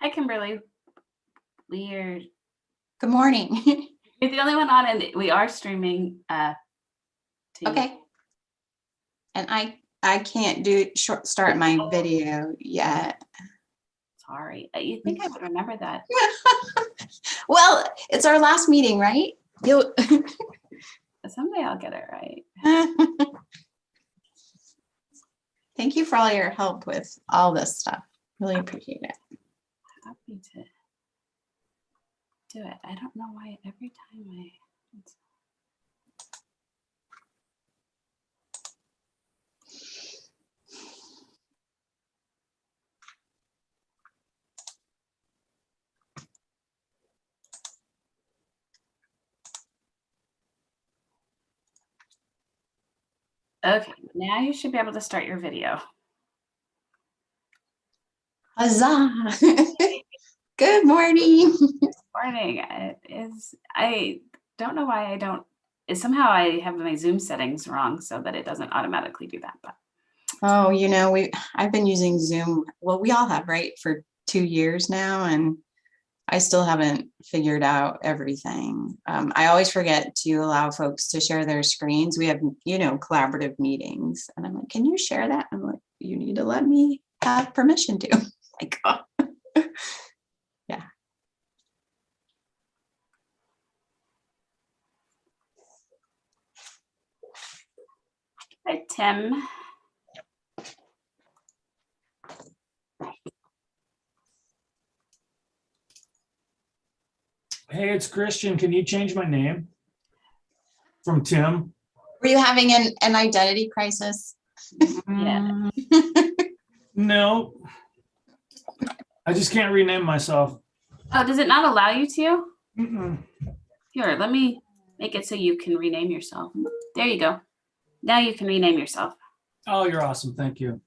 Hi, Kimberly. We're Good morning. you're the only one on, and we are streaming. To Okay. And I can't start my video yet. Sorry, you think I would remember that? Well, it's our last meeting, right? Someday I'll get it right. Thank you for all your help with all this stuff. Really appreciate it. Happy to do it. I don't know why every time Okay, now you should be able to start your video. Huzzah! Good morning. Good morning. I don't know why somehow I have my Zoom settings wrong so that it doesn't automatically do that. But Oh, I've been using Zoom. Well, we all have, right, for 2 years now, and I still haven't figured out everything. I always forget to allow folks to share their screens. We have, collaborative meetings, and I'm like, can you share that? I'm like, you need to let me have permission to. Like, oh. Yeah. Hi, Tim. Hey, it's Christian. Can you change my name from Tim? Were you having an identity crisis? Yeah. No. I just can't rename myself. Oh, does it not allow you to? Mm-mm. Here, let me make it so you can rename yourself. There you go. Now you can rename yourself. Oh, you're awesome. Thank you.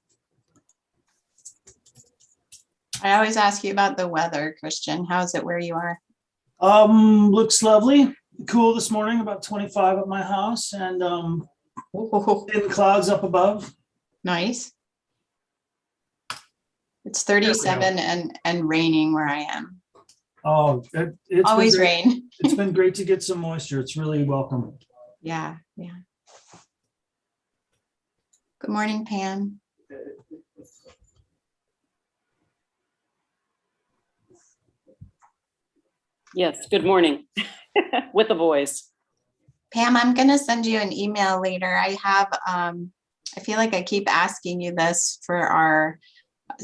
I always ask you about the weather, Christian. How is it where you are? Looks lovely. Cool this morning, about 25 at my house, and thin clouds up above. Nice. It's 37 and raining where I am. Oh, it's always rain. It's been great to get some moisture. It's really welcome. Yeah. Good morning, Pam. Yes, good morning. With a voice. Pam, I'm going to send you an email later. I have, I feel like I keep asking you this for our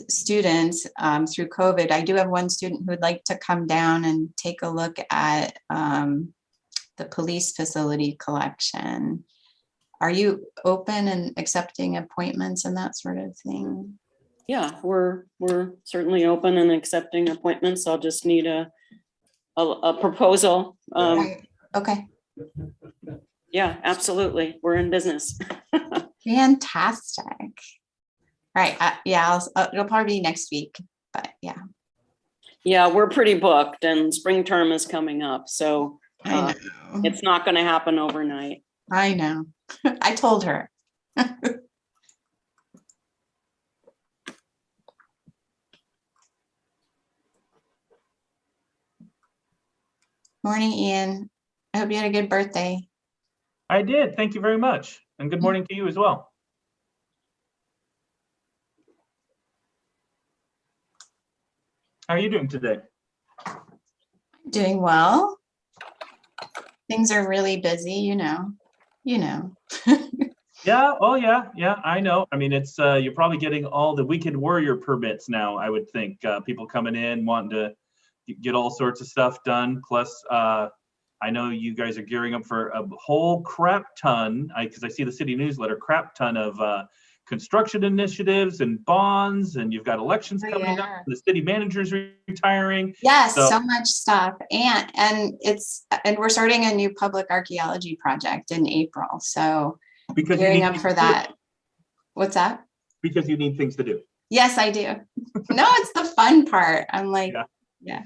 students through COVID. I do have one student who would like to come down and take a look at the police facility collection. Are you open and accepting appointments and that sort of thing? Yeah, we're certainly open and accepting appointments. I'll just need a proposal. Okay. Yeah, absolutely. We're in business. Fantastic. All right. Yeah, it'll probably be next week, but yeah. Yeah, we're pretty booked and spring term is coming up. So I know. It's not going to happen overnight. I know. I told her. Morning, Ian. I hope you had a good birthday. I did. Thank you very much. And good morning to you as well. How are you doing today? Doing well. Things are really busy, you know. Yeah. Oh, yeah. Yeah, I know. I mean, it's you're probably getting all the weekend warrior permits now, I would think. People coming in wanting to get all sorts of stuff done. Plus, I know you guys are gearing up for a whole crap ton, because I see the city newsletter, crap ton of construction initiatives and bonds, and you've got elections coming up. The city manager's retiring. Yes, so much stuff. And we're starting a new public archaeology project in April. So because gearing up for that. What's that? Because you need things to do. Yes, I do. No, it's the fun part. I'm like, yeah.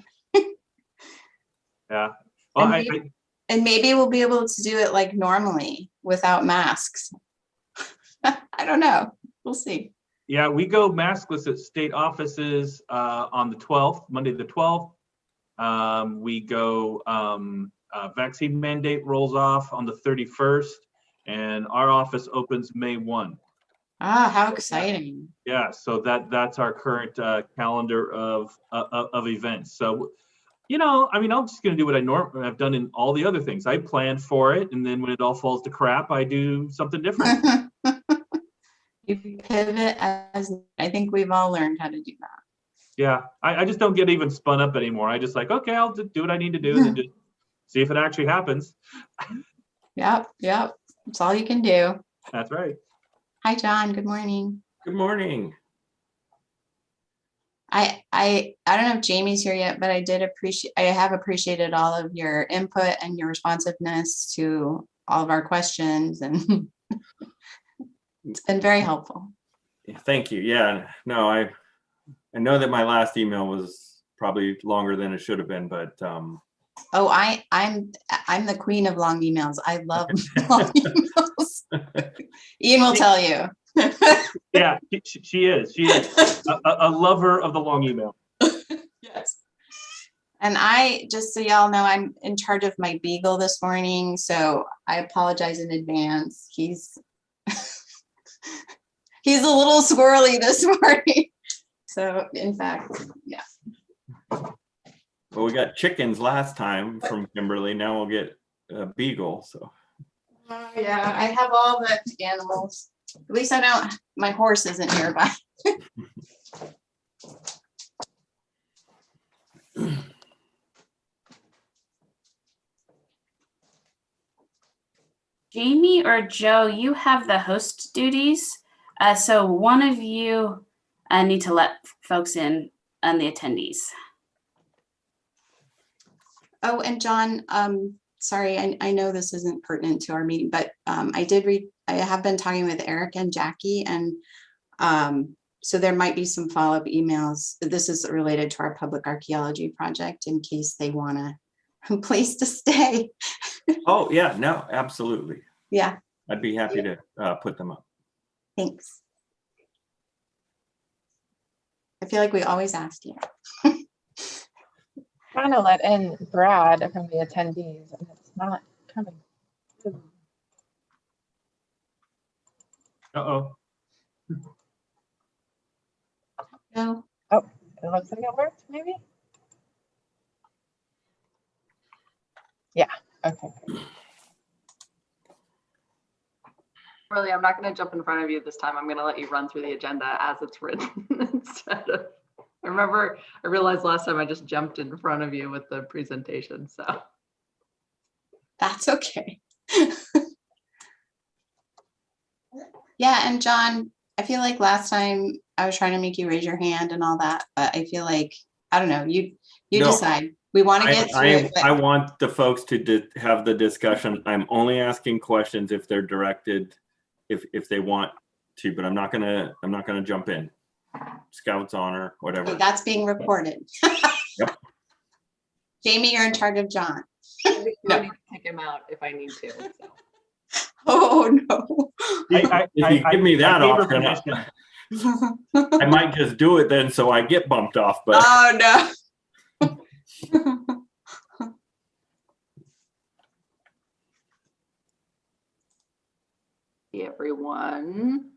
Yeah. Well, and maybe we'll be able to do it like normally without masks. I don't know. We'll see. Yeah, we go maskless at state offices on the 12th, Monday the 12th. We go, vaccine mandate rolls off on the 31st, and our office opens May 1. Ah, how exciting. Yeah, so that's our current calendar of events. So, you know, I mean, I'm just going to do what I've done in all the other things. I plan for it, and then when it all falls to crap, I do something different. You pivot as, I think we've all learned how to do that. Yeah, I just don't get even spun up anymore. I just like, okay, I'll do what I need to do, and then just see if it actually happens. Yep, yep. That's all you can do. That's right. Hi, John. Good morning. Good morning. I don't know if Jamie's here yet, but I have appreciated all of your input and your responsiveness to all of our questions, and it's been very helpful. Thank you. Yeah, no, I know that my last email was probably longer than it should have been, but Oh, I'm the queen of long emails. I love long emails. Ian will tell you. Yeah, she is. She is a lover of the long email. Yes. And I, just so y'all know, I'm in charge of my beagle this morning, so I apologize in advance. He's a little squirrely this morning. So in fact, yeah. well, we got chickens last time from Kimberly. Now we'll get a beagle. So Yeah, I have all the animals. At least I don't, my horse isn't nearby. Jamie or Joe, you have the host duties. So one of you need to let folks in on the attendees. Oh, and John, sorry, I know this isn't pertinent to our meeting, but I have been talking with Eric and Jackie, and so there might be some follow-up emails. This is related to our public archaeology project in case they want a place to stay. oh yeah, no, absolutely. Yeah, I'd be happy to put them up. thanks. I feel like we always ask you. Trying to let in Brad from the attendees, and it's not coming. Uh-oh. No. Oh, it looks like it worked, maybe? Yeah, okay. Really, I'm not going to jump in front of you this time. I'm going to let you run through the agenda as it's written instead of, I realized last time I just jumped in front of you with the presentation, so. That's okay. Yeah, and John, I feel like last time I was trying to make you raise your hand and all that, but I feel like, I don't know, you No, decide. We want to get through it. I want the folks to have the discussion. I'm only asking questions if they're directed, if they want to, but I'm not gonna jump in. Scout's honor, whatever. That's being recorded. Yep. Jamie, you're in charge of John. I need to kick him out if I need to. So. Oh, no. If you give me that I gave her option, permission. I might just do it then so I get bumped off, but Oh, no. Hey, everyone.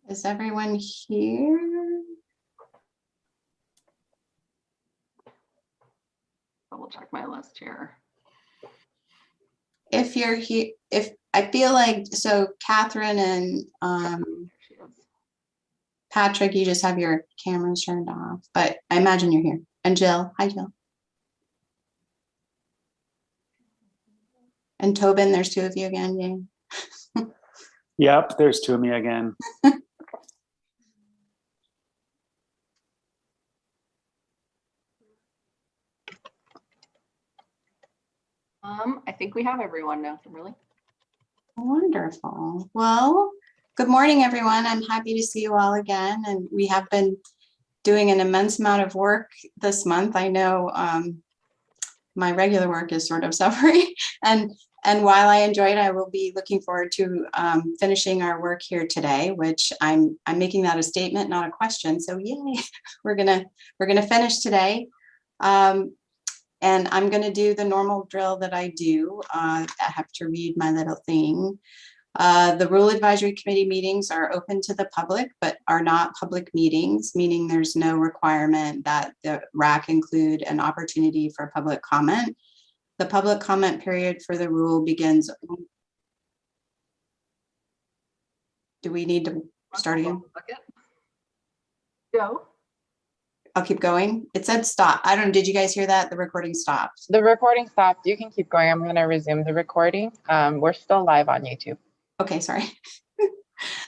Is everyone here? Double check my list here. If you're here, if I feel like, so Catherine and She is. Patrick, you just have your cameras turned off, but I imagine you're here. And Jill, hi Jill. And Tobin, there's two of you again, Jane. Yep, there's two of me again. I think we have everyone now, Kimberly. Wonderful. Well, good morning, everyone. I'm happy to see you all again. And we have been doing an immense amount of work this month. I know my regular work is sort of suffering. And And while I enjoyed, I will be looking forward to finishing our work here today, which I'm making that a statement, not a question. So yay, we're gonna finish today. And I'm gonna do the normal drill that I do. I have to read my little thing. The Rule Advisory Committee meetings are open to the public, but are not public meetings, meaning there's no requirement that the RAC include an opportunity for public comment. The public comment period for the rule begins. Do we need to start again? Joe? I'll keep going. It said stop. I don't know. Did you guys hear that? The recording stopped. The recording stopped. You can keep going. I'm going to resume the recording. We're still live on YouTube. Okay, sorry.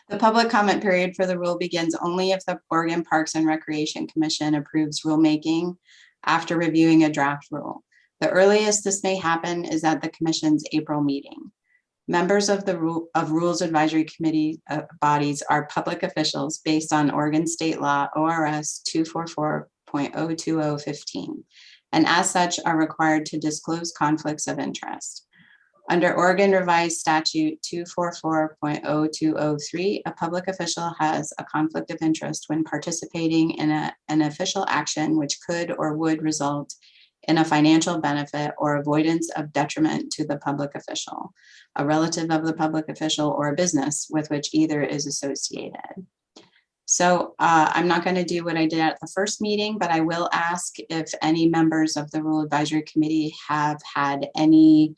The public comment period for the rule begins only if the Oregon Parks and Recreation Commission approves rulemaking after reviewing a draft rule. The earliest this may happen is at the Commission's April meeting. Members of the Rules Advisory Committee bodies are public officials based on Oregon State Law ORS 244.02015, and as such are required to disclose conflicts of interest. Under Oregon Revised Statute 244.0203, a public official has a conflict of interest when participating in an official action which could or would result in a financial benefit or avoidance of detriment to the public official, a relative of the public official, or a business with which either is associated. So I'm not going to do what I did at the first meeting, but I will ask if any members of the Rule Advisory Committee have had any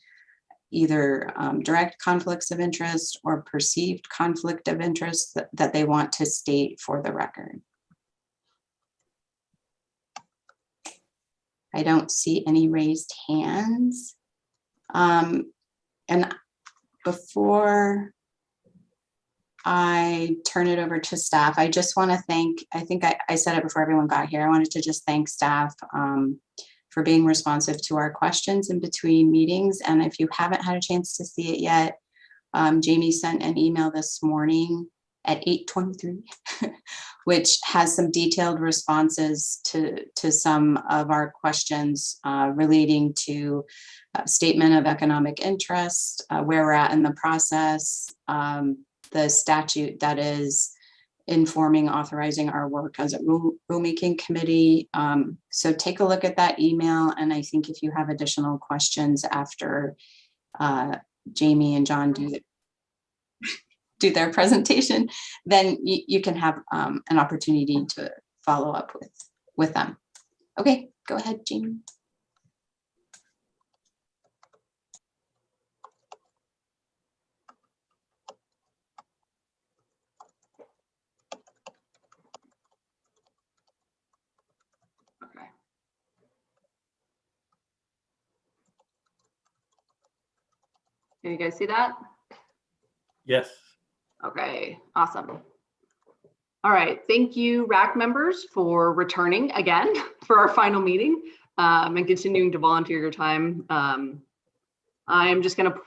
either direct conflicts of interest or perceived conflict of interest that they want to state for the record. I don't see any raised hands. And before I turn it over to staff, I just want to thank, I think I said it before everyone got here, I wanted to just thank staff for being responsive to our questions in between meetings. And if you haven't had a chance to see it yet, Jamie sent an email this morning at 8:23, which has some detailed responses to some of our questions relating to statement of economic interest, where we're at in the process, the statute that is informing, authorizing our work as a rulemaking committee. So take a look at that email. And I think if you have additional questions after Jamie and John do their presentation, then you can have an opportunity to follow up with them. Okay, go ahead, Jamie. Okay. Can you guys see that? Yes. Okay, awesome. All right, thank you, RAC members, for returning again for our final meeting and continuing to volunteer your time. I am just going to,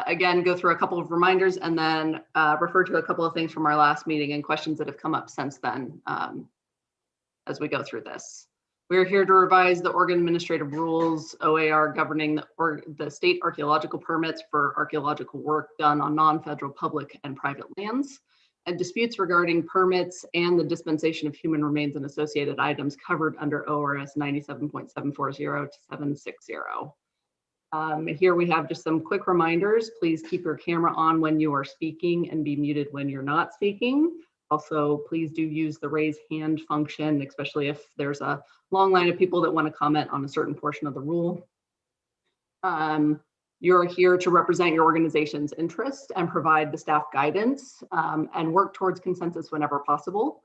again, go through a couple of reminders and then refer to a couple of things from our last meeting and questions that have come up since then as we go through this. We're here to revise the Oregon Administrative Rules, OAR, governing the state archaeological permits for archaeological work done on non-federal public and private lands, and disputes regarding permits and the dispensation of human remains and associated items covered under ORS 97.740 to 760. Here we have just some quick reminders. Please keep your camera on when you are speaking and be muted when you're not speaking. Also, please do use the raise hand function, especially if there's a long line of people that want to comment on a certain portion of the rule. You're here to represent your organization's interest and provide the staff guidance and work towards consensus whenever possible.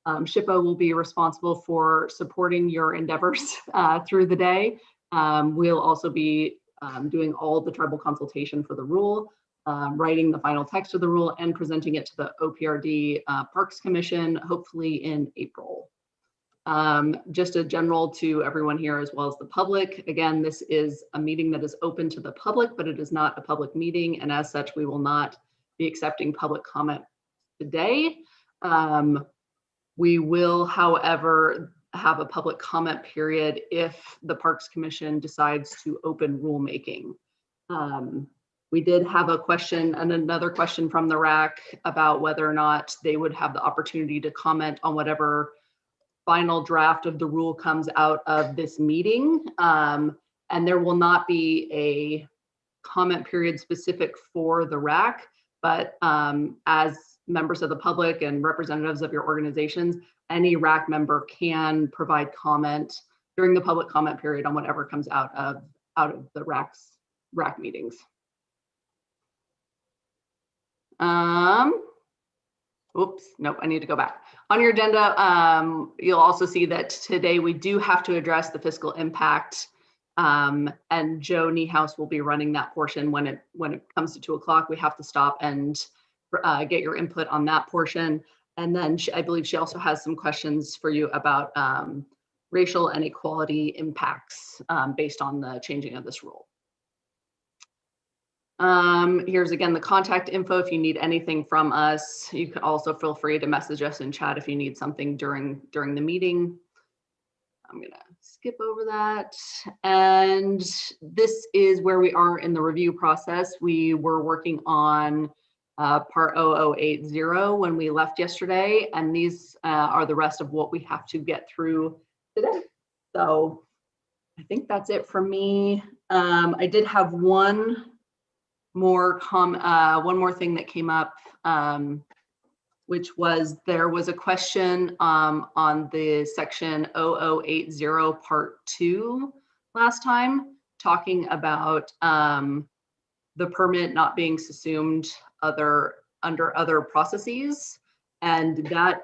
SHPO will be responsible for supporting your endeavors through the day. We'll also be doing all the tribal consultation for the rule, writing the final text of the rule and presenting it to the OPRD Parks Commission, hopefully in April. Just a general to everyone here as well as the public. Again, this is a meeting that is open to the public, but it is not a public meeting. And as such, we will not be accepting public comment today. We will, however, have a public comment period if the Parks Commission decides to open rulemaking. We did have a question and another question from the RAC about whether or not they would have the opportunity to comment on whatever final draft of the rule comes out of this meeting. And there will not be a comment period specific for the RAC, but as members of the public and representatives of your organizations, any RAC member can provide comment during the public comment period on whatever comes out of the RAC meetings. Oops, nope, I need to go back. On your agenda, you'll also see that today we do have to address the fiscal impact, and Joe Niehaus will be running that portion when it comes to 2 o'clock. We have to stop and get your input on that portion. And then I believe she also has some questions for you about racial and equality impacts based on the changing of this rule. Here's again the contact info if you need anything from us. You can also feel free to message us in chat if you need something during the meeting. I'm gonna skip over that. And this is where we are in the review process. We were working on part 0080 when we left yesterday, and these are the rest of what we have to get through today. So I think that's it for me. I did have one more thing that came up, which was there was a question on the section 0080 part 2 last time, talking about the permit not being subsumed under other processes, and that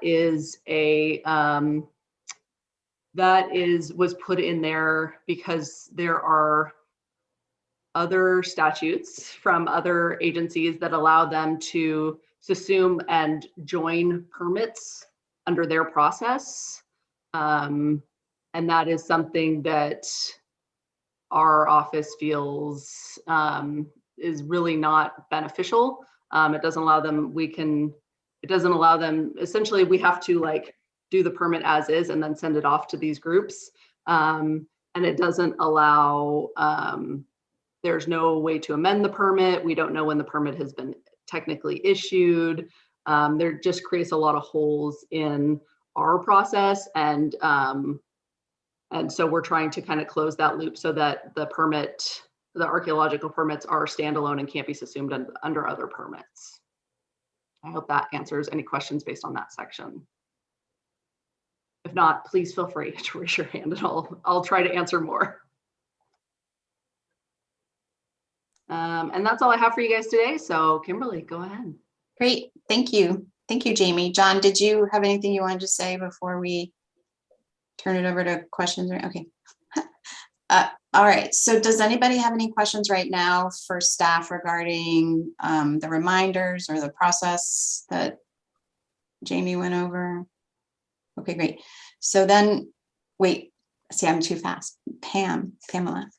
was put in there because there are other statutes from other agencies that allow them to subsume and join permits under their process. And that is something that our office feels is really not beneficial. It doesn't allow them, essentially we have to like do the permit as is and then send it off to these groups. And it doesn't allow, there's no way to amend the permit. We don't know when the permit has been technically issued. There just creates a lot of holes in our process. And so we're trying to kind of close that loop so that the archaeological permits are standalone and can't be subsumed under other permits. I hope that answers any questions based on that section. If not, please feel free to raise your hand and I'll try to answer more. And that's all I have for you guys today. So Kimberly, go ahead. Great, thank you. Thank you, Jamie. John, did you have anything you wanted to say before we turn it over to questions? Okay. All right, so does anybody have any questions right now for staff regarding the reminders or the process that Jamie went over? Okay, great. So then, wait, see, I'm too fast. Pamela.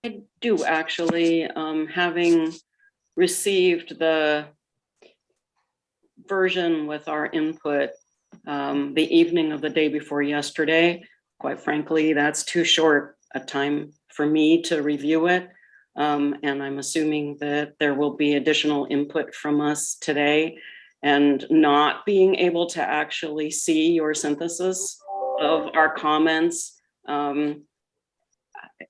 I do actually, having received the version with our input the evening of the day before yesterday, quite frankly, that's too short a time for me to review it. And I'm assuming that there will be additional input from us today, and not being able to actually see your synthesis of our comments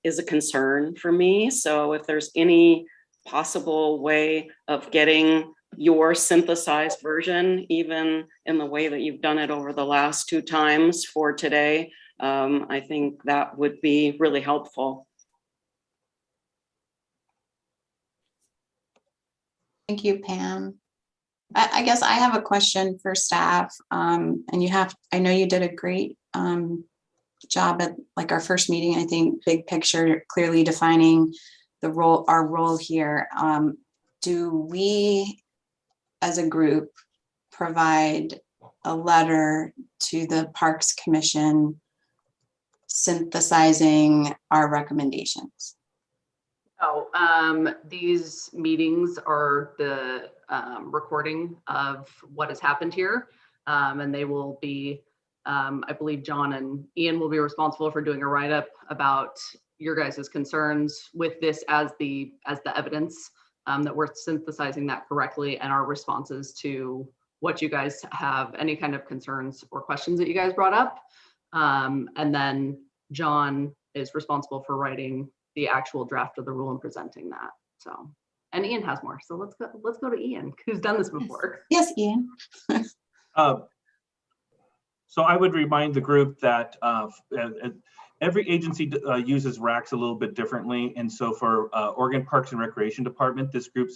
is a concern for me. So if there's any possible way of getting your synthesized version, even in the way that you've done it over the last 2 times for today, I think that would be really helpful. Thank you, Pam. I guess I have a question for staff, and I know you did a great job at like our first meeting. I think big picture, clearly defining our role here. Do we as a group provide a letter to the Parks Commission synthesizing our recommendations? Oh, these meetings are the recording of what has happened here, and they will be, I believe John and Ian will be responsible for doing a write-up about your guys' concerns with this as the evidence that we're synthesizing that correctly and our responses to what you guys have, any kind of concerns or questions that you guys brought up. And then John is responsible for writing the actual draft of the rule and presenting that. So, and Ian has more. So let's go to Ian, who's done this before. Yes, Ian. So I would remind the group that every agency uses RACs a little bit differently. And so for Oregon Parks and Recreation Department, this group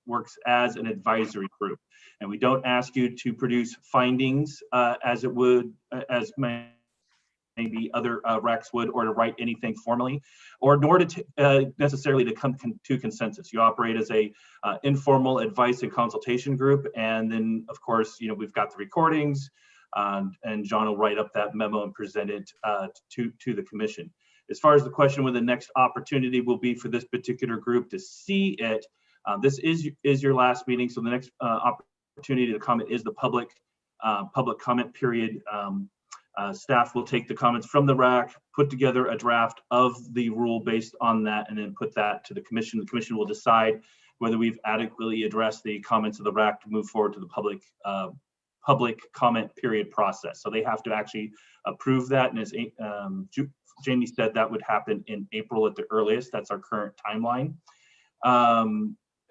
works as an advisory group. And we don't ask you to produce findings as it would, as maybe other RACs would, or to write anything formally, or nor to necessarily to come to consensus. You operate as a informal advice and consultation group. And then of course, you know, we've got the recordings, and John will write up that memo and present it to the commission. As far as the question when the next opportunity will be for this particular group to see it, this is your last meeting. So the next opportunity to comment is the public comment period. Staff will take the comments from the RAC, put together a draft of the rule based on that, and then put that to the commission. The commission will decide whether we've adequately addressed the comments of the RAC to move forward to the public comment period process. So they have to actually approve that. And as Jamie said, that would happen in April at the earliest. That's our current timeline.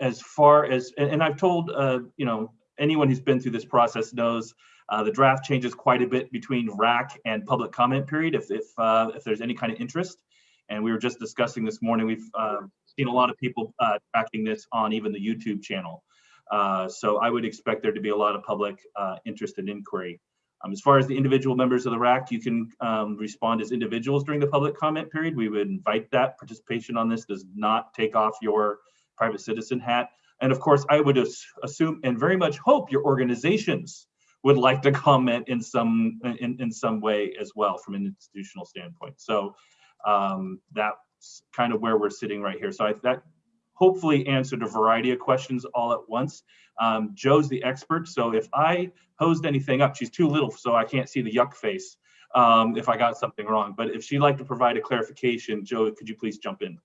As far as, and I've told, you know, anyone who's been through this process knows the draft changes quite a bit between RAC and public comment period if there's any kind of interest. And we were just discussing this morning, we've seen a lot of people tracking this on even the YouTube channel. So I would expect there to be a lot of public interest and inquiry. As far as the individual members of the RAC, you can respond as individuals during the public comment period. We would invite that. Participation on this does not take off your private citizen hat. And of course, I would assume and very much hope your organizations would like to comment in some way as well from an institutional standpoint. So that's kind of where we're sitting right here. So that hopefully answered a variety of questions all at once. Joe's the expert, so if I posed anything up, she's too little, so I can't see the yuck face if I got something wrong. But if she'd like to provide a clarification, Joe, could you please jump in?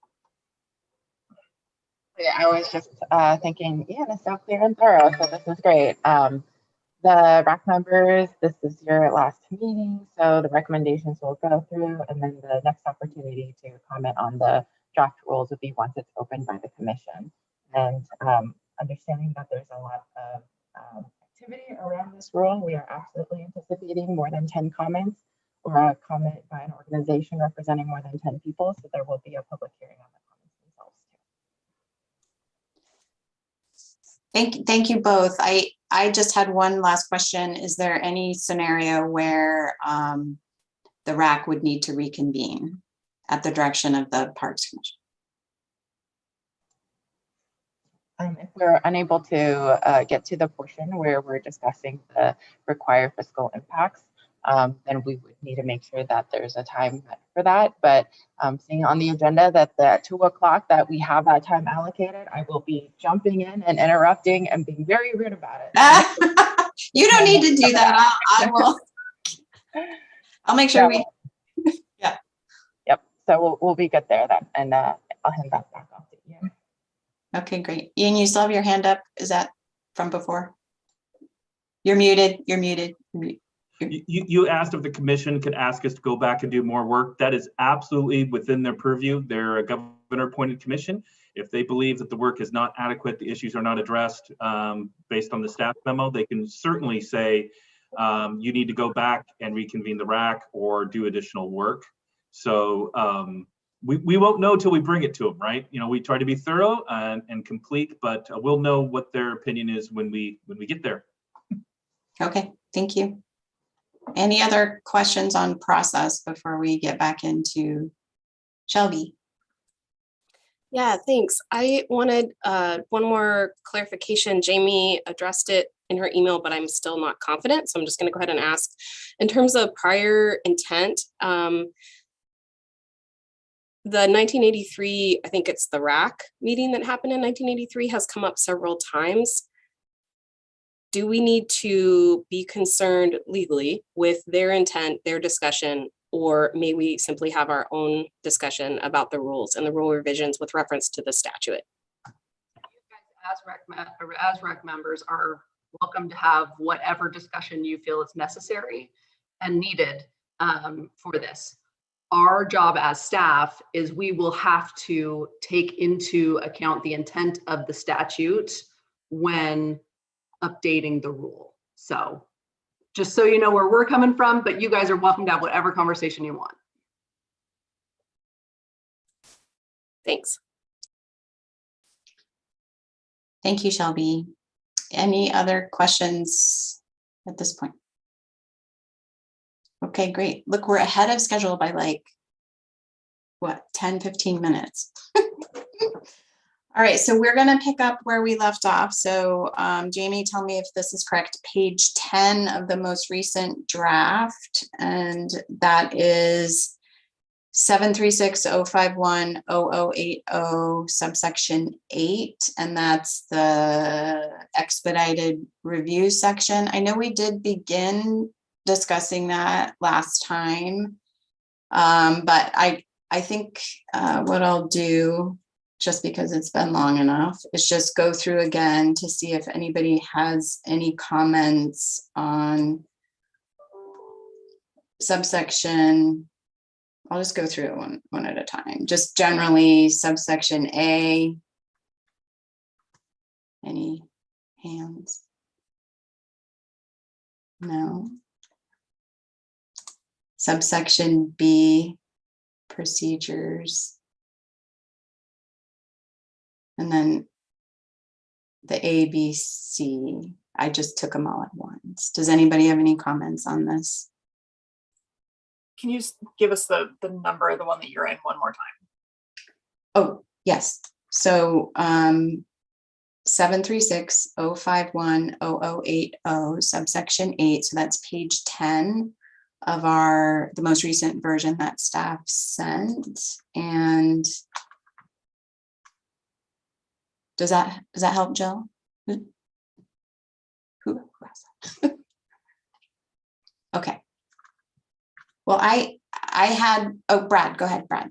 Yeah, I was just thinking, Ian is so clear and thorough, so this is great. The RAC members, this is your last meeting, so the recommendations will go through, and then the next opportunity to comment on the draft rules would be once it's opened by the commission. And understanding that there's a lot of activity around this rule, we are absolutely anticipating more than 10 comments or a comment by an organization representing more than 10 people. So there will be a public hearing on the comments themselves too. Thank you both. I just had one last question. Is there any scenario where the RAC would need to reconvene at the direction of the Parks Commission? If we're unable to get to the portion where we're discussing the required fiscal impacts, then we would need to make sure that there's a time for that. But seeing on the agenda that at 2 o'clock that we have that time allocated, I will be jumping in and interrupting and being very rude about it. You don't need to do that. I will. I'll make sure we. Yeah. Yep. So we'll be good there then, and I'll hand that back off to Ian. Okay, great. Ian, you still have your hand up. Is that from before? You're muted. You're muted. You asked if the commission could ask us to go back and do more work. That is absolutely within their purview. They're a governor-appointed commission. If they believe that the work is not adequate, the issues are not addressed based on the staff memo, they can certainly say you need to go back and reconvene the RAC or do additional work. So we won't know till we bring it to them, right? You know, we try to be thorough and complete, but we'll know what their opinion is when we get there. Okay, thank you. Any other questions on process before we get back into Shelby? Yeah, thanks. I wanted one more clarification. Jamie addressed it in her email, but I'm still not confident. So I'm just going to go ahead and ask. In terms of prior intent, the 1983, I think it's the RAC meeting that happened in 1983 has come up several times. Do we need to be concerned legally with their intent, their discussion, or may we simply have our own discussion about the rules and the rule revisions with reference to the statute? as rec members are welcome to have whatever discussion you feel is necessary and needed for this. Our job as staff is we will have to take into account the intent of the statute when updating the rule. So just so you know where we're coming from, but you guys are welcome to have whatever conversation you want. Thanks. Thank you, Shelby. Any other questions at this point? Okay, great. Look, we're ahead of schedule by like, what, 10, 15 minutes. All right, so we're gonna pick up where we left off. So Jamie, tell me if this is correct. Page 10 of the most recent draft, and that is 736-051-0080 subsection 8, and that's the expedited review section. I know we did begin discussing that last time, but I think what I'll do, just because it's been long enough, is just go through again to see if anybody has any comments on subsection. I'll just go through it one at a time. Just generally subsection A. Any hands? No. Subsection B, procedures. And then the A, B, C, I just took them all at once. Does anybody have any comments on this? Can you give us the number of the one that you're in one more time? Oh, yes. So 736-051-0080 subsection 8. So that's page 10 of the most recent version that staff sent. And does that help, Jill? Who has that? Okay. Well, I had, oh, Brad, go ahead, Brad.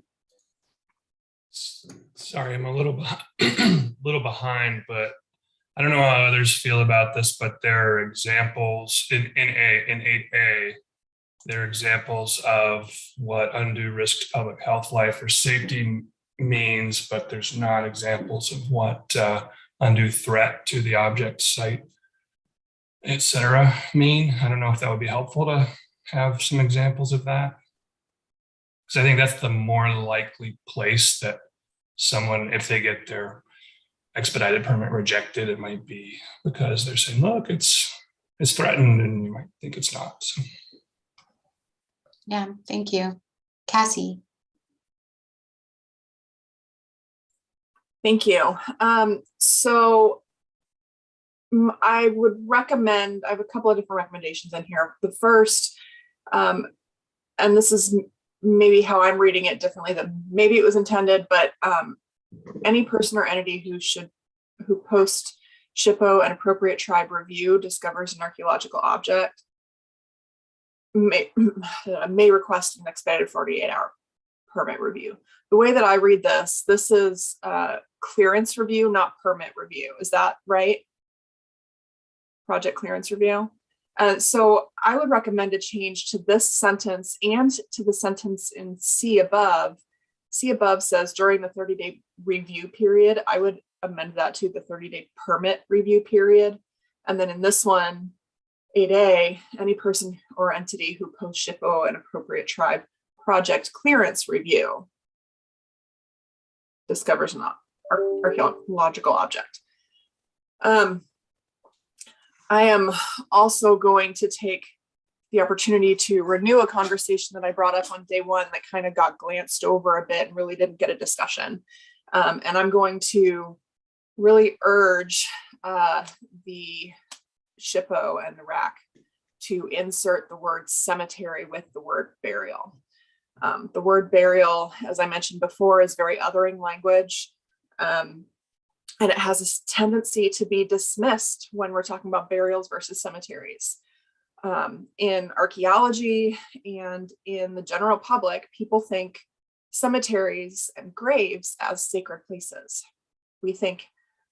Sorry, I'm a little behind, but I don't know how others feel about this, but there are examples in 8A, there are examples of what undue risk to public health, life, or safety means, but there's not examples of what undue threat to the object, site, etc. mean. I don't know if that would be helpful to have some examples of that, because I think that's the more likely place that someone, if they get their expedited permit rejected, it might be because they're saying, look, it's threatened, and you might think it's not. So. Yeah, thank you. Cassie. Thank you. So I would recommend, I have a couple of different recommendations in here. The first, and this is maybe how I'm reading it differently than maybe it was intended, but any person or entity who post SHPO and appropriate tribe review discovers an archaeological object may request an expedited 48-hour permit review. The way that I read this is clearance review, not permit review. Is that right? Project clearance review. So I would recommend a change to this sentence and to the sentence in C above. C above says during the 30-day review period. I would amend that to the 30-day permit review period. And then in this one, 8A, any person or entity who posts SHPO and appropriate tribe project clearance review discovers an archaeological object. I am also going to take the opportunity to renew a conversation that I brought up on day one that kind of got glanced over a bit and really didn't get a discussion. And I'm going to really urge the SHPO and the RAC to insert the word cemetery with the word burial. The word burial, as I mentioned before, is very othering language. And it has a tendency to be dismissed when we're talking about burials versus cemeteries. In archaeology and in the general public, people think cemeteries and graves as sacred places. We think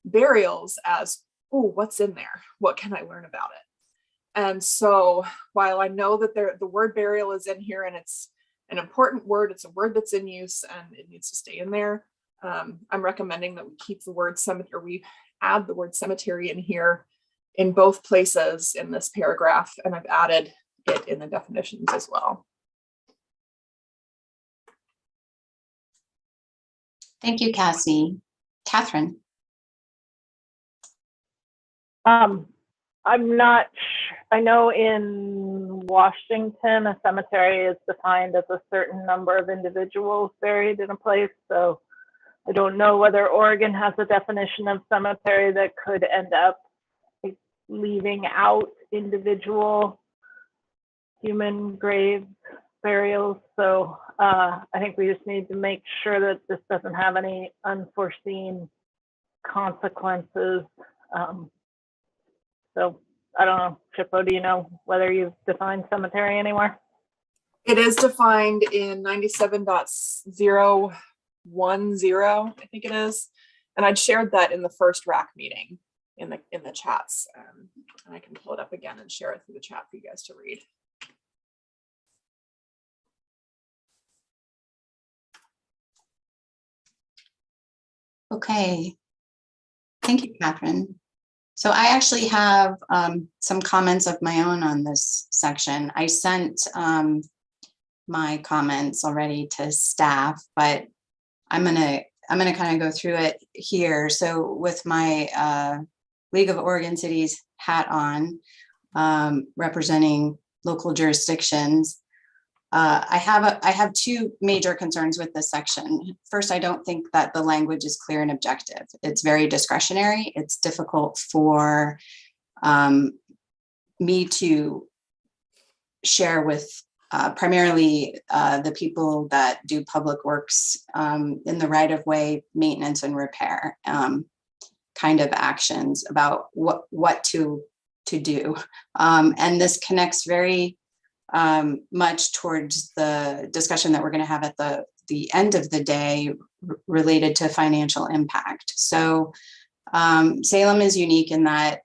burials as, oh, what's in there? What can I learn about it? And so while I know that the word burial is in here and it's an important word, it's a word that's in use and it needs to stay in there. I'm recommending that we keep the word cemetery, or we add the word cemetery in here in both places in this paragraph, and I've added it in the definitions as well. Thank you, Cassie. Catherine. I'm not, I know in Washington, a cemetery is defined as a certain number of individuals buried in a place. So I don't know whether Oregon has a definition of cemetery that could end up leaving out individual human grave burials. So I think we just need to make sure that this doesn't have any unforeseen consequences. So I don't know, Chippo, do you know whether you've defined cemetery anywhere? It is defined in 97.010, I think it is. And I'd shared that in the first RAC meeting in the chats. And I can pull it up again and share it through the chat for you guys to read. Okay. Thank you, Catherine. So I actually have some comments of my own on this section. I sent my comments already to staff, but I'm gonna kind of go through it here. So with my League of Oregon Cities hat on, representing local jurisdictions, I have two major concerns with this section. First, I don't think that the language is clear and objective. It's very discretionary. It's difficult for me to share with primarily the people that do public works in the right-of-way maintenance and repair kind of actions about what to do. And this connects very much towards the discussion that we're going to have at the end of the day related to financial impact. So Salem is unique in that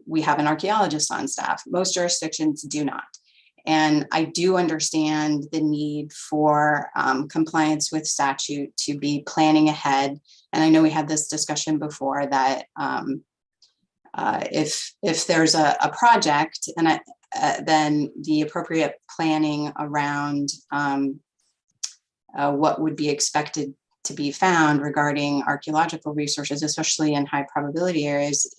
we have an archaeologist on staff. Most jurisdictions do not. And I do understand the need for compliance with statute to be planning ahead. And I know we had this discussion before that if there's a project and then the appropriate planning around what would be expected to be found regarding archaeological resources, especially in high probability areas,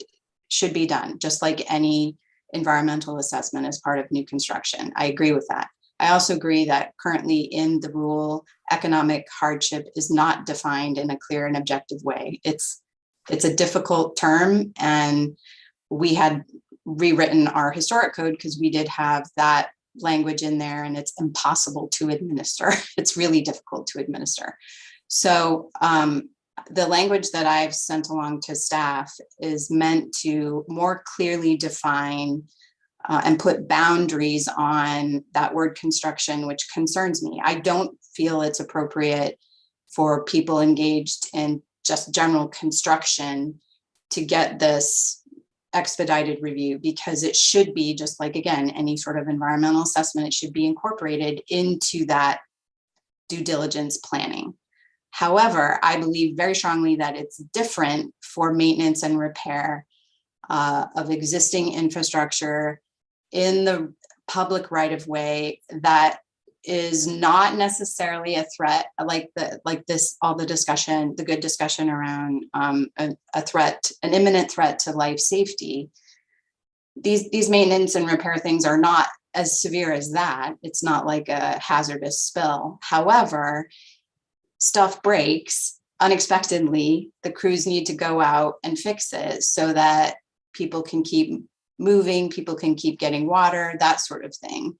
should be done, just like any environmental assessment as part of new construction. I agree with that. I also agree that currently in the rule, economic hardship is not defined in a clear and objective way. It's a difficult term, and we had rewritten our historic code because we did have that language in there, and it's impossible to administer. It's really difficult to administer. So the language that I've sent along to staff is meant to more clearly define and put boundaries on that word construction, which concerns me. I don't feel it's appropriate for people engaged in just general construction to get this expedited review, because it should be just like, again, any sort of environmental assessment, it should be incorporated into that due diligence planning. However, I believe very strongly that it's different for maintenance and repair of existing infrastructure in the public right-of-way that is not necessarily a threat, like this, all the discussion, the good discussion around a threat, an imminent threat to life safety. These maintenance and repair things are not as severe as that. It's not like a hazardous spill. However, stuff breaks unexpectedly. The crews need to go out and fix it so that people can keep moving, people can keep getting water, that sort of thing.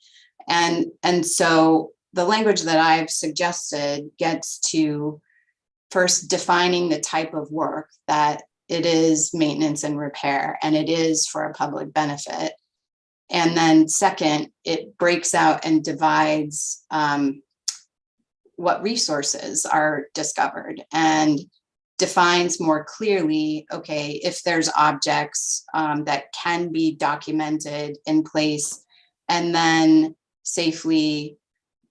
And so the language that I've suggested gets to first defining the type of work that it is maintenance and repair, and it is for a public benefit. And then second, it breaks out and divides what resources are discovered and defines more clearly, okay, if there's objects that can be documented in place and then safely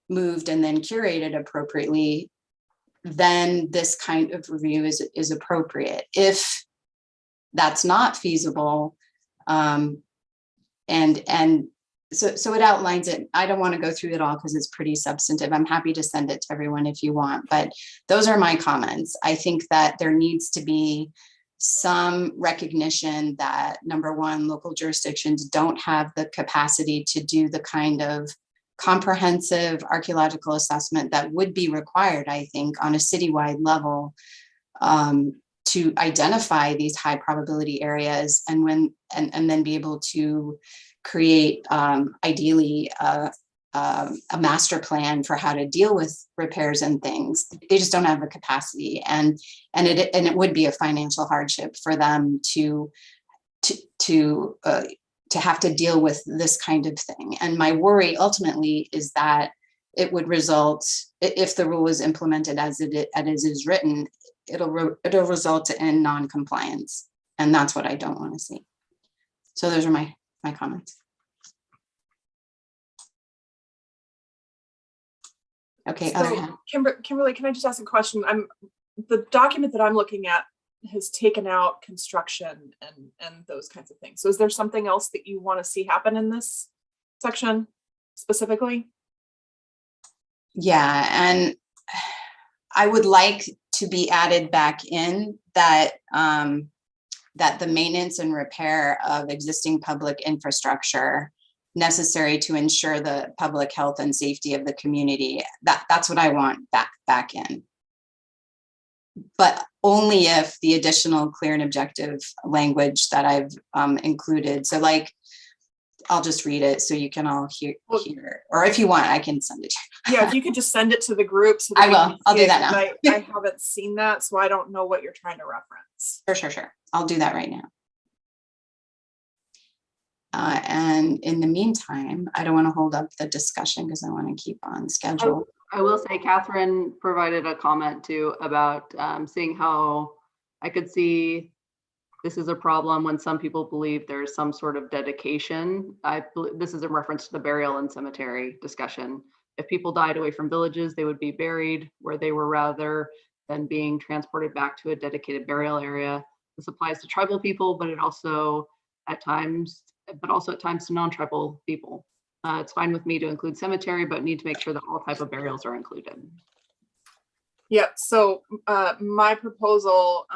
moved and then curated appropriately, then this kind of review is appropriate. If that's not feasible, so it outlines it. I don't want to go through it all because it's pretty substantive. I'm happy to send it to everyone if you want, but those are my comments. I think that there needs to be some recognition that, number one, local jurisdictions don't have the capacity to do the kind of comprehensive archaeological assessment that would be required, I think, on a citywide level, to identify these high probability areas and then be able to create ideally a master plan for how to deal with repairs and things. They just don't have the capacity, and it would be a financial hardship for them to have to deal with this kind of thing. And my worry ultimately is that it would result, if the rule is implemented as it is written, it'll result in non-compliance, and that's what I don't want to see. So those are my comments. Okay, other hand. Kimberly, can I just ask a question? The document that I'm looking at has taken out construction and those kinds of things. So is there something else that you want to see happen in this section specifically? Yeah, and I would like to be added back in that that the maintenance and repair of existing public infrastructure necessary to ensure the public health and safety of the community, that's what I want back in. But only if the additional clear and objective language that I've included. So like, I'll just read it so you can all hear, or if you want, I can send it. Yeah, if you could just send it to the group. So I will. I'll do that now. I haven't seen that, so I don't know what you're trying to reference. Sure. I'll do that right now. And in the meantime, I don't want to hold up the discussion because I want to keep on schedule. I will say Catherine provided a comment too about seeing how I could see this is a problem when some people believe there's some sort of dedication. This is in reference to the burial and cemetery discussion. If people died away from villages, they would be buried where they were rather than being transported back to a dedicated burial area. This applies to tribal people, but it also at times to non-tribal people. It's fine with me to include cemetery, but need to make sure that all type of burials are included. Yeah, so my proposal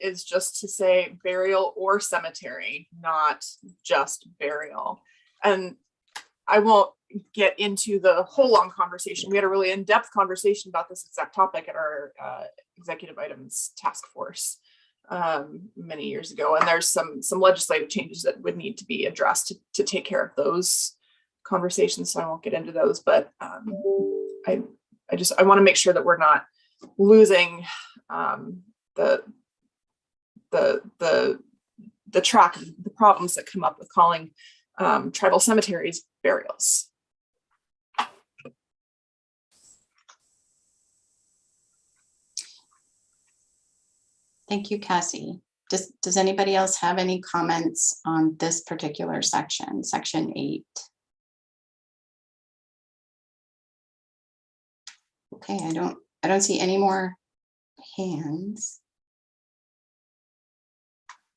is just to say burial or cemetery, not just burial. And I won't get into the whole long conversation. We had a really in-depth conversation about this exact topic at our executive items task force many years ago. And there's some legislative changes that would need to be addressed to take care of those conversations. So I won't get into those, but I want to make sure that we're not losing the track of the problems that come up with calling tribal cemeteries burials. Thank you, Cassie. Does anybody else have any comments on this particular section, section 8? Okay, I don't see any more hands.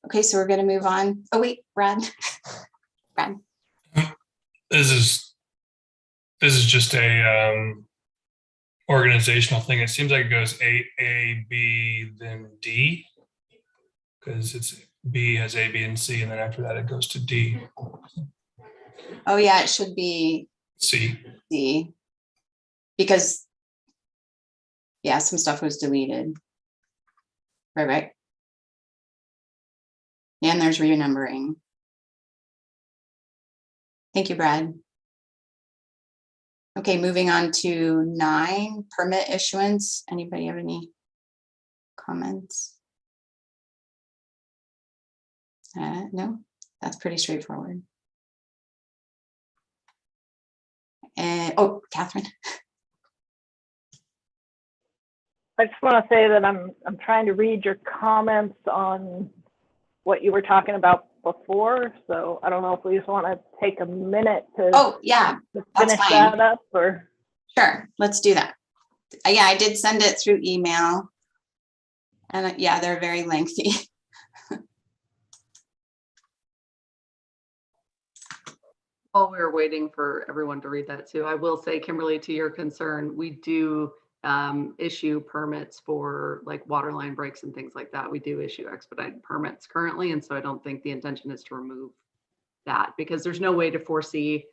Okay, so we're going to move on. Oh wait, Brad. Brad. This is just a organizational thing. It seems like it goes A, B, then D, because it's B has A, B, and C, and then after that it goes to D. Oh yeah, it should be C. Because yeah, some stuff was deleted. Right. And there's renumbering. Thank you, Brad. Okay, moving on to 9, permit issuance. Anybody have any comments? No, that's pretty straightforward. And oh, Catherine. I just want to say that I'm trying to read your comments on what you were talking about before. So I don't know if we just want to take a minute to, Oh, yeah, to that's finish fine. that up, or Sure, let's do that. Yeah, I did send it through email. And yeah, they're very lengthy. While we were waiting for everyone to read that too, I will say, Kimberly, to your concern, we do issue permits for like water line breaks and things like that. We do issue expedited permits currently. And so I don't think the intention is to remove that, because there's no way to foresee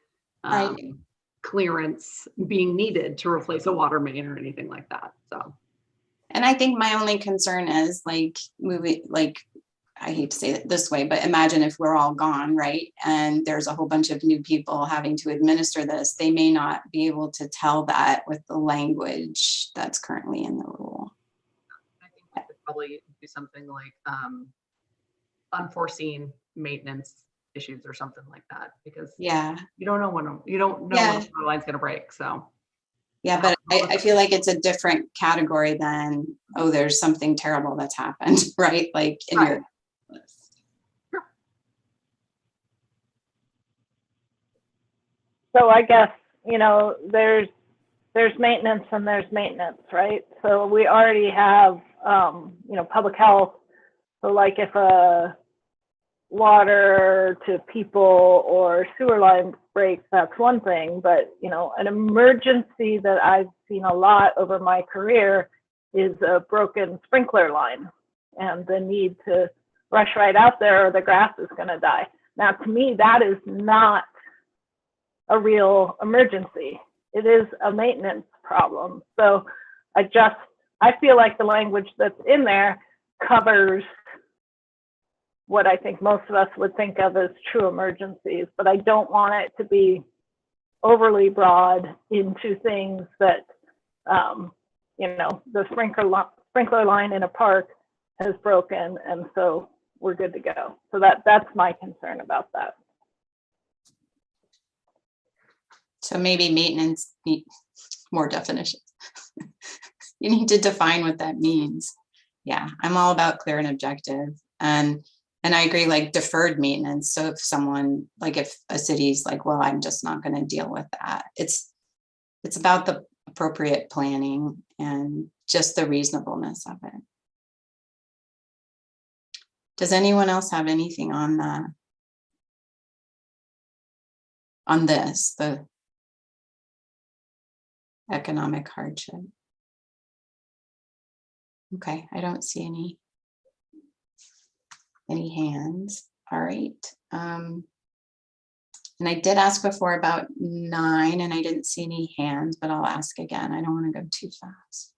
Right. clearance being needed to replace a water main or anything like that. So. And I think my only concern is like moving, like, I hate to say it this way, but imagine if we're all gone, right? And there's a whole bunch of new people having to administer this. They may not be able to tell that with the language that's currently in the rule. I think we could probably do something like unforeseen maintenance issues or something like that, because Yeah. you don't know when when a power line's going to break. So. Yeah, but I feel like it's a different category than, oh, there's something terrible that's happened, right? Like in your list. so I guess, you know, there's maintenance and there's maintenance, right? So we already have, you know, public health. So like if a water to people or sewer line breaks, that's one thing. But, you know, an emergency that I've seen a lot over my career is a broken sprinkler line and the need to rush right out there or the grass is going to die. Now, to me, that is not a real emergency. It is a maintenance problem. So I feel like the language that's in there covers what I think most of us would think of as true emergencies, but I don't want it to be overly broad into things that, you know, the sprinkler line in a park has broken, and so we're good to go. So that's my concern about that. So maybe maintenance need more definitions. You need to define what that means. Yeah, I'm all about clear and objective. And I agree, like deferred maintenance. So if someone, like if a city's like, well, I'm just not going to deal with that. It's about the appropriate planning and just the reasonableness of it. Does anyone else have anything on this, the economic hardship? Okay, I don't see any hands. All right. And I did ask before about 9 and I didn't see any hands, but I'll ask again. I don't want to go too fast.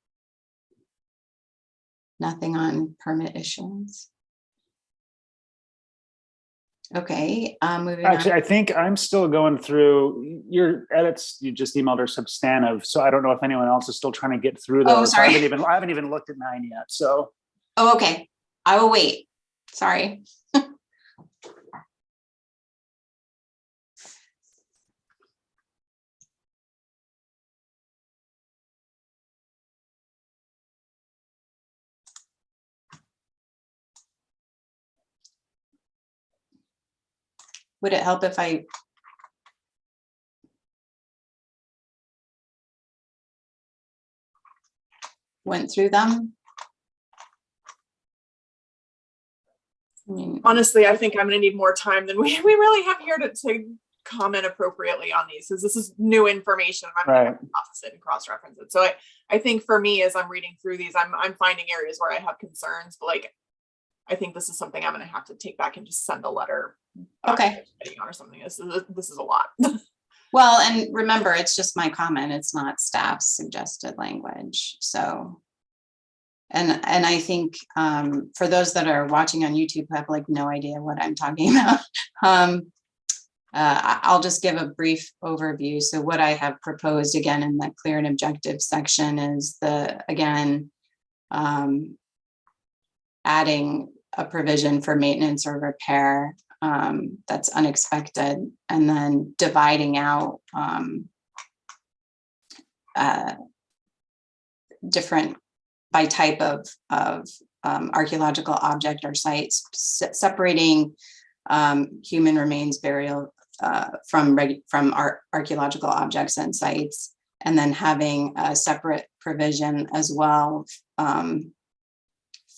Nothing on permit issuance. Okay, moving Actually, on. I think I'm still going through your edits. You just emailed are substantive, so I don't know if anyone else is still trying to get through those. Oh, sorry. I haven't even looked at 9 yet. So. Oh, okay. I will wait. Sorry. Would it help if I went through them? I mean, Honestly, I think I'm going to need more time than we really have here to comment appropriately on these, because this is new information. I'm going to process it and cross-reference it. So I think for me, as I'm reading through these, I'm finding areas where I have concerns, but like, I think this is something I'm going to have to take back and just send a letter. Okay. Or something. This is a lot. Well, and remember, it's just my comment. It's not staff's suggested language. So, and I think for those that are watching on YouTube who have like no idea what I'm talking about, I'll just give a brief overview. So what I have proposed again in the clear and objective section is adding a provision for maintenance or repair that's unexpected, and then dividing out different by type of archaeological object or sites, separating human remains burial from archaeological objects and sites, and then having a separate provision as well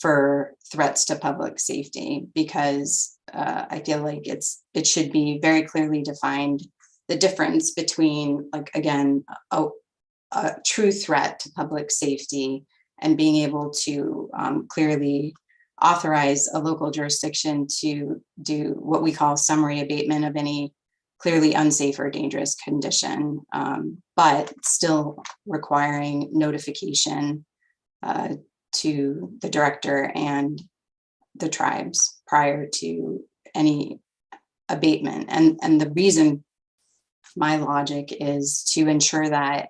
for threats to public safety, because I feel like it should be very clearly defined, the difference between, like, again, a true threat to public safety and being able to clearly authorize a local jurisdiction to do what we call summary abatement of any clearly unsafe or dangerous condition, but still requiring notification to the director and the tribes prior to any abatement. And the reason, my logic, is to ensure that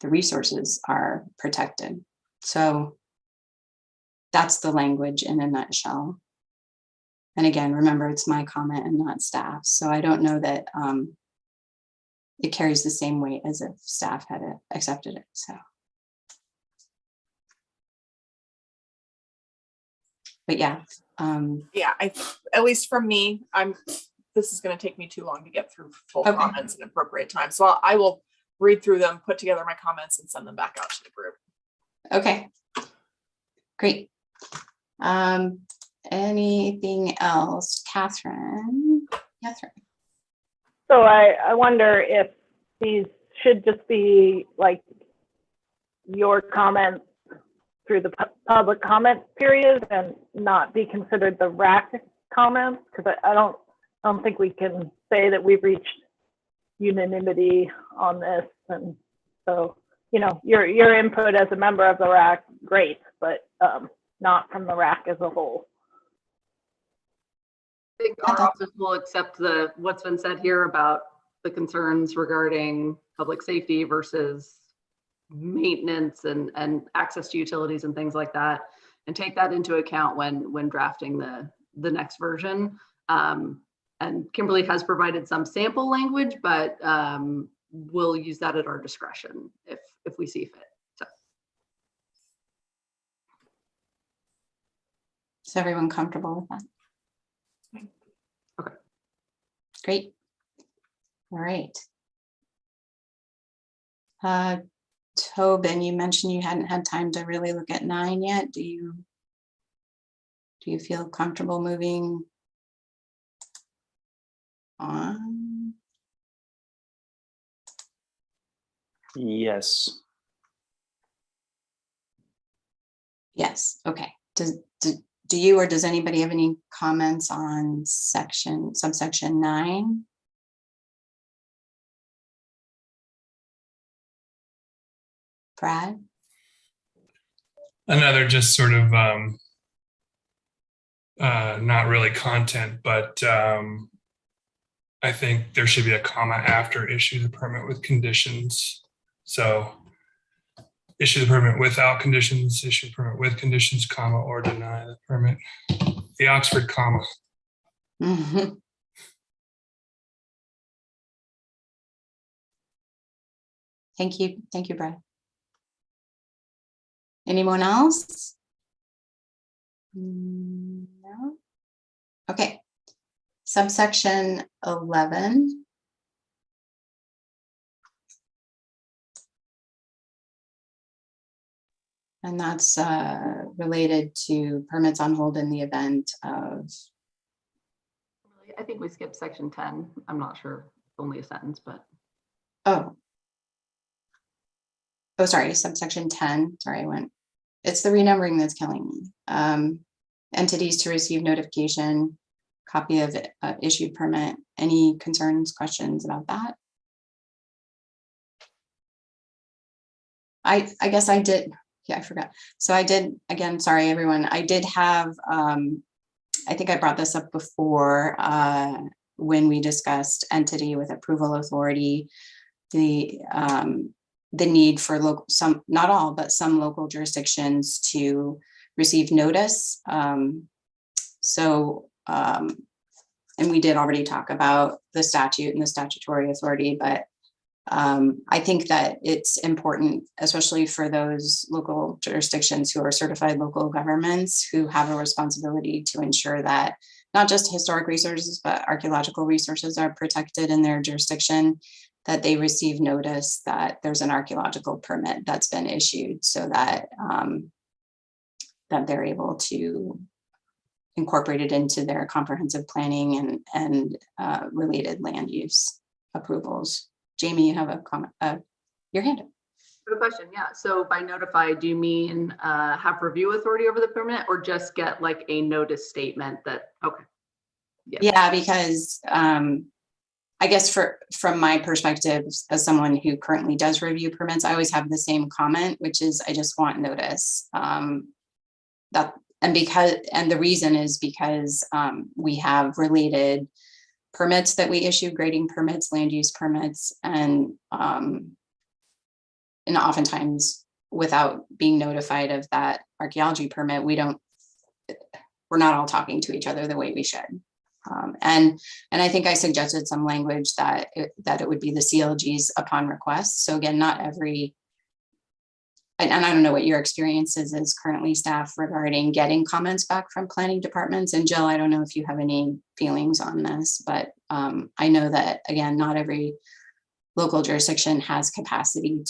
the resources are protected. So that's the language in a nutshell. And again, remember, it's my comment and not staff. So I don't know that it carries the same weight as if staff had accepted it. So. But yeah. Yeah, at least from me, this is going to take me too long to get through full comments in appropriate time. So I will read through them, put together my comments, and send them back out to the group. Okay, great. Anything else, Catherine? So I wonder if these should just be like your comments through the public comment period and not be considered the RAC comments, because I don't think we can say that we've reached unanimity on this. And so, you know, your input as a member of the RAC, great, but not from the RAC as a whole. I think our office will accept what's been said here about the concerns regarding public safety versus maintenance and access to utilities and things like that, and take that into account when drafting the next version. And Kimberly has provided some sample language, but we'll use that at our discretion if we see fit. So. Is everyone comfortable with that? Okay. Great. All right. Tobin, you mentioned you hadn't had time to really look at 9 yet. Do you feel comfortable moving on? Yes. Yes. Okay. Do you or does anybody have any comments on subsection 9? Brad? Another just sort of not really content, but I think there should be a comma after issue the permit with conditions. So issue the permit without conditions, issue the permit with conditions, comma, or deny the permit. The Oxford comma. Mm-hmm. Thank you, Brad. Anyone else? No. Okay. Subsection 11. And that's related to permits on hold in the event of. I think we skipped section 10. I'm not sure, it's only a sentence, but. Oh, sorry, subsection 10. Sorry, it's the renumbering that's killing me. Entities to receive notification, copy of issued permit. Any concerns, questions about that? I guess I did. Yeah, I forgot. So I did, again, sorry, everyone. I did have, I think I brought this up before when we discussed entity with approval authority, the need for local, not all, but some local jurisdictions to receive notice. And we did already talk about the statute and the statutory authority, but I think that it's important, especially for those local jurisdictions who are certified local governments who have a responsibility to ensure that not just historic resources, but archaeological resources are protected in their jurisdiction, that they receive notice that there's an archaeological permit that's been issued so that that they're able to incorporate it into their comprehensive planning and related land use approvals. Jamie, you have a comment, your hand up. Good question. Yeah. So by notify, do you mean have review authority over the permit, or just get like a notice statement that, okay. Yeah, because I guess from my perspective, as someone who currently does review permits, I always have the same comment, which is I just want notice. The reason is because we have related permits that we issue, grading permits, land use permits, and oftentimes without being notified of that archaeology permit, we're not all talking to each other the way we should. And I think I suggested some language that it would be the CLGs upon request. So again, not every, and I don't know what your experience is as currently staff regarding getting comments back from planning departments. And Jill, I don't know if you have any feelings on this, but I know that, again, not every local jurisdiction has capacity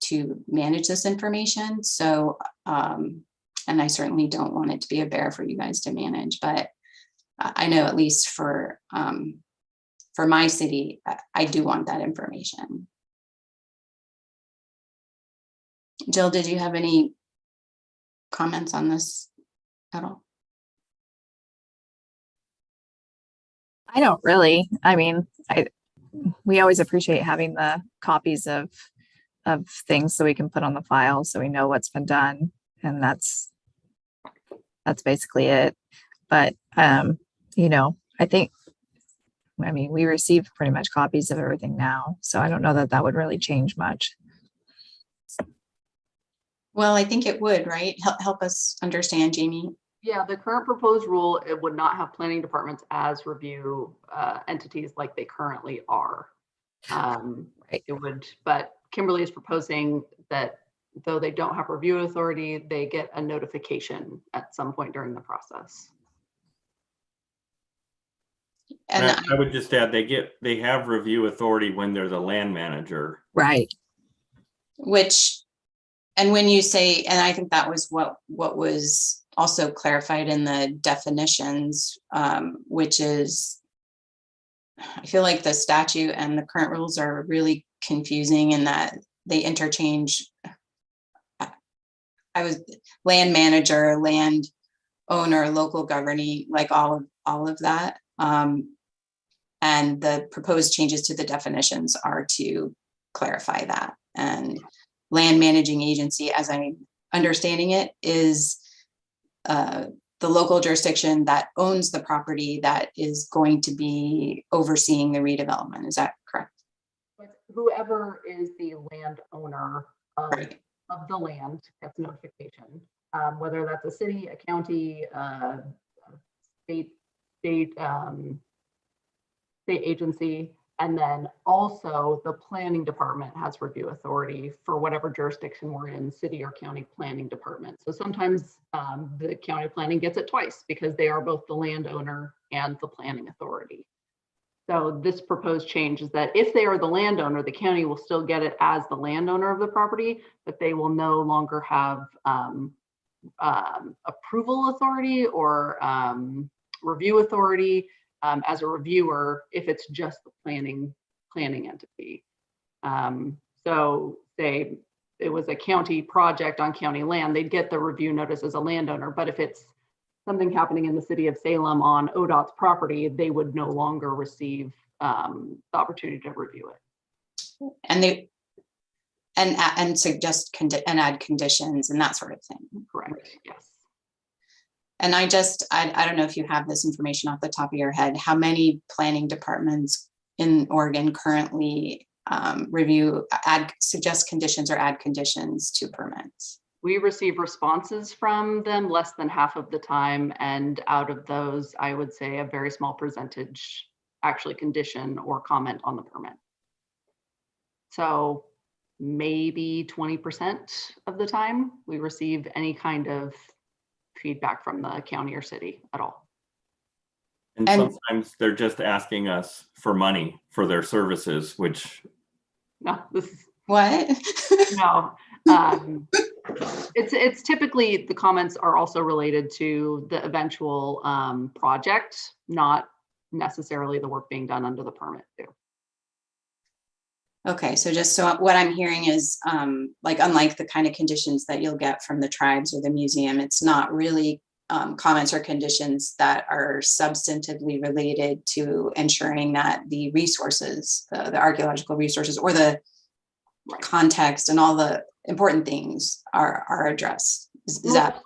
to manage this information. So, and I certainly don't want it to be a bear for you guys to manage, but I know at least for my city, I do want that information. Jill, did you have any comments on this at all? I don't really. I mean, we always appreciate having the copies of things so we can put on the file so we know what's been done, and that's basically it. But you know, I mean, we receive pretty much copies of everything now, so I don't know that would really change much. Well, I think it would, right? Help us understand, Jamie. Yeah, the current proposed rule, it would not have planning departments as review entities like they currently are. Right. It would, but Kimberly is proposing that though they don't have review authority, they get a notification at some point during the process. And I would just add they have review authority when they're the land manager. Right. And when you say, and I think that was what was also clarified in the definitions, which is, I feel like the statute and the current rules are really confusing in that they interchange. I was land manager, land owner, local governing, like all of that. And the proposed changes to the definitions are to clarify that. And land managing agency, as I'm understanding it, is the local jurisdiction that owns the property that is going to be overseeing the redevelopment. Is that correct? Whoever is the landowner of, Right. of the land gets notification, whether that's a city, a county, state agency, and then also the planning department has review authority for whatever jurisdiction we're in, city or county planning department. So sometimes the county planning gets it twice because they are both the landowner and the planning authority. So this proposed change is that if they are the landowner, the county will still get it as the landowner of the property, but they will no longer have approval authority or review authority as a reviewer if it's just the planning entity. So say it was a county project on county land, they'd get the review notice as a landowner, but if it's something happening in the city of Salem on ODOT's property, they would no longer receive the opportunity to review it. And suggest and add conditions and that sort of thing. Correct. Yes. And I don't know if you have this information off the top of your head, how many planning departments in Oregon currently suggest conditions or add conditions to permits? We receive responses from them less than half of the time. And out of those, I would say a very small percentage actually condition or comment on the permit. So maybe 20% of the time we receive any kind of feedback from the county or city at all. And sometimes they're just asking us for money for their services, which. No, this is. What? No. It's typically, the comments are also related to the eventual project, not necessarily the work being done under the permit too. Okay, so just so what I'm hearing is like, unlike the kind of conditions that you'll get from the tribes or the museum, it's not really comments or conditions that are substantively related to ensuring that the resources, the archaeological resources, or the context and all the important things are addressed. Is that?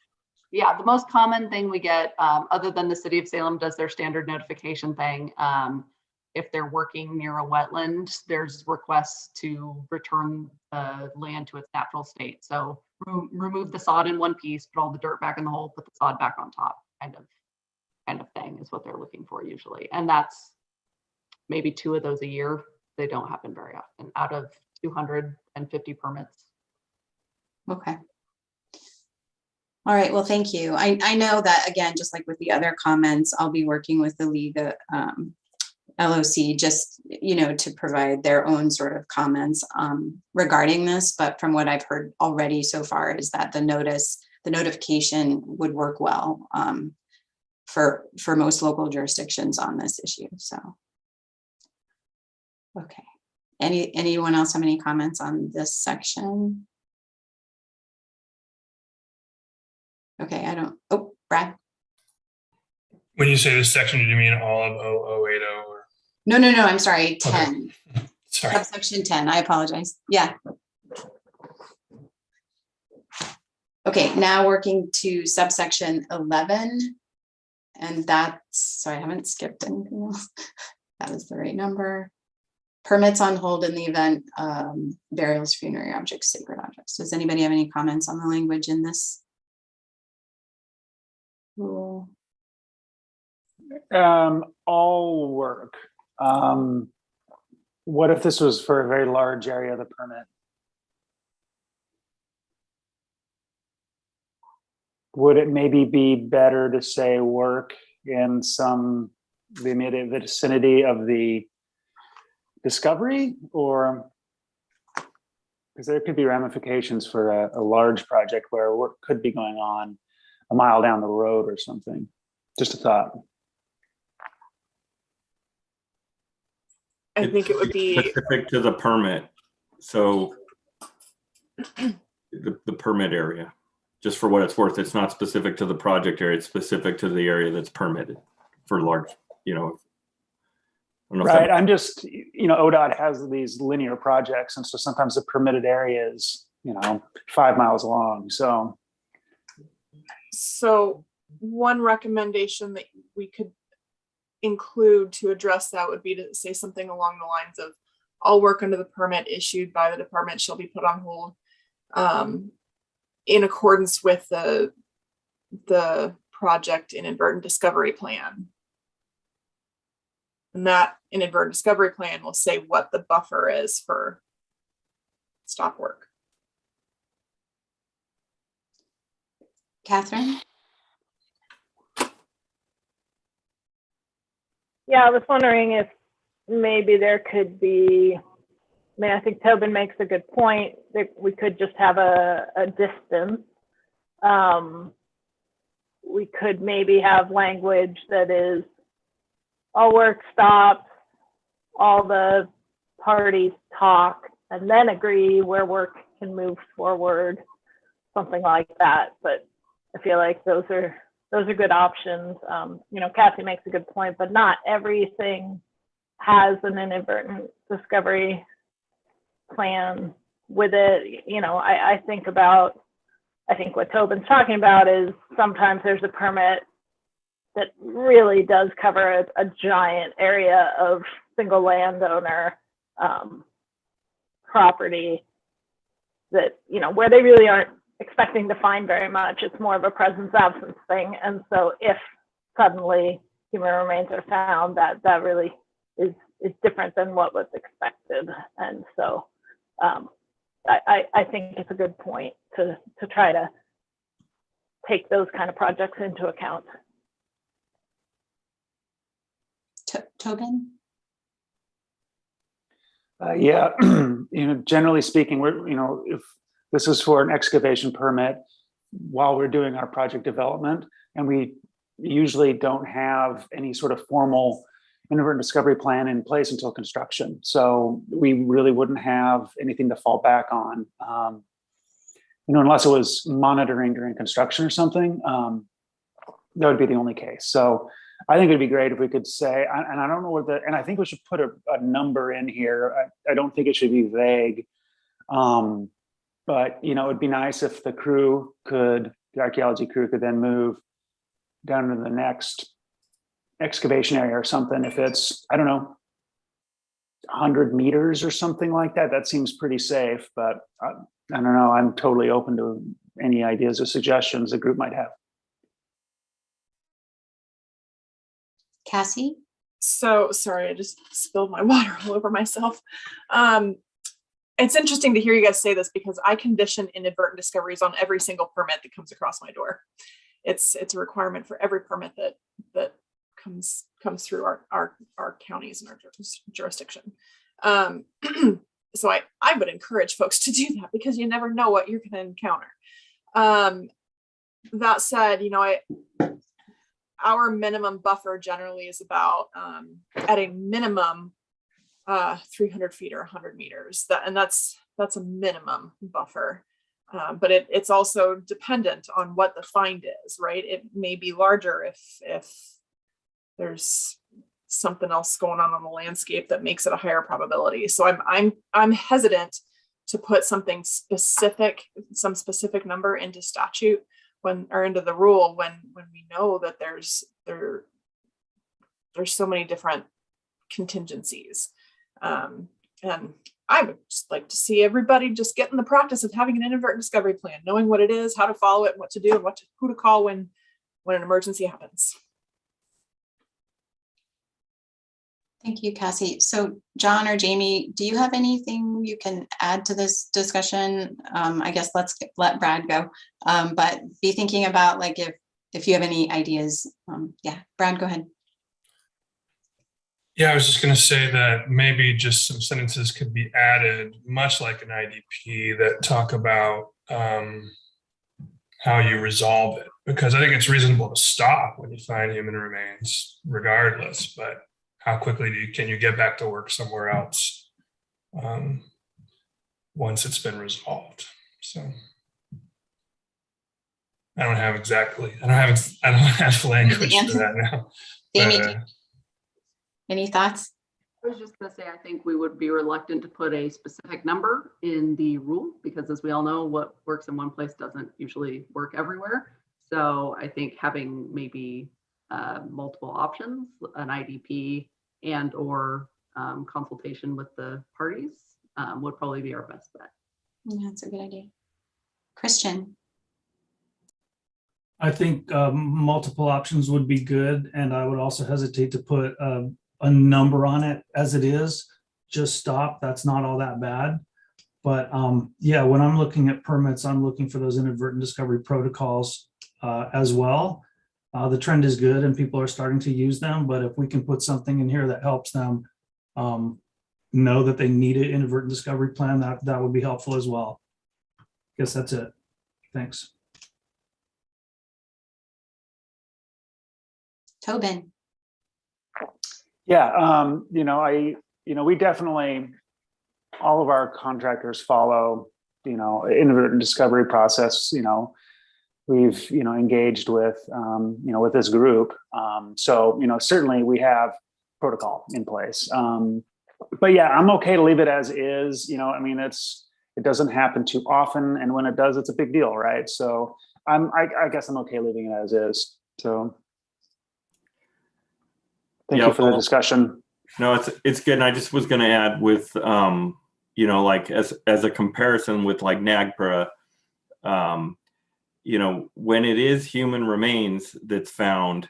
Yeah, the most common thing we get, other than the city of Salem does their standard notification thing, if they're working near a wetland, there's requests to return the land to its natural state. So remove the sod in one piece, put all the dirt back in the hole, put the sod back on top, kind of thing is what they're looking for usually. And that's maybe 2 of those a year. They don't happen very often out of 250 permits. Okay. All right, well, thank you. I know that, again, just like with the other comments, I'll be working with the League LOC just, to provide their own sort of comments regarding this. But from what I've heard already so far is that the notification would work well for most local jurisdictions on this issue. So, okay. Anyone else have any comments on this section? Okay, oh, Brad. When you say this section, do you mean all of 0080 or? No, I'm sorry, 10. Okay. Sorry. Subsection 10, I apologize. Yeah. Okay, now working to subsection 11. And that's, sorry, I haven't skipped anything else. That was the right number. Permits on hold in the event burials, funerary objects, sacred objects. Does anybody have any comments on the language in this rule? All work. What if this was for a very large area of the permit? Would it maybe be better to say work in the immediate vicinity of the discovery, or because there could be ramifications for a large project where work could be going on a mile down the road or something? Just a thought. I think it would be specific to the permit. So the permit area, just for what it's worth, it's not specific to the project area. It's specific to the area that's permitted for large, I don't know. Right. I'm just, ODOT has these linear projects. And so sometimes the permitted area is, 5 miles long. So one recommendation that we could include to address that would be to say something along the lines of all work under the permit issued by the department shall be put on hold in accordance with the project inadvertent discovery plan. And that inadvertent discovery plan will say what the buffer is for stop work. Catherine? Yeah, I was wondering if maybe there could be, I think Tobin makes a good point that we could just have a distance. We could maybe have language that is all work stops, all the parties talk, and then agree where work can move forward, something like that. But I feel like those are good options. Kathy makes a good point, but not everything has an inadvertent discovery plan with it. I think what Tobin's talking about is sometimes there's a permit that really does cover a giant area of single landowner property that, where they really aren't expecting to find very much. It's more of a presence absence thing. And so if suddenly human remains are found, that really is different than what was expected. And so I think it's a good point to try to take those kind of projects into account. Tobin? Yeah, generally speaking, if this is for an excavation permit while we're doing our project development, and we usually don't have any sort of formal inadvertent discovery plan in place until construction. So we really wouldn't have anything to fall back on, unless it was monitoring during construction or something. That would be the only case. So I think it'd be great if we could say, and I don't know and I think we should put a number in here. I don't think it should be vague. But it'd be nice if the archaeology crew could then move down to the next excavation area or something. If it's, I don't know, 100 meters or something like that, that seems pretty safe, but I don't know. I'm totally open to any ideas or suggestions the group might have. Cassie? So sorry, I just spilled my water all over myself. It's interesting to hear you guys say this because I condition inadvertent discoveries on every single permit that comes across my door. It's a requirement for every permit that comes through our counties and our jurisdiction. So I would encourage folks to do that because you never know what you're going to encounter. That said, our minimum buffer generally is about at a minimum 300 feet or 100 meters. That's a minimum buffer. But it's also dependent on what the find is, right? It may be larger if there's something else going on the landscape that makes it a higher probability. So I'm hesitant to put some specific number into statute or into the rule when we know that there's so many different contingencies. And I would just like to see everybody just get in the practice of having an inadvertent discovery plan, knowing what it is, how to follow it, what to do, and who to call when an emergency happens. Thank you, Cassie. So John or Jamie, do you have anything you can add to this discussion? I guess let's let Brad go, but be thinking about like if you have any ideas. Yeah, Brad, go ahead. Yeah, I was just going to say that maybe just some sentences could be added, much like an IDP, that talk about how you resolve it. Because I think it's reasonable to stop when you find human remains, regardless. But how quickly can you get back to work somewhere else once it's been resolved? So I don't have language for that now. Jamie, But, any thoughts? I was just going to say, I think we would be reluctant to put a specific number in the rule because, as we all know, what works in one place doesn't usually work everywhere. So I think having maybe multiple options, an IDP and or consultation with the parties would probably be our best bet. Yeah, that's a good idea. Christian? I think multiple options would be good, and I would also hesitate to put a number on it as it is. Just stop. That's not all that bad. But yeah, when I'm looking at permits, I'm looking for those inadvertent discovery protocols as well. The trend is good and people are starting to use them, but if we can put something in here that helps them know that they need an inadvertent discovery plan, that would be helpful as well. Guess that's it. Thanks. Tobin? Yeah, we definitely, all of our contractors follow, inadvertent discovery process, we've, engaged with, with this group. So, certainly we have protocol in place. But yeah, I'm okay to leave it as is, it doesn't happen too often. And when it does, it's a big deal, right? So I guess I'm okay leaving it as is. So thank you for the discussion. No, it's good. And I just was going to add with, like as a comparison with like NAGPRA, when it is human remains that's found,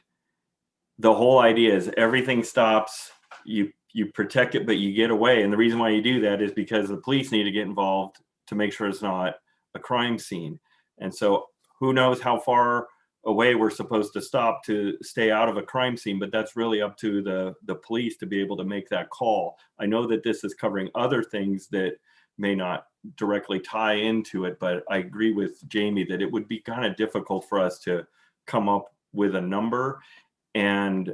the whole idea is everything stops. You you protect it, but you get away. And the reason why you do that is because the police need to get involved to make sure it's not a crime scene. And so who knows how far away we're supposed to stop to stay out of a crime scene, but that's really up to the police to be able to make that call. I know that this is covering other things that may not directly tie into it, but I agree with Jamie that it would be kind of difficult for us to come up with a number. And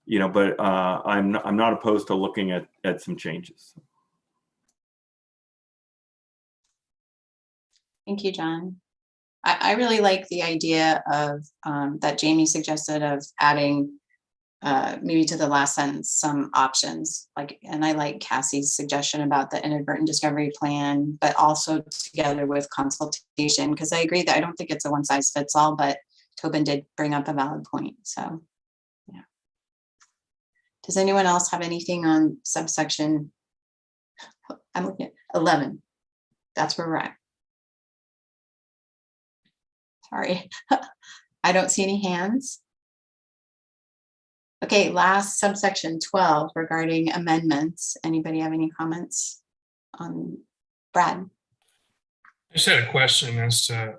you know, but I'm not opposed to looking at some changes. Thank you, John. I really like the idea of that Jamie suggested of adding maybe to the last sentence some options, like, and I like Cassie's suggestion about the inadvertent discovery plan, but also together with consultation, because I agree that I don't think it's a one size fits all, but Tobin did bring up a valid point. So yeah. Does anyone else have anything on subsection? I'm looking at 11. That's where we're at. Sorry, I don't see any hands. Okay, last subsection 12 regarding amendments. Anybody have any comments on Brad? I just had a question as to,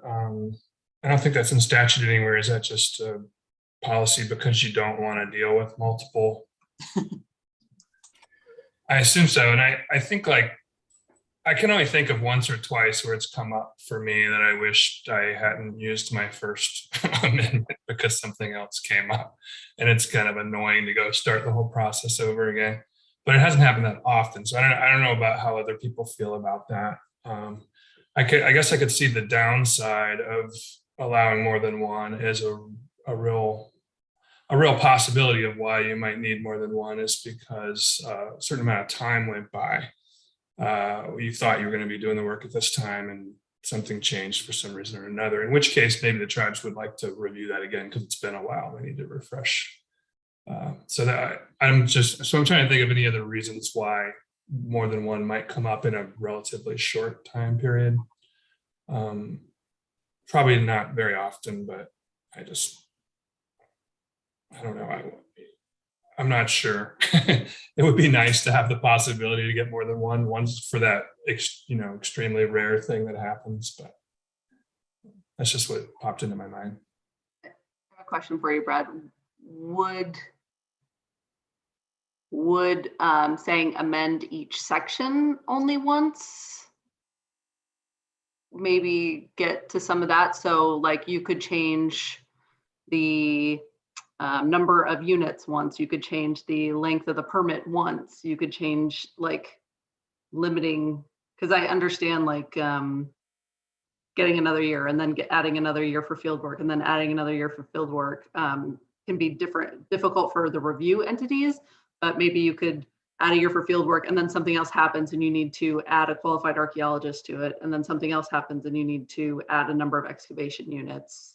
I don't think that's in statute anywhere. Is that just a policy because you don't want to deal with multiple? I assume so. And I think, like, I can only think of once or twice where it's come up for me that I wished I hadn't used my first amendment because something else came up. And it's kind of annoying to go start the whole process over again. But it hasn't happened that often. So I don't know about how other people feel about that. I guess I could see the downside of allowing more than one as a real possibility of why you might need more than one is because a certain amount of time went by. You thought you were going to be doing the work at this time and something changed for some reason or another, in which case maybe the tribes would like to review that again because it's been a while. They need to refresh. So I'm trying to think of any other reasons why more than one might come up in a relatively short time period. Probably not very often, but I don't know. I'm not sure. It would be nice to have the possibility to get more than one once for that, extremely rare thing that happens, but that's just what popped into my mind. I have a question for you, Brad. Would saying amend each section only once maybe get to some of that? So like you could change the number of units once, you could change the length of the permit once, you could change like limiting, because I understand like getting another year and then adding another year for field work and then adding another year for field work can be difficult for the review entities, but maybe you could add a year for field work and then something else happens and you need to add a qualified archaeologist to it, and then something else happens and you need to add a number of excavation units.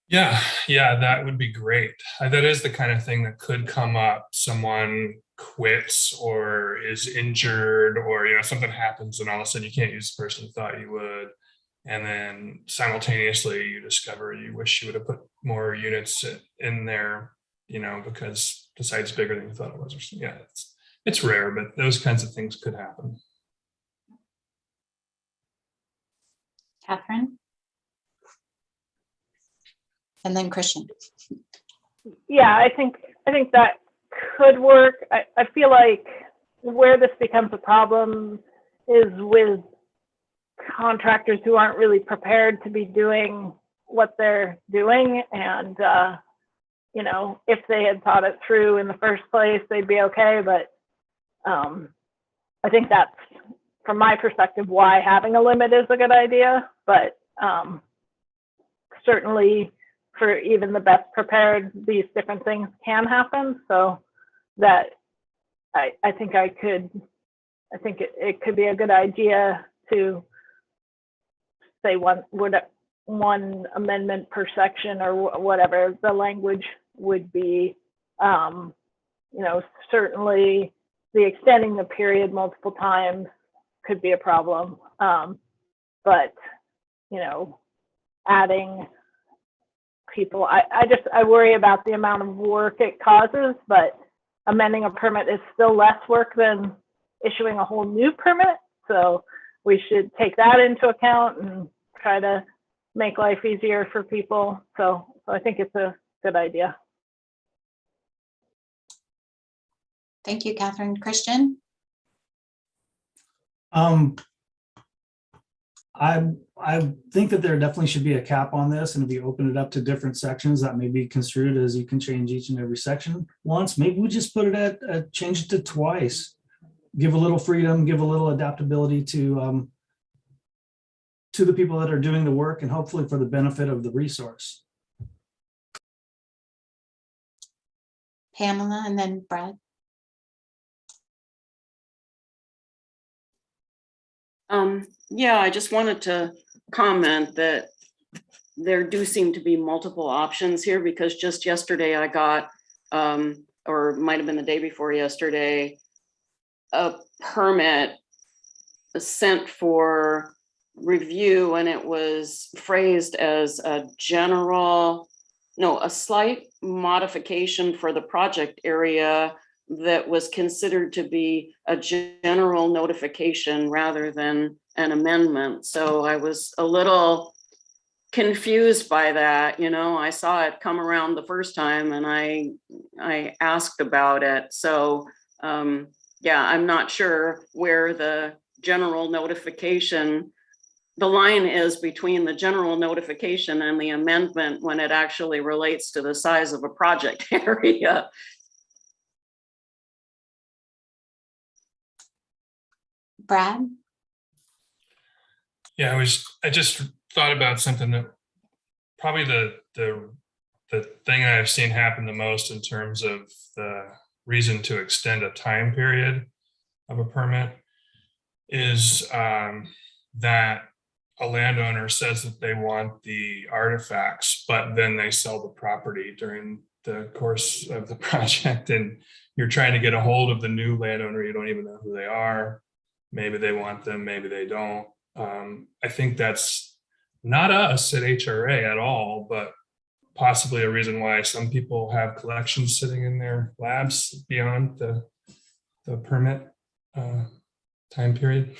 Yeah, that would be great. That is the kind of thing that could come up. Someone quits or is injured, or something happens and all of a sudden you can't use the person you thought you would. And then simultaneously you discover you wish you would have put more units in there, because the site's bigger than you thought it was. Or something. Yeah, it's rare, but those kinds of things could happen. Catherine? And then Christian. Yeah, I think that could work. I feel like where this becomes a problem is with contractors who aren't really prepared to be doing what they're doing. And, if they had thought it through in the first place, they'd be okay. But I think that's, from my perspective, why having a limit is a good idea. But certainly, for even the best prepared, these different things can happen. So that I think it could be a good idea to say one amendment per section or whatever the language would be. Certainly the extending the period multiple times could be a problem. But, adding people, I worry about the amount of work it causes, but amending a permit is still less work than issuing a whole new permit. So we should take that into account and try to make life easier for people. So I think it's a good idea. Thank you, Catherine. Christian? I think that there definitely should be a cap on this, and if you open it up to different sections, that may be construed as you can change each and every section once. Maybe we just put it at change it to twice. Give a little freedom, give a little adaptability to the people that are doing the work, and hopefully for the benefit of the resource. Pamela and then Brad. Yeah, I just wanted to comment that there do seem to be multiple options here, because just yesterday I got, or it might have been the day before yesterday, a permit sent for review, and it was phrased as a slight modification for the project area that was considered to be a general notification rather than an amendment. So I was a little confused by that. I saw it come around the first time and I asked about it. So yeah, I'm not sure where the general notification, the line is between the general notification and the amendment when it actually relates to the size of a project area. Brad? Yeah, I just thought about something that probably the thing I've seen happen the most in terms of the reason to extend a time period of a permit is that a landowner says that they want the artifacts, but then they sell the property during the course of the project, and you're trying to get a hold of the new landowner. You don't even know who they are. Maybe they want them, maybe they don't. I think that's not us at HRA at all, but possibly a reason why some people have collections sitting in their labs beyond the permit time period.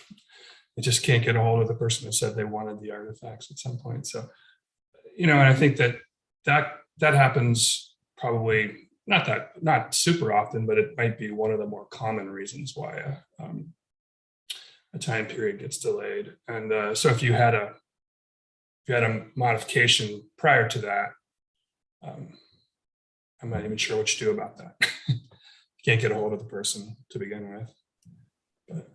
They just can't get a hold of the person who said they wanted the artifacts at some point. So, and I think that happens probably not super often, but it might be one of the more common reasons why a time period gets delayed. And so if you had a modification prior to that, I'm not even sure what you do about that. You can't get a hold of the person to begin with. But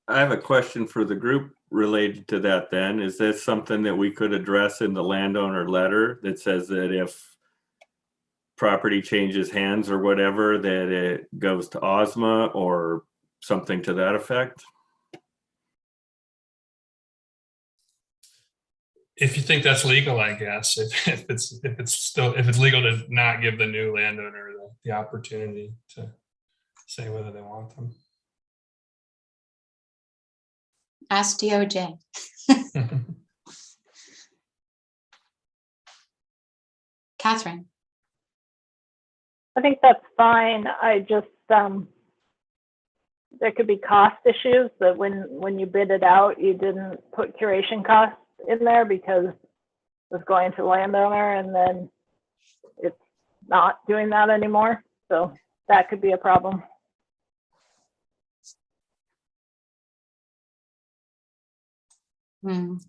I have a question for the group related to that then. Is this something that we could address in the landowner letter that says that if property changes hands or whatever, that it goes to OSMA or something to that effect? if you think that's legal, I guess, if it's legal to not give the new landowner the opportunity to say whether they want them. Ask DOJ. Catherine. I think that's fine. I just, there could be cost issues that when you bid it out, you didn't put curation costs in there because it was going to the landowner and then it's not doing that anymore. So that could be a problem.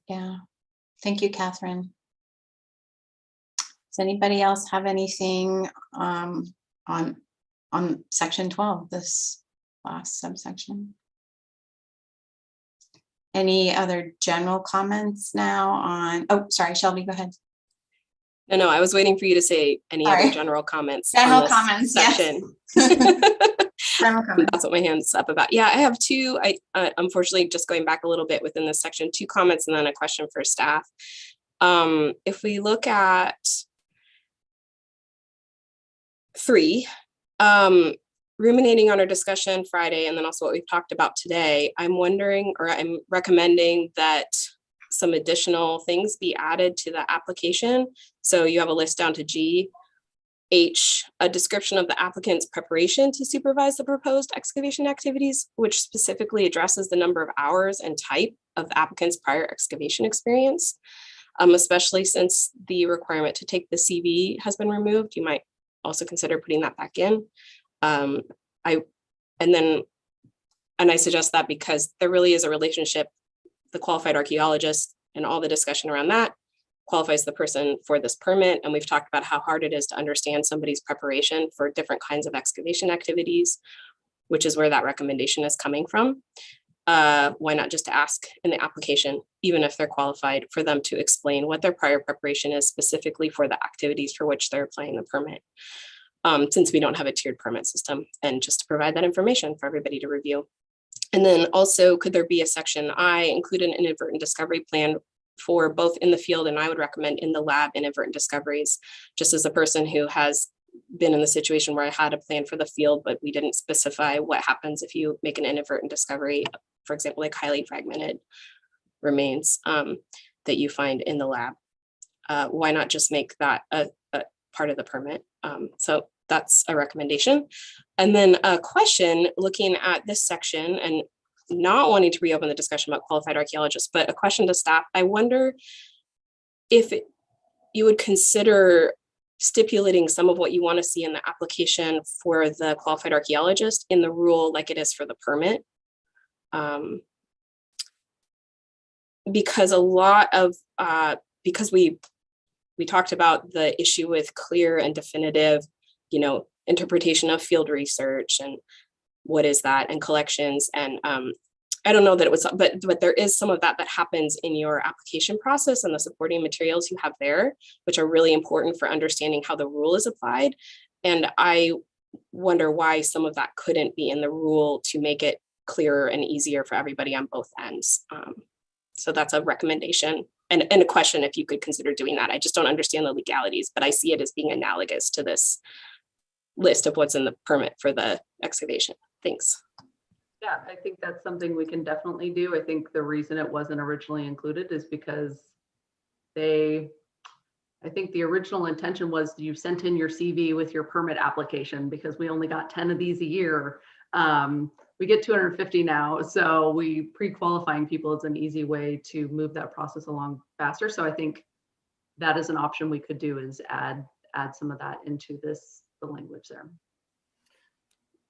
Yeah. Thank you, Catherine. Does anybody else have anything on section 12, this last subsection? Any other general comments now on, oh, sorry, Shelby, go ahead. No, I was waiting for you to say any other general comments. General comments, section. Yes. General comments. That's what my hand's up about. Yeah, I have two. Unfortunately, just going back a little bit within this section, 2 comments and then a question for staff. If we look at 3, ruminating on our discussion Friday and then also what we've talked about today, I'm wondering, or I'm recommending that some additional things be added to the application. So you have a list down to G. H, a description of the applicant's preparation to supervise the proposed excavation activities, which specifically addresses the number of hours and type of the applicant's prior excavation experience. Especially since the requirement to take the CV has been removed, you might also consider putting that back in. I suggest that because there really is a relationship, the qualified archaeologist and all the discussion around that qualifies the person for this permit. And we've talked about how hard it is to understand somebody's preparation for different kinds of excavation activities, which is where that recommendation is coming from. Why not just ask in the application, even if they're qualified, for them to explain what their prior preparation is specifically for the activities for which they're applying the permit, since we don't have a tiered permit system, and just to provide that information for everybody to review. And then also, could there be a section I, include an inadvertent discovery plan for both in the field, and I would recommend in the lab inadvertent discoveries, just as a person who has been in the situation where I had a plan for the field, but we didn't specify what happens if you make an inadvertent discovery, for example, like highly fragmented remains that you find in the lab. Why not just make that a part of the permit? So that's a recommendation. And then a question, looking at this section and not wanting to reopen the discussion about qualified archaeologists, but a question to staff. I wonder if you would consider stipulating some of what you want to see in the application for the qualified archaeologist in the rule like it is for the permit. Because a lot of, because we talked about the issue with clear and definitive, interpretation of field research and what is that, and collections. And I don't know that it was, but there is some of that happens in your application process and the supporting materials you have there, which are really important for understanding how the rule is applied. And I wonder why some of that couldn't be in the rule to make it clearer and easier for everybody on both ends. So that's a recommendation and a question if you could consider doing that. I just don't understand the legalities, but I see it as being analogous to this list of what's in the permit for the excavation. Thanks. Yeah, I think that's something we can definitely do. I think the reason it wasn't originally included is because I think the original intention was you sent in your CV with your permit application, because we only got 10 of these a year. We get 250 now. So pre-qualifying people is an easy way to move that process along faster. So I think that is an option we could do, is add some of that into the language there.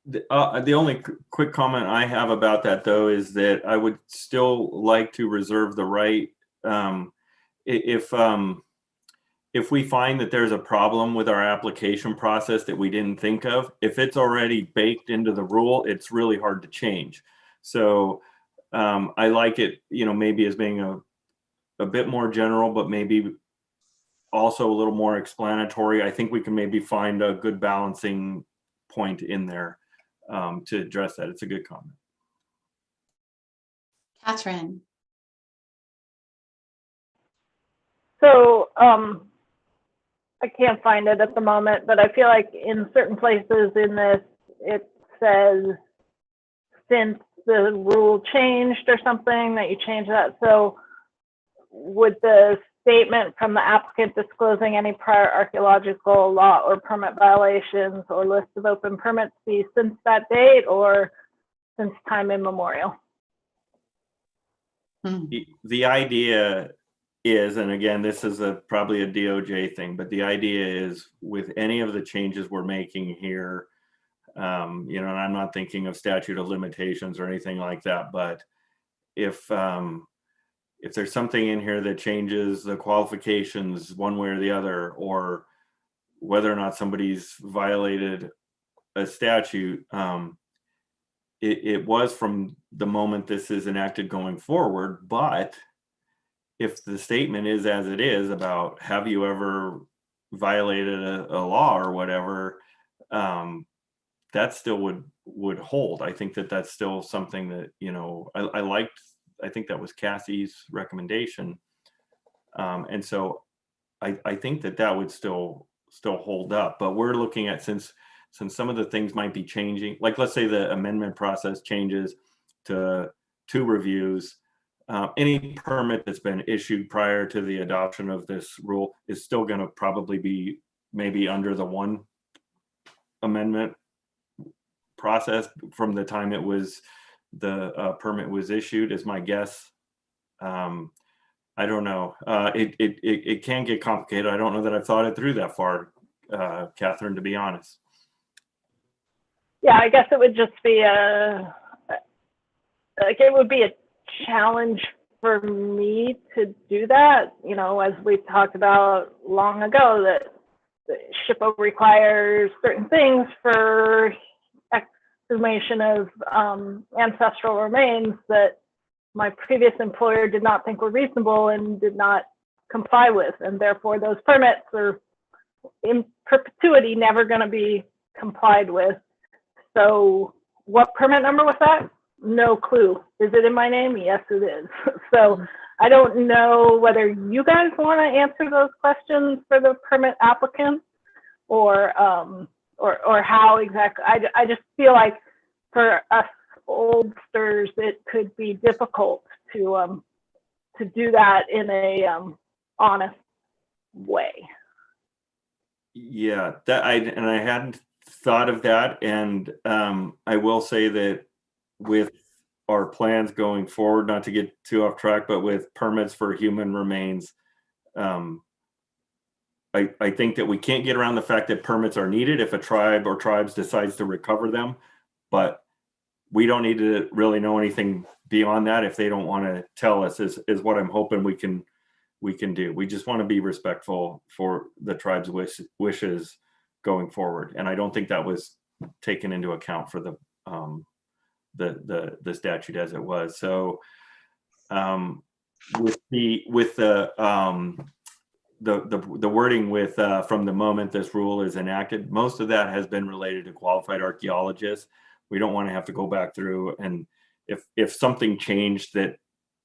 The only quick comment I have about that, though, is that I would still like to reserve the right, if we find that there's a problem with our application process that we didn't think of, if it's already baked into the rule, it's really hard to change. So I like it, maybe as being a bit more general, but maybe also a little more explanatory. I think we can maybe find a good balancing point in there to address that. It's a good comment. Catherine. So I can't find it at the moment, but I feel like in certain places in this, it says since the rule changed or something, that you change that. So would the statement from the applicant disclosing any prior archaeological law or permit violations or list of open permits be since that date or since time immemorial? The idea is, and again, this is probably a DOJ thing, but the idea is with any of the changes we're making here, and I'm not thinking of statute of limitations or anything like that, but if there's something in here that changes the qualifications one way or the other, or whether or not somebody's violated a statute, it was from the moment this is enacted going forward. But if the statement is as it is about have you ever violated a law or whatever, that still would hold. I think that's still something that, I liked. I think that was Cassie's recommendation. And so I think that would still hold up, but we're looking at, since some of the things might be changing, like let's say the amendment process changes to 2 reviews, any permit that's been issued prior to the adoption of this rule is still going to probably be maybe under the one amendment process from the time it was, the permit was issued, is my guess. I don't know. It can get complicated. I don't know that I've thought it through that far, Catherine, to be honest. Yeah, I guess it would just be it would be a challenge for me to do that. You know, as we talked about long ago, that the SHPO requires certain things for exhumation of ancestral remains that my previous employer did not think were reasonable and did not comply with. And therefore those permits are in perpetuity never going to be complied with. So what permit number was that? No clue. Is it in my name? Yes, it is. So I don't know whether you guys want to answer those questions for the permit applicant or how exactly. I just feel like for us oldsters, it could be difficult to do that in a honest way. Yeah, I hadn't thought of that, and I will say that with our plans going forward, not to get too off track, but with permits for human remains, I think that we can't get around the fact that permits are needed if a tribe or tribes decides to recover them, but we don't need to really know anything beyond that if they don't want to tell us, is what I'm hoping we can do. We just want to be respectful for the tribe's wishes going forward, and I don't think that was taken into account for the statute as it was. So with the wording with from the moment this rule is enacted, most of that has been related to qualified archaeologists. We don't want to have to go back through, and if something changed that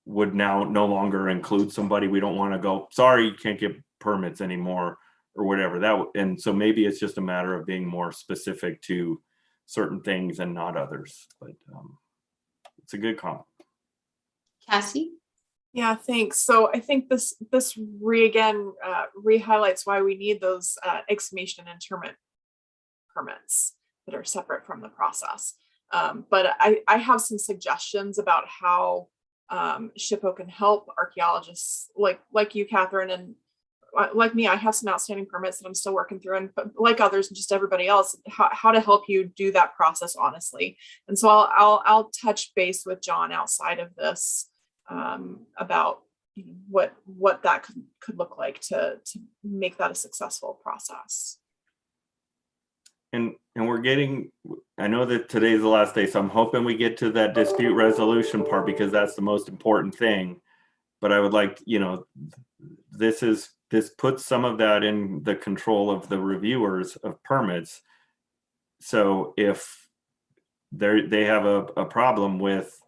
would now no longer include somebody, we don't want to go, sorry, you can't get permits anymore or whatever that. And so maybe it's just a matter of being more specific to certain things and not others, but it's a good comment. Cassie? Yeah, thanks. So I think this re-highlights why we need those exhumation and interment permits that are separate from the process. But I have some suggestions about how SHPO can help archaeologists like you, Catherine, and like me. I have some outstanding permits that I'm still working through, and like others and just everybody else, how to help you do that process honestly. And so I'll touch base with John outside of this about what that could look like to make that a successful process. And we're getting, I know that today's the last day, so I'm hoping we get to that dispute resolution part, because that's the most important thing. But I would like, this puts some of that in the control of the reviewers of permits. So if they have a problem with,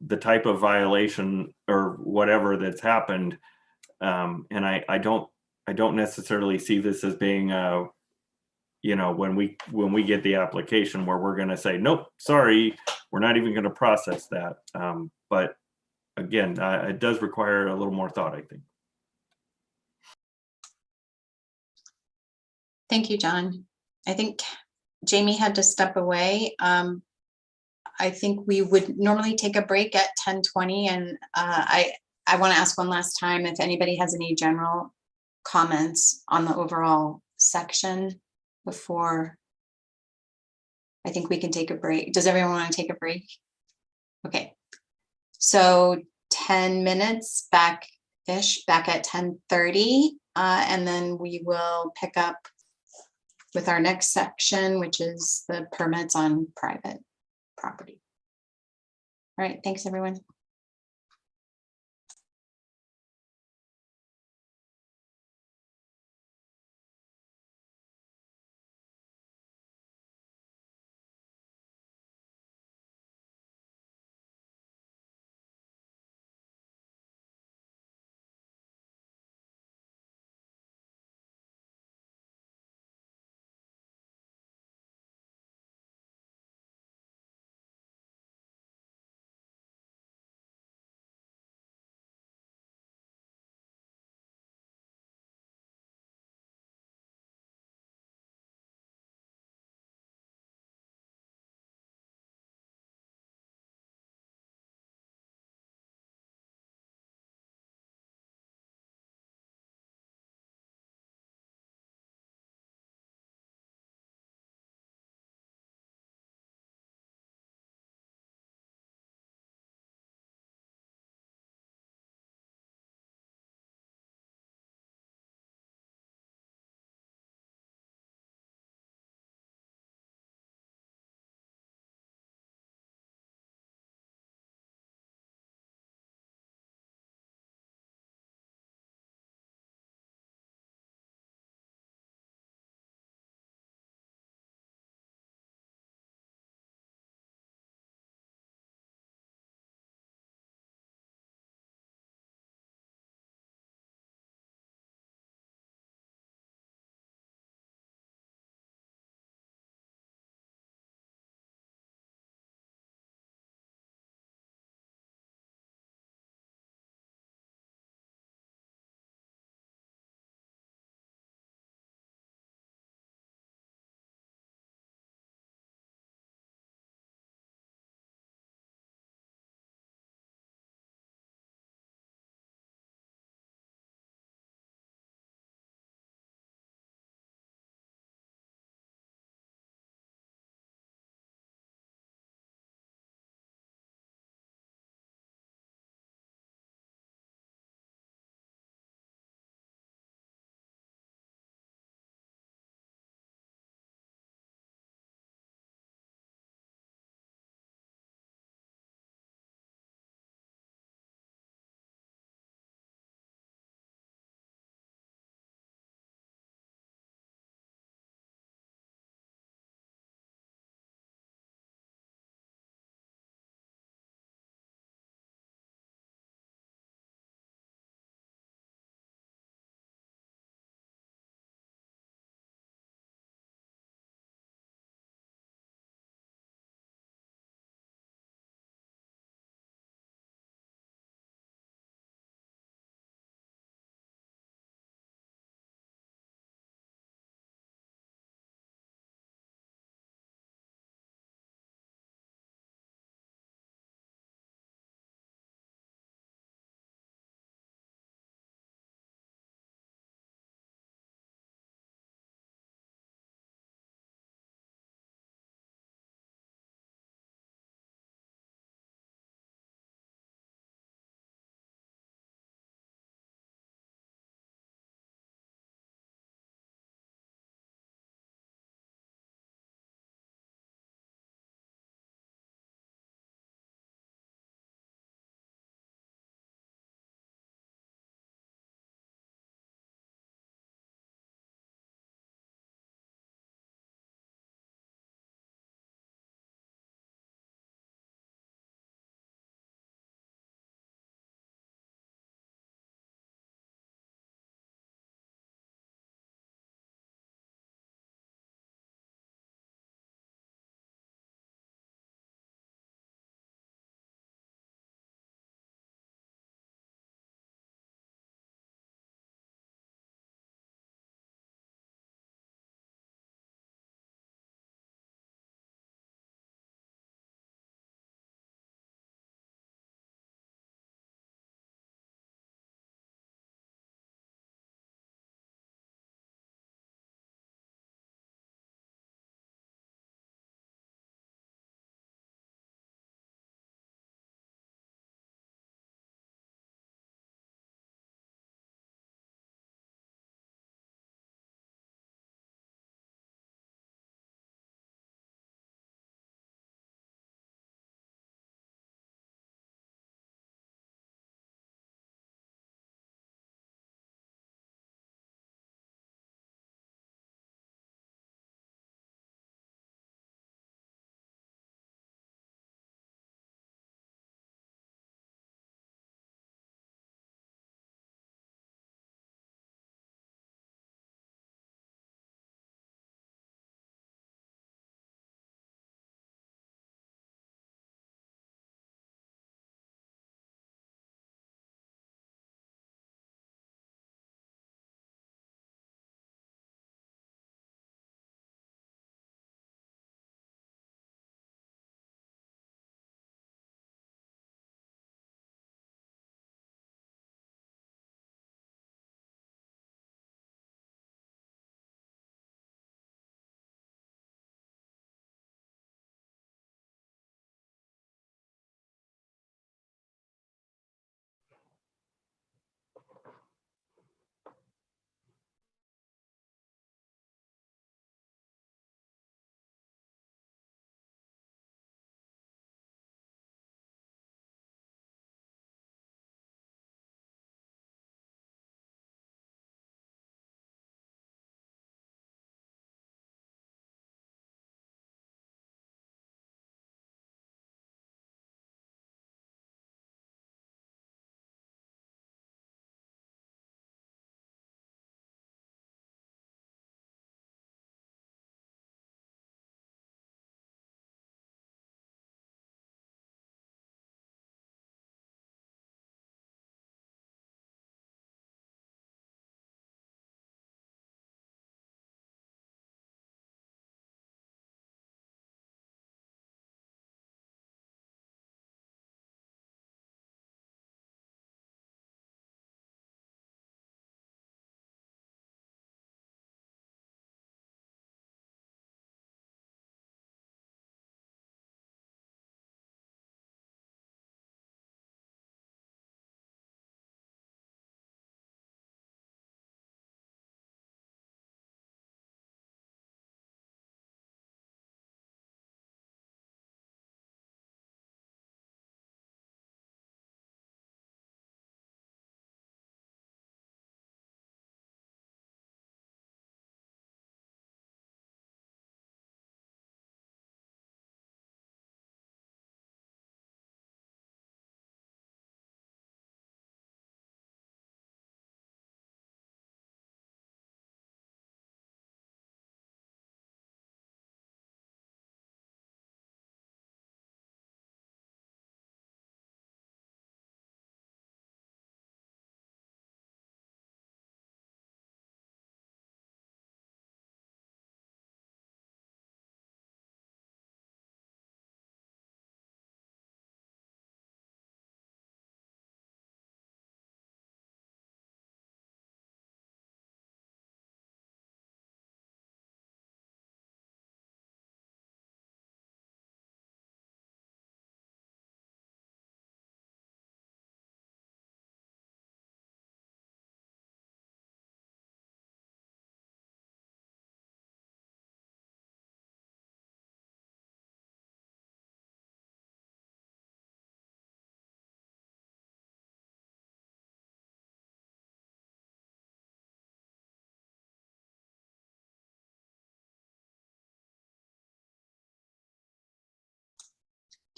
the type of violation or whatever that's happened, and I don't necessarily see this as being when we get the application where we're going to say, nope, sorry, we're not even going to process that. But again, it does require a little more thought, I think. Thank you, John. I think Jamie had to step away. I think we would normally take a break at 10:20, and I want to ask one last time if anybody has any general comments on the overall section before I think we can take a break. Does everyone want to take a break? Okay, so 10 minutes back at 10:30, and then we will pick up with our next section, which is the permits on private property. All right, thanks everyone.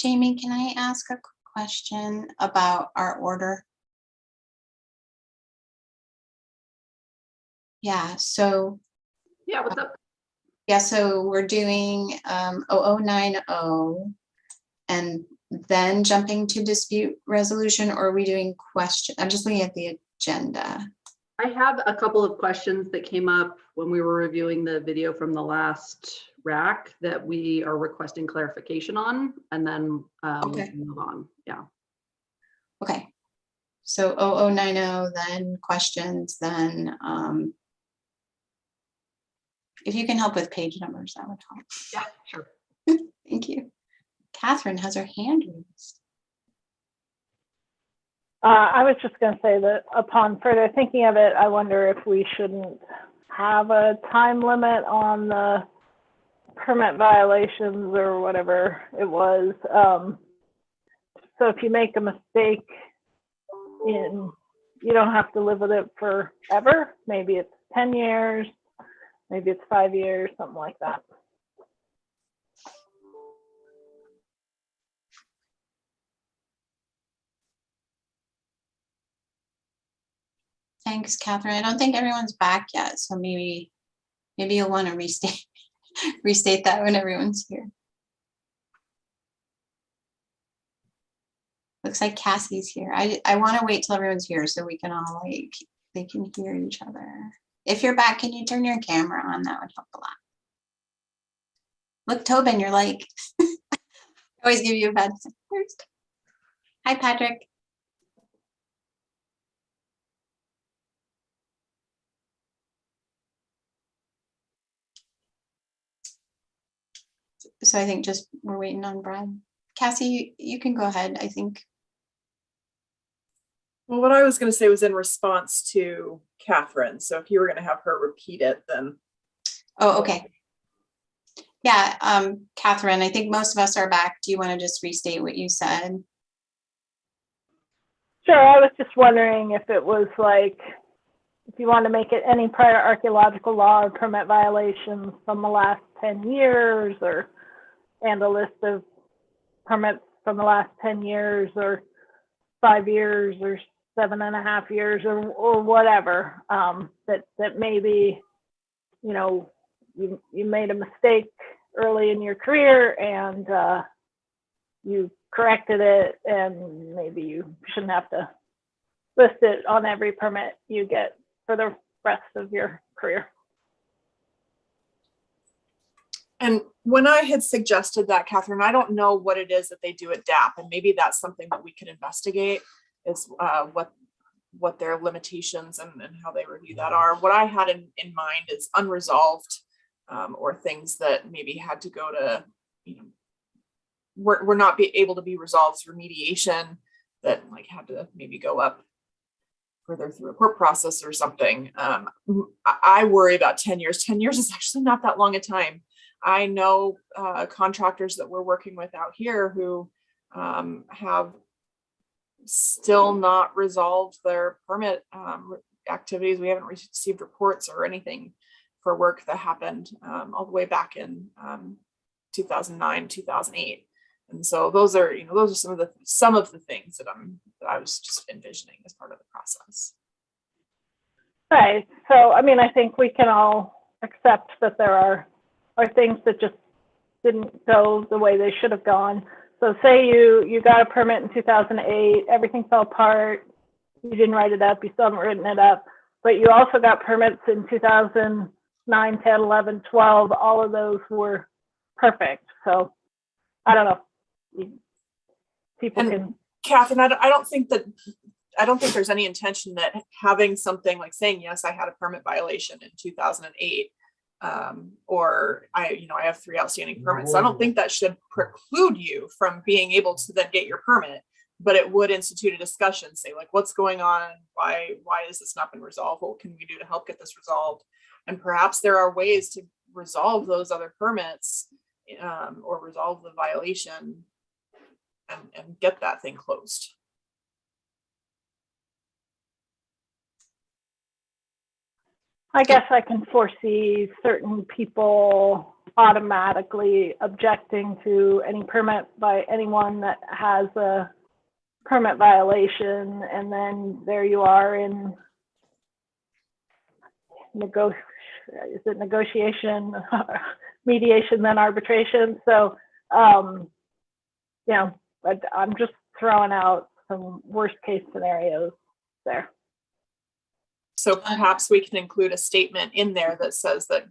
Jamie, can I ask a question about our order? Yeah, so Yeah, what's up? yeah, so we're doing 0090 and then jumping to dispute resolution, or are we doing question? I'm just looking at the agenda. I have a couple of questions that came up when we were reviewing the video from the last rack that we are requesting clarification on, and then we can move on. Yeah. Okay. So 0090, then questions, then if you can help with page numbers, that would help. Yeah, sure. Thank you. Catherine has her hand raised. I was just going to say that upon further thinking of it, I wonder if we shouldn't have a time limit on the permit violations or whatever it was. So if you make a mistake, you don't have to live with it forever. Maybe it's 10 years, maybe it's 5 years, something like that. Thanks, Catherine. I don't think everyone's back yet, so maybe you'll want to restate that when everyone's here. Looks like Cassie's here. I want to wait till everyone's here so we can all they can hear each other. If you're back, can you turn your camera on? That would help a lot. Look, Tobin, you're like, I always give you a bad first. Hi, Patrick. So I think just we're waiting on Brad. Cassie, you can go ahead, I think. Well, what I was going to say was in response to Catherine. So if you were going to have her repeat it, then. Oh, okay. Yeah, Catherine, I think most of us are back. Do you want to just restate what you said? Sure, I was just wondering if it was like, if you want to make it any prior archaeological law or permit violations from the last 10 years, and a list of permits from the last 10 years or 5 years or 7.5 years or whatever, that maybe, you made a mistake early in your career and you corrected it, and maybe you shouldn't have to list it on every permit you get for the rest of your career. And when I had suggested that, Catherine, I don't know what it is that they do at DAP, and maybe that's something that we could investigate, is what their limitations and how they review that are. What I had in mind is unresolved or things that maybe had to go to, were not able to be resolved through mediation, that like had to maybe go up further through a court process or something. I worry about 10 years. 10 years is actually not that long a time. I know contractors that we're working with out here who have still not resolved their permit activities. We haven't received reports or anything for work that happened all the way back in 2009, 2008. And so those are some of the things that I was just envisioning as part of the process. Right. So, I mean, I think we can all accept that there are things that just didn't go the way they should have gone. So say you got a permit in 2008, everything fell apart, you didn't write it up, you still haven't written it up, but you also got permits in 2009, 10, 11, 12, all of those were perfect. So I don't know. People can. Catherine, I don't think there's any intention that having something like saying, yes, I had a permit violation in 2008, or I have 3 outstanding permits. I don't think that should preclude you from being able to then get your permit, but it would institute a discussion, say like, what's going on? Why has this not been resolved? What can we do to help get this resolved? And perhaps there are ways to resolve those other permits or resolve the violation and get that thing closed. I guess I can foresee certain people automatically objecting to any permit by anyone that has a permit violation, and then there you are in negotiation, mediation, then arbitration. So, but I'm just throwing out some worst case scenarios there. So perhaps we can include a statement in there that says that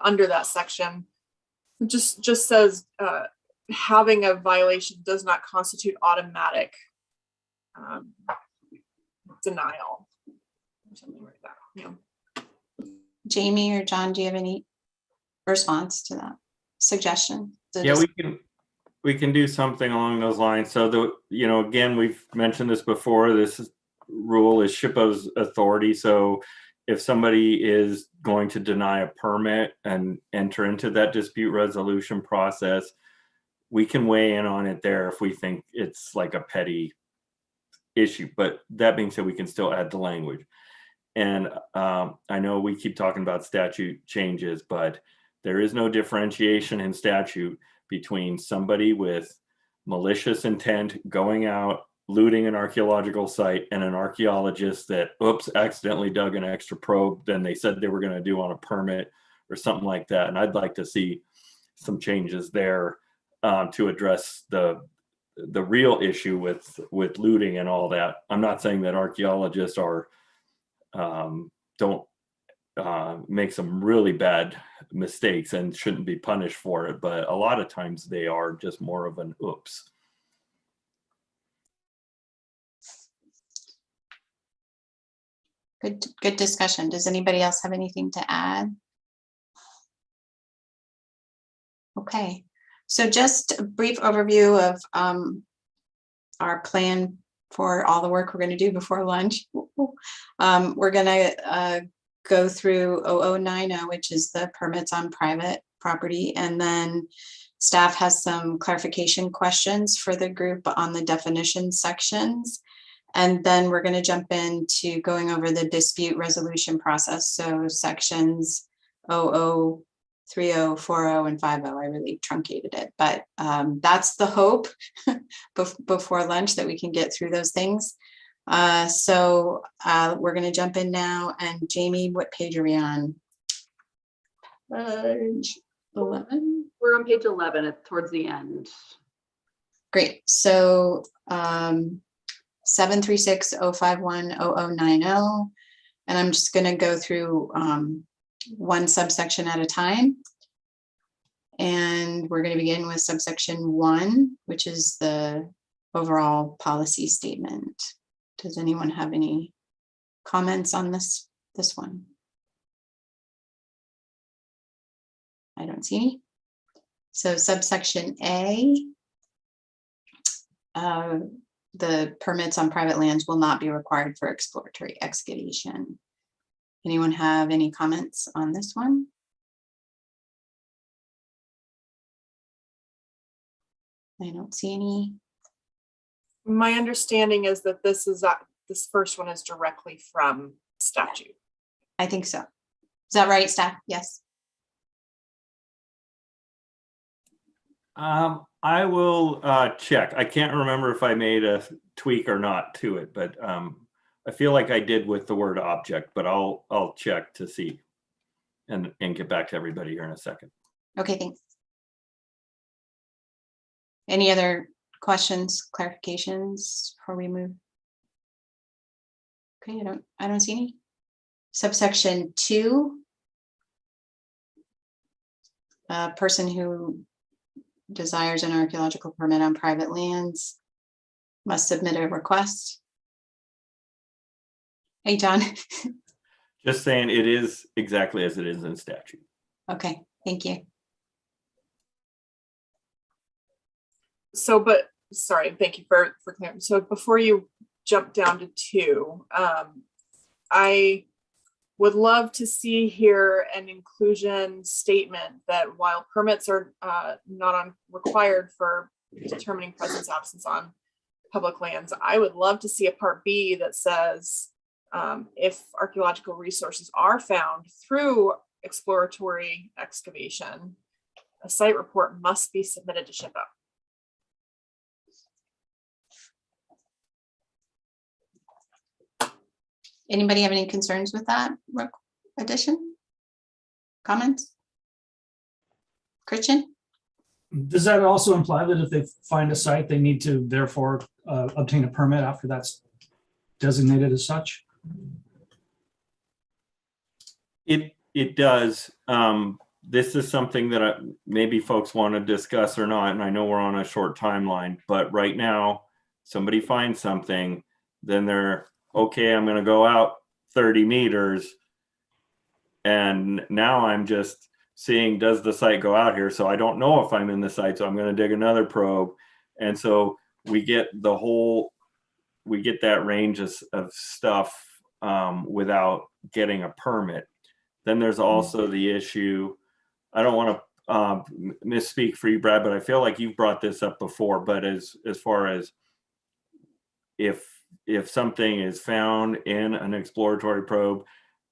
under that section, just says having a violation does not constitute automatic denial or something like that. Jamie or John, do you have any response to that suggestion? Yeah, we can do something along those lines. So again, we've mentioned this before. This rule is SHPO's authority. So if somebody is going to deny a permit and enter into that dispute resolution process, we can weigh in on it there if we think it's like a petty issue. But that being said, we can still add the language. And I know we keep talking about statute changes, but there is no differentiation in statute between somebody with malicious intent going out, looting an archaeological site, and an archaeologist that, accidentally dug an extra probe than they said they were going to do on a permit or something like that. And I'd like to see some changes there to address the real issue with looting and all that. I'm not saying that archaeologists don't make some really bad mistakes and shouldn't be punished for it, but a lot of times they are just more of an oops. Good discussion. Does anybody else have anything to add? Okay, so just a brief overview of our plan for all the work we're going to do before lunch. We're going to go through 0090, which is the permits on private property, and then staff has some clarification questions for the group on the definition sections. And then we're going to jump into going over the dispute resolution process. So sections 00, 30, 40, and 50. I really truncated it, but that's the hope before lunch that we can get through those things. So we're going to jump in now. And Jamie, what page are we on? Page 11. We're on page 11. It's towards the end. Great. So 736-051-0090. And I'm just going to go through one subsection at a time. And we're going to begin with subsection 1, which is the overall policy statement. Does anyone have any comments on this one? I don't see any. So subsection A, the permits on private lands will not be required for exploratory excavation. Anyone have any comments on this one? I don't see any. My understanding is that this first one is directly from statute. I think so. Is that right, staff? Yes. I will check. I can't remember if I made a tweak or not to it, but I feel like I did with the word object, but I'll check to see and get back to everybody here in a second. Okay, thanks. Any other questions, clarifications before we move? Okay, I don't see any. Subsection 2, a person who desires an archaeological permit on private lands must submit a request. Hey, John. Just saying it is exactly as it is in statute. Okay, thank you. So, but sorry, thank you for clearing. So before you jump down to 2, I would love to see here an inclusion statement that while permits are not required for determining presence absence on public lands, I would love to see a part B that says If archaeological resources are found through exploratory excavation, a site report must be submitted to SHPO. Anybody have any concerns with that addition? Comments? Christian? Does that also imply that if they find a site, they need to therefore obtain a permit after that's designated as such? It does. This is something that maybe folks want to discuss or not, and I know we're on a short timeline, but right now, somebody finds something, then they're, okay, I'm going to go out 30 meters, and now I'm just seeing, does the site go out here? So I don't know if I'm in the site, so I'm going to dig another probe. And so we get that range of stuff without getting a permit. Then there's also the issue, I don't want to misspeak for you, Brad, but I feel like you've brought this up before, but as far as if something is found in an exploratory probe,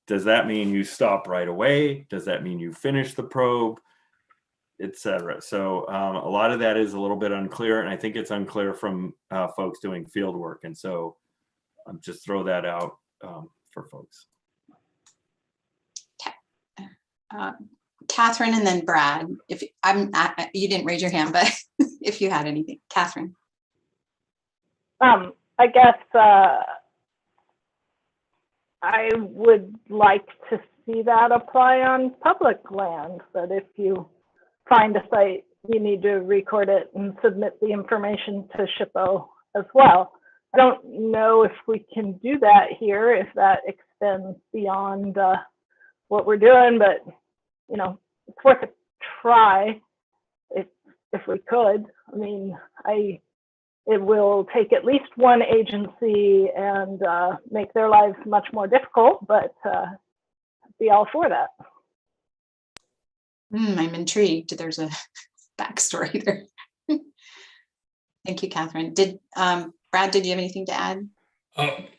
does that mean you stop right away? Does that mean you finish the probe, etc.? So a lot of that is a little bit unclear, and I think it's unclear from folks doing field work. And so just throw that out for folks. Catherine and then Brad. If you didn't raise your hand, but if you had anything, Catherine. I guess I would like to see that apply on public land, that if you find a site, you need to record it and submit the information to SHPO as well. I don't know if we can do that here, if that extends beyond what we're doing, but you know, it's worth a try if we could. I mean, it will take at least one agency and make their lives much more difficult, but be all for that. I'm intrigued. There's a backstory there. Thank you, Catherine. Brad, did you have anything to add?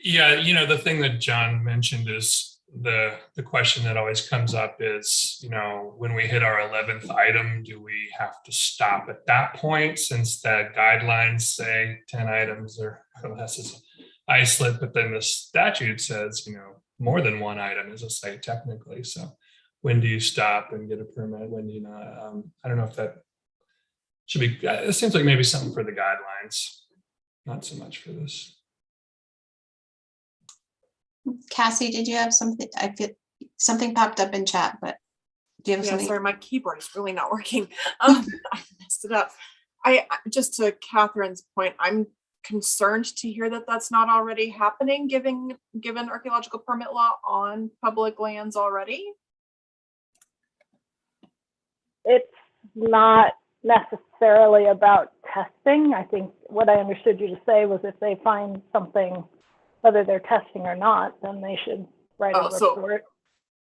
Yeah, you know, the thing that John mentioned is the question that always comes up is, you know, when we hit our 11th item, do we have to stop at that point, since the guidelines say 10 items or less is islip, but then the statute says, you know, more than one item is a site technically. So when do you stop and get a permit? When do you not? I don't know if that should be, it seems like maybe something for the guidelines, not so much for this. Cassie, did you have something? I feel something popped up in chat, but do you have something? Sorry, my keyboard is really not working. I messed it up. I just to Catherine's point, I'm concerned to hear that that's not already happening, given archaeological permit law on public lands already. It's not necessarily about testing. I think what I understood you to say was if they find something, whether they're testing or not, then they should write a report.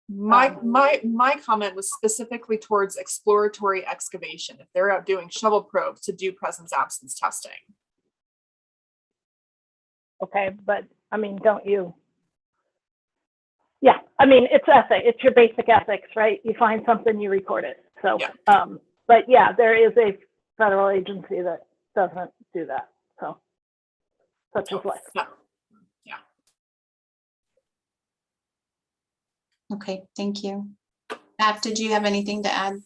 My comment was specifically towards exploratory excavation. If they're out doing shovel probes to do presence absence testing. Okay, but I mean, don't you? Yeah, I mean, it's ethics. It's your basic ethics, right? You find something, you record it. So, yeah. But yeah, there is a federal agency that doesn't do that. So, such as life. Yeah. Okay, thank you. Matt, did you have anything to add?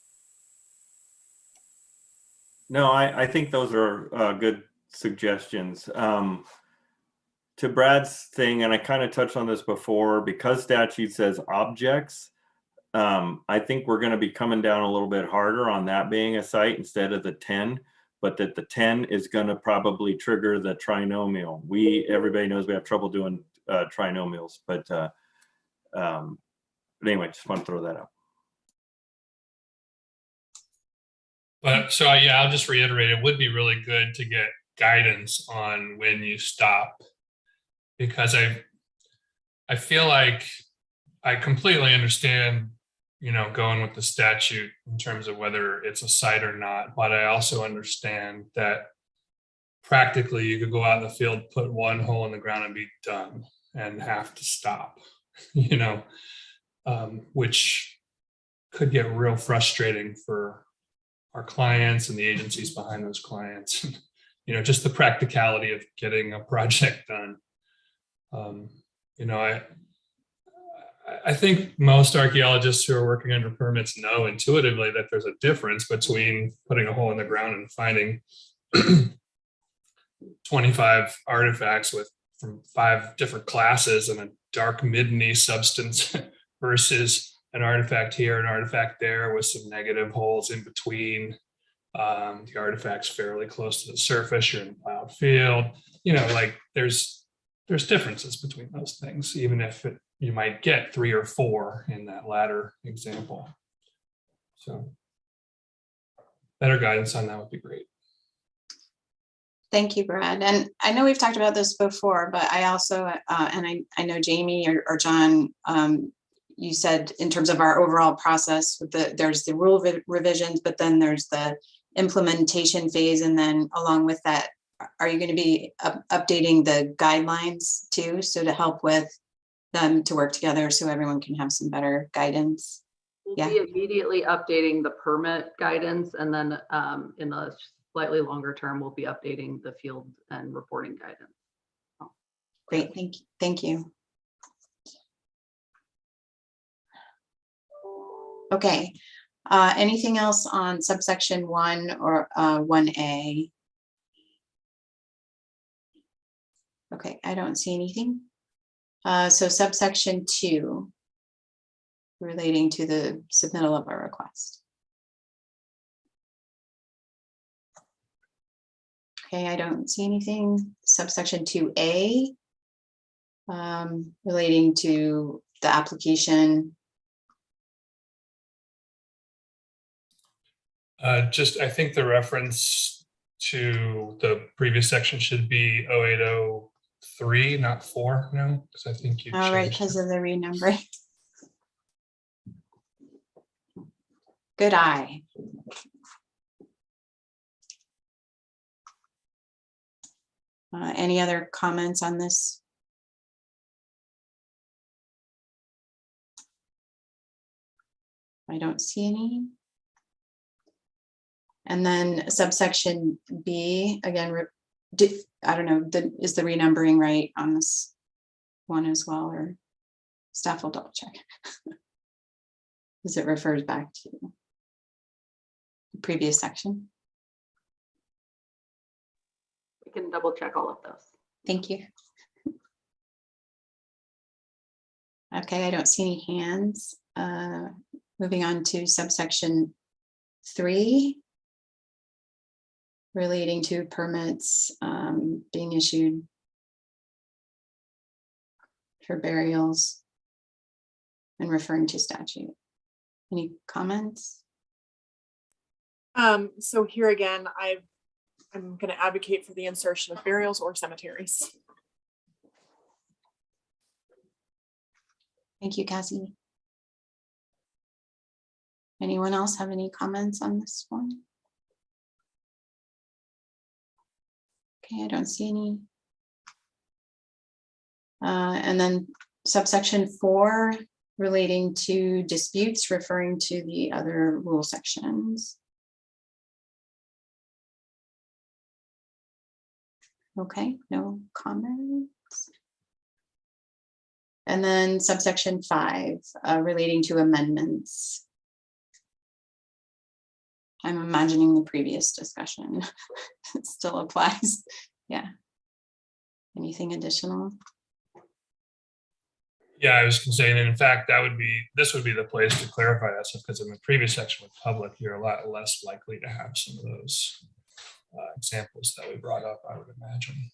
No, I think those are good suggestions. To Brad's thing, and I kind of touched on this before, because statute says objects, I think we're going to be coming down a little bit harder on that being a site instead of the 10, but that the 10 is going to probably trigger the trinomial. Everybody knows we have trouble doing trinomials, but anyway, just want to throw that out. But so yeah, I'll just reiterate, it would be really good to get guidance on when you stop, because I feel like I completely understand, you know, going with the statute in terms of whether it's a site or not, but I also understand that practically you could go out in the field, put one hole in the ground and be done. and have to stop, you know, which could get real frustrating for our clients and the agencies behind those clients. You know, just the practicality of getting a project done. You know, I think most archaeologists who are working under permits know intuitively that there's a difference between putting a hole in the ground and finding 25 artifacts from 5 different classes and a dark midden substance versus an artifact here, an artifact there with some negative holes in between. The artifact's fairly close to the surface, you're in a plowed field. You know, like there's differences between those things, even if you might get 3 or 4 in that latter example. So better guidance on that would be great. Thank you, Brad. And I know we've talked about this before, but I also, and I know Jamie or John, you said in terms of our overall process, there's the rule revisions, but then there's the implementation phase. And then along with that, are you going to be updating the guidelines too? So to help with them to work together so everyone can have some better guidance? We'll be immediately updating the permit guidance, and then in the slightly longer term, we'll be updating the field and reporting guidance. Great, thank you. Okay, anything else on subsection 1 or 1A? Okay, I don't see anything. So subsection 2, relating to the submittal of a request. Okay, I don't see anything. Subsection 2A, relating to the application. I think the reference to the previous section should be 0803, not 4, no? Because I think you All right, because of the renumbering. Good eye. Any other comments on this? I don't see any. And then subsection B, again, I don't know, is the renumbering right on this one as well, or staff will double check? As it refers back to the previous section. We can double check all of those. Thank you. Okay, I don't see any hands. Moving on to subsection 3, relating to permits being issued for burials and referring to statute. Any comments? So here again, I'm going to advocate for the insertion of burials or cemeteries. Thank you, Cassie. Anyone else have any comments on this one? Okay, I don't see any. And then subsection 4, relating to disputes, referring to the other rule sections. Okay, no comments. And then subsection 5, relating to amendments. I'm imagining the previous discussion still applies. Yeah. Anything additional? Yeah, I was going to say, and in fact, this would be the place to clarify that stuff, because in the previous section with public, you're a lot less likely to have some of those examples that we brought up, I would imagine.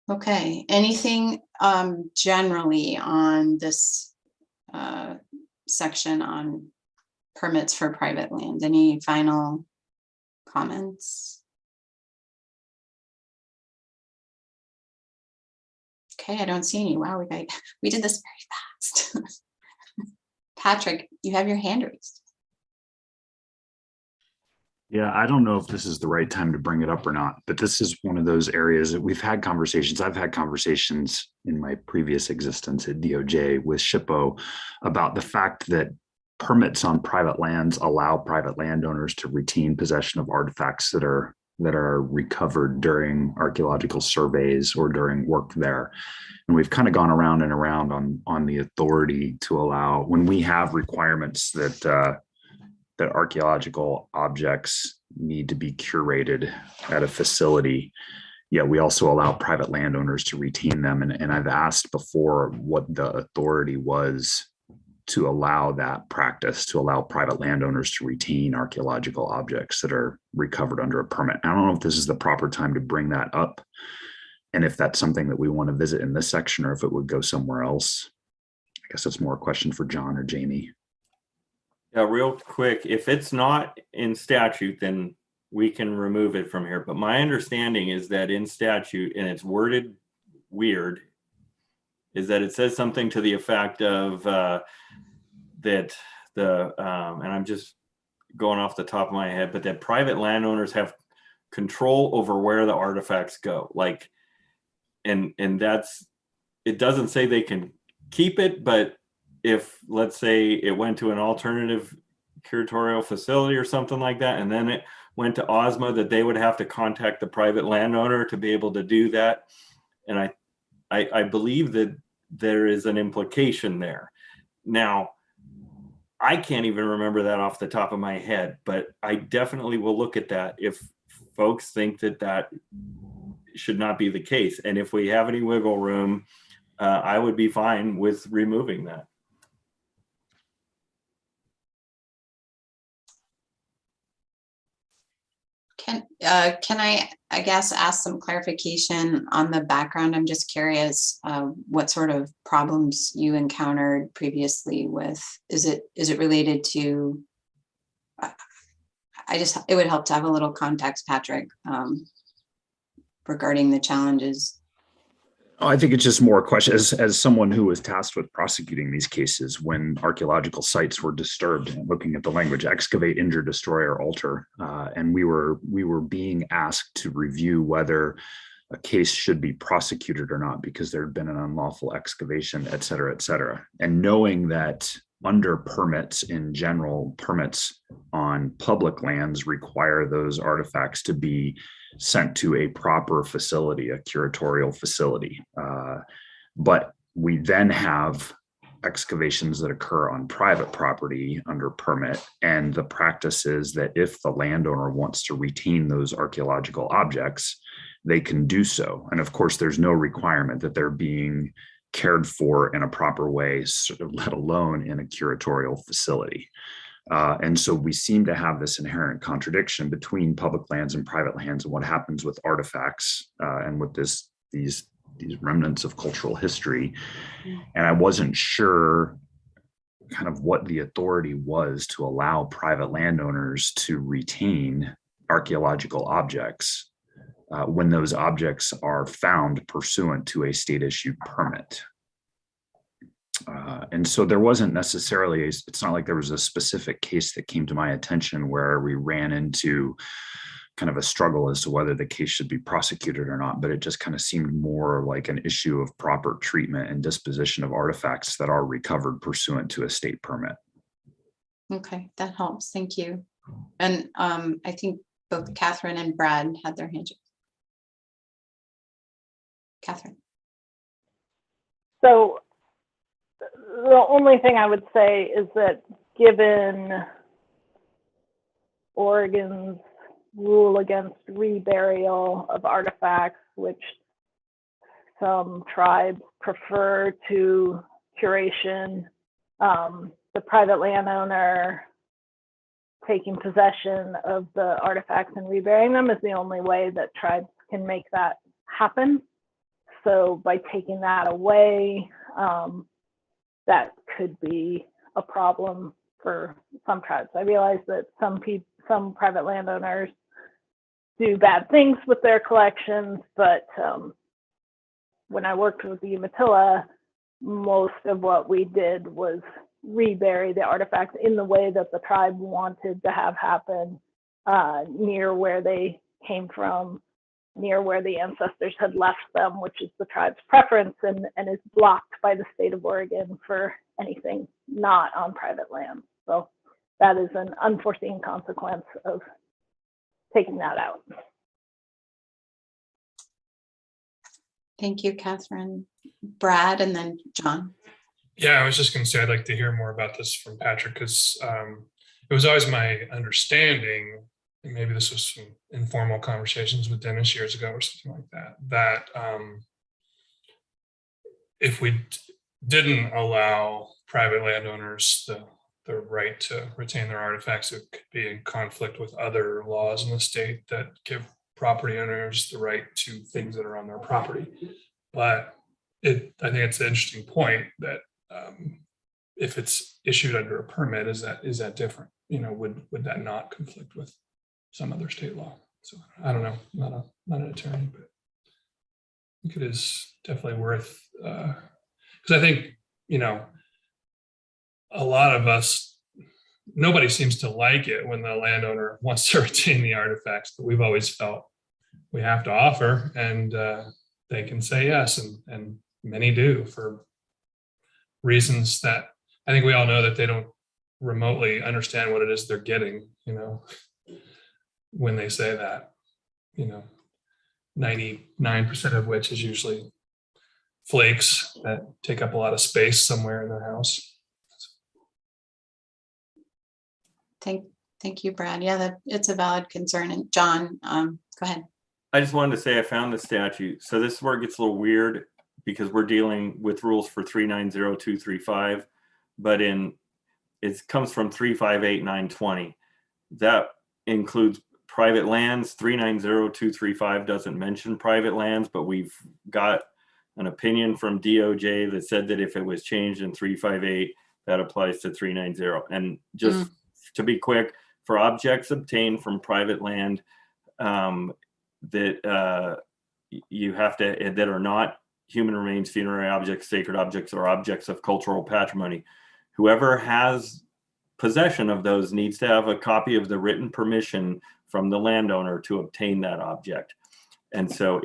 Okay, anything generally on this section on permits for private land? Any final comments? Okay, I don't see any. Wow, we did this very fast. Patrick, you have your hand raised. Yeah, I don't know if this is the right time to bring it up or not, but this is one of those areas that we've had conversations. I've had conversations in my previous existence at DOJ with SHPO about the fact that permits on private lands allow private landowners to retain possession of artifacts that are recovered during archaeological surveys or during work there. And we've kind of gone around and around on the authority to allow, when we have requirements that archaeological objects need to be curated at a facility. Yeah, we also allow private landowners to retain them. And I've asked before what the authority was to allow that practice, to allow private landowners to retain archaeological objects that are recovered under a permit. I don't know if this is the proper time to bring that up, and if that's something that we want to visit in this section or if it would go somewhere else. I guess that's more a question for John or Jamie. Yeah, real quick, if it's not in statute, then we can remove it from here. But my understanding is that in statute, and it's worded weird, is that it says something to the effect of that and I'm just going off the top of my head, but that private landowners have control over where the artifacts go. Like, and that's, it doesn't say they can keep it, but if, let's say, it went to an alternative curatorial facility or something like that, and then it went to OSMA, that they would have to contact the private landowner to be able to do that. And I believe that there is an implication there. Now, I can't even remember that off the top of my head, but I definitely will look at that if folks think that that should not be the case. And if we have any wiggle room, I would be fine with removing that. Can I guess, ask some clarification on the background? I'm just curious what sort of problems you encountered previously with, is it related to, it would help to have a little context, Patrick, regarding the challenges. I think it's just more a question as someone who was tasked with prosecuting these cases when archaeological sites were disturbed, looking at the language, excavate, injure, destroy, or alter. And we were being asked to review whether a case should be prosecuted or not because there had been an unlawful excavation, et cetera, et cetera. And knowing that under permits in general, permits on public lands require those artifacts to be sent to a proper facility, a curatorial facility. But we then have excavations that occur on private property under permit. And the practice is that if the landowner wants to retain those archaeological objects, they can do so. And of course, there's no requirement that they're being cared for in a proper way, let alone in a curatorial facility. And so we seem to have this inherent contradiction between public lands and private lands and what happens with artifacts and with these remnants of cultural history. And I wasn't sure kind of what the authority was to allow private landowners to retain archaeological objects when those objects are found pursuant to a state issued permit. And so there wasn't necessarily, it's not like there was a specific case that came to my attention where we ran into kind of a struggle as to whether the case should be prosecuted or not, but it just kind of seemed more like an issue of proper treatment and disposition of artifacts that are recovered pursuant to a state permit. Okay, that helps. Thank you. And I think both Catherine and Brad had their hands up. Catherine. So the only thing I would say is that given Oregon's rule against reburial of artifacts, which some tribes prefer to curation, the private landowner taking possession of the artifacts and reburying them is the only way that tribes can make that happen. So by taking that away, that could be a problem for some tribes. I realize that some private landowners do bad things with their collections, but when I worked with the Umatilla, most of what we did was rebury the artifacts in the way that the tribe wanted to have happen. near where they came from, near where the ancestors had left them, which is the tribe's preference, and is blocked by the state of Oregon for anything not on private land. So that is an unforeseen consequence of taking that out. Thank you, Catherine. Brad, and then John. Yeah, I was just going to say I'd like to hear more about this from Patrick, because it was always my understanding, and maybe this was some informal conversations with Dennis years ago or something like that, that if we didn't allow private landowners the right to retain their artifacts, it could be in conflict with other laws in the state that give property owners the right to things that are on their property. But I think it's an interesting point that if it's issued under a permit, is that different? You know, would that not conflict with some other state law? So I don't know, not an attorney, but I think it is definitely worth, because I think, you know, a lot of us, nobody seems to like it when the landowner wants to retain the artifacts, but we've always felt we have to offer, and they can say yes, and many do for reasons that I think we all know that they don't remotely understand what it is they're getting, you know, when they say that, you know, 99% of which is usually flakes that take up a lot of space somewhere in their house. Thank you, Brad. Yeah, it's a valid concern. And John, go ahead. I just wanted to say I found the statute. So this is where it gets a little weird, because we're dealing with rules for 390235, but it comes from 358920. That includes private lands. 390235 doesn't mention private lands, but we've got an opinion from DOJ that said that if it was changed in 358, that applies to 390. And just to be quick, for objects obtained from private land that you have to, that are not human remains, funerary objects, sacred objects, or objects of cultural patrimony, whoever has possession of those needs to have a copy of the written permission from the landowner to obtain that object. And so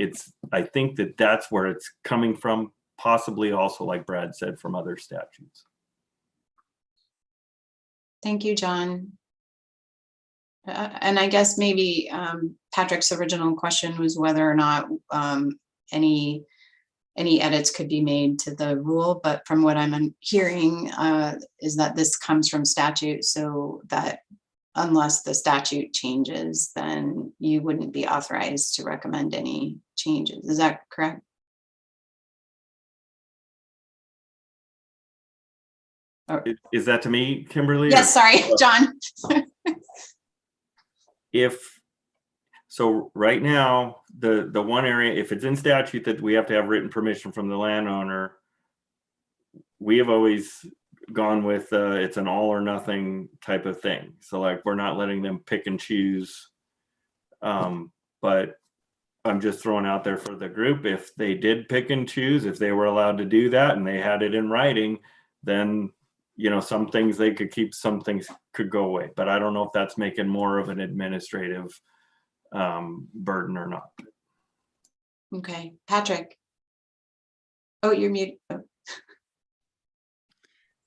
I think that that's where it's coming from, possibly also, like Brad said, from other statutes. Thank you, John. And I guess maybe Patrick's original question was whether or not any edits could be made to the rule, but from what I'm hearing is that this comes from statute, so that unless the statute changes, then you wouldn't be authorized to recommend any changes. Is that correct? Is that to me, Kimberly? Yes, sorry, John. So right now, the one area, if it's in statute that we have to have written permission from the landowner, we have always gone with it's an all or nothing type of thing. So like, we're not letting them pick and choose. But I'm just throwing out there for the group, if they did pick and choose, if they were allowed to do that and they had it in writing, then, you know, some things they could keep, some things could go away. But I don't know if that's making more of an administrative burden or not. Okay, Patrick. Oh, you're muted. Oh.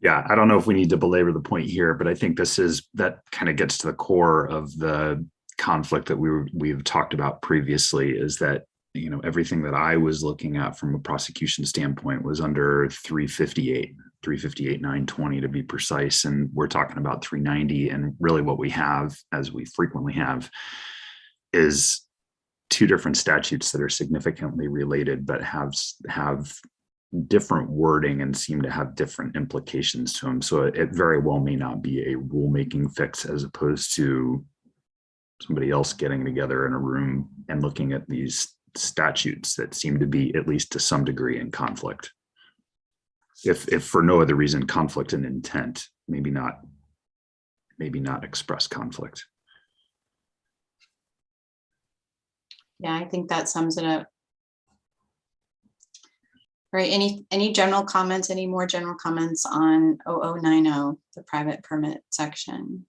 Yeah, I don't know if we need to belabor the point here, but I think that kind of gets to the core of the conflict that we've talked about previously, is that, you know, everything that I was looking at from a prosecution standpoint was under 358.920 to be precise, and we're talking about 390. And really what we have, as we frequently have, is two different statutes that are significantly related but have different wording and seem to have different implications to them. So it very well may not be a rulemaking fix, as opposed to somebody else getting together in a room and looking at these statutes that seem to be, at least to some degree, in conflict. If for no other reason, conflict in intent, maybe not express conflict. Yeah, I think that sums it up. All right, any general comments, any more general comments on 0090, the private permit section?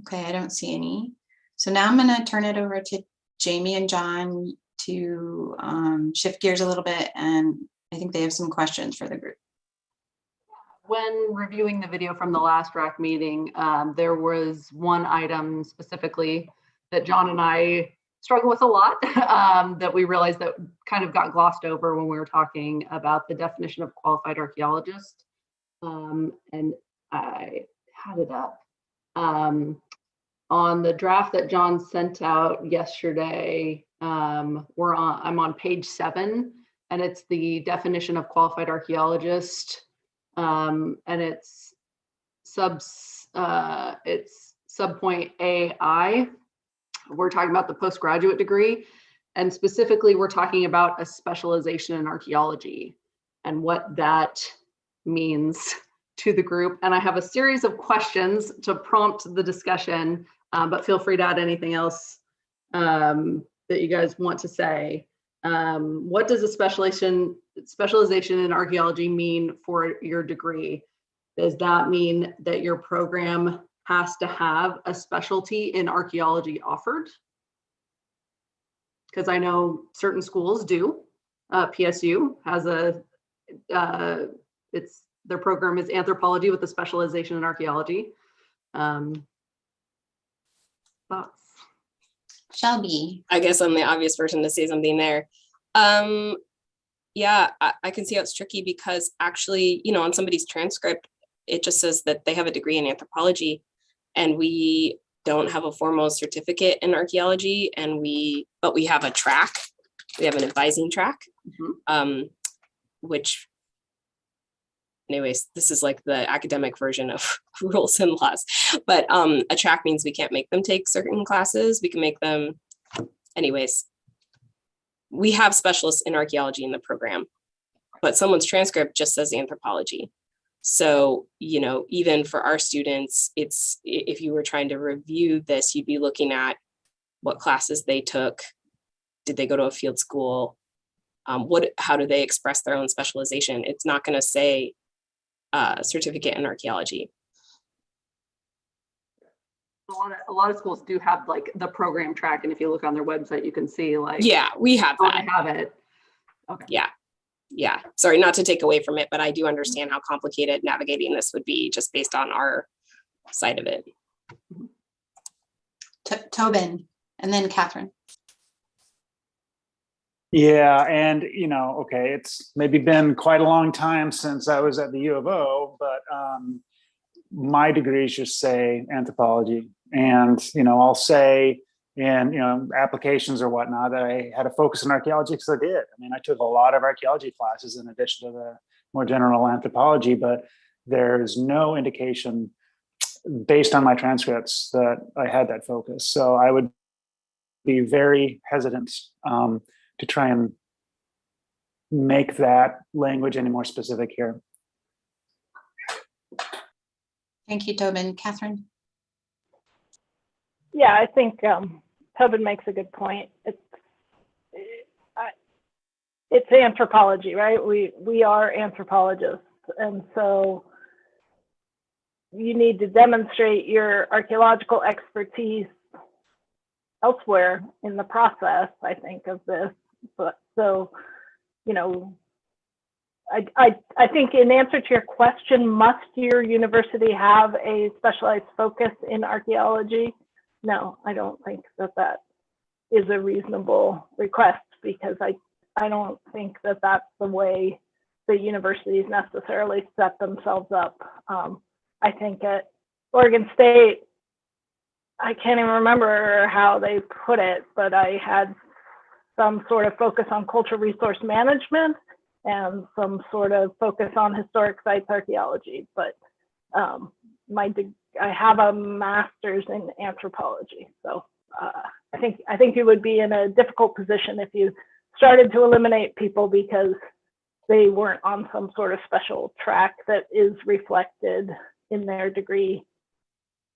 Okay, I don't see any. So now I'm gonna turn it over to Jamie and John to shift gears a little bit, and I think they have some questions for the group. When reviewing the video from the last RAC meeting, there was one item specifically that John and I struggle with a lot that we realized that kind of got glossed over when we were talking about the definition of qualified archaeologist. And I had it up. On the draft that John sent out yesterday, I'm on page 7, and it's the definition of qualified archaeologist. And it's subpoint AI. We're talking about the postgraduate degree, and specifically we're talking about a specialization in archaeology and what that means to the group. And I have a series of questions to prompt the discussion, but feel free to add anything else that you guys want to say. What does a specialization in archaeology mean for your degree? Does that mean that your program has to have a specialty in archaeology offered? Because I know certain schools do. PSU has their program is anthropology with a specialization in archaeology. Thoughts? Shelby. I guess I'm the obvious person to say something there. Yeah, I can see how it's tricky because actually, on somebody's transcript, it just says that they have a degree in anthropology, and we don't have a formal certificate in archaeology, but we have a track. We have an advising track, which, anyways, this is like the academic version of rules and laws. But a track means we can't make them take certain classes. We can make them, anyways. We have specialists in archaeology in the program, but someone's transcript just says anthropology. So, even for our students, if you were trying to review this, you'd be looking at what classes they took. Did they go to a field school? How do they express their own specialization? It's not going to say certificate in archaeology. A lot of schools do have like the program track, and if you look on their website, you can see like, yeah, we have that. They have it. Okay. Yeah. Sorry, not to take away from it, but I do understand how complicated navigating this would be just based on our side of it. Tobin, and then Catherine. Yeah, and okay, it's maybe been quite a long time since I was at the U of O, but my degrees just say anthropology, and I'll say in applications or whatnot that I had a focus in archaeology because I did. I mean, I took a lot of archaeology classes in addition to the more general anthropology, but there's no indication based on my transcripts that I had that focus. So I would be very hesitant to try and make that language any more specific here. Thank you, Tobin. Catherine? Yeah, I think Tobin makes a good point. It's anthropology, right? We are anthropologists, and so you need to demonstrate your archaeological expertise elsewhere in the process, I think, of this. But so, I think in answer to your question, must your university have a specialized focus in archaeology? No, I don't think that is a reasonable request, because I don't think that that's the way the universities necessarily set themselves up. I think at Oregon State, I can't even remember how they put it, but I had some sort of focus on cultural resource management and some sort of focus on historic sites archaeology. But I have a master's in anthropology, so I think you would be in a difficult position if you started to eliminate people because they weren't on some sort of special track that is reflected in their degree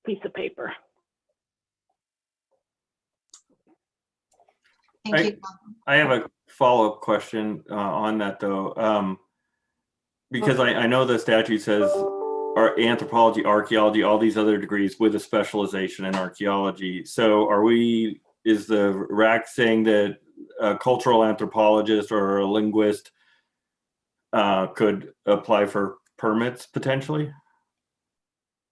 piece of paper. Thank you. I have a follow-up question on that though, because I know the statute says anthropology, archaeology, all these other degrees with a specialization in archaeology. So is the RAC saying that a cultural anthropologist or a linguist could apply for permits potentially?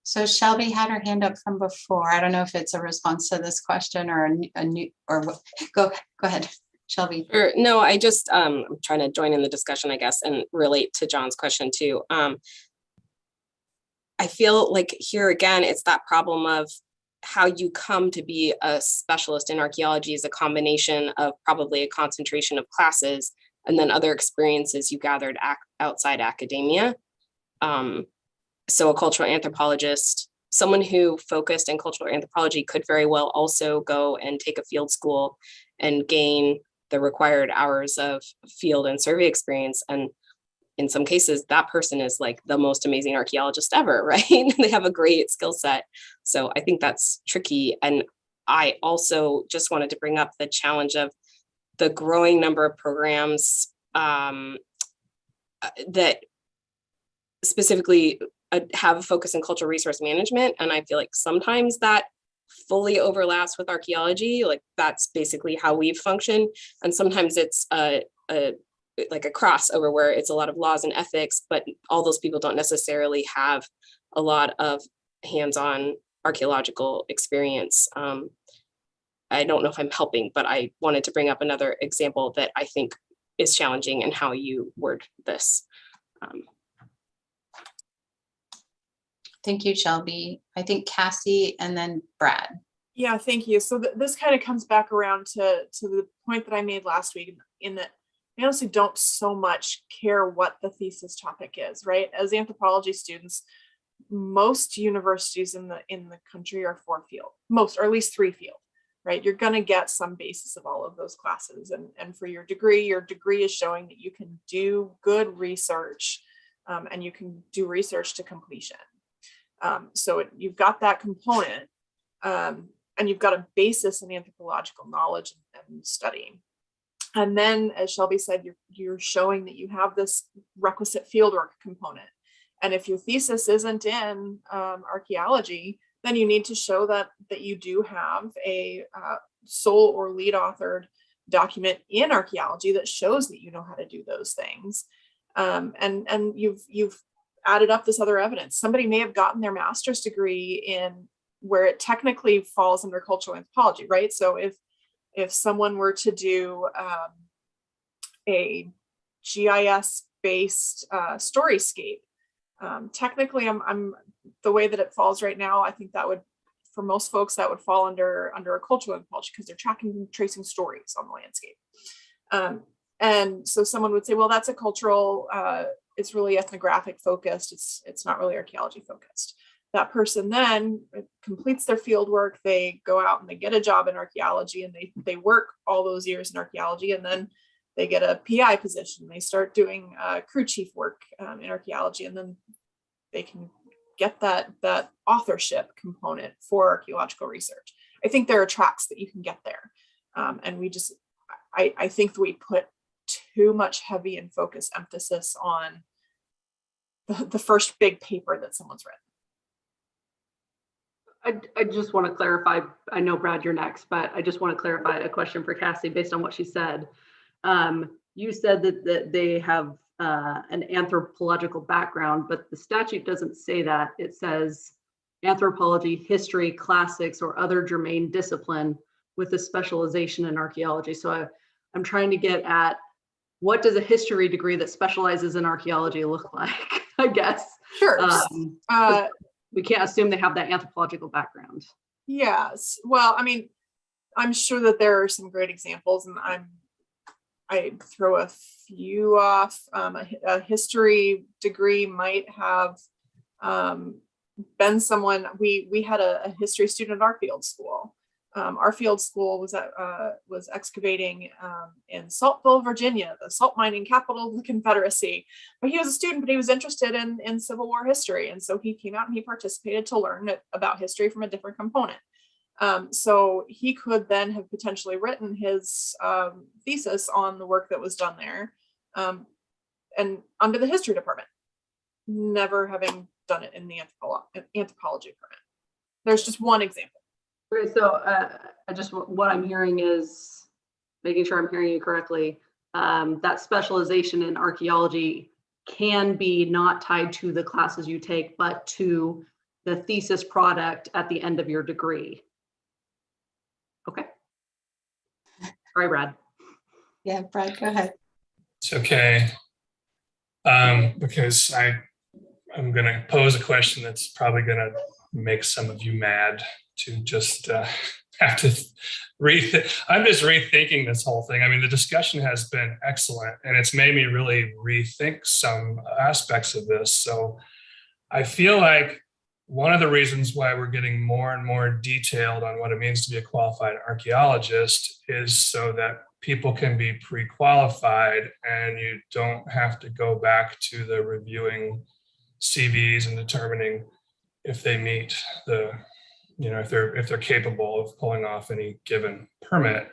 So Shelby had her hand up from before. I don't know if it's a response to this question or a new, or what. Go ahead, Shelby. Or no, I just I'm trying to join in the discussion, I guess, and relate to John's question too. I feel like here again, it's that problem of how you come to be a specialist in archaeology is a combination of probably a concentration of classes and then other experiences you gathered outside academia. So a cultural anthropologist, someone who focused in cultural anthropology could very well also go and take a field school and gain the required hours of field and survey experience. And in some cases, that person is like the most amazing archaeologist ever, right? They have a great skill set. So I think that's tricky. And I also just wanted to bring up the challenge of the growing number of programs that specifically have a focus in cultural resource management. And I feel like sometimes that fully overlaps with archaeology. Like that's basically how we've functioned. And sometimes it's like a crossover where it's a lot of laws and ethics, but all those people don't necessarily have a lot of hands-on archaeological experience. I don't know if I'm helping, but I wanted to bring up another example that I think is challenging in how you word this. Thank you, Shelby. I think Cassie and then Brad. Yeah, thank you. So this kind of comes back around to the point that I made last week in that I honestly don't so much care what the thesis topic is, right? As anthropology students, most universities in the country are 4-field, most, or at least 3-field, right? You're going to get some basis of all of those classes. And for your degree is showing that you can do good research and you can do research to completion. So you've got that component and you've got a basis in anthropological knowledge and studying. And then, as Shelby said, you're showing that you have this requisite fieldwork component. And if your thesis isn't in archaeology, then you need to show that you do have a sole or lead authored document in archaeology that shows that you know how to do those things. And you've added up this other evidence. Somebody may have gotten their master's degree in where it technically falls under cultural anthropology, right? So if someone were to do a GIS-based storyscape, technically, I'm the way that it falls right now, I think that would, for most folks, that would fall under a cultural anthropology because they're tracking and tracing stories on the landscape. And so someone would say, well, that's a cultural, it's really ethnographic focused. It's not really archaeology focused. That person then completes their field work. They go out and they get a job in archaeology and they work all those years in archaeology, and then they get a PI position. They start doing crew chief work in archaeology, and then they can get that authorship component for archaeological research. I think there are tracks that you can get there. And I think that we put too much heavy and focused emphasis on the first big paper that someone's written. I just want to clarify, I know Brad, you're next, but I just want to clarify a question for Cassie based on what she said. You said that they have an anthropological background, but the statute doesn't say that. It says anthropology, history, classics, or other germane discipline with a specialization in archaeology. So I'm trying to get at, what does a history degree that specializes in archaeology look like, I guess? Sure. We can't assume they have that anthropological background. Yes. Well, I mean, I'm sure that there are some great examples, and I throw a few off. A history degree might have been someone, we had a history student at our field school. Our field school was excavating in Saltville, Virginia, the salt mining capital of the Confederacy. But he was a student, but he was interested in Civil War history. And so he came out and he participated to learn about history from a different component. So he could then have potentially written his thesis on the work that was done there and under the history department, never having done it in the anthropology permit. There's just one example. Okay, so what I'm hearing is, making sure I'm hearing you correctly, that specialization in archaeology can be not tied to the classes you take, but to the thesis product at the end of your degree. Okay. All right, Brad. Yeah, Brad, go ahead. It's okay. Because I'm going to pose a question that's probably going to make some of you mad to just have to rethink. I'm just rethinking this whole thing. I mean, the discussion has been excellent, and it's made me really rethink some aspects of this. So I feel like one of the reasons why we're getting more and more detailed on what it means to be a qualified archaeologist is so that people can be pre-qualified and you don't have to go back to the reviewing CVs and determining if they meet the, if they're capable of pulling off any given permit.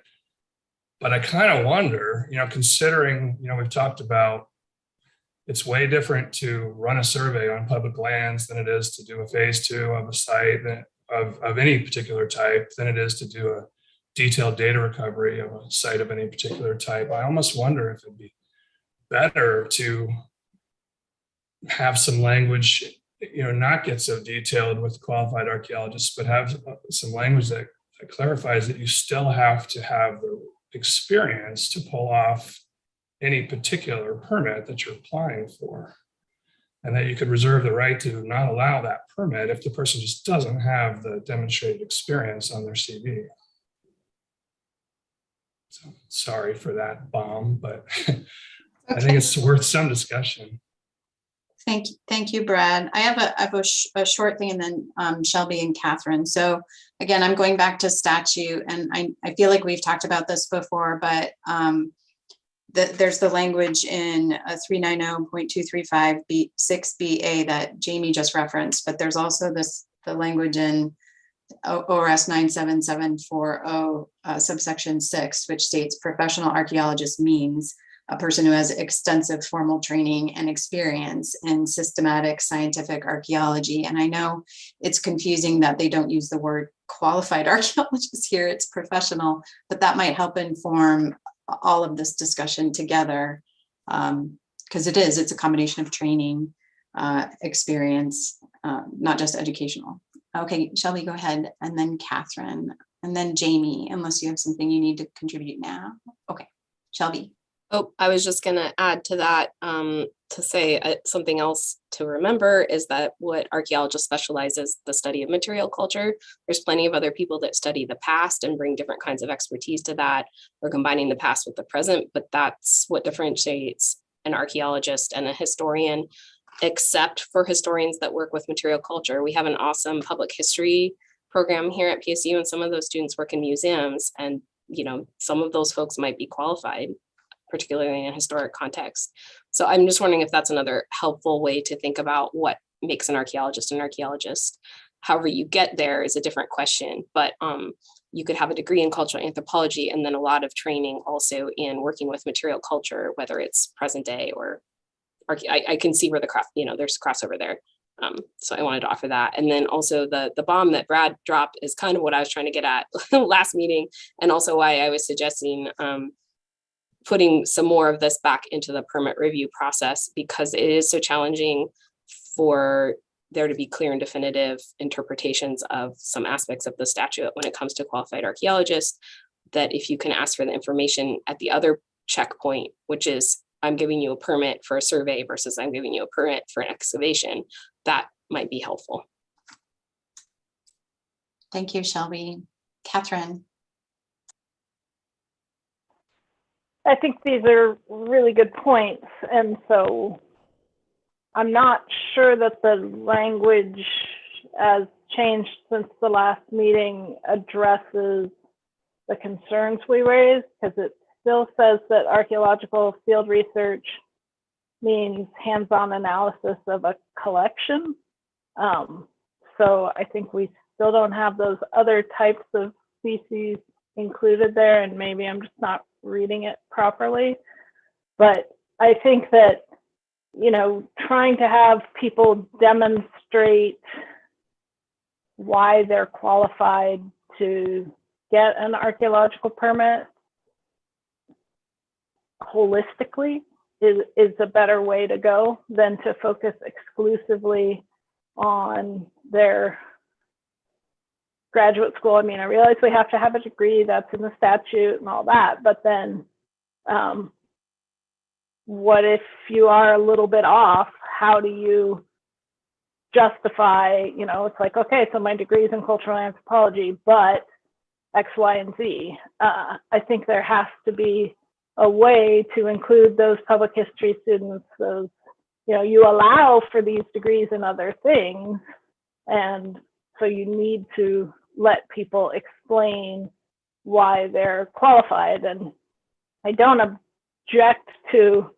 But I kind of wonder, considering, we've talked about it's way different to run a survey on public lands than it is to do a phase 2 of a site of any particular type than it is to do a detailed data recovery of a site of any particular type. I almost wonder if it'd be better to have some language, not get so detailed with qualified archaeologists, but have some language that clarifies that you still have to have the experience to pull off any particular permit that you're applying for, and that you could reserve the right to not allow that permit if the person just doesn't have the demonstrated experience on their CV. So sorry for that bomb, but I think it's worth some discussion. Thank you, Brad. I have a short thing, and then Shelby and Catherine. So again, I'm going back to statute, and I feel like we've talked about this before, but there's the language in 390.235 6BA that Jamie just referenced, but there's also the language in ORS 97740 subsection 6, which states professional archaeologist means a person who has extensive formal training and experience in systematic scientific archaeology. And I know it's confusing that they don't use the word qualified archaeologist here, it's professional, but that might help inform all of this discussion together, because it's a combination of training, experience, not just educational. Okay, Shelby, go ahead, and then Catherine, and then Jamie, unless you have something you need to contribute now. Okay, Shelby. Oh, I was just going to add to that to say something else to remember is that what archaeologists specialize is the study of material culture. There's plenty of other people that study the past and bring different kinds of expertise to that, or combining the past with the present, but that's what differentiates an archaeologist and a historian, except for historians that work with material culture. We have an awesome public history program here at PSU, and some of those students work in museums, and some of those folks might be qualified, particularly in a historic context. So I'm just wondering if that's another helpful way to think about what makes an archaeologist an archaeologist. However you get there is a different question, but you could have a degree in cultural anthropology and then a lot of training also in working with material culture, whether it's present day or I can see where there's crossover there. So I wanted to offer that. And then also the bomb that Brad dropped is kind of what I was trying to get at last meeting, and also why I was suggesting putting some more of this back into the permit review process, because it is so challenging for there to be clear and definitive interpretations of some aspects of the statute when it comes to qualified archaeologists, that if you can ask for the information at the other checkpoint, which is I'm giving you a permit for a survey versus I'm giving you a permit for an excavation, that might be helpful. Thank you, Shelby. Catherine. I think these are really good points. And so I'm not sure that the language as changed since the last meeting addresses the concerns we raised, because it still says that archaeological field research means hands-on analysis of a collection. So I think we still don't have those other types of species included there, and maybe I'm just not reading it properly. But I think that trying to have people demonstrate why they're qualified to get an archaeological permit holistically is a better way to go than to focus exclusively on their graduate school. I mean, I realize we have to have a degree, that's in the statute and all that, but then what if you are a little bit off? How do you justify, it's like, okay, so my degree is in cultural anthropology, but X, Y, and Z. I think there has to be a way to include those public history students, those, you allow for these degrees in other things. And so you need to let people explain why they're qualified. And I don't object to,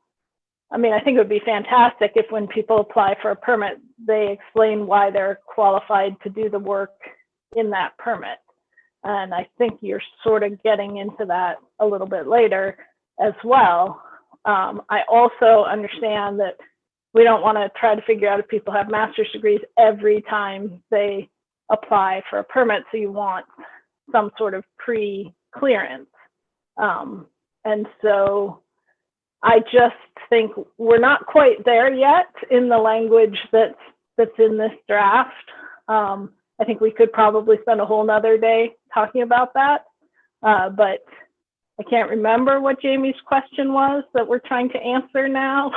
I think it would be fantastic if when people apply for a permit, they explain why they're qualified to do the work in that permit. And I think you're sort of getting into that a little bit later as well. I also understand that we don't want to try to figure out if people have master's degrees every time they apply for a permit. So you want some sort of pre-clearance. And so I just think we're not quite there yet in the language that's in this draft. I think we could probably spend a whole nother day talking about that, but I can't remember what Jamie's question was that we're trying to answer now.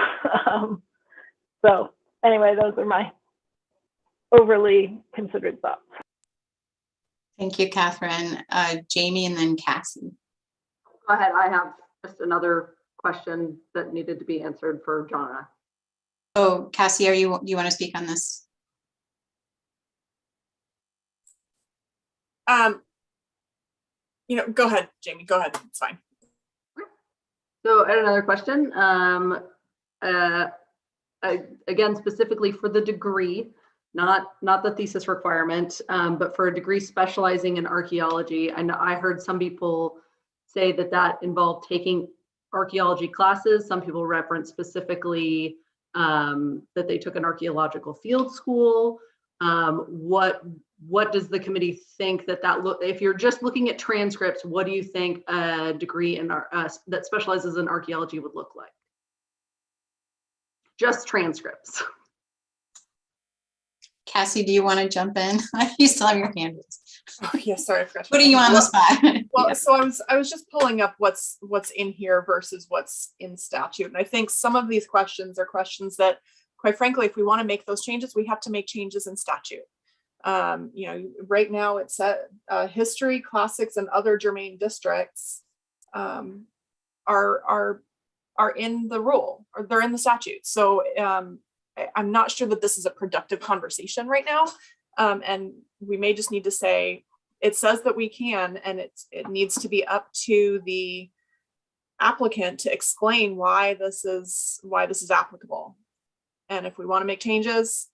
So anyway, those are my overly considered thoughts. Thank you, Catherine. Jamie and then Cassie. Go ahead. I have just another question that needed to be answered for Jonna. Oh, Cassie, do you want to speak on this? Go ahead, Jamie, go ahead, it's fine. So I had another question. Again, specifically for the degree, not the thesis requirement, but for a degree specializing in archaeology. And I heard some people say that involved taking archaeology classes. Some people reference specifically that they took an archaeological field school. What does the committee think that look? If you're just looking at transcripts, what do you think a degree in that specializes in archaeology would look like? Just transcripts. Cassie, do you want to jump in? You still have your hand raised. Oh yeah, sorry, I forgot. Putting you on the spot. Well, so I was just pulling up what's in here versus what's in statute, and I think some of these questions are questions that, quite frankly, if we want to make those changes, we have to make changes in statute. Right now it's history, classics, and other germane districts are in the rule, or they're in the statute. So I'm not sure that this is a productive conversation right now. And we may just need to say, it says that we can, and it needs to be up to the applicant to explain why this is applicable. And if we want to make changes,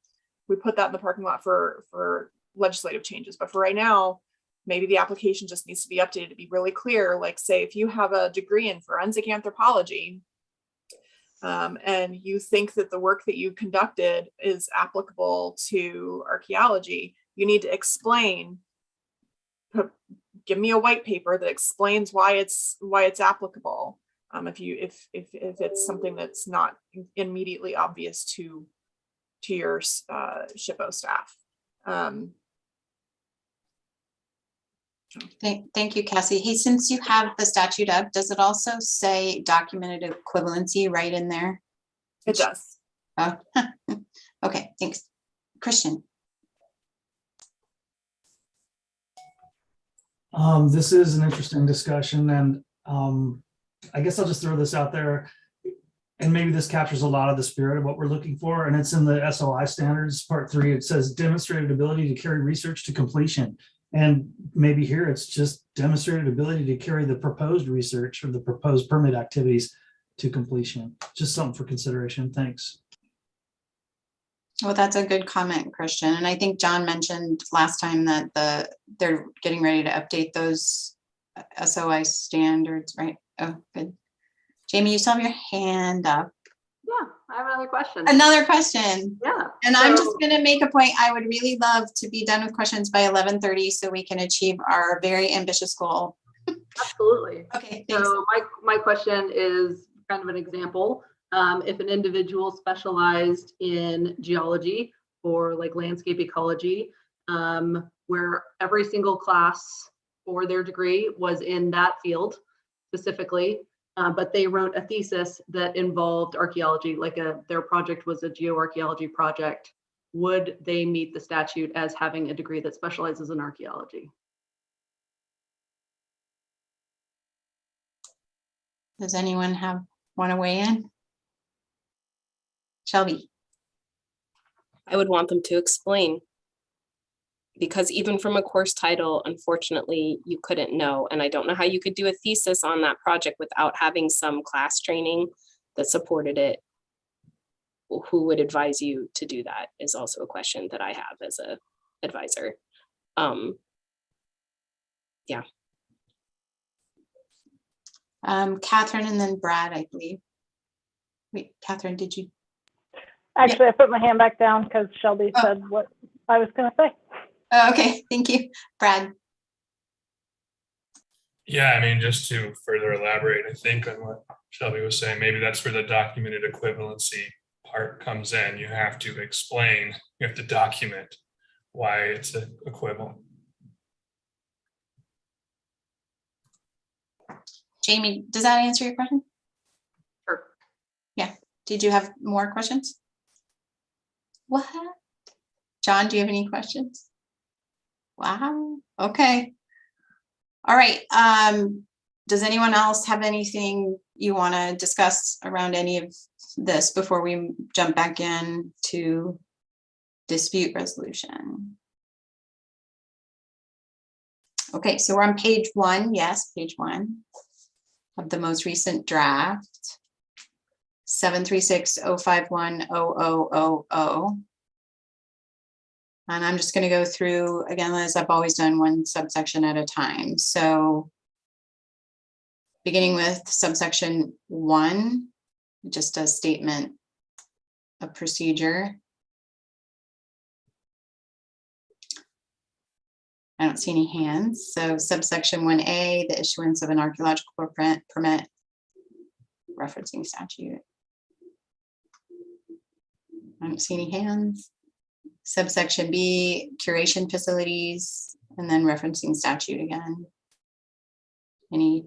we put that in the parking lot for legislative changes. But for right now, maybe the application just needs to be updated to be really clear. Like, say, if you have a degree in forensic anthropology, and you think that the work that you conducted is applicable to archaeology, you need to explain, give me a white paper that explains why it's applicable. If it's something that's not immediately obvious to your SHPO staff. Thank you, Cassie. Hey, since you have the statute up, does it also say documented equivalency right in there? It does. Oh, okay, thanks. Christian. This is an interesting discussion, and I guess I'll just throw this out there, and maybe this captures a lot of the spirit of what we're looking for, and it's in the SOI standards, part 3. It says demonstrated ability to carry research to completion. And maybe here it's just demonstrated ability to carry the proposed research or the proposed permit activities to completion. Just something for consideration. Thanks. Well, that's a good comment, Christian. And I think John mentioned last time that they're getting ready to update those SOI standards, right? Oh, good. Jamie, you still have your hand up. Yeah. I have another question. Another question. Yeah. And I'm just so- going to make a point. I would really love to be done with questions by 11:30 so we can achieve our very ambitious goal. Absolutely. Okay, thanks. So my question is kind of an example. If an individual specialized in geology or like landscape ecology, where every single class for their degree was in that field specifically, but they wrote a thesis that involved archaeology, like their project was a geoarchaeology project, would they meet the statute as having a degree that specializes in archaeology? Does anyone want to weigh in? Shelby. I would want them to explain. Because even from a course title, unfortunately, you couldn't know. And I don't know how you could do a thesis on that project without having some class training that supported it. Who would advise you to do that is also a question that I have as a advisor. Yeah. Catherine and then Brad, I believe. Wait, Catherine, did you? Actually, I put my hand back down because Shelby said what I was going to say. Oh, okay, thank you. Brad. Yeah, I mean, just to further elaborate, I think on what Shelby was saying, maybe that's where the documented equivalency part comes in. You have to explain, you have to document why it's equivalent. Jamie, does that answer your question? Sure. Yeah. Did you have more questions? What? John, do you have any questions? Wow. Okay. All right. Does anyone else have anything you want to discuss around any of this before we jump back in to dispute resolution? Okay, so we're on page 1. Yes, page 1 of the most recent draft. 736-051-0000. And I'm just going to go through, again, as I've always done, one subsection at a time. So beginning with subsection 1, just a statement of procedure. I don't see any hands. So subsection 1A, the issuance of an archaeological permit, referencing statute. I don't see any hands. Subsection B, curation facilities, and then referencing statute again. Any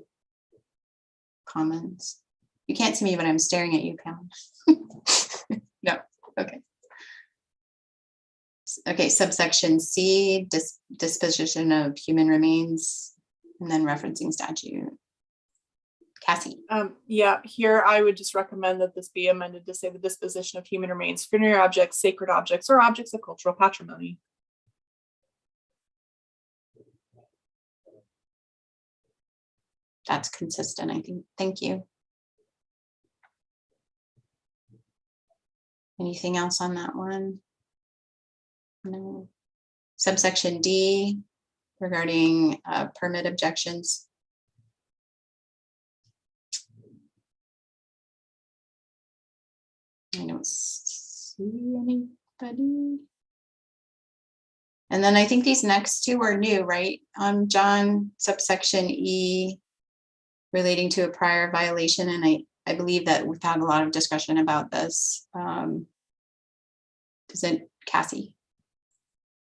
comments? You can't see me, but I'm staring at you, Cal. No, okay. Okay, subsection C, disposition of human remains, and then referencing statute. Cassie. Yeah, here I would just recommend that this be amended to say the disposition of human remains, funerary objects, sacred objects, or objects of cultural patrimony. That's consistent, I think. Thank you. Anything else on that one? No. Subsection D, regarding permit objections. I don't see anybody. And then I think these next two are new, right? John, subsection E, relating to a prior violation. And I believe that we've had a lot of discussion about this. Is it Cassie?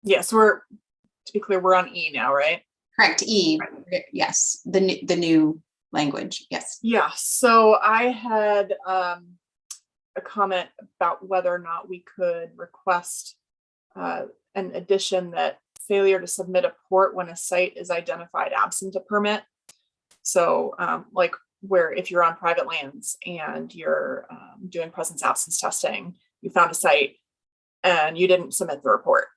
Yes, to be clear, we're on E now, right? Correct, E, right. Yes, the new language, yes. Yeah, so I had a comment about whether or not we could request an addition that failure to submit a port when a site is identified absent a permit. So like where if you're on private lands and you're doing presence absence testing, you found a site and you didn't submit the report.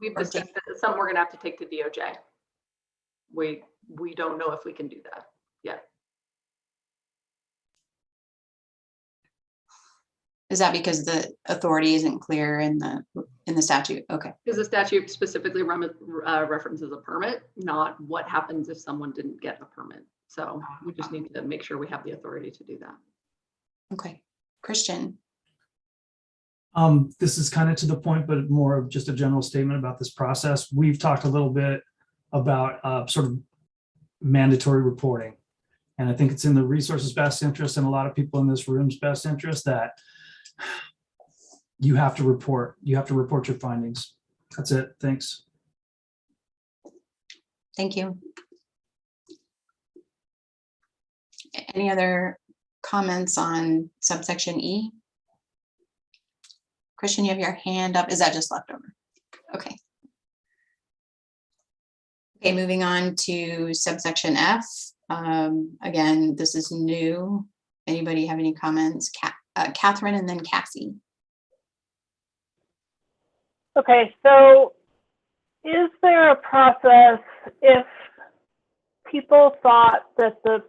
We've discussed it. It's something we're gonna have to take to DOJ. We don't know if we can do that yet. Is that because the authority isn't clear in the statute? Okay. Because the statute specifically references a permit, not what happens if someone didn't get a permit. So we just need to make sure we have the authority to do that. Okay. Christian. This is kind of to the point, but more of just a general statement about this process. We've talked a little bit about sort of mandatory reporting. And I think it's in the resource's best interest and a lot of people in this room's best interest that you have to report your findings. That's it. Thanks. Thank you. Any other comments on subsection E? Christian, you have your hand up. Is that just leftover? Okay. Okay, moving on to subsection F. Again, this is new. Anybody have any comments? Catherine and then Cassie. Okay, so is there a process if people thought that the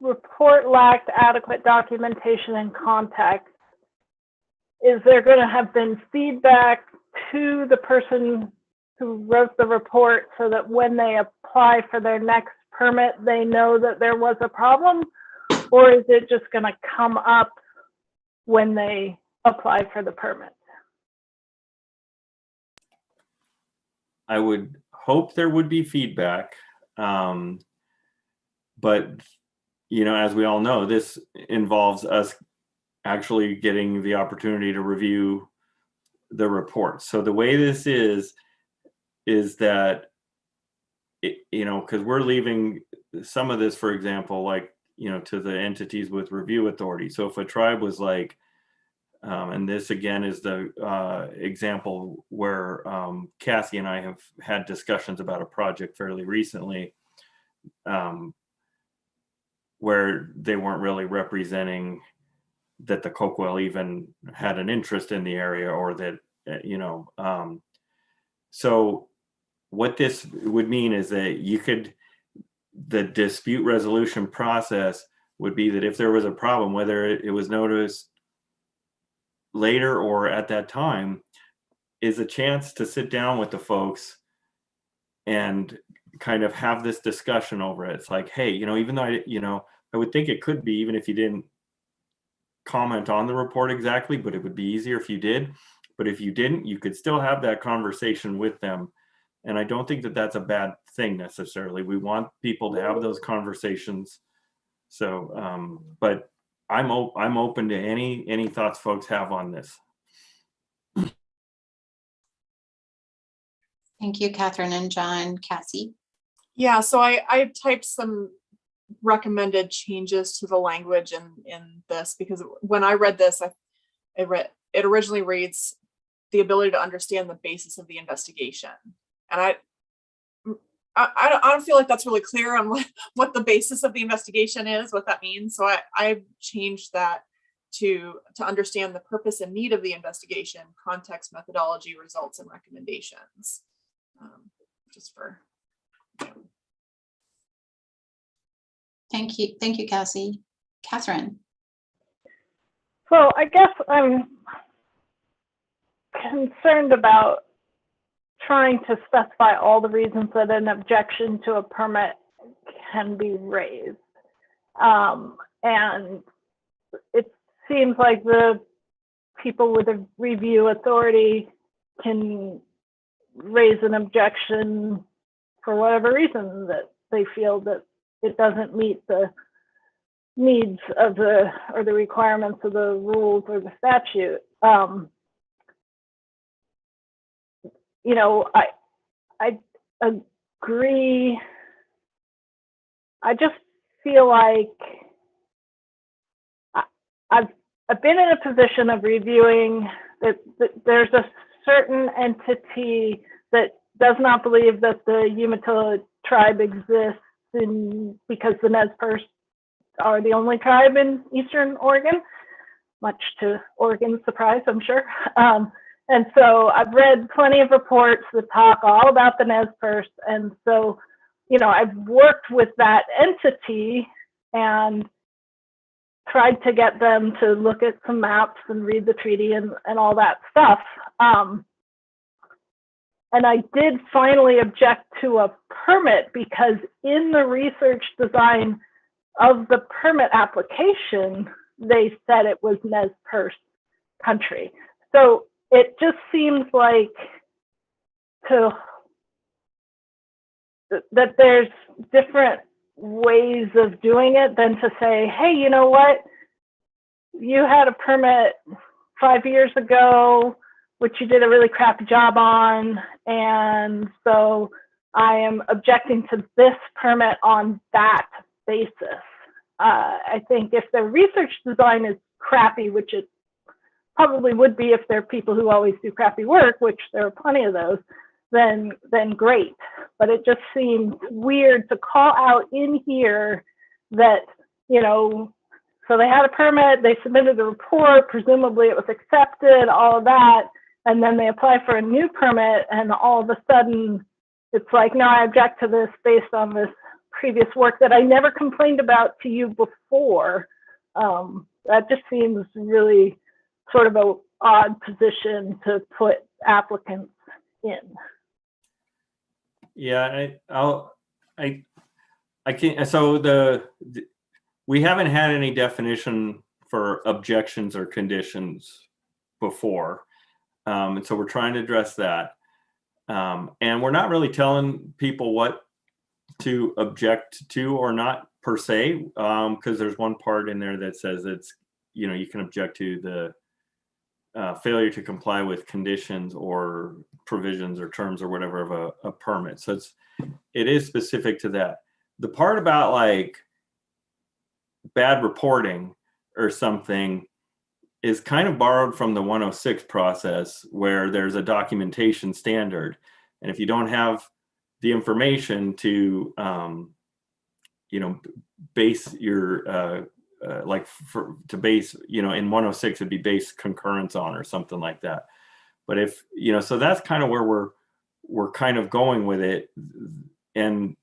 report lacked adequate documentation and context? Is there going to have been feedback to the person who wrote the report so that when they apply for their next permit, they know that there was a problem? Or is it just going to come up when they apply for the permit? I would hope there would be feedback. But, you know, as we all know, this involves us actually getting the opportunity to review the report. So the way this is that, you know, because we're leaving some of this, for example, like, you know, to the entities with review authority. So if a tribe was like, and this again is the example where Cassie and I have had discussions about a project fairly recently, where they weren't really representing that the Cokewell even had an interest in the area, or that, you know, so what this would mean is that the dispute resolution process would be that if there was a problem, whether it was noticed later or at that time, is a chance to sit down with the folks and kind of have this discussion over it. It's like, hey, you know, even though I would think it could be, even if you didn't comment on the report exactly, but it would be easier if you did. But if you didn't, you could still have that conversation with them. And I don't think that that's a bad thing necessarily. We want people to have those conversations. So, but I'm open to any thoughts folks have on this. Thank you, Catherine and John. Cassie. Yeah, so I typed some recommended changes to the language in this, because when I read this, it originally reads the ability to understand the basis of the investigation. And I don't feel like that's really clear on what the basis of the investigation is, what that means. So I changed that to understand the purpose and need of the investigation, context, methodology, results, and recommendations. Just for. Thank you, Cassie. Catherine. So I guess I'm concerned about trying to specify all the reasons that an objection to a permit can be raised. And it seems like the people with a review authority can raise an objection for whatever reason, that they feel that it doesn't meet the needs of the requirements of the rules or the statute. You know, I agree. I just feel like I've been in a position of reviewing that there's a certain entity that does not believe that the Umatilla tribe exists because the Nez Perce are the only tribe in Eastern Oregon, much to Oregon's surprise, I'm sure. And so I've read plenty of reports that talk all about the Nez Perce. And so, you know, I've worked with that entity, and tried to get them to look at some maps and read the treaty and all that stuff. And I did finally object to a permit because in the research design of the permit application, they said it was Nez Perce country. So it just seems like that there's different ways of doing it than to say, hey, you know what? You had a permit 5 years ago, which you did a really crappy job on. And so I am objecting to this permit on that basis. I think if the research design is crappy, which it probably would be if there are people who always do crappy work, which there are plenty of those, then great. But it just seems weird to call out in here that, you know, so they had a permit, they submitted the report, presumably it was accepted, all of that, and then they apply for a new permit, and all of a sudden it's like, no, I object to this based on this previous work that I never complained about to you before. That just seems really sort of an odd position to put applicants in. Yeah, I can't. So we haven't had any definition for objections or conditions before, and so we're trying to address that. And we're not really telling people what to object to or not per se, because there's one part in there that says it's, you know, you can object to the failure to comply with conditions or provisions or terms or whatever of a permit. So it is specific to that. The part about like bad reporting or something is kind of borrowed from the 106 process, where there's a documentation standard. And if you don't have the information to, you know, base your, to base, you know, in 106, it'd be base concurrence on or something like that. But if, you know, so that's kind of where we're kind of going with it. And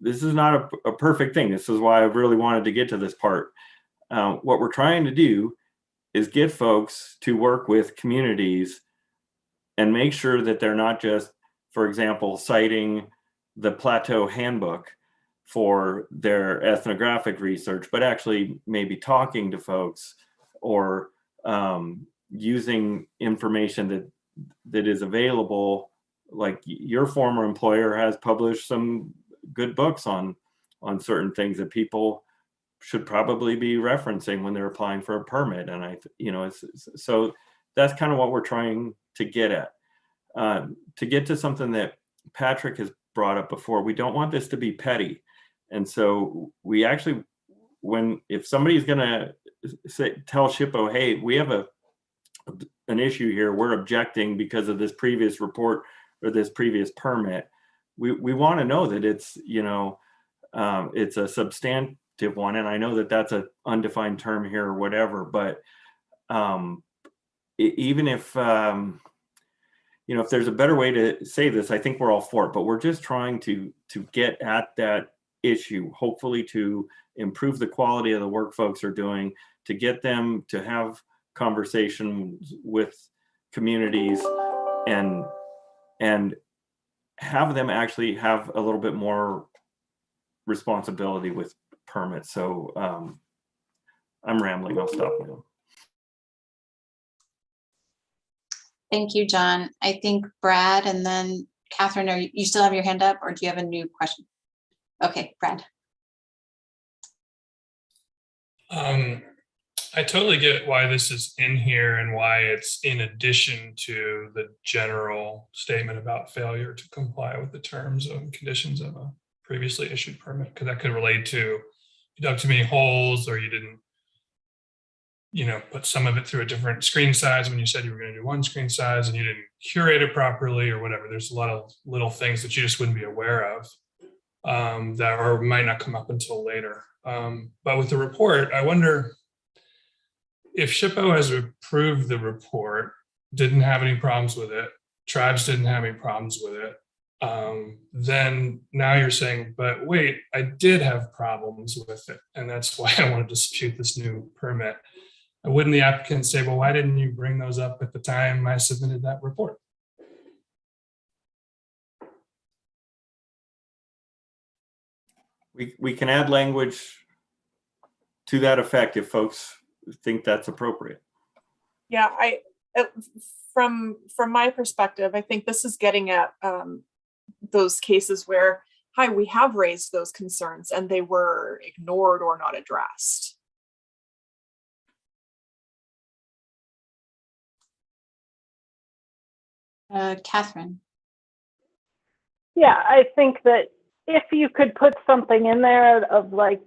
this is not a perfect thing. This is why I really wanted to get to this part. What we're trying to do is get folks to work with communities and make sure that they're not just, for example, citing the Plateau Handbook for their ethnographic research, but actually maybe talking to folks or using information that is available. Like your former employer has published some good books on certain things that people should probably be referencing when they're applying for a permit. And so that's kind of what we're trying to get at. To get to something that Patrick has brought up before, we don't want this to be petty. And so we actually, if somebody's gonna tell SHPO, hey, we have an issue here, we're objecting because of this previous report or this previous permit, we want to know that it's, you know, it's a substantive one. And I know that that's an undefined term here or whatever, but even if, you know, if there's a better way to say this, I think we're all for it, but we're just trying to get at that issue, hopefully to improve the quality of the work folks are doing, to get them to have conversations with communities and have them actually have a little bit more responsibility with permits. So I'm rambling, I'll stop now. Thank you, John. I think Brad and then Catherine, you still have your hand up, or do you have a new question? Okay, Brad. I totally get why this is in here and why it's in addition to the general statement about failure to comply with the terms and conditions of a previously issued permit, because that could relate to you dug too many holes, or you didn't, you know, put some of it through a different screen size when you said you were going to do one screen size, and you didn't curate it properly or whatever. There's a lot of little things that you just wouldn't be aware of that or might not come up until later. But with the report, I wonder if SHPO has approved the report, didn't have any problems with it, tribes didn't have any problems with it, then now you're saying, but wait, I did have problems with it, and that's why I want to dispute this new permit. Wouldn't the applicant say, well, why didn't you bring those up at the time I submitted that report? We can add language to that effect if folks think that's appropriate. Yeah, from my perspective, I think this is getting at those cases where, hi, we have raised those concerns and they were ignored or not addressed. Catherine. Yeah, I think that if you could put something in there of like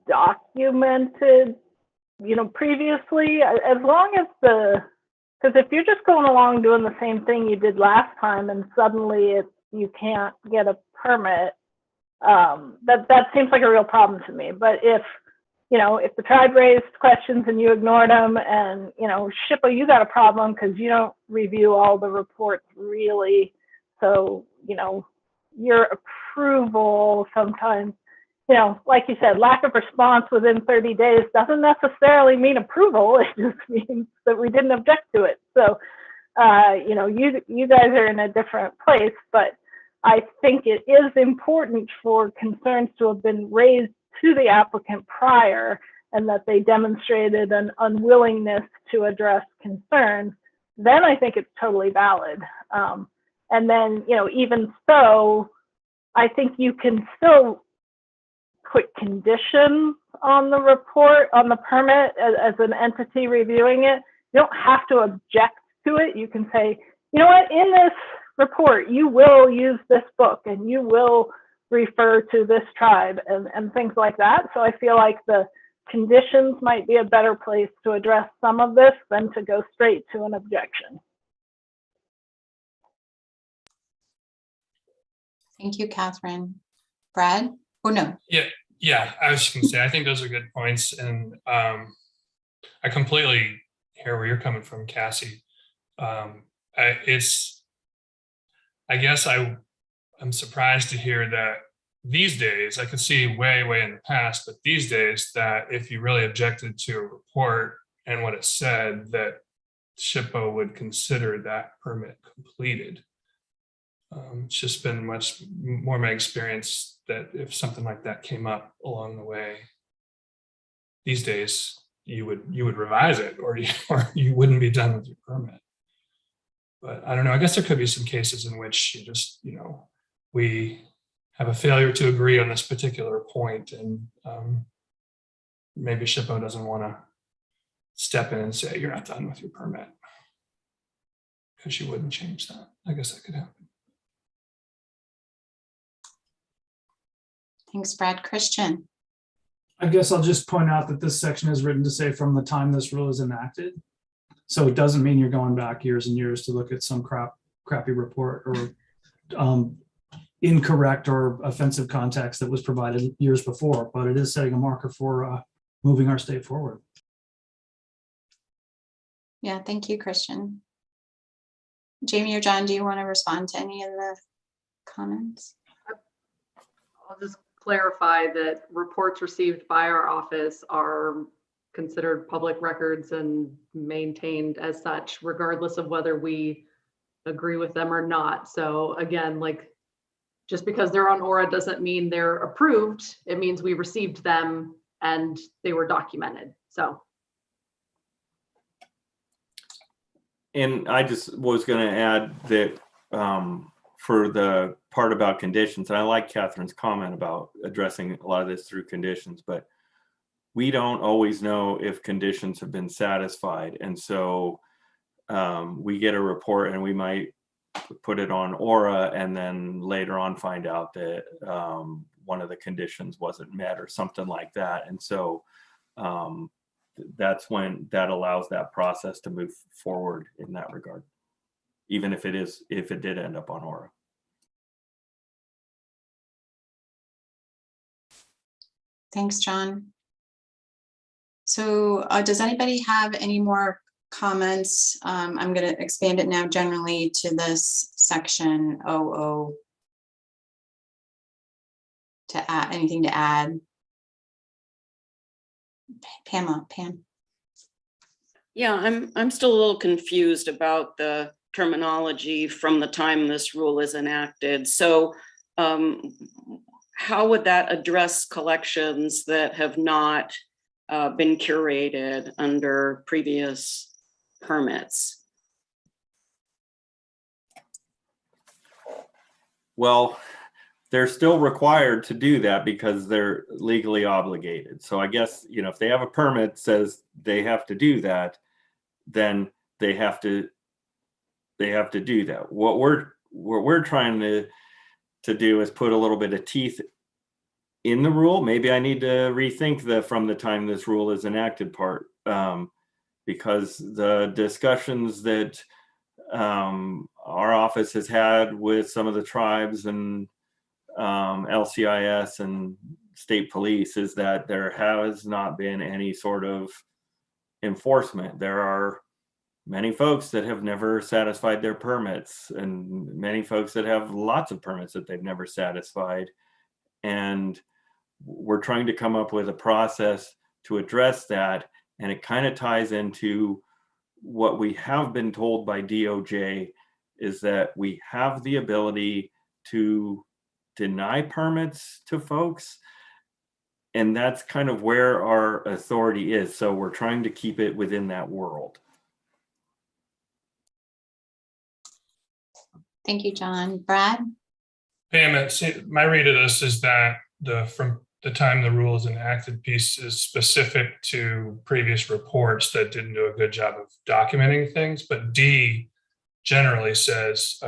documented, previously, as long as because if you're just going along doing the same thing you did last time and suddenly you can't get a permit, that seems like a real problem to me. But if the tribe raised questions and you ignored them, and SHPO, you got a problem because you don't review all the reports really, so your approval sometimes, like you said, lack of response within 30 days doesn't necessarily mean approval. It just means that we didn't object to it. So, you guys are in a different place, but I think it is important for concerns to have been raised to the applicant prior, and that they demonstrated an unwillingness to address concerns. Then I think it's totally valid. And then, even so, I think you can still put conditions on the report, on the permit, as an entity reviewing it. You don't have to object to it. You can say, you know what, in this report, you will use this book and you will refer to this tribe and things like that. So I feel like the conditions might be a better place to address some of this than to go straight to an objection. Thank you, Catherine. Brad? Oh, no. Yeah, I was just going to say, I think those are good points. And I completely hear where you're coming from, Cassie. I guess I'm surprised to hear that these days, I could see way in the past, but these days that if you really objected to a report and what it said, that SHPO would consider that permit completed. It's just been much more my experience that if something like that came up along the way, these days you would revise it, or you wouldn't be done with your permit. But I don't know. I guess there could be some cases in which you just we have a failure to agree on this particular point, and maybe SHPO doesn't want to step in and say you're not done with your permit because you wouldn't change that. I guess that could happen. Thanks, Brad. Christian. I guess I'll just point out that this section is written to say from the time this rule is enacted. So it doesn't mean you're going back years and years to look at some crappy report or incorrect or offensive context that was provided years before, but it is setting a marker for moving our state forward. Yeah, thank you, Christian. Jamie or John, do you want to respond to any of the comments? I'll just clarify that reports received by our office are considered public records and maintained as such, regardless of whether we agree with them or not. So again, like, just because they're on Aura doesn't mean they're approved. It means we received them and they were documented. So. And I just was going to add that for the part about conditions, and I like Catherine's comment about addressing a lot of this through conditions, but we don't always know if conditions have been satisfied. And so we get a report and we might put it on Aura and then later on find out that one of the conditions wasn't met or something like that. And so that's when that allows that process to move forward in that regard, even if it did end up on Aura. Thanks, John. So does anybody have any more comments? I'm going to expand it now generally to this section to add, anything to add? Pam. Yeah, I'm still a little confused about the terminology from the time this rule is enacted. So how would that address collections that have not been curated under previous permits? Well, they're still required to do that because they're legally obligated. So I guess, you know, if they have a permit that says they have to do that, then they have to do that. What we're trying to do is put a little bit of teeth in the rule. Maybe I need to rethink the from the time this rule is enacted part, because the discussions that our office has had with some of the tribes and LCIS and state police is that there has not been any sort of enforcement. There are many folks that have never satisfied their permits and many folks that have lots of permits that they've never satisfied. And we're trying to come up with a process to address that. And it kind of ties into what we have been told by DOJ is that we have the ability to deny permits to folks. And that's kind of where our authority is. So we're trying to keep it within that world. Thank you, John. Brad? Pam, my read of this is that from the time the rule is enacted piece is specific to previous reports that didn't do a good job of documenting things. But D generally says,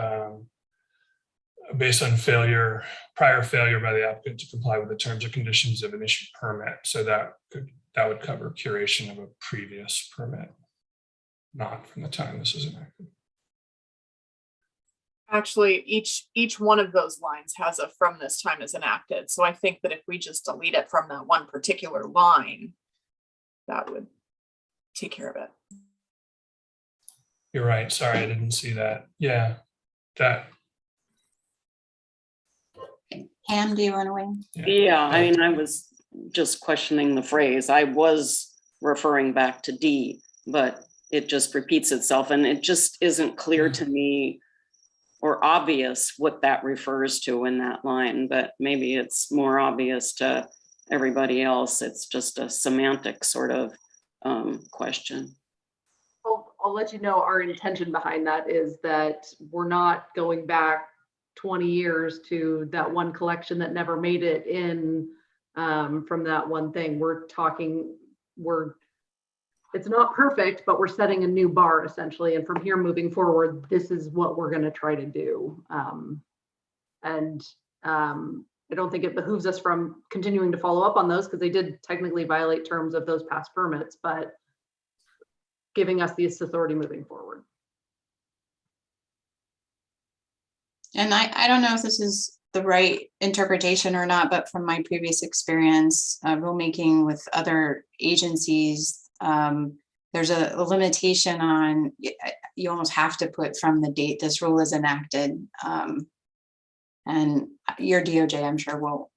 based on prior failure by the applicant to comply with the terms and conditions of an issued permit. So that would cover curation of a previous permit, not from the time this is enacted. Actually, each one of those lines has a from this time is enacted. So I think that if we just delete it from that one particular line, that would take care of it. You're right. Sorry, I didn't see that. Yeah, that. Pam, do you want to weigh in? Yeah, I mean, I was just questioning the phrase. I was referring back to D, but it just repeats itself and it just isn't clear to me or obvious what that refers to in that line, but maybe it's more obvious to everybody else. It's just a semantic sort of question. I'll let you know our intention behind that is that we're not going back 20 years to that one collection that never made it in from that one thing. It's not perfect, but we're setting a new bar essentially. And from here moving forward, this is what we're going to try to do. I don't think it behooves us from continuing to follow up on those because they did technically violate terms of those past permits, but giving us this authority moving forward. And I don't know if this is the right interpretation or not, but from my previous experience, rulemaking with other agencies, there's a limitation on, you almost have to put from the date this rule is enacted. And your DOJ, I'm sure will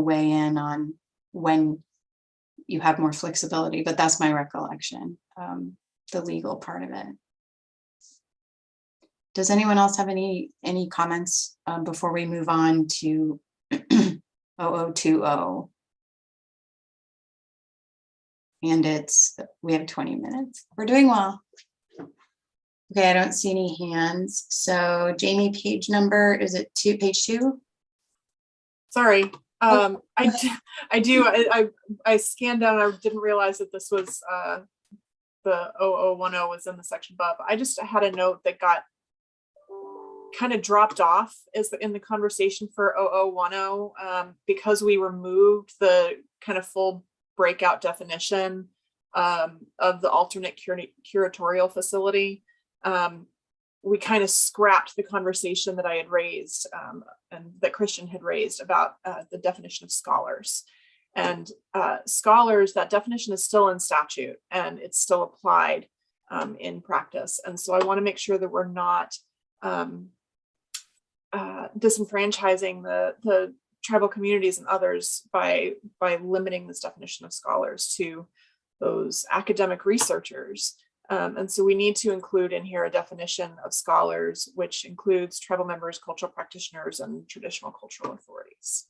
weigh in on when you have more flexibility, but that's my recollection, the legal part of it. Does anyone else have any comments before we move on to 0020? And we have 20 minutes. We're doing well. Okay, I don't see any hands. So Jamie, page number, is it page 2? Sorry. I scanned down. I didn't realize that this was the 0010 was in the section above. I just had a note that got kind of dropped off in the conversation for 0010 because we removed the kind of full breakout definition of the alternate curatorial facility. We kind of scrapped the conversation that I had raised and that Christian had raised about the definition of scholars. And scholars, that definition is still in statute and it's still applied in practice. And so I want to make sure that we're not disenfranchising the tribal communities and others by limiting this definition of scholars to those academic researchers. And so we need to include in here a definition of scholars, which includes tribal members, cultural practitioners, and traditional cultural authorities.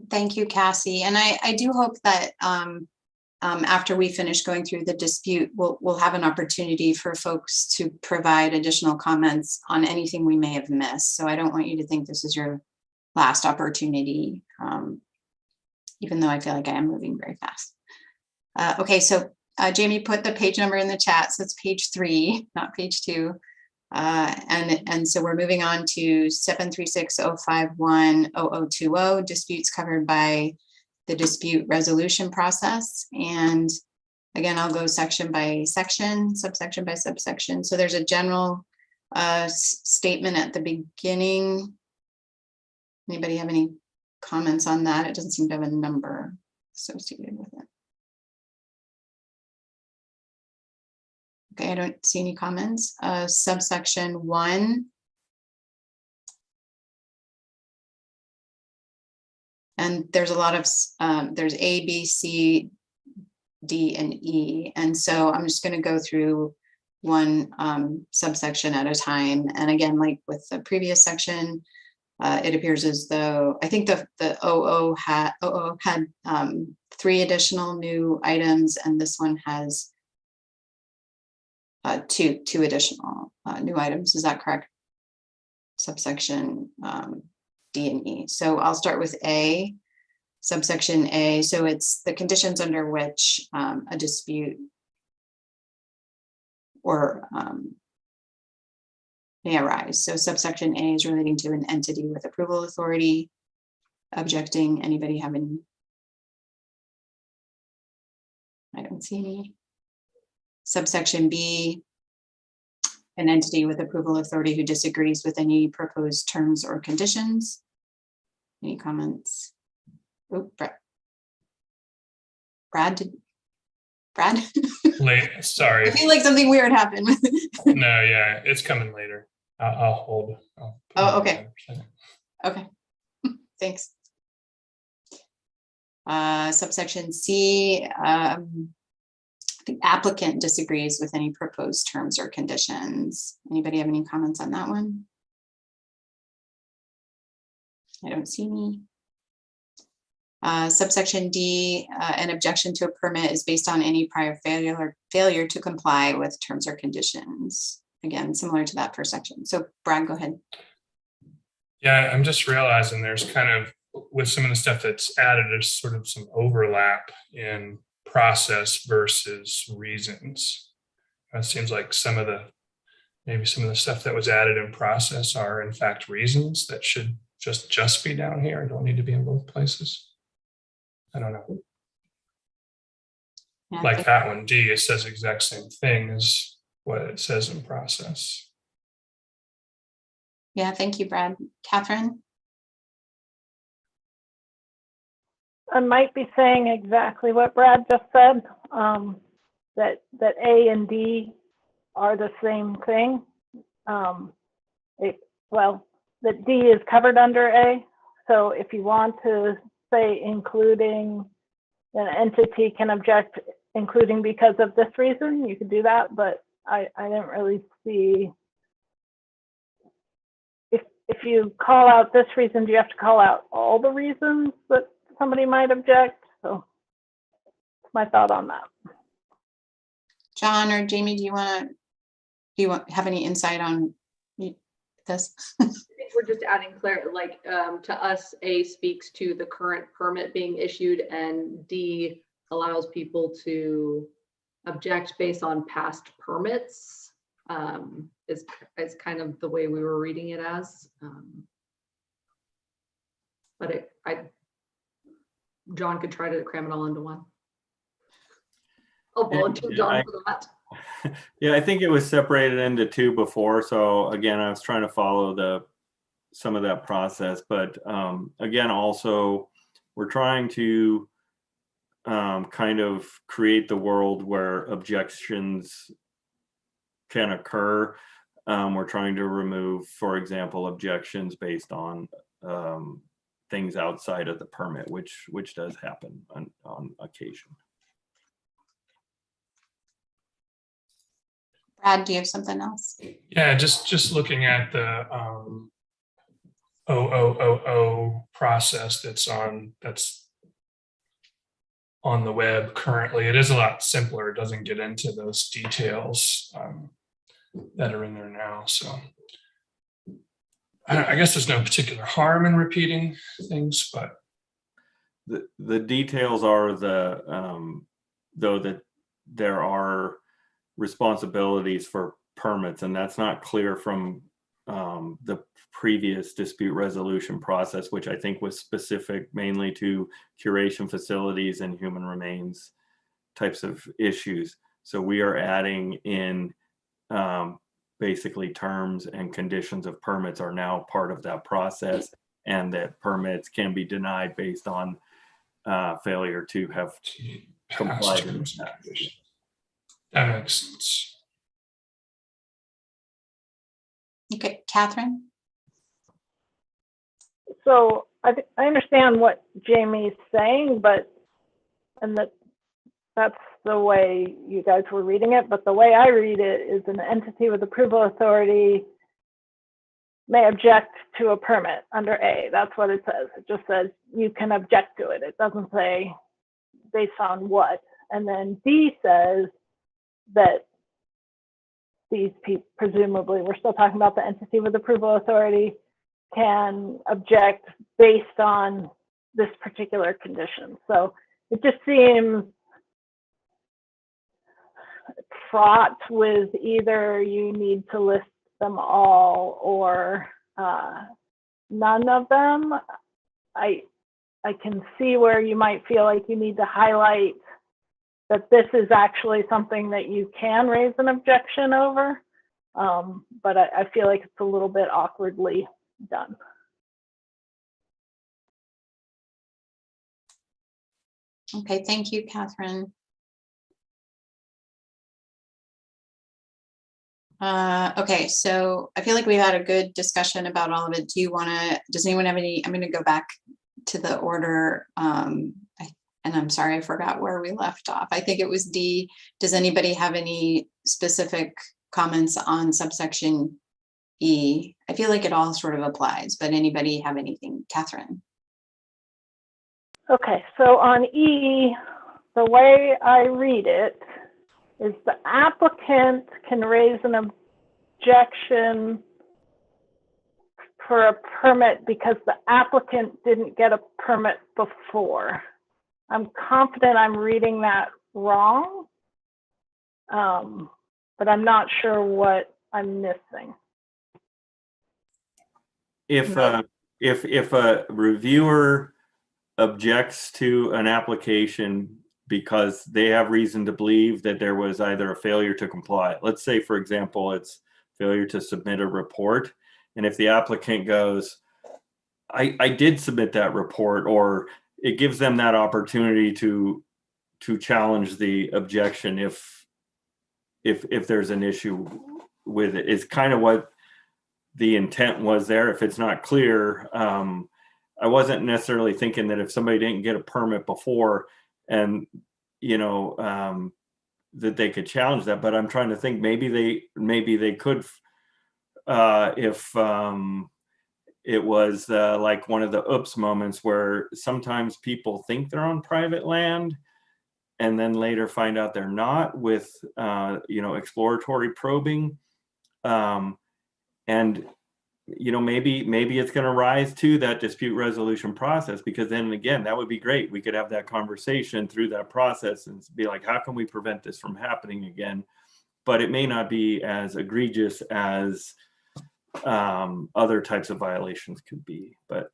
Thank you, Cassie. And I do hope that after we finish going through the dispute, we'll have an opportunity for folks to provide additional comments on anything we may have missed. So I don't want you to think this is your last opportunity, even though I feel like I am moving very fast. Okay, so Jamie put the page number in the chat, so it's page 3, not page 2. And so we're moving on to 736-051-0020, disputes covered by the dispute resolution process. And again, I'll go section by section, subsection by subsection. So there's a general statement at the beginning. Anybody have any comments on that? It doesn't seem to have a number associated with it. Okay, I don't see any comments. Subsection 1. And there's a lot of, there's A, B, C, D, and E. And so I'm just going to go through one subsection at a time. And again, like with the previous section, it appears as though, I think the OO had 3 additional new items, and this one has two additional new items. Is that correct? Subsection D and E. So I'll start with A, subsection A. So it's the conditions under which a dispute or may arise. So subsection A is relating to an entity with approval authority. Objecting, anybody have any? I don't see any. Subsection B, an entity with approval authority who disagrees with any proposed terms or conditions. Any comments? Oh, Brad? Late, sorry. I feel like something weird happened. No, yeah, it's coming later. I'll hold. Oh, okay. Okay, thanks. Subsection C, the applicant disagrees with any proposed terms or conditions. Anybody have any comments on that one? I don't see any. Subsection D, an objection to a permit is based on any prior failure to comply with terms or conditions. Again, similar to that first section. So Brad, go ahead. Yeah, I'm just realizing there's kind of, with some of the stuff that's added, there's sort of some overlap in process versus reasons. It seems like maybe some of the stuff that was added in process are in fact reasons that should just be down here and don't need to be in both places. I don't know. Yeah, like that one, D, it says the exact same thing as what it says in process. Yeah, thank you, Brad. Catherine? I might be saying exactly what Brad just said, that A and D are the same thing. That D is covered under A. So if you want to say including, an entity can object including because of this reason, you could do that, but I didn't really see, if you call out this reason, do you have to call out all the reasons that somebody might object? So that's my thought on that. John or Jamie, do you have any insight on this? I think we're just adding clarity, like to us, A speaks to the current permit being issued, and D allows people to object based on past permits. Is kind of the way we were reading it as. But John could try to cram it all into one. I'll volunteer John for that. Yeah, I think it was separated into 2 before. So again, I was trying to follow some of that process. But again, also, we're trying to kind of create the world where objections can occur. we're trying to remove, for example, objections based on things outside of the permit, which does happen on occasion. Brad, do you have something else? Yeah, just looking at the OOOO process that's on the web currently. It is a lot simpler. It doesn't get into those details that are in there now. So I guess there's no particular harm in repeating things, but the details are though that there are responsibilities for permits, and that's not clear from the previous dispute resolution process, which I think was specific mainly to curation facilities and human remains types of issues. So we are adding in basically terms and conditions of permits are now part of that process, and that permits can be denied based on failure to have complied. That makes sense. Okay, Catherine? So I understand what Jamie's saying, and that's the way you guys were reading it, but the way I read it is an entity with approval authority may object to a permit under A. That's what it says. It just says you can object to it. It doesn't say based on what. And then B says that these people, presumably, we're still talking about the entity with approval authority, can object based on this particular condition. So it just seems fraught with either you need to list them all or none of them. I can see where you might feel like you need to highlight that this is actually something that you can raise an objection over, but I feel like it's a little bit awkwardly done. Okay, thank you, Catherine. Okay, so I feel like we've had a good discussion about all of it. Does anyone have any, I'm going to go back to the order. And I'm sorry, I forgot where we left off. I think it was D. Does anybody have any specific comments on subsection E? I feel like it all sort of applies, but anybody have anything? Catherine? Okay, so on E, the way I read it is the applicant can raise an objection for a permit because the applicant didn't get a permit before. I'm confident I'm reading that wrong, but I'm not sure what I'm missing. If a reviewer objects to an application because they have reason to believe that there was either a failure to comply. Let's say, for example, it's failure to submit a report. And if the applicant goes, I did submit that report, or it gives them that opportunity to challenge the objection if there's an issue with it. It's kind of what the intent was there. If it's not clear, I wasn't necessarily thinking that if somebody didn't get a permit before and that they could challenge that, but I'm trying to think maybe they could if it was like one of the oops moments where sometimes people think they're on private land and then later find out they're not with exploratory probing, and maybe it's going to rise to that dispute resolution process, because then again, that would be great. We could have that conversation through that process and be like, how can we prevent this from happening again? But it may not be as egregious as other types of violations could be. But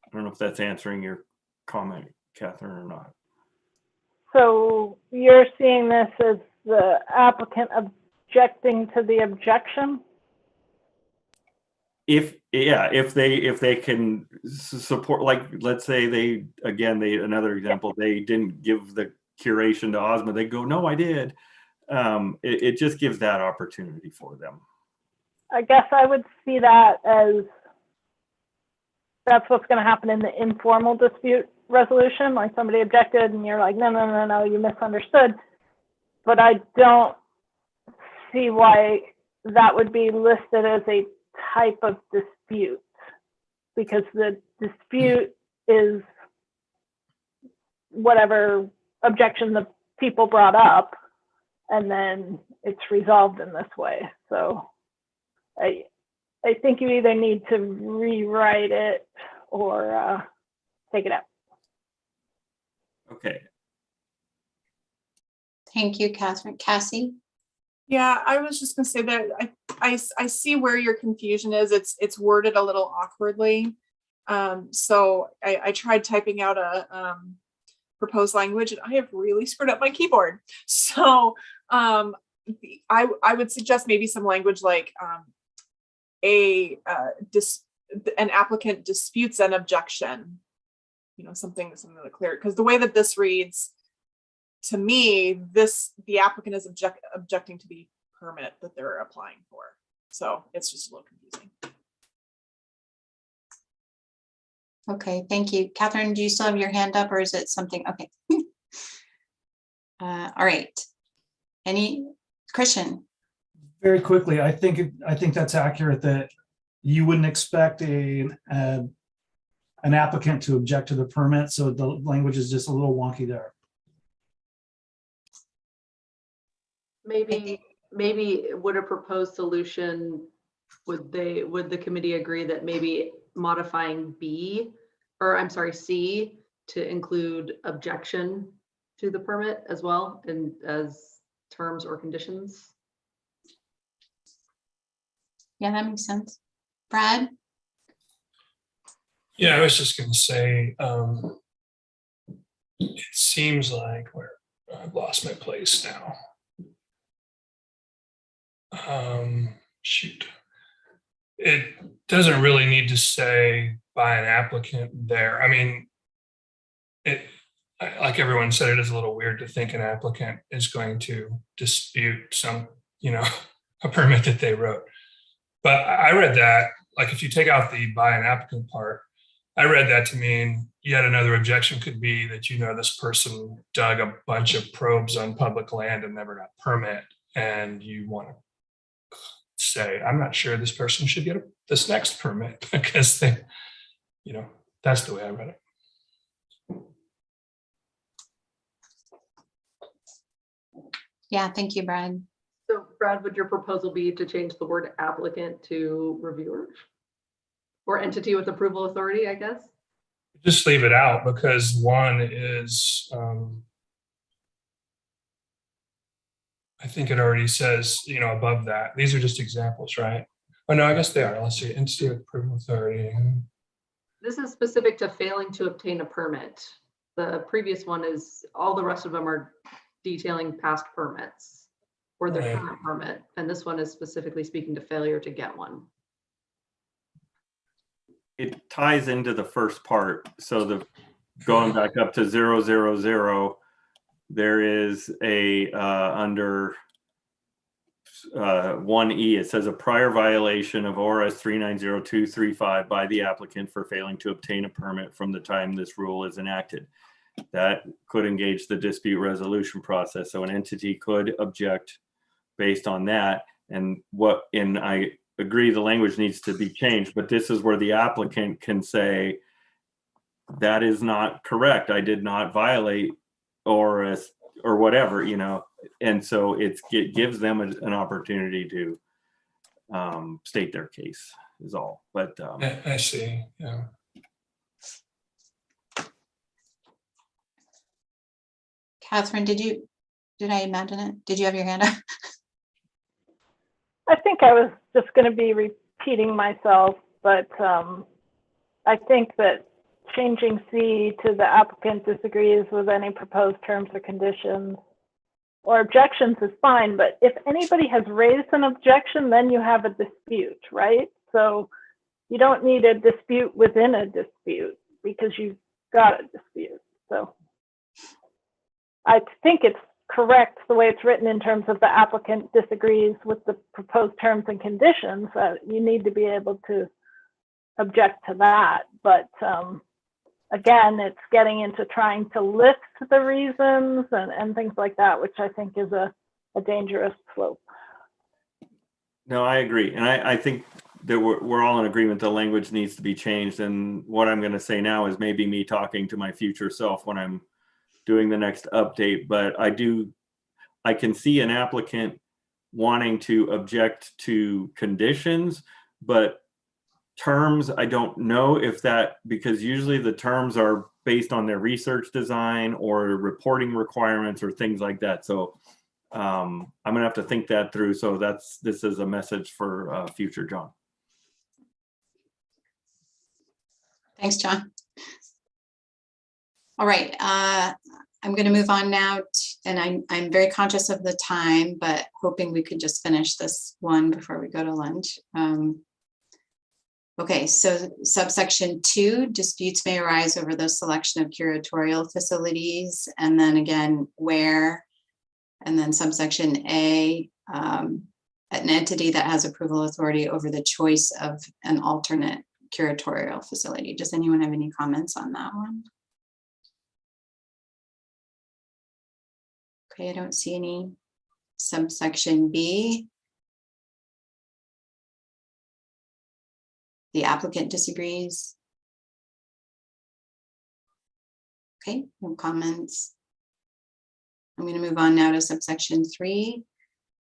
I don't know if that's answering your comment, Catherine, or not. So you're seeing this as the applicant objecting to the objection? If they can support, like, let's say another example, they didn't give the curation to Ozma, they go, no, I did. It just gives that opportunity for them. I guess I would see that as that's what's going to happen in the informal dispute resolution. Like somebody objected and you're like, no, you misunderstood. But I don't see why that would be listed as a type of dispute, because the dispute is whatever objection the people brought up, and then it's resolved in this way. So I think you either need to rewrite it or take it out. Okay. Thank you, Catherine. Cassie? Yeah, I was just gonna say that I see where your confusion is. It's worded a little awkwardly. So I tried typing out a proposed language and I have really screwed up my keyboard. So I would suggest maybe some language like an applicant disputes an objection, something like clear, because the way that this reads, to me, the applicant is objecting to the permit that they're applying for. So it's just a little confusing. Okay, thank you. Catherine, do you still have your hand up or is it something? Okay. All right. Christian? Very quickly, I think that's accurate that you wouldn't expect an applicant to object to the permit. So the language is just a little wonky there. Maybe would a proposed solution, would the committee agree that maybe modifying C to include objection to the permit as well, and as terms or conditions? Yeah, that makes sense. Brad? Yeah, I was just going to say, it seems like I've lost my place now. Shoot. It doesn't really need to say by an applicant there. I mean, like everyone said, it is a little weird to think an applicant is going to dispute some, a permit that they wrote. But I read that, like if you take out the by an applicant part, I read that to mean yet another objection could be that, this person dug a bunch of probes on public land and never got a permit. And you want to say, I'm not sure this person should get this next permit because they, that's the way I read it. Yeah, thank you, Brad. So Brad, would your proposal be to change the word applicant to reviewer? Or entity with approval authority, I guess? Just leave it out because one is, I think it already says, above that. These are just examples, right? Oh, no, I guess they are. Let's see. Entity with approval authority. This is specific to failing to obtain a permit. The previous one is, all the rest of them are detailing past permits or their current permit. And this one is specifically speaking to failure to get one. It ties into the first part. So going back up to 000, there is a under 1E, it says a prior violation of ORS 390235 by the applicant for failing to obtain a permit from the time this rule is enacted. That could engage the dispute resolution process. So an entity could object based on that. And I agree the language needs to be changed, but this is where the applicant can say, that is not correct. I did not violate or whatever, and so it gives them an opportunity to state their case is all. But I see. Yeah. Catherine, did I imagine it? Did you have your hand up? I think I was just going to be repeating myself, but I think that changing C to the applicant disagrees with any proposed terms or conditions or objections is fine, but if anybody has raised an objection, then you have a dispute, right? So you don't need a dispute within a dispute because you've got a dispute. So I think it's correct the way it's written in terms of the applicant disagrees with the proposed terms and conditions, you need to be able to object to that. But again, it's getting into trying to list the reasons and things like that, which I think is a dangerous slope. No, I agree. And I think that we're all in agreement the language needs to be changed. And what I'm going to say now is maybe me talking to my future self when I'm doing the next update. But I can see an applicant wanting to object to conditions, but terms, I don't know if that, because usually the terms are based on their research design or reporting requirements or things like that. So I'm gonna have to think that through. So this is a message for future John. Thanks, John. All right, I'm going to move on now, and I'm very conscious of the time, but hoping we could just finish this one before we go to lunch. Okay, so subsection 2, disputes may arise over the selection of curatorial facilities, and then again, where, and then subsection A, an entity that has approval authority over the choice of an alternate curatorial facility. Does anyone have any comments on that one? Okay, I don't see any. Subsection B. The applicant disagrees. Okay, no comments. I'm going to move on now to subsection 3.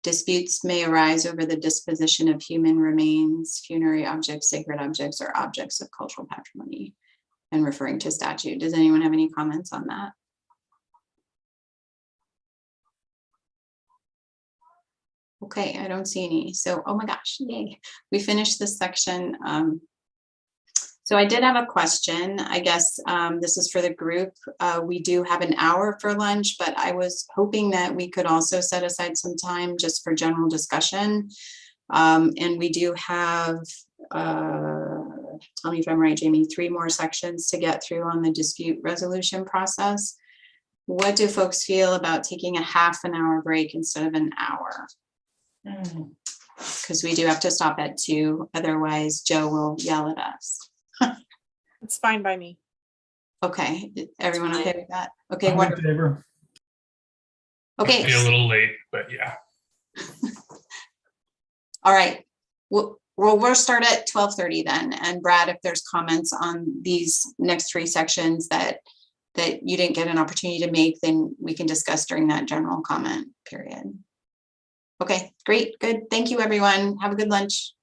Disputes may arise over the disposition of human remains, funerary objects, sacred objects, or objects of cultural patrimony, and referring to statute. Does anyone have any comments on that? Okay, I don't see any. So, oh my gosh, yay. We finished this section. So I did have a question. I guess this is for the group. We do have an hour for lunch, but I was hoping that we could also set aside some time just for general discussion. And we do have, tell me if I'm right, Jamie, 3 more sections to get through on the dispute resolution process. What do folks feel about taking a half an hour break instead of an hour? Because we do have to stop at 2, otherwise Joe will yell at us. It's fine by me. Okay, everyone okay with that? Okay, I'm in wonderful. favor. Okay. Be a little late, but yeah. All right. We'll start at 12:30 then. And Brad, if there's comments on these next 3 sections that you didn't get an opportunity to make, then we can discuss during that general comment period. Okay, great, good. Thank you, everyone. Have a good lunch.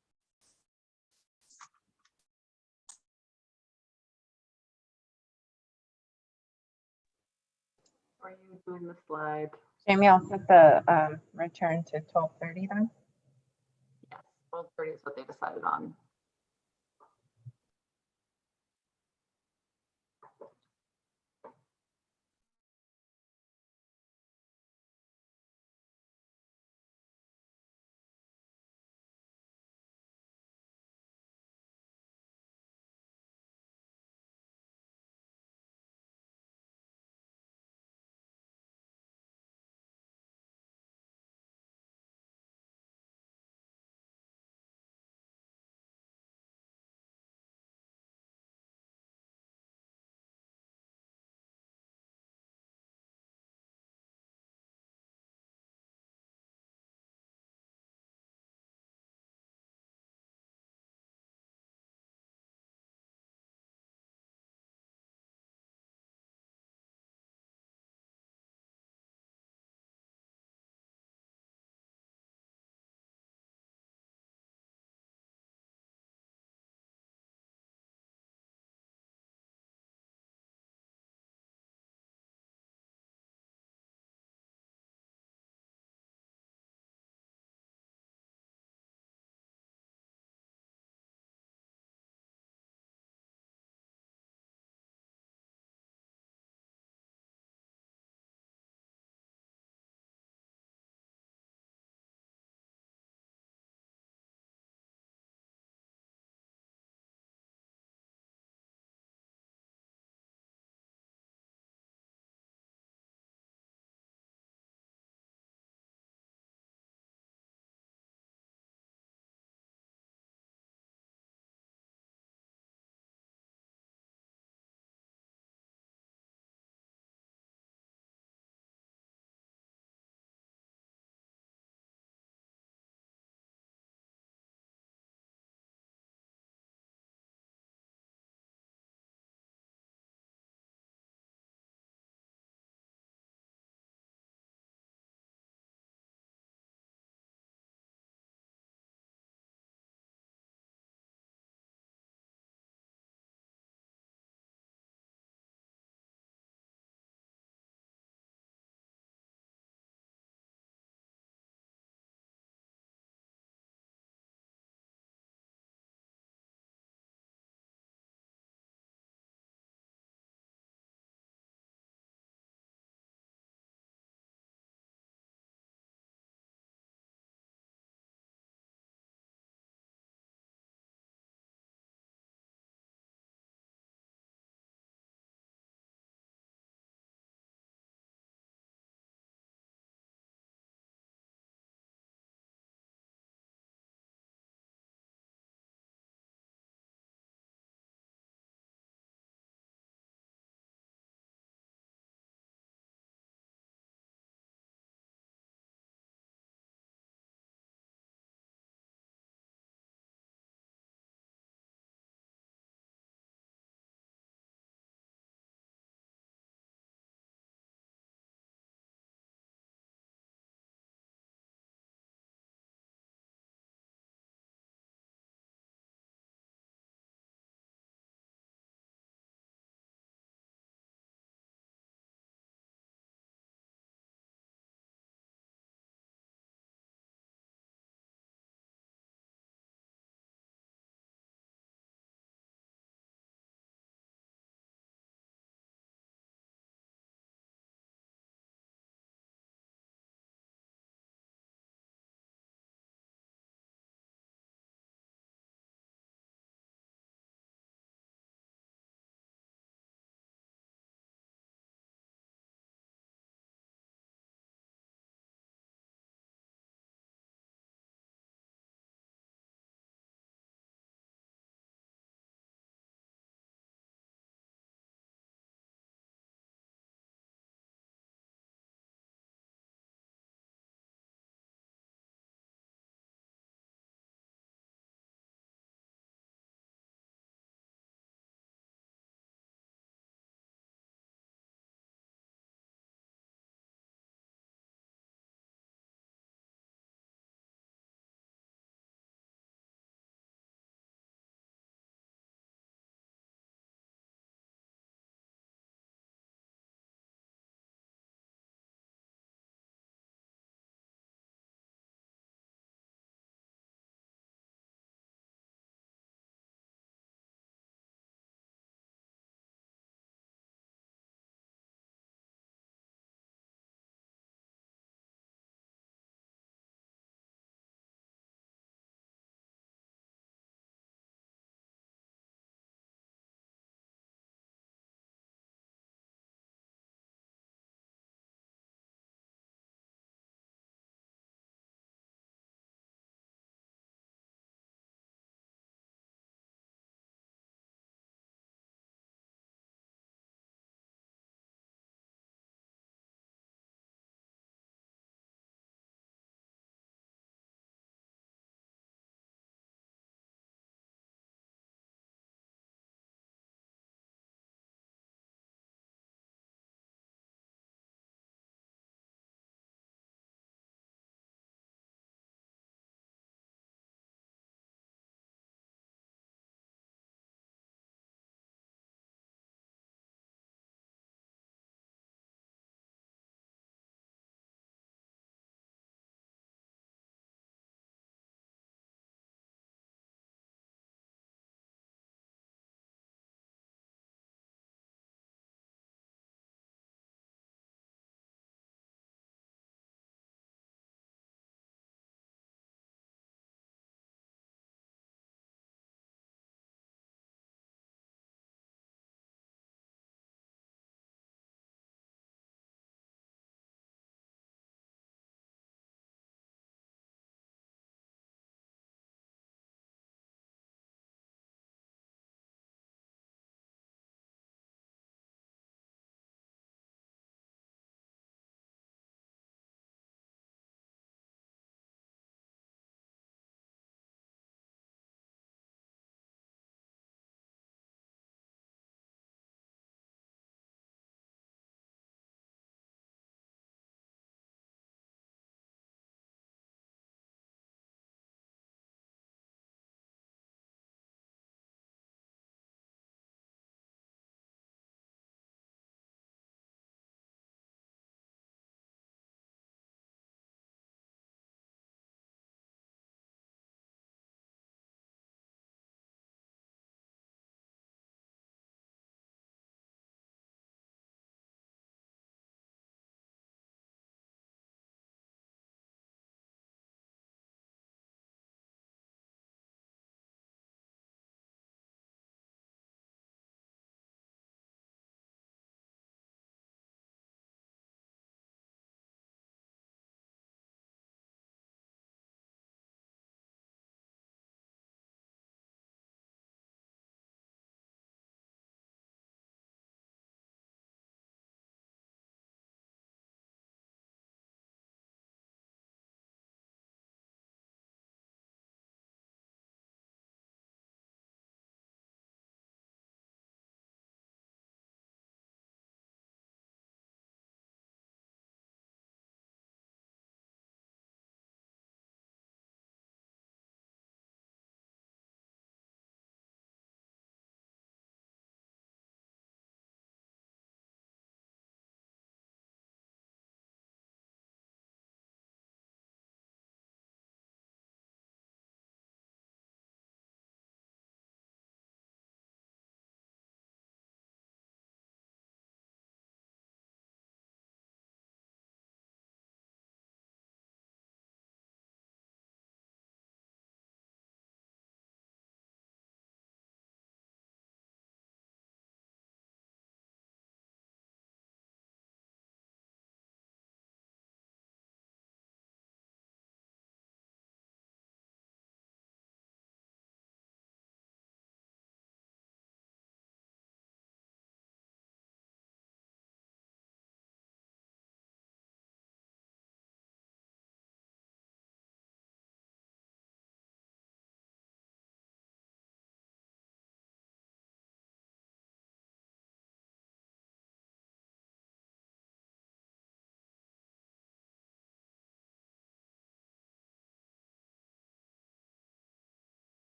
Are you doing the slide? Jamie, I'll set the return to 12:30 then. Yes, 12:30 is what they decided on.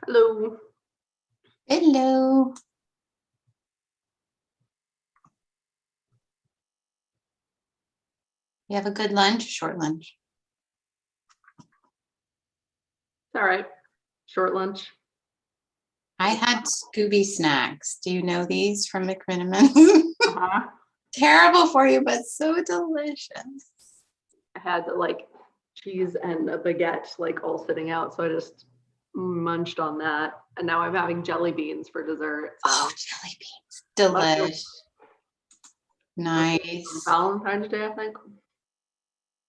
Hello. Hello. You have a good lunch, short lunch? All right. Short lunch. I had Scooby snacks. Do you know these from McMiniman? Uh-huh. Terrible for you, but so delicious. I had like cheese and a baguette like all sitting out. So I just munched on that. And now I'm having jelly beans for dessert. So. Oh, jelly beans. Delish. Nice. Valentine's Day, I think.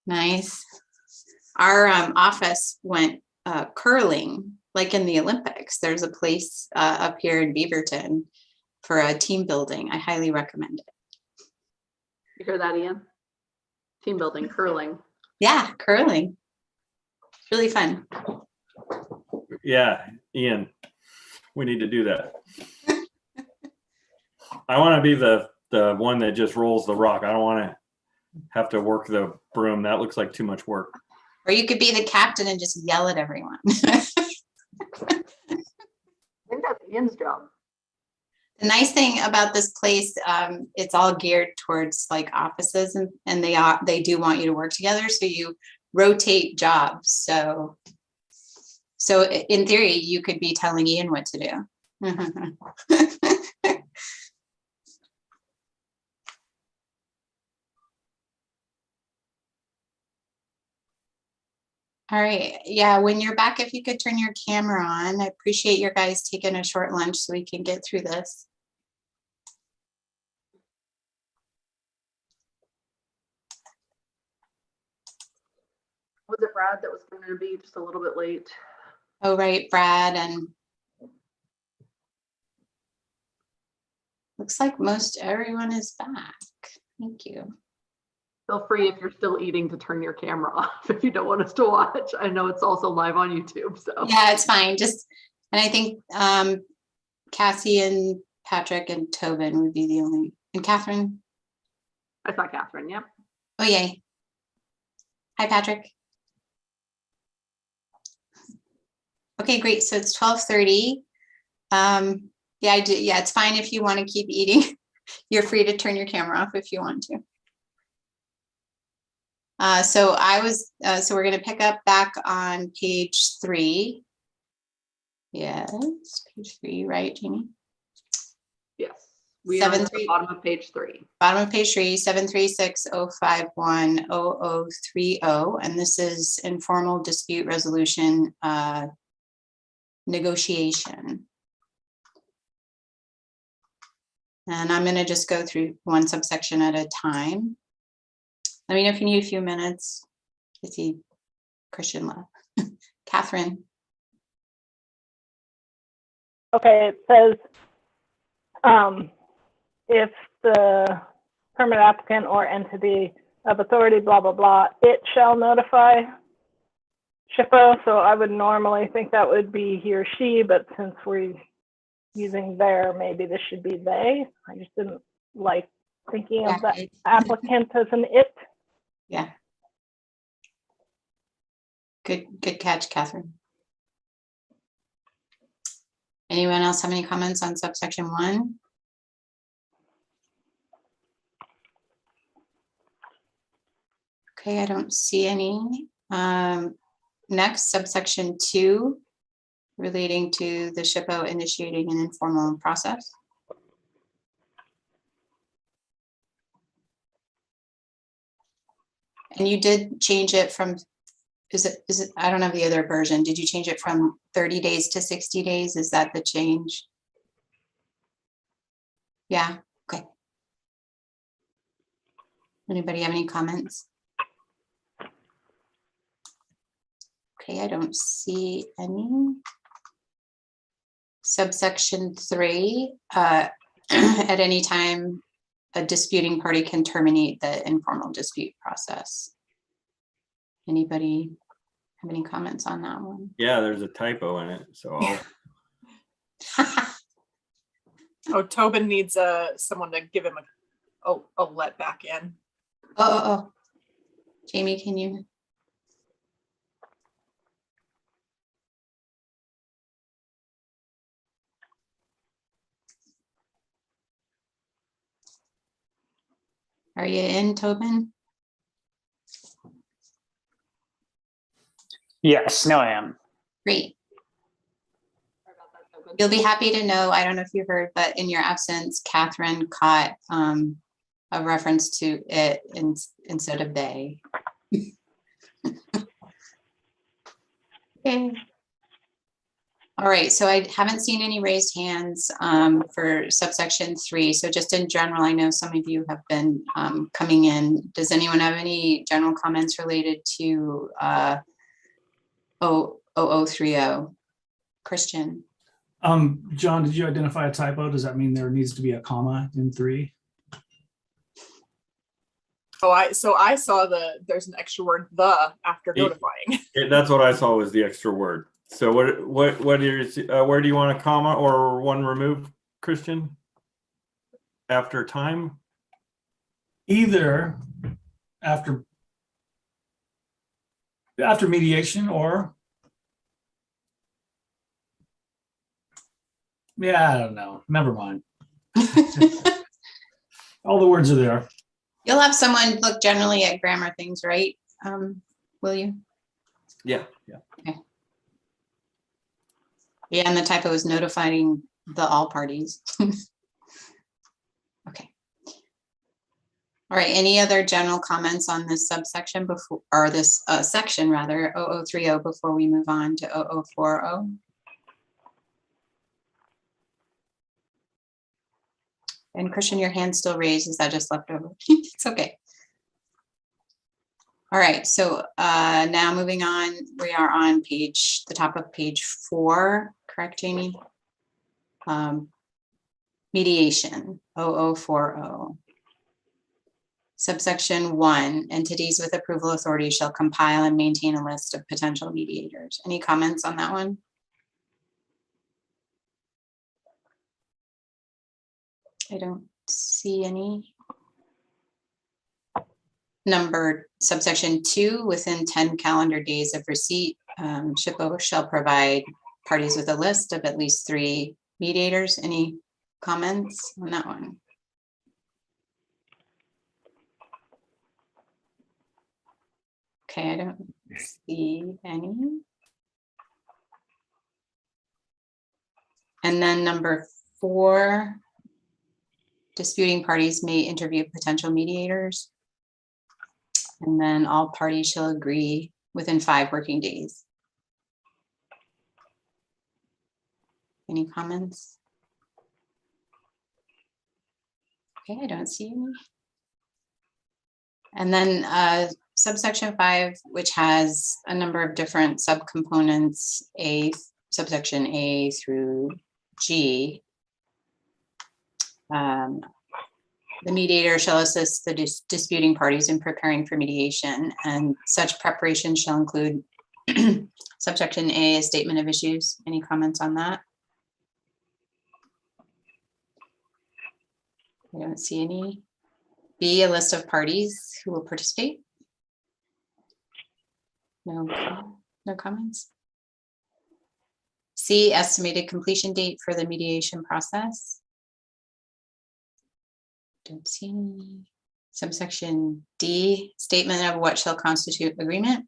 Nice. Our office went curling, like in the Olympics. There's a place up here in Beaverton for a team building. I highly recommend it. You hear that, Ian? Team building, curling. Yeah, curling. It's really fun. Yeah, Ian, we need to do that. I want to be the one that just rolls the rock. I don't want to have to work the broom. That looks like too much work. Or you could be the captain and just yell at everyone. I think that's Ian's job. The nice thing about this place, it's all geared towards like offices, and they do want you to work together. So you rotate jobs. So in theory, you could be telling Ian what to do. All right. Yeah, when you're back, if you could turn your camera on, I appreciate your guys taking a short lunch so we can get through this. Was it Brad that was going to be just a little bit late? Oh, right, Brad. And looks like most everyone is back. Thank you. Feel free if you're still eating to turn your camera off if you don't want us to watch. I know it's also live on YouTube. So Yeah, it's fine. And I think Cassie and Patrick and Tobin would be the only, and Catherine. I saw Catherine. Yep. Oh, yay. Hi, Patrick. Okay, great. So it's 12:30. Yeah, I do. Yeah, it's fine if you want to keep eating. You're free to turn your camera off if you want to. So we're going to pick up back on page 3. Yes, page 3, right, Jamie? Yes. We are at the 7-3. bottom of page 3. Bottom of page 3, 736-051-0030. And this is informal dispute resolution negotiation. And I'm going to just go through one subsection at a time. Let me know if you need a few minutes. I see Christian left. Catherine. Okay, it says if the permit applicant or entity of authority, blah, blah, blah, it shall notify SHPO. So I would normally think that would be he or she, but since we're using there, maybe this should be they. I just didn't like thinking of the applicant as an it. Yeah. Good catch, Catherine. Anyone else have any comments on subsection 1? Okay, I don't see any. Next, subsection 2, relating to the SHPO initiating an informal process. And you did change it from, is it, I don't have the other version. Did you change it from 30 days to 60 days? Is that the change? Yeah, okay. Anybody have any comments? Okay, I don't see any. Subsection 3, at any time, a disputing party can terminate the informal dispute process. Anybody have any comments on that one? Yeah, there's a typo in it, so I'll Oh, Tobin needs someone to give him a let back in. Oh. Jamie, can you? Are you in, Tobin? Yes, no, I am. Great. You'll be happy to know, I don't know if you heard, but in your absence, Catherine caught a reference to it instead of they. Okay. All right, so I haven't seen any raised hands for subsection 3. So just in general, I know some of you have been coming in. Does anyone have any general comments related to 0030? Christian? John, did you identify a typo? Does that mean there needs to be a comma in 3? Oh, so I saw there's an extra word "the" after notifying. That's what I saw was the extra word. So what is where do you want a comma or one removed, Christian? After time? Either after mediation or, yeah, I don't know. Never mind. All the words are there. You'll have someone look generally at grammar things, right? Will you? Yeah. Okay. Yeah, and the typo is notifying the all parties. Okay. All right, any other general comments on this subsection before, or this section rather, 0030, before we move on to 0040? And Christian, your hand's still raised. Is that just left over? It's okay. All right, so now moving on, we are on the top of page 4, correct, Jamie? Mediation, 0040. Subsection 1, entities with approval authority shall compile and maintain a list of potential mediators. Any comments on that one? I don't see any. Number subsection 2, within 10 calendar days of receipt, SHPO shall provide parties with a list of at least 3 mediators. Any comments on that one? Okay, I don't see any. And then number 4, disputing parties may interview potential mediators. And then all parties shall agree within 5 working days. Any comments? Okay, I don't see any. And then subsection 5, which has a number of different subcomponents, subsection A through G. The mediator shall assist the disputing parties in preparing for mediation, and such preparation shall include subsection A, a statement of issues. Any comments on that? I don't see any. B, a list of parties who will participate. No comments. C, estimated completion date for the mediation process. Don't see any. Subsection D, statement of what shall constitute agreement.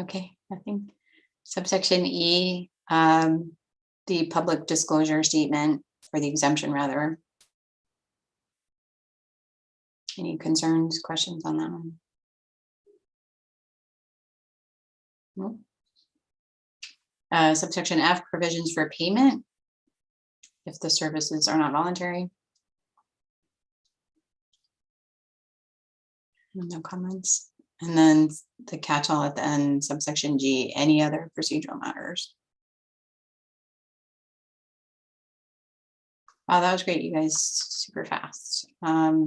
Okay, nothing. Subsection E, the public disclosure statement, or the exemption rather. Any concerns, questions on that one? Nope. Subsection F, provisions for payment if the services are not voluntary. No comments. And then the catch-all at the end, subsection G, any other procedural matters. Wow, that was great, you guys, super fast. Now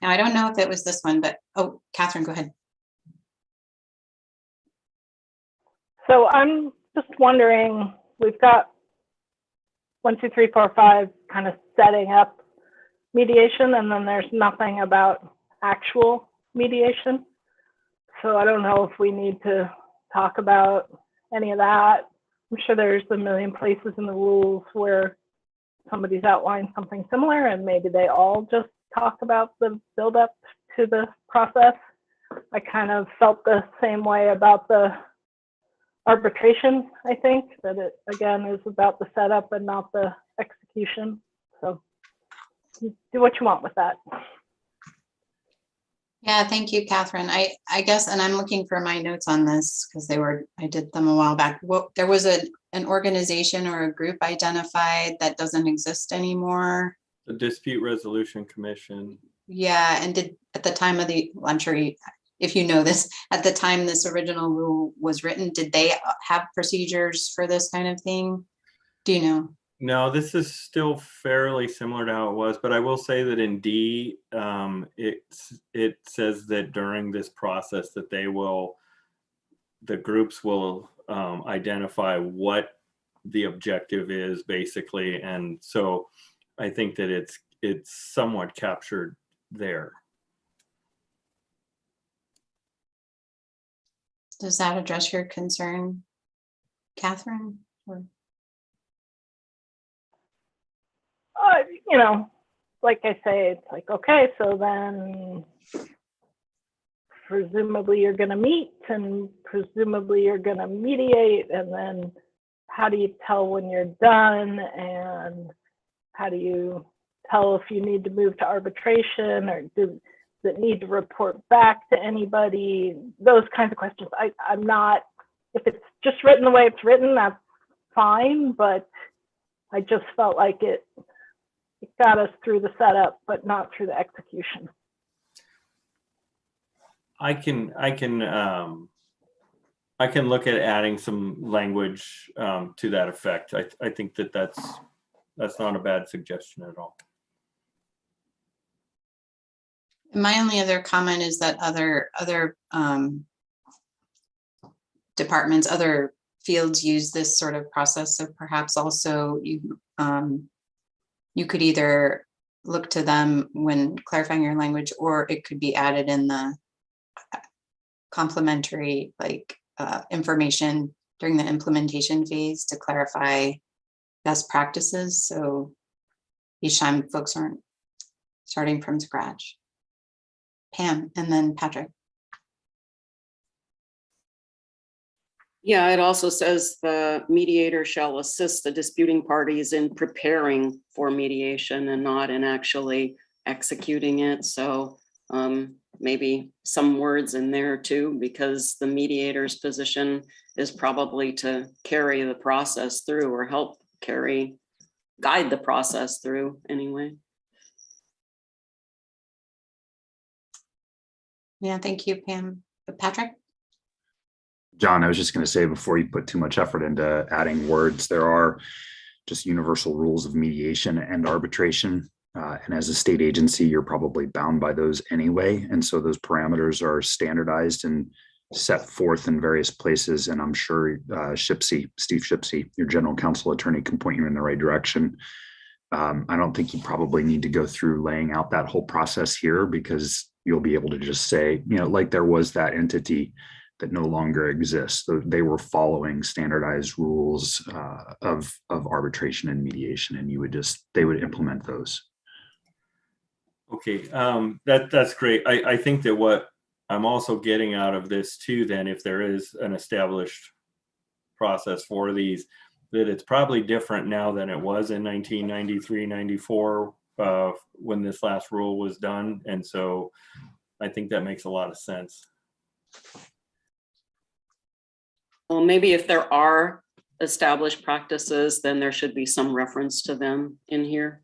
I don't know if it was this one, but oh, Catherine, go ahead. So I'm just wondering, we've got 1, 2, 3, 4, 5 kind of setting up mediation, and then there's nothing about actual mediation. So I don't know if we need to talk about any of that. I'm sure there's a million places in the rules where somebody's outlined something similar and maybe they all just talk about the build up to the process. I kind of felt the same way about the arbitration. I think that it again is about the setup and not the execution. So you do what you want with that. Yeah, thank you, Catherine. I guess, and I'm looking for my notes on this because I did them a while back. There was an organization or a group identified that doesn't exist anymore. The Dispute Resolution Commission. Yeah, and at the time of I'm sure if you know this, at the time this original rule was written, did they have procedures for this kind of thing? Do you know? No, this is still fairly similar to how it was, but I will say that in D, it says that during this process that the groups will identify what the objective is basically. And so I think that it's somewhat captured there. Does that address your concern, Catherine? You know, like I say, it's like, okay, so then presumably you're going to meet and presumably you're going to mediate, and then how do you tell when you're done, and how do you tell if you need to move to arbitration, or does it need to report back to anybody? Those kinds of questions. I'm not, if it's just written the way it's written, that's fine, but I just felt like it got us through the setup, but not through the execution. I can look at adding some language to that effect. I think that's not a bad suggestion at all. My only other comment is that other departments, other fields use this sort of process. So perhaps also you could either look to them when clarifying your language, or it could be added in the complementary information during the implementation phase to clarify best practices. So each time folks aren't starting from scratch. Pam, and then Patrick. Yeah, it also says the mediator shall assist the disputing parties in preparing for mediation and not in actually executing it. So maybe some words in there too, because the mediator's position is probably to carry the process through, or help guide the process through anyway. Yeah, thank you, Pam. Patrick? John, I was just going to say, before you put too much effort into adding words, there are just universal rules of mediation and arbitration. And as a state agency, you're probably bound by those anyway. And so those parameters are standardized and set forth in various places. And I'm sure Steve Shipsey, your general counsel attorney, can point you in the right direction. I don't think you probably need to go through laying out that whole process here, because you'll be able to just say, like there was that entity that no longer exists. So they were following standardized rules of arbitration and mediation, and they would implement those. Okay, that's great. I think that what I'm also getting out of this too, then, if there is an established process for these, that it's probably different now than it was in 1993, 94, when this last rule was done. And so I think that makes a lot of sense. Well, maybe if there are established practices, then there should be some reference to them in here.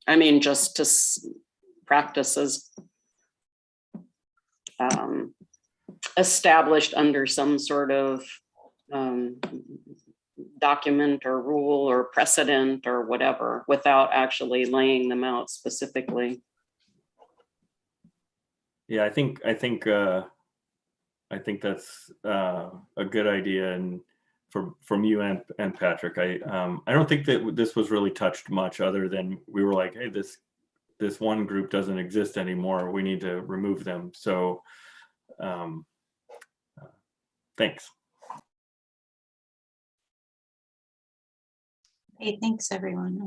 I mean, just to practices established under some sort of document or rule or precedent or whatever, without actually laying them out specifically. Yeah, I think that's a good idea, and from you and Patrick. I don't think that this was really touched much, other than we were like, hey, this one group doesn't exist anymore, we need to remove them. So thanks. Hey, thanks, everyone.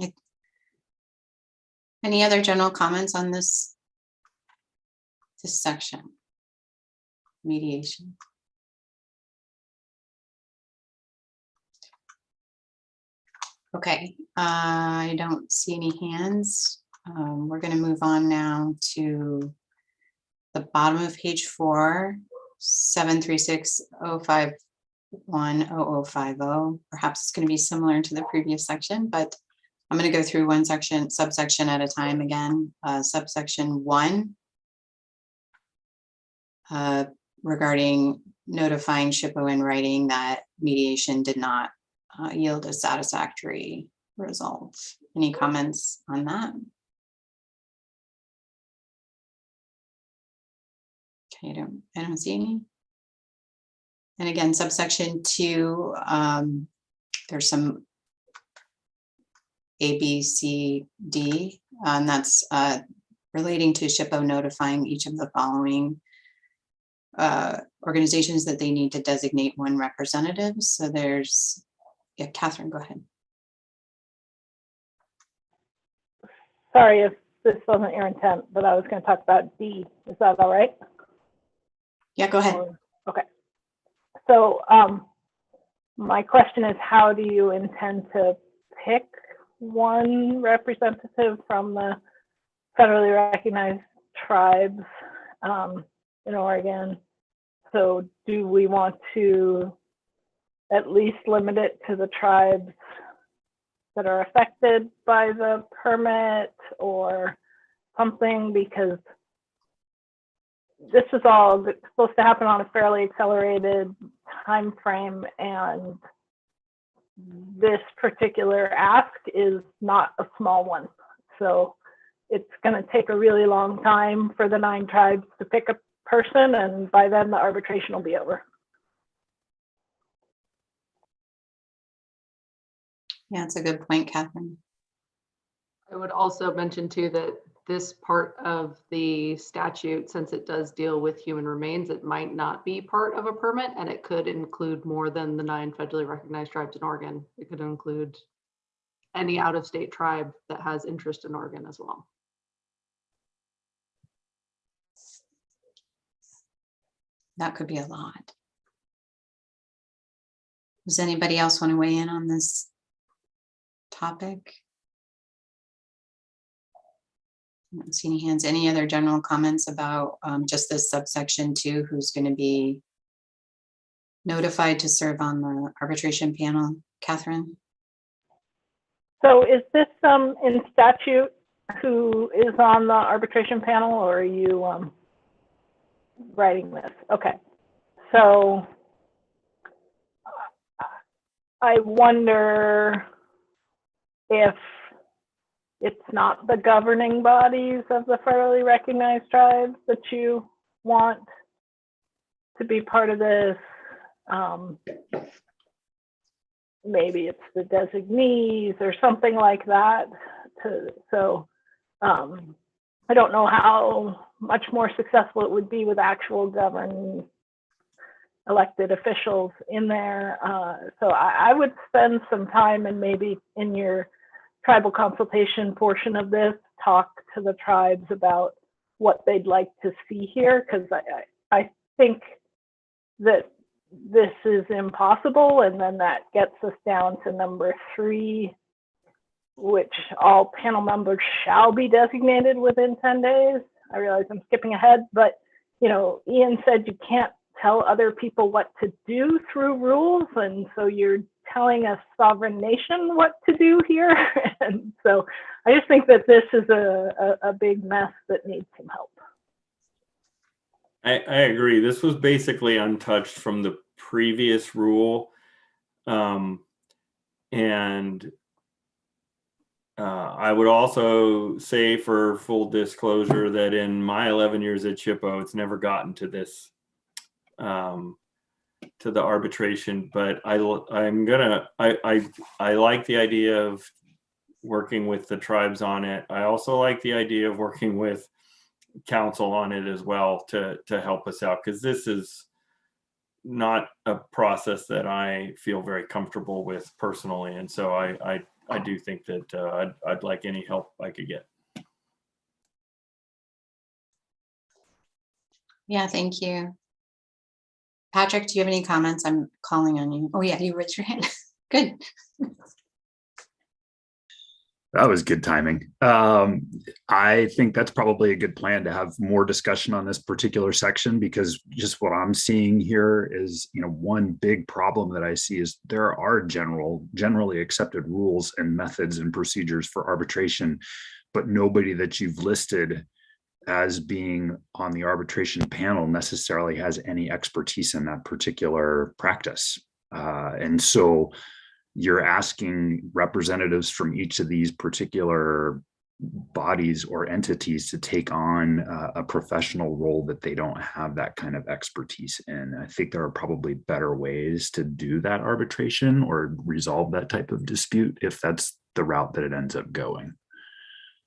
Any other general comments on this section? Mediation. Okay, I don't see any hands. We're going to move on now to the bottom of page 4, 736-051-0050. Perhaps it's going to be similar to the previous section, but I'm going to go through one subsection at a time again. Subsection 1, regarding notifying SHPO in writing that mediation did not yield a satisfactory result. Any comments on that? Okay, I don't see any. And again, subsection 2, there's some A, B, C, D, and that's relating to SHPO notifying each of the following organizations that they need to designate one representative. So there's, yeah, Catherine, go ahead. Sorry if this wasn't your intent, but I was going to talk about D. Is that all right? Yeah, go ahead. Okay. So my question is, how do you intend to pick one representative from the federally recognized tribes in Oregon? So do we want to at least limit it to the tribes that are affected by the permit or something? Because this is all supposed to happen on a fairly accelerated time frame, and this particular ask is not a small one. So it's going to take a really long time for the 9 tribes to pick a person, and by then the arbitration will be over. Yeah, that's a good point, Catherine. I would also mention too that this part of the statute, since it does deal with human remains, it might not be part of a permit, and it could include more than the 9 federally recognized tribes in Oregon. It could include any out-of-state tribe that has interest in Oregon as well. That could be a lot. Does anybody else want to weigh in on this topic? I don't see any hands. Any other general comments about just this subsection 2, who's going to be notified to serve on the arbitration panel? Catherine? So is this in statute who is on the arbitration panel, or are you writing this? Okay. So I wonder if it's not the governing bodies of the federally recognized tribes that you want to be part of this. Maybe it's the designees or something like that. I don't know how much more successful it would be with actual governing elected officials in there. So I would spend some time, and maybe in your tribal consultation portion of this, talk to the tribes about what they'd like to see here, because I think that this is impossible, and then that gets us down to number 3, which all panel members shall be designated within 10 days. I realize I'm skipping ahead, but Ian said you can't tell other people what to do through rules, and so you're telling a sovereign nation what to do here. And so I just think that this is a big mess that needs some help. I agree. This was basically untouched from the previous rule. And I would also say, for full disclosure, that in my 11 years at SHPO, it's never gotten to this, to the arbitration. But I like the idea of working with the tribes on it. I also like the idea of working with council on it as well to help us out, because this is not a process that I feel very comfortable with personally. And so I do think that I'd like any help I could get. Yeah, thank you. Patrick, do you have any comments? I'm calling on you. Oh yeah, you raised your hand. Good. That was good timing. I think that's probably a good plan to have more discussion on this particular section, because just what I'm seeing here is, one big problem that I see is there are generally accepted rules and methods and procedures for arbitration, but nobody that you've listed as being on the arbitration panel necessarily has any expertise in that particular practice. And so you're asking representatives from each of these particular bodies or entities to take on a professional role that they don't have that kind of expertise in. I think there are probably better ways to do that arbitration or resolve that type of dispute if that's the route that it ends up going.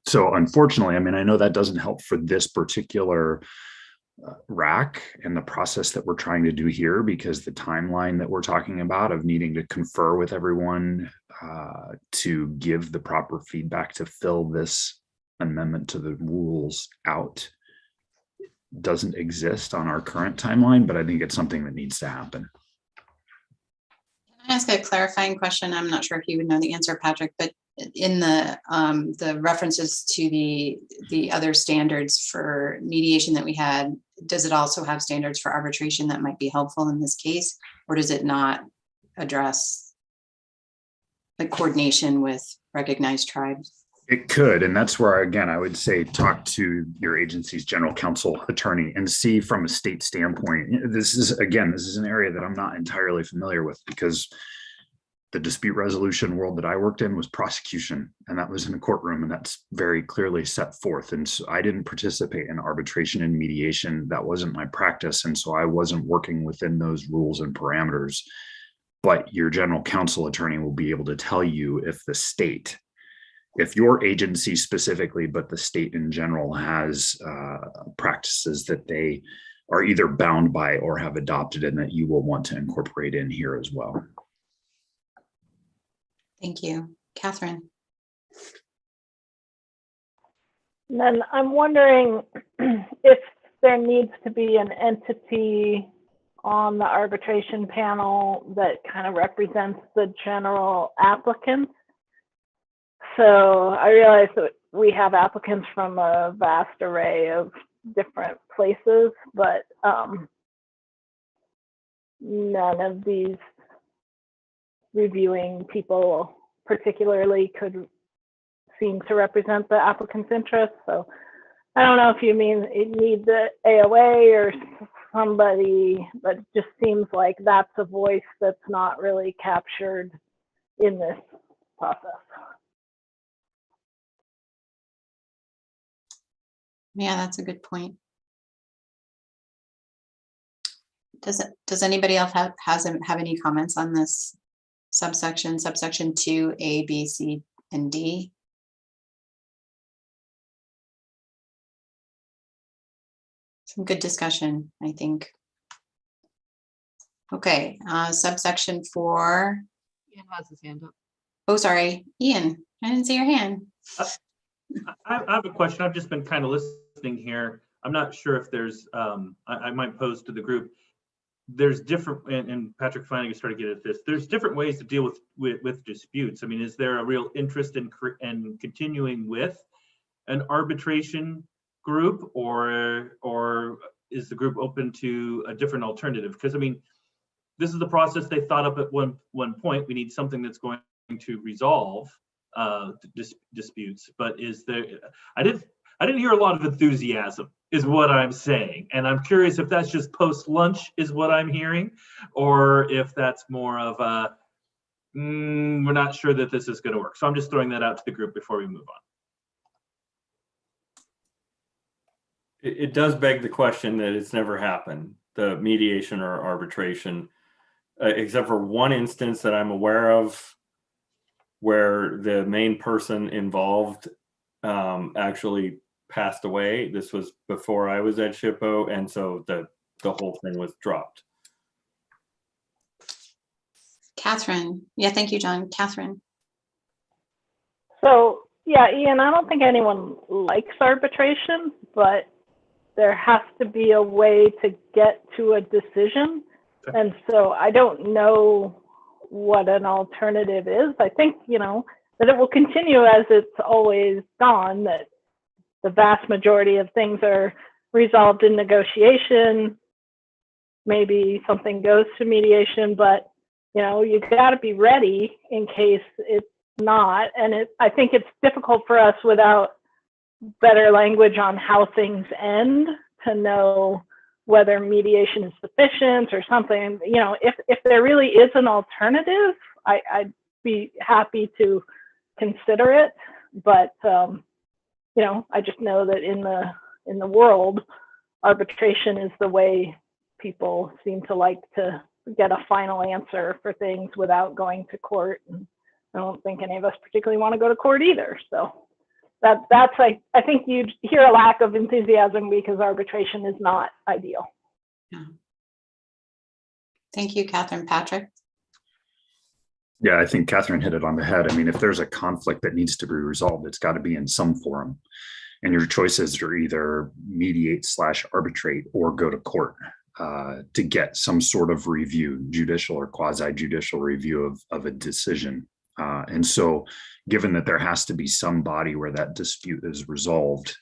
So unfortunately, I know that doesn't help for this particular rack and the process that we're trying to do here, because the timeline that we're talking about of needing to confer with everyone to give the proper feedback to fill this amendment to the rules out doesn't exist on our current timeline, but I think it's something that needs to happen. Can I ask a clarifying question? I'm not sure if you would know the answer, Patrick, but in the references to the other standards for mediation that we had, does it also have standards for arbitration that might be helpful in this case, or does it not address the coordination with recognized tribes? It could, and that's where, again, I would say talk to your agency's general counsel attorney and see from a state standpoint. This is an area that I'm not entirely familiar with, because the dispute resolution world that I worked in was prosecution, and that was in a courtroom, and that's very clearly set forth. And so I didn't participate in arbitration and mediation. That wasn't my practice. And so I wasn't working within those rules and parameters. But your general counsel attorney will be able to tell you if your agency specifically, but the state in general, has practices that they are either bound by or have adopted and that you will want to incorporate in here as well. Thank you. Catherine. And then I'm wondering if there needs to be an entity on the arbitration panel that kind of represents the general applicants. So I realize that we have applicants from a vast array of different places, but none of these reviewing people particularly could seem to represent the applicant's interests. So I don't know if you mean it needs the AOA or somebody, but it just seems like that's a voice that's not really captured in this process. Yeah, that's a good point. Does anybody else have any comments on this subsection 2A, B, C, and D? Some good discussion, I think. Okay, subsection 4. Ian has his hand up. Oh, sorry, Ian, I didn't see your hand. I have a question. I've just been kind of listening here. I'm not sure if there's, I might pose to the group. There's different, and Patrick finally started to get at this. There's different ways to deal with disputes. I mean, is there a real interest in continuing with an arbitration group, or is the group open to a different alternative? Because I mean, this is the process they thought up at one point. We need something that's going to resolve disputes, but is there? I didn't hear a lot of enthusiasm, is what I'm saying, and I'm curious if that's just post lunch is what I'm hearing, or if that's more of a we're not sure that this is going to work. So I'm just throwing that out to the group before we move on. It does beg the question that it's never happened, the mediation or arbitration, except for one instance that I'm aware of, where the main person involved actually passed away. This was before I was at SHPO, and so the whole thing was dropped. Catherine. Yeah, thank you, John. Catherine. So, yeah, Ian, I don't think anyone likes arbitration, but there has to be a way to get to a decision. Okay. And so I don't know what an alternative is. I think, that it will continue as it's always gone, that the vast majority of things are resolved in negotiation. Maybe something goes to mediation, but you got to be ready in case it's not. And I think it's difficult for us without better language on how things end to know whether mediation is sufficient or something. If there really is an alternative, I'd be happy to consider it. But I just know that in the world, arbitration is the way people seem to like to get a final answer for things without going to court. And I don't think any of us particularly want to go to court either. So that's I think you'd hear a lack of enthusiasm because arbitration is not ideal. Yeah. Thank you, Catherine. Patrick? Yeah, I think Catherine hit it on the head. I mean, if there's a conflict that needs to be resolved, it's got to be in some forum. And your choices are either mediate/arbitrate or go to court to get some sort of review, judicial or quasi-judicial review of a decision. And so given that there has to be some body where that dispute is resolved,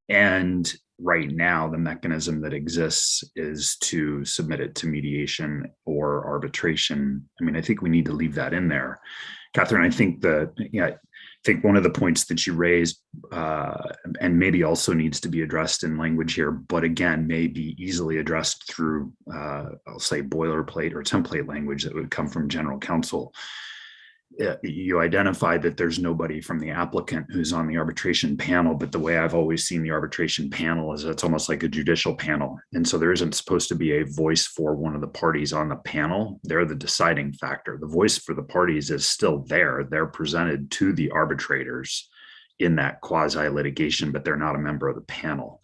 and right now the mechanism that exists is to submit it to mediation or arbitration. I mean, I think we need to leave that in there. Catherine, I think one of the points that you raised and maybe also needs to be addressed in language here, but again, may be easily addressed through, I'll say boilerplate or template language that would come from general counsel. You identified that there's nobody from the applicant who's on the arbitration panel, but the way I've always seen the arbitration panel is it's almost like a judicial panel. And so there isn't supposed to be a voice for one of the parties on the panel. They're the deciding factor. The voice for the parties is still there. They're presented to the arbitrators in that quasi litigation, but they're not a member of the panel.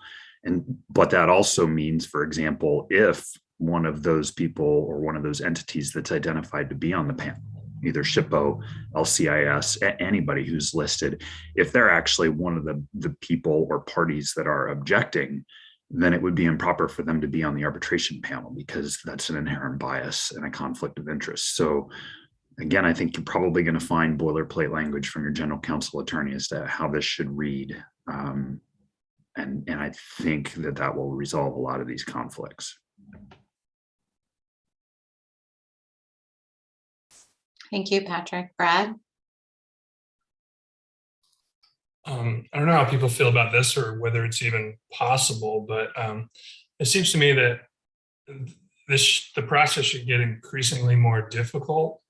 But that also means, for example, if one of those people or one of those entities that's identified to be on the panel, either SHPO, LCIS, anybody who's listed, if they're actually one of the people or parties that are objecting, then it would be improper for them to be on the arbitration panel because that's an inherent bias and a conflict of interest. So again, I think you're probably going to find boilerplate language from your general counsel attorney as to how this should read. And I think that will resolve a lot of these conflicts. Thank you, Patrick. Brad? I don't know how people feel about this or whether it's even possible, but it seems to me that the process should get increasingly more difficult,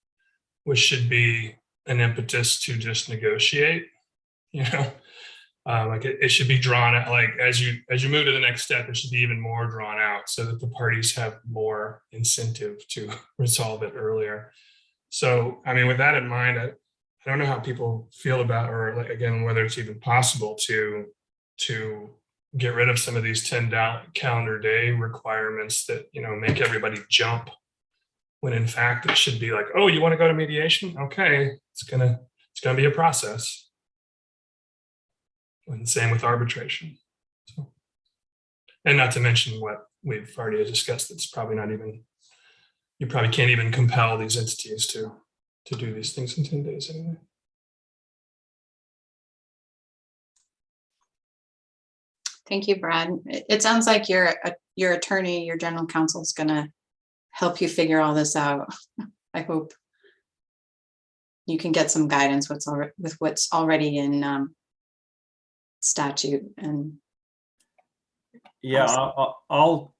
which should be an impetus to just negotiate. Like it should be drawn out. Like as you move to the next step, it should be even more drawn out so that the parties have more incentive to resolve it earlier. So, I mean, with that in mind, I don't know how people feel about, or like, again, whether it's even possible to get rid of some of these 10 calendar day requirements that, make everybody jump, when in fact it should be like, oh, you want to go to mediation? Okay, it's gonna be a process. And same with arbitration. So, and not to mention what we've already discussed, it's probably not even, you probably can't even compel these entities to do these things in 10 days anyway. Thank you, Brad. It sounds like your attorney, your general counsel is going to help you figure all this out. I hope you can get some guidance with what's already in statute. And yeah, I'll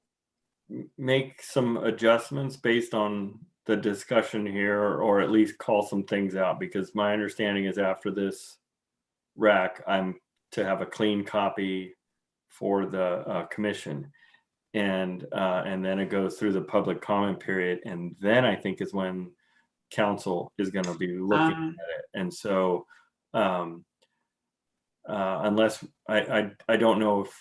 make some adjustments based on the discussion here, or at least call some things out, because my understanding is after this RAC, I'm to have a clean copy for the commission, and then it goes through the public comment period, and then I think is when council is going to be looking at it. And so unless I don't know if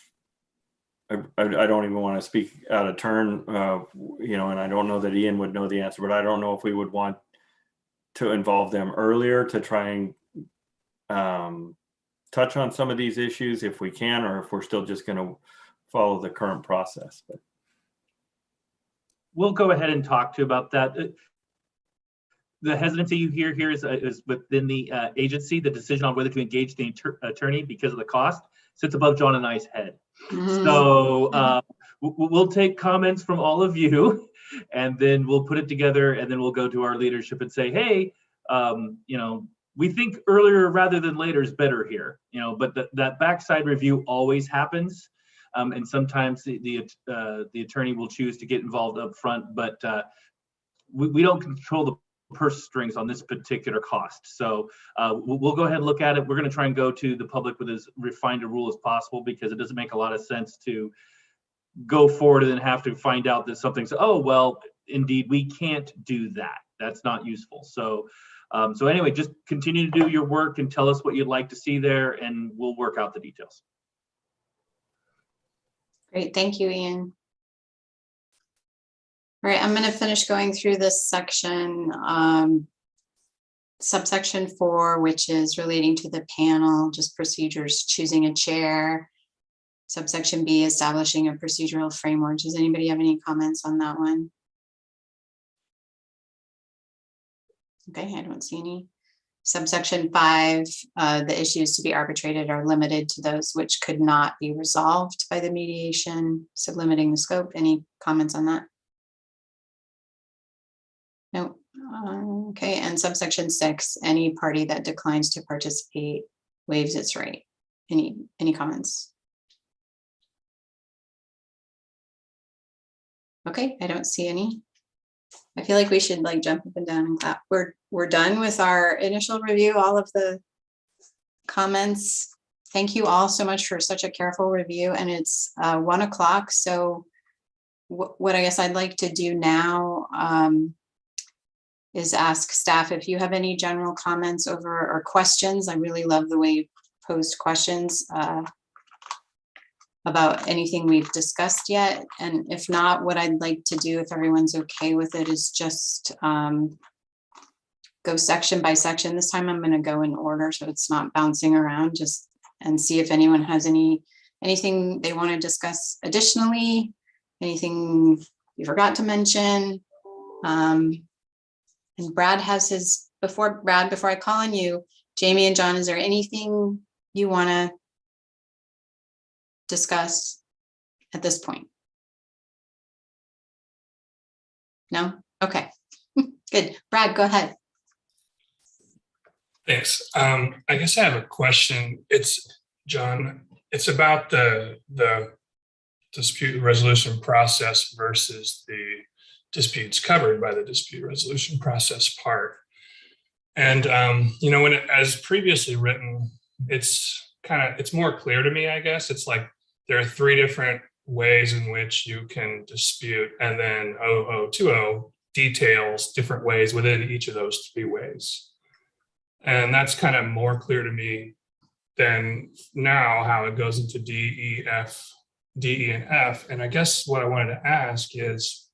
I don't even want to speak out of turn, and I don't know that Ian would know the answer, but I don't know if we would want to involve them earlier to try and touch on some of these issues if we can, or if we're still just going to follow the current process. But we'll go ahead and talk to you about that. The hesitancy you hear here is within the agency. The decision on whether to engage the attorney because of the cost sits above John and I's head. So we'll take comments from all of you, and then we'll put it together, and then we'll go to our leadership and say, hey, you know, we think earlier rather than later is better here. You know, but that backside review always happens, and sometimes the attorney will choose to get involved up front, but we don't control the purse strings on this particular cost. So we'll go ahead and look at it. We're going to try and go to the public with as refined a rule as possible, because it doesn't make a lot of sense to go forward and then have to find out that something's, oh, well, indeed, we can't do that. That's not useful. So so anyway, just continue to do your work and tell us what you'd like to see there, and we'll work out the details. Great, thank you, Ian. All right, I'm going to finish going through this section, subsection 4, which is relating to the panel, just procedures, choosing a chair. Subsection B, establishing a procedural framework. Does anybody have any comments on that one? Okay, I don't see any. Subsection 5, the issues to be arbitrated are limited to those which could not be resolved by the mediation, so limiting the scope. Any comments on that? No. Okay, and subsection 6, any party that declines to participate waives its right. Any comments? Okay, I don't see any. I feel like we should like jump up and down and clap. We're done with our initial review, all of the comments. Thank you all so much for such a careful review, and it's 1 o'clock. So what I guess I'd like to do now is ask staff if you have any general comments over or questions. I really love the way you posed questions about anything we've discussed yet. And if not, what I'd like to do, if everyone's okay with it, is just go section by section. This time I'm going to go in order, so it's not bouncing around, just and see if anyone has anything they want to discuss additionally, anything you forgot to mention. And Brad has his, before I call on you, Jamie and John, is there anything you want to discuss at this point? No? Okay, good. Brad, go ahead. Thanks. I guess I have a question. It's John, it's about the dispute resolution process versus the disputes covered by the dispute resolution process part. And, you know, as previously written, it's more clear to me, I guess. It's like there are 3 different ways in which you can dispute, and then 0020 details different ways within each of those 3 ways. And that's kind of more clear to me than now how it goes into D, E, and F. And I guess what I wanted to ask is,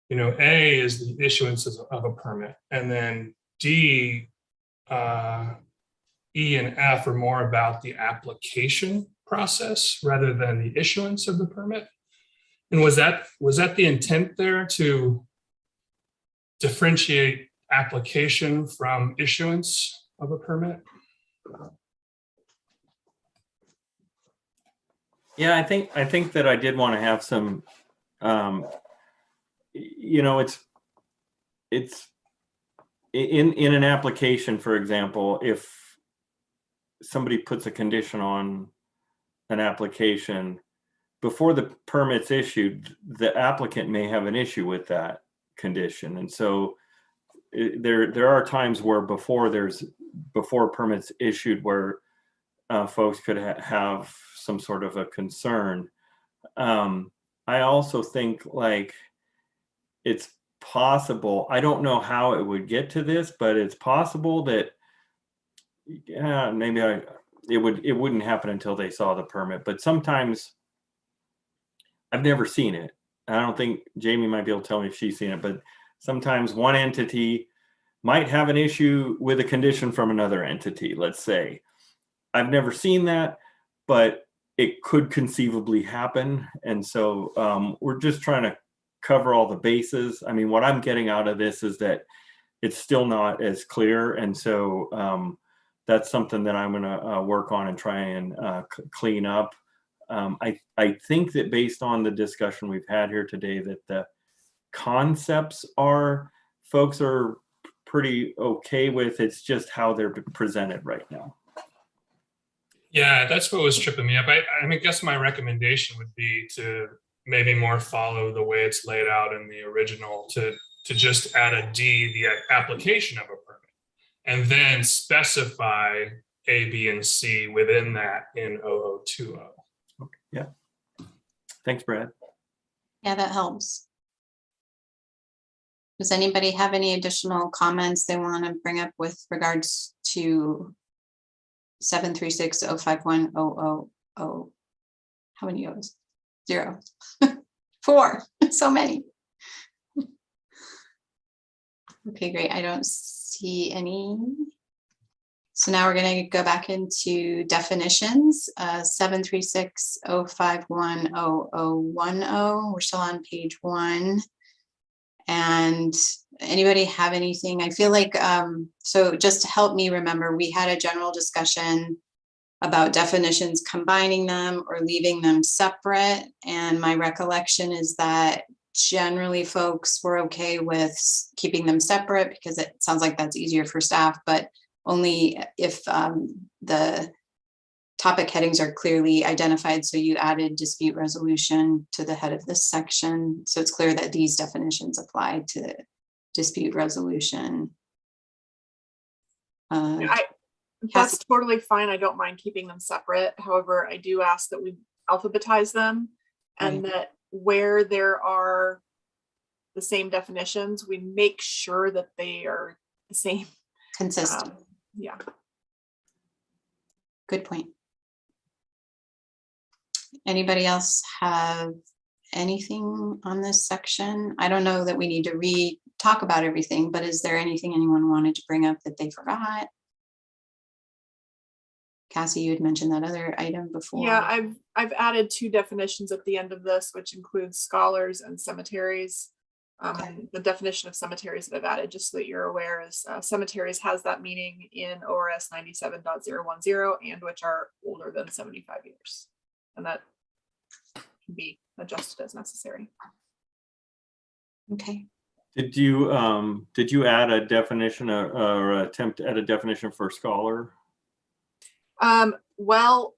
you know, A is the issuance of a permit, and then D, E, and F are more about the application process rather than the issuance of the permit. And was that the intent there, to differentiate application from issuance of a permit? Yeah, I think that I did want to have some, you know, it's in an application, for example, if somebody puts a condition on an application before the permit's issued, the applicant may have an issue with that condition. And so there are times where before permits issued where folks could have some sort of a concern. I also think like it's possible, I don't know how it would get to this, but it's possible that maybe it wouldn't happen until they saw the permit. But sometimes, I've never seen it. I don't think Jamie might be able to tell me if she's seen it, but sometimes one entity might have an issue with a condition from another entity, let's say. I've never seen that, but it could conceivably happen. And so we're just trying to cover all the bases. I mean, what I'm getting out of this is that it's still not as clear. And so that's something that I'm going to work on and try and clean up. I think that based on the discussion we've had here today, that the concepts folks are pretty okay with. It's just how they're presented right now. Yeah, that's what was tripping me up. I mean, I guess my recommendation would be to maybe more follow the way it's laid out in the original, to just add a D, the application of a permit, and then specify A, B, and C within that in 0020. Okay. Yeah. Thanks, Brad. Yeah, that helps. Does anybody have any additional comments they want to bring up with regards to 736-051-000? How many O's? 0. 4. So many. Okay, great. I don't see any. So now we're going to go back into definitions. 736-051-0010. We're still on page 1. And anybody have anything? I feel like, so just to help me remember, we had a general discussion about definitions, combining them or leaving them separate. And my recollection is that generally folks were okay with keeping them separate because it sounds like that's easier for staff, but only if the topic headings are clearly identified. So you added dispute resolution to the head of this section. So it's clear that these definitions apply to dispute resolution. That's totally fine. I don't mind keeping them separate. However, I do ask that we alphabetize them and that where there are the same definitions, we make sure that they are the same. Consistent. Yeah. Good point. Anybody else have anything on this section? I don't know that we need to talk about everything, but is there anything anyone wanted to bring up that they forgot? Cassie, you had mentioned that other item before. Yeah, I've added 2 definitions at the end of this, which includes scholars and cemeteries. The definition of cemeteries that I've added, just so that you're aware, is cemeteries has that meaning in ORS 97.010 and which are older than 75 years. And that can be adjusted as necessary. Okay. Did you add a definition or attempt to add a definition for scholar? Well,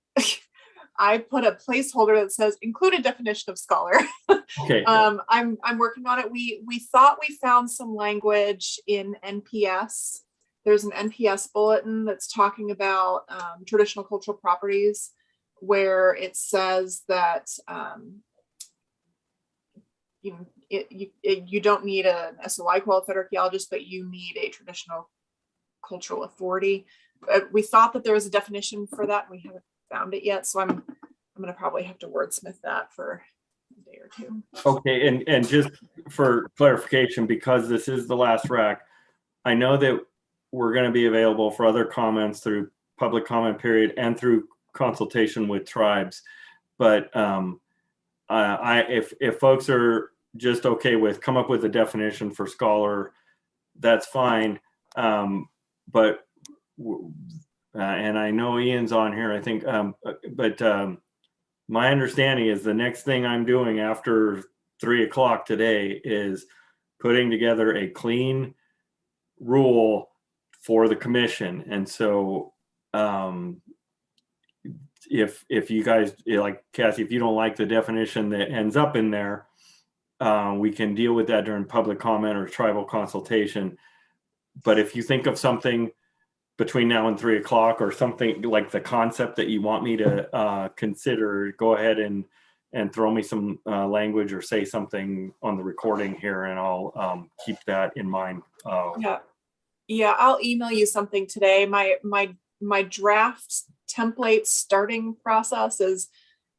I put a placeholder that says include a definition of scholar. Okay. I'm working on it. We thought we found some language in NPS. There's an NPS bulletin that's talking about traditional cultural properties, where it says that you don't need an SOI qualified archaeologist, but you need a traditional cultural authority. We thought that there was a definition for that. We haven't found it yet, so I'm going to probably have to wordsmith that for a day or 2. Okay, and just for clarification, because this is the last rack, I know that we're going to be available for other comments through public comment period and through consultation with tribes. But if folks are just okay with come up with a definition for scholar, that's fine. But and I know Ian's on here, I think, but my understanding is the next thing I'm doing after 3 o'clock today is putting together a clean rule for the commission. And so if you guys, like Cassie, if you don't like the definition that ends up in there, we can deal with that during public comment or tribal consultation. But if you think of something between now and 3 o'clock or something like the concept that you want me to consider, go ahead and throw me some language or say something on the recording here, and I'll keep that in mind. Yeah, I'll email you something today. My draft template starting process is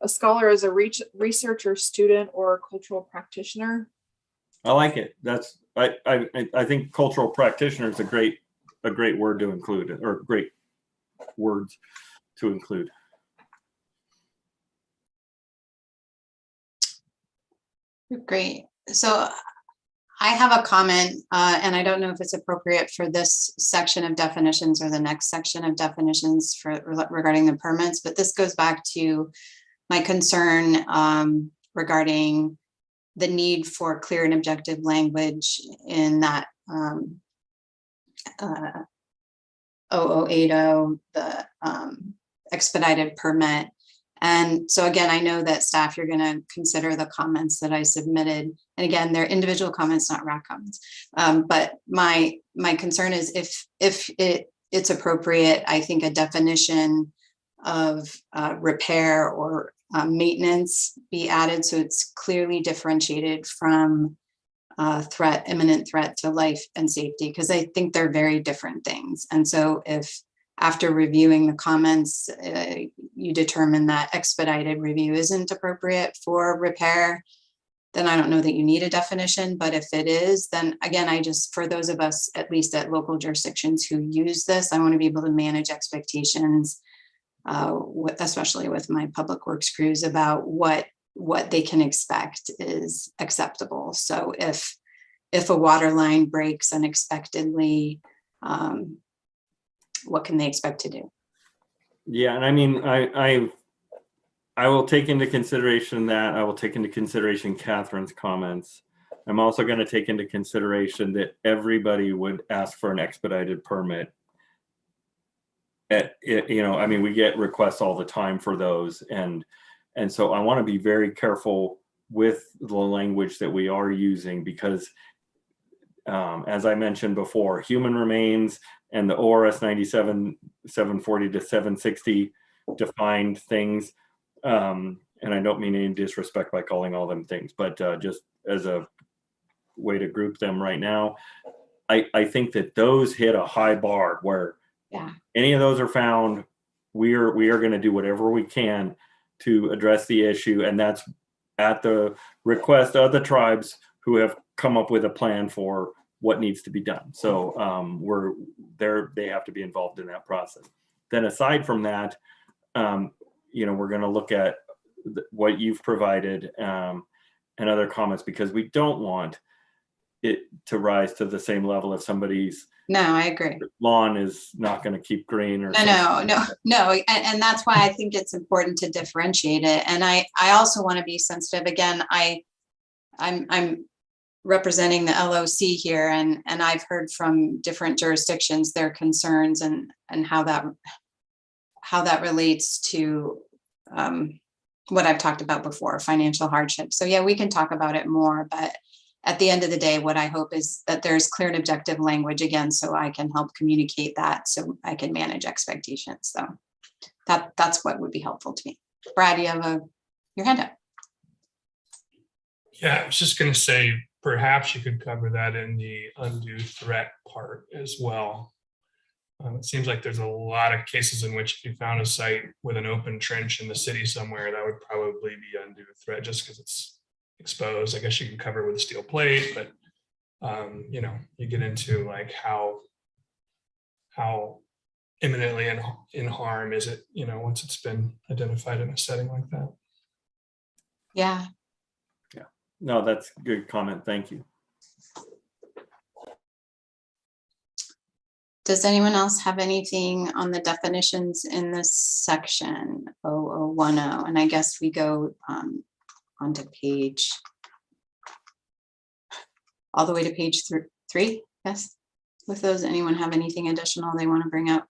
a scholar is a researcher, student, or cultural practitioner. I like it. That's I think cultural practitioner is a great word to include, or great words to include. Great. So I have a comment, and I don't know if it's appropriate for this section of definitions or the next section of definitions regarding the permits, but this goes back to my concern regarding the need for clear and objective language in that 0080, the expedited permit. And so again, I know that staff, you're going to consider the comments that I submitted. And again, they're individual comments, not RAC comments. But my concern is if it's appropriate, I think a definition of repair or maintenance be added so it's clearly differentiated from imminent threat to life and safety, because I think they're very different things. And so if after reviewing the comments, you determine that expedited review isn't appropriate for repair, then I don't know that you need a definition. But if it is, then again, for those of us, at least at local jurisdictions who use this, I want to be able to manage expectations, especially with my public works crews, about what they can expect is acceptable. So if a water line breaks unexpectedly, what can they expect to do? Yeah, and I mean, I will take into consideration that. I will take into consideration Catherine's comments. I'm also going to take into consideration that everybody would ask for an expedited permit. I mean, we get requests all the time for those, and so I want to be very careful with the language that we are using, because as I mentioned before, human remains and the ORS 97-740 to 760 defined things. And I don't mean any disrespect by calling all them things, but just as a way to group them right now, I think that those hit a high bar where any of those are found, we are going to do whatever we can to address the issue. And that's at the request of the tribes who have come up with a plan for what needs to be done. So they have to be involved in that process. Then aside from that, we're going to look at what you've provided and other comments, because we don't want it to rise to the same level if somebody's I agree. Lawn is not going to keep green or no. And that's why I think it's important to differentiate it. And I also want to be sensitive. Again, I'm representing the LOC here, and I've heard from different jurisdictions their concerns and how that relates to what I've talked about before, financial hardship. So yeah, we can talk about it more, but at the end of the day, what I hope is that there's clear and objective language again, so I can help communicate that, so I can manage expectations. So that's what would be helpful to me. Brad, you have your hand up. Yeah, I was just going to say, perhaps you could cover that in the undue threat part as well. It seems like there's a lot of cases in which if you found a site with an open trench in the city somewhere, that would probably be undue threat just because it's exposed. I guess you can cover it with a steel plate, but you get into like how imminently in harm is it, once it's been identified in a setting like that. Yeah. No, that's a good comment. Thank you. Does anyone else have anything on the definitions in this section 0010? And I guess we go onto page, all the way to page 3. Yes. With those, anyone have anything additional they want to bring up?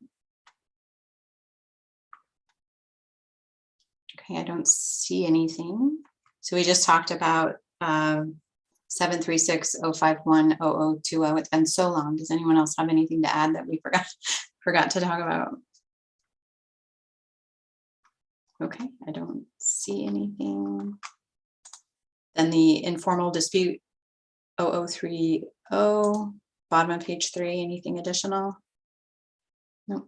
Okay, I don't see anything. So we just talked about 736-051-0020. It's been so long. Does anyone else have anything to add that we forgot to talk about? Okay, I don't see anything. Then the informal dispute 0030, bottom of page 3. Anything additional? No.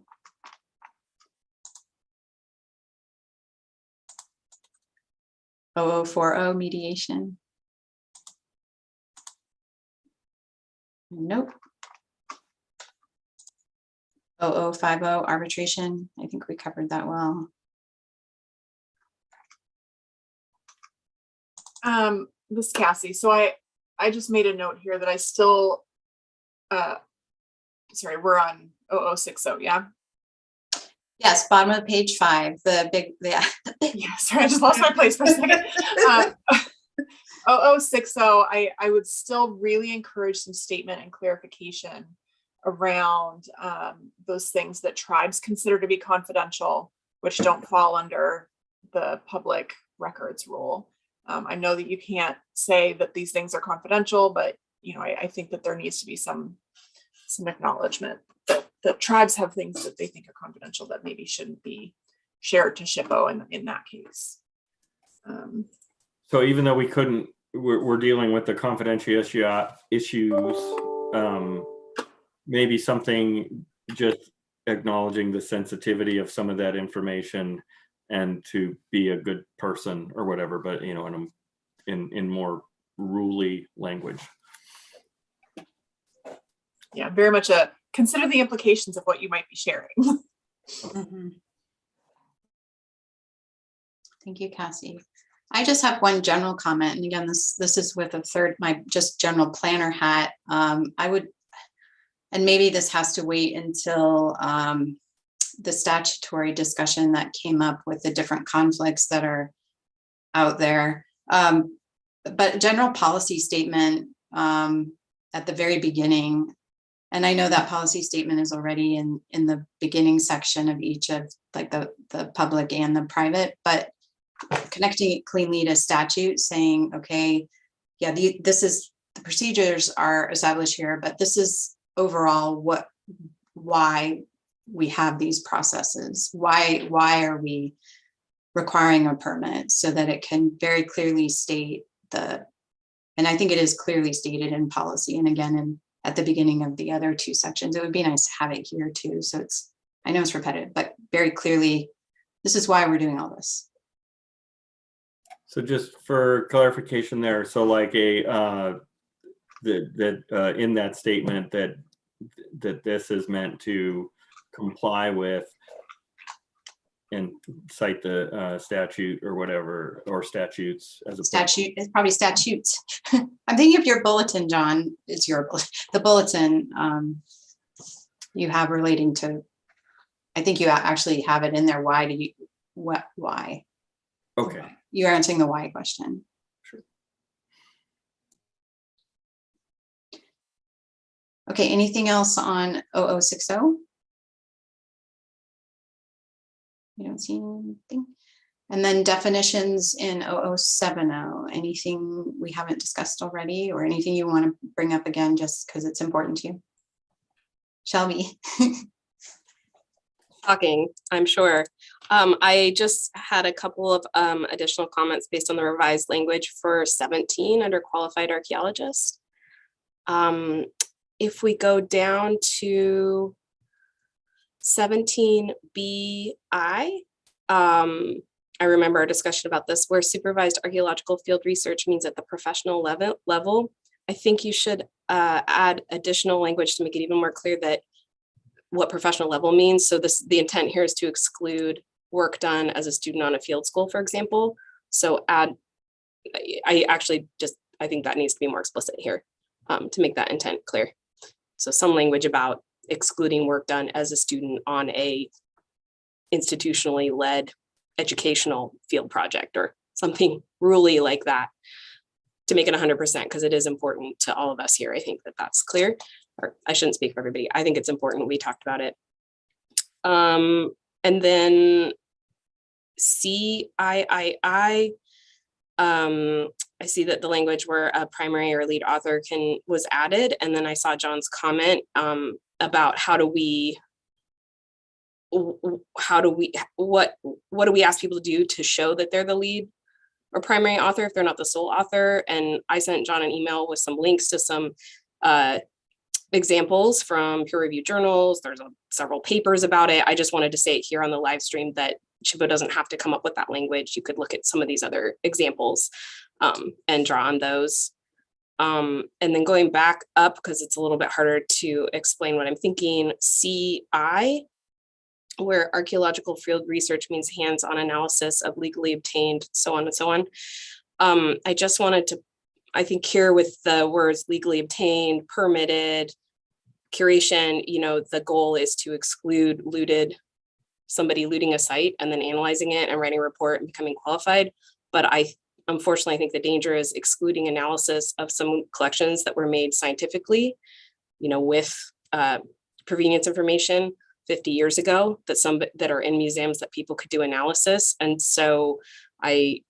Nope. 0040 mediation. Nope. 0050 arbitration. I think we covered that well. This is Cassie. So I just made a note here that I still, sorry, we're on 0060, yeah? Yes, bottom of page 5, the big, yeah. Yeah, sorry, I just lost my place for a second. 0060, I would still really encourage some statement and clarification around those things that tribes consider to be confidential, which don't fall under the public records rule. I know that you can't say that these things are confidential, but I think that there needs to be some acknowledgement that tribes have things that they think are confidential that maybe shouldn't be shared to SHPO in that case. So even though we're dealing with the confidentiality issues, maybe something just acknowledging the sensitivity of some of that information and to be a good person or whatever, but in more ruly language. Yeah, very much consider the implications of what you might be sharing. Mm-hmm. Thank you, Cassie. I just have one general comment, and again, this is with my just general planner hat. I would, and maybe this has to wait until the statutory discussion that came up with the different conflicts that are out there. But general policy statement at the very beginning, and I know that policy statement is already in the beginning section of each of like the public and the private, but connecting it cleanly to statute, saying, okay, yeah, this is the procedures are established here, but this is overall why we have these processes. Why are we requiring a permit, so that it can very clearly state and I think it is clearly stated in policy. And again, at the beginning of the other 2 sections, it would be nice to have it here too. So I know it's repetitive, but very clearly, this is why we're doing all this. So just for clarification there, so like in that statement that this is meant to comply with and cite the statute or whatever, or statutes as a statute. It's probably statutes. I'm thinking of your bulletin, John. It's the bulletin you have relating to. I think you actually have it in there. Why? Okay. You're answering the why question. Sure. Okay. Anything else on 0060? You don't see anything. And then definitions in 0070. Anything we haven't discussed already, or anything you want to bring up again just because it's important to you? Shelby. Shocking, I'm sure. I just had a couple of additional comments based on the revised language for 17 under qualified archaeologist. If we go down to 17BI, I remember our discussion about this, where supervised archaeological field research means at the professional level. I think you should add additional language to make it even more clear that what professional level means. So the intent here is to exclude work done as a student on a field school, for example. So I think that needs to be more explicit here to make that intent clear. So some language about excluding work done as a student on a institutionally led educational field project or something really like that, to make it 100%, because it is important to all of us here. I think that that's clear, or I shouldn't speak for everybody. I think it's important. We talked about it. And then CIII, I see that the language where a primary or lead author was added. And then I saw John's comment about what do we ask people to do to show that they're the lead or primary author if they're not the sole author. And I sent John an email with some links to some examples from peer-reviewed journals. There's several papers about it. I just wanted to say it here on the live stream that SHPO doesn't have to come up with that language. You could look at some of these other examples and draw on those. And then going back up, because it's a little bit harder to explain what I'm thinking, CI, where archaeological field research means hands-on analysis of legally obtained, so on and so on. I just wanted to, I think here with the words legally obtained, permitted, curation, you know, the goal is to exclude somebody looting a site and then analyzing it and writing a report and becoming qualified. But unfortunately, I think the danger is excluding analysis of some collections that were made scientifically, you know, with provenience information 50 years ago, that are in museums that people could do analysis. And so I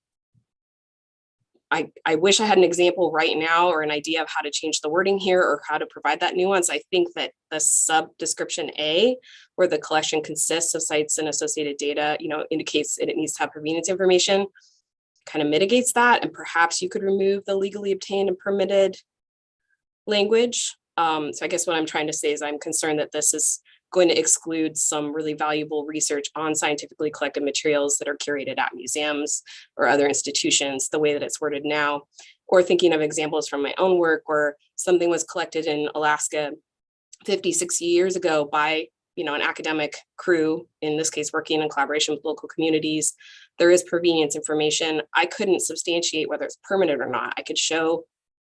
wish I had an example right now or an idea of how to change the wording here or how to provide that nuance. I think that the sub description A, where the collection consists of sites and associated data, you know, indicates that it needs to have provenience information, kind of mitigates that. And perhaps you could remove the legally obtained and permitted language. So I guess what I'm trying to say is I'm concerned that this is going to exclude some really valuable research on scientifically collected materials that are curated at museums or other institutions, the way that it's worded now. Or thinking of examples from my own work where something was collected in Alaska 50, 60 years ago by, you know, an academic crew, in this case, working in collaboration with local communities. There is provenience information. I couldn't substantiate whether it's permitted or not. I could show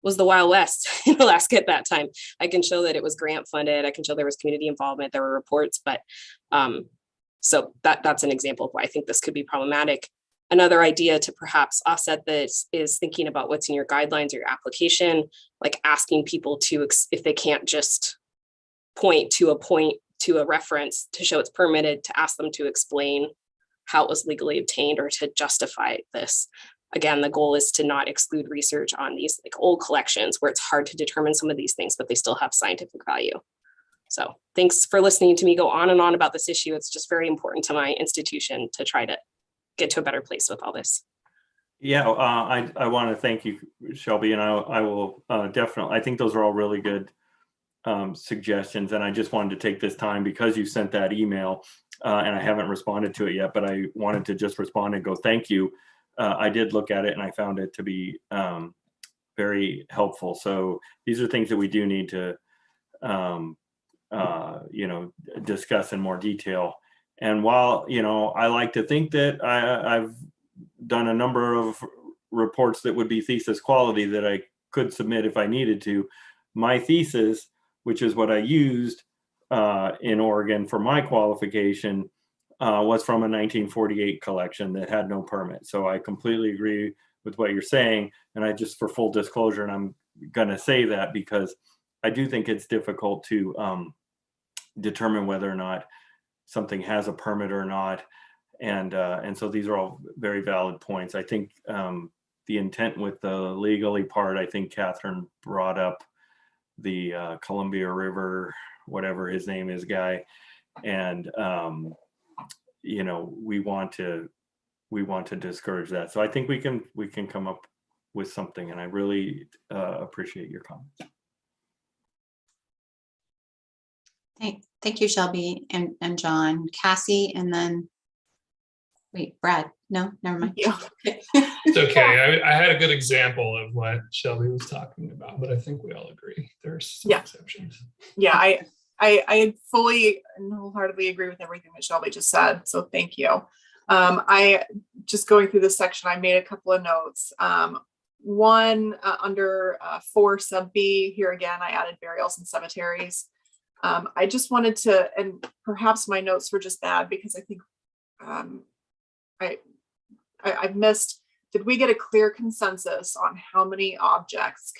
was the Wild West in Alaska at that time. I can show that it was grant funded. I can show there was community involvement. There were reports, but so that's an example of why I think this could be problematic. Another idea to perhaps offset this is thinking about what's in your guidelines or your application, like asking people to, if they can't just point to a reference to show it's permitted, to ask them to explain how it was legally obtained or to justify this. Again, the goal is to not exclude research on these like old collections where it's hard to determine some of these things, but they still have scientific value. So thanks for listening to me go on and on about this issue. It's just very important to my institution to try to get to a better place with all this. Yeah, I want to thank you, Shelby, and I will definitely, I think those are all really good suggestions. And I just wanted to take this time because you sent that email and I haven't responded to it yet, but I wanted to just respond and go, thank you. I did look at it and I found it to be very helpful. So these are things that we do need to, you know, discuss in more detail. And while, you know, I like to think that I've done a number of reports that would be thesis quality that I could submit if I needed to, my thesis, which is what I used in Oregon for my qualification, was from a 1948 collection that had no permit. So I completely agree with what you're saying. And I just, for full disclosure, and I'm going to say that because I do think it's difficult to determine whether or not something has a permit or not. And so these are all very valid points. I think the intent with the legally part, I think Catherine brought up the Columbia River, whatever his name is, guy. And you know, we want to discourage that. So I think we can come up with something, and I really appreciate your comments. Thank you, Shelby and John. Cassie, and then wait, Brad. No, never mind. Yeah. It's okay. I had a good example of what Shelby was talking about, but I think we all agree there's some exceptions. Yeah, I fully and wholeheartedly agree with everything that Shelby just said. So thank you. I just going through this section, I made a couple of notes. One under 4 sub B, here again, I added burials and cemeteries. I just wanted to, and perhaps my notes were just bad because I think I missed, did we get a clear consensus on how many objects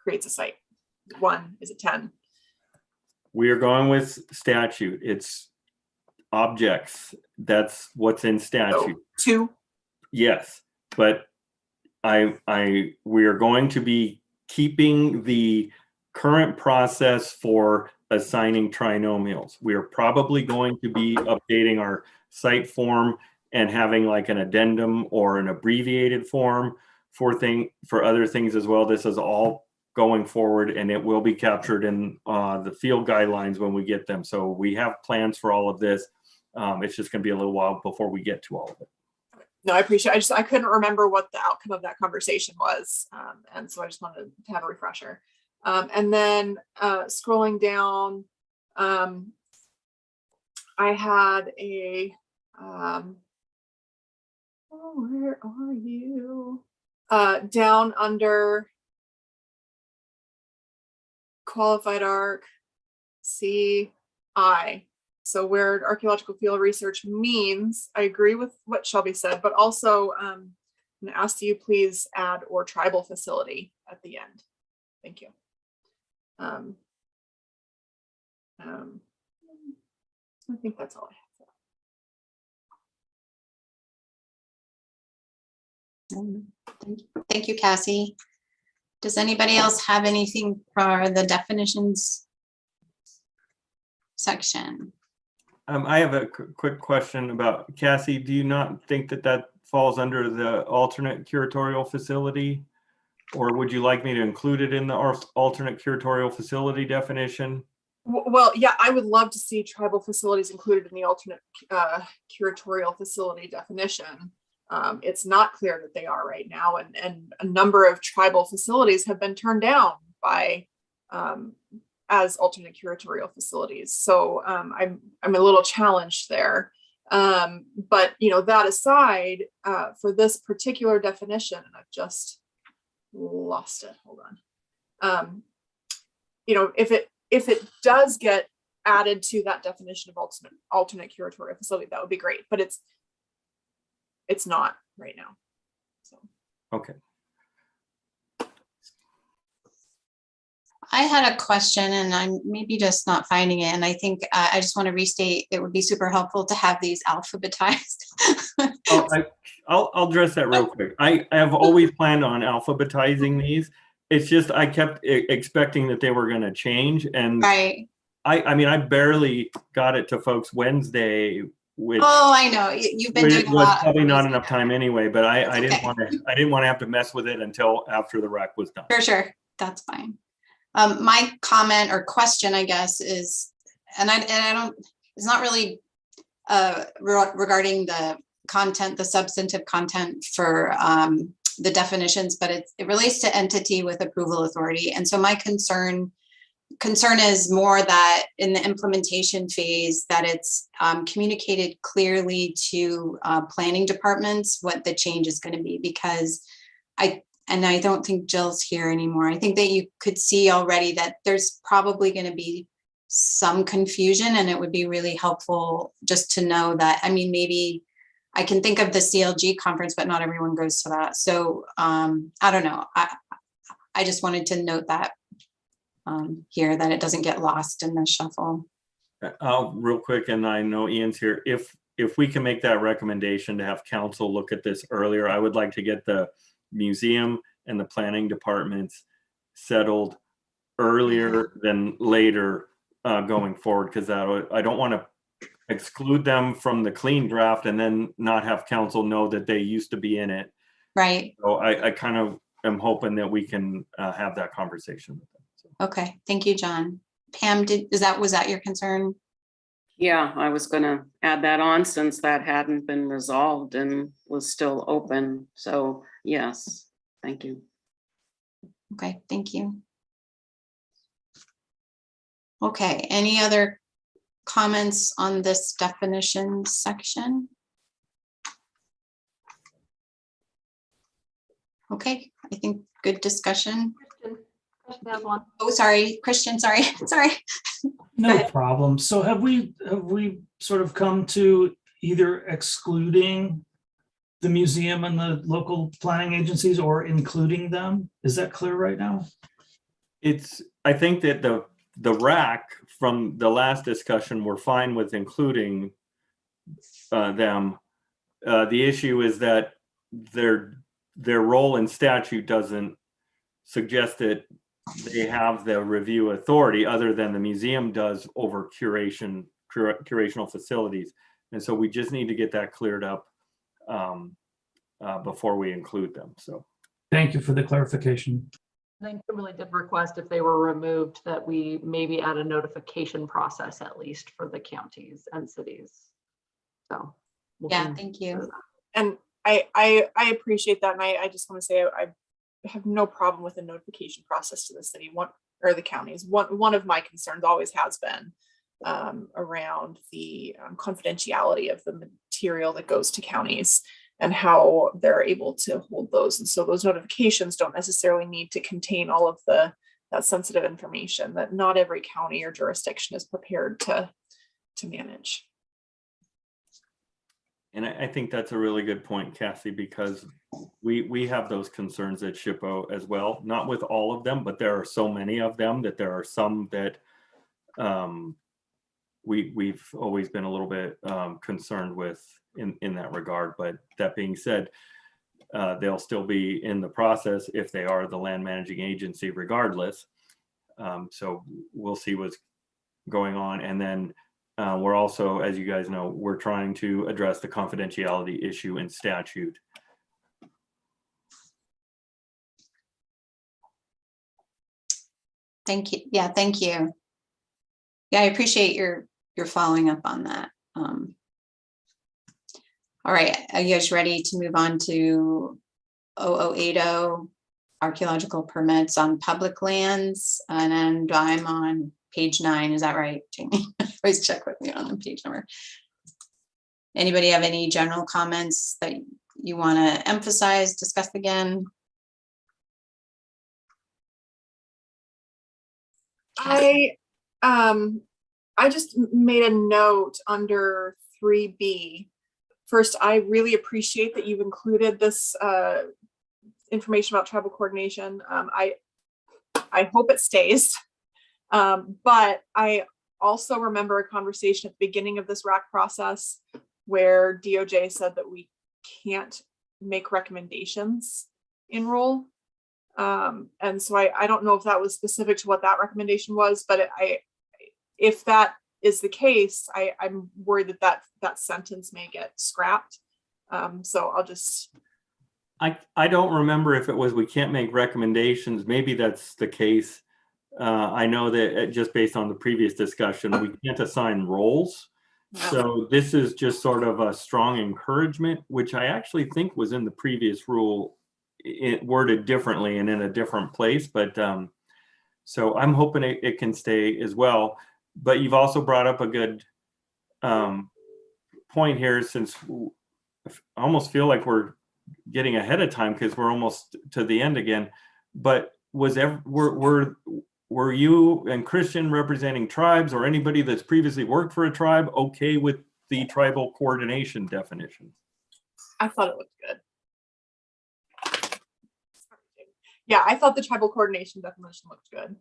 creates a site? 1, is it 10? We are going with statute. It's objects. That's what's in statute. So 2? Yes, but we are going to be keeping the current process for assigning trinomials. We are probably going to be updating our site form and having like an addendum or an abbreviated form for other things as well. This is all going forward, and it will be captured in the field guidelines when we get them. So we have plans for all of this. It's just going to be a little while before we get to all of it. No, I appreciate it. I couldn't remember what the outcome of that conversation was. And so I just wanted to have a refresher. And then scrolling down, I had a, oh, where are you? Down under qualified arc, CI. So where archaeological field research means, I agree with what Shelby said, but also I'm going to ask you please add or tribal facility at the end. Thank you. I think that's all I have. Thank you, Cassie. Does anybody else have anything for the definitions section? I have a quick question about Cassie. Do you not think that that falls under the alternate curatorial facility? Or would you like me to include it in the alternate curatorial facility definition? Well, yeah, I would love to see tribal facilities included in the alternate curatorial facility definition. It's not clear that they are right now, and a number of tribal facilities have been turned down by as alternate curatorial facilities. So I'm a little challenged there. But that aside, for this particular definition, and I've just lost it. Hold on. If it does get added to that definition of alternate curatorial facility, that would be great. But it's not right now. So. Okay. I had a question and I'm maybe just not finding it. And I think I just want to restate, it would be super helpful to have these alphabetized. I'll address that real quick. I have always planned on alphabetizing these. It's just I kept expecting that they were going to change. And right. I mean, I barely got it to folks Wednesday, which I know you've been doing a lot. Probably not enough time anyway, but I didn't want to have to mess with it until after the rec was done. For sure. That's fine. My comment or question, I guess, is, and I don't, it's not really regarding the content, the substantive content for the definitions, but it relates to entity with approval authority. And so my concern is more that in the implementation phase that it's communicated clearly to planning departments what the change is going to be, because I don't think Jill's here anymore. I think that you could see already that there's probably going to be some confusion, and it would be really helpful just to know that, I mean, maybe I can think of the CLG conference, but not everyone goes to that. So I don't know. I just wanted to note that here, that it doesn't get lost in the shuffle. Real quick, and I know Ian's here. If we can make that recommendation to have council look at this earlier, I would like to get the museum and the planning departments settled earlier than later going forward, because I don't want to exclude them from the clean draft and then not have council know that they used to be in it. Right. So I kind of am hoping that we can have that conversation with them. So. Okay, thank you, John. Pam, was that your concern? Yeah, I was going to add that on since that hadn't been resolved and was still open. So yes, thank you. Okay, thank you. Okay, any other comments on this definition section? Okay, I think good discussion. Christian has one. Oh, sorry, Christian, sorry. No problem. So have we sort of come to either excluding the museum and the local planning agencies or including them? Is that clear right now? I think that the RAC from the last discussion, we're fine with including them. The issue is that their role in statute doesn't suggest that they have the review authority other than the museum does over curational facilities. And so we just need to get that cleared up before we include them. So thank you for the clarification. I think Kimberly did request, if they were removed, that we maybe add a notification process at least for the counties and cities. So yeah, thank you. And I appreciate that. And I just want to say I have no problem with the notification process to the city or the counties. One of my concerns always has been around the confidentiality of the material that goes to counties and how they're able to hold those. And so those notifications don't necessarily need to contain all of that sensitive information that not every county or jurisdiction is prepared to manage. And I think that's a really good point, Cassie, because we have those concerns at SHPO as well, not with all of them, but there are so many of them that there are some that we've always been a little bit concerned with in that regard. But that being said, they'll still be in the process if they are the land managing agency regardless. So we'll see what's going on. And then we're also, as you guys know, we're trying to address the confidentiality issue in statute. Thank you. Yeah, thank you. Yeah, I appreciate your following up on that. All right, are you guys ready to move on to 0080 archaeological permits on public lands? And then I'm on page 9. Is that right, Jamie? Always check with me on the page number. Anybody have any general comments that you want to emphasize, discuss again? I just made a note under 3B. First, I really appreciate that you've included this information about tribal coordination. I hope it stays. But I also remember a conversation at the beginning of this RAC process where DOJ said that we can't make recommendations in rule. And so I don't know if that was specific to what that recommendation was, but if that is the case, I'm worried that sentence may get scrapped. So I'll just. I don't remember if it was we can't make recommendations. Maybe that's the case. I know that just based on the previous discussion, we can't assign roles. So this is just sort of a strong encouragement, which I actually think was in the previous rule, it worded differently and in a different place. But so I'm hoping it can stay as well. But you've also brought up a good point here, since I almost feel like we're getting ahead of time because we're almost to the end again. But were you and Christian representing tribes or anybody that's previously worked for a tribe okay with the tribal coordination definition? I thought it looked good. Yeah, I thought the tribal coordination definition looked good.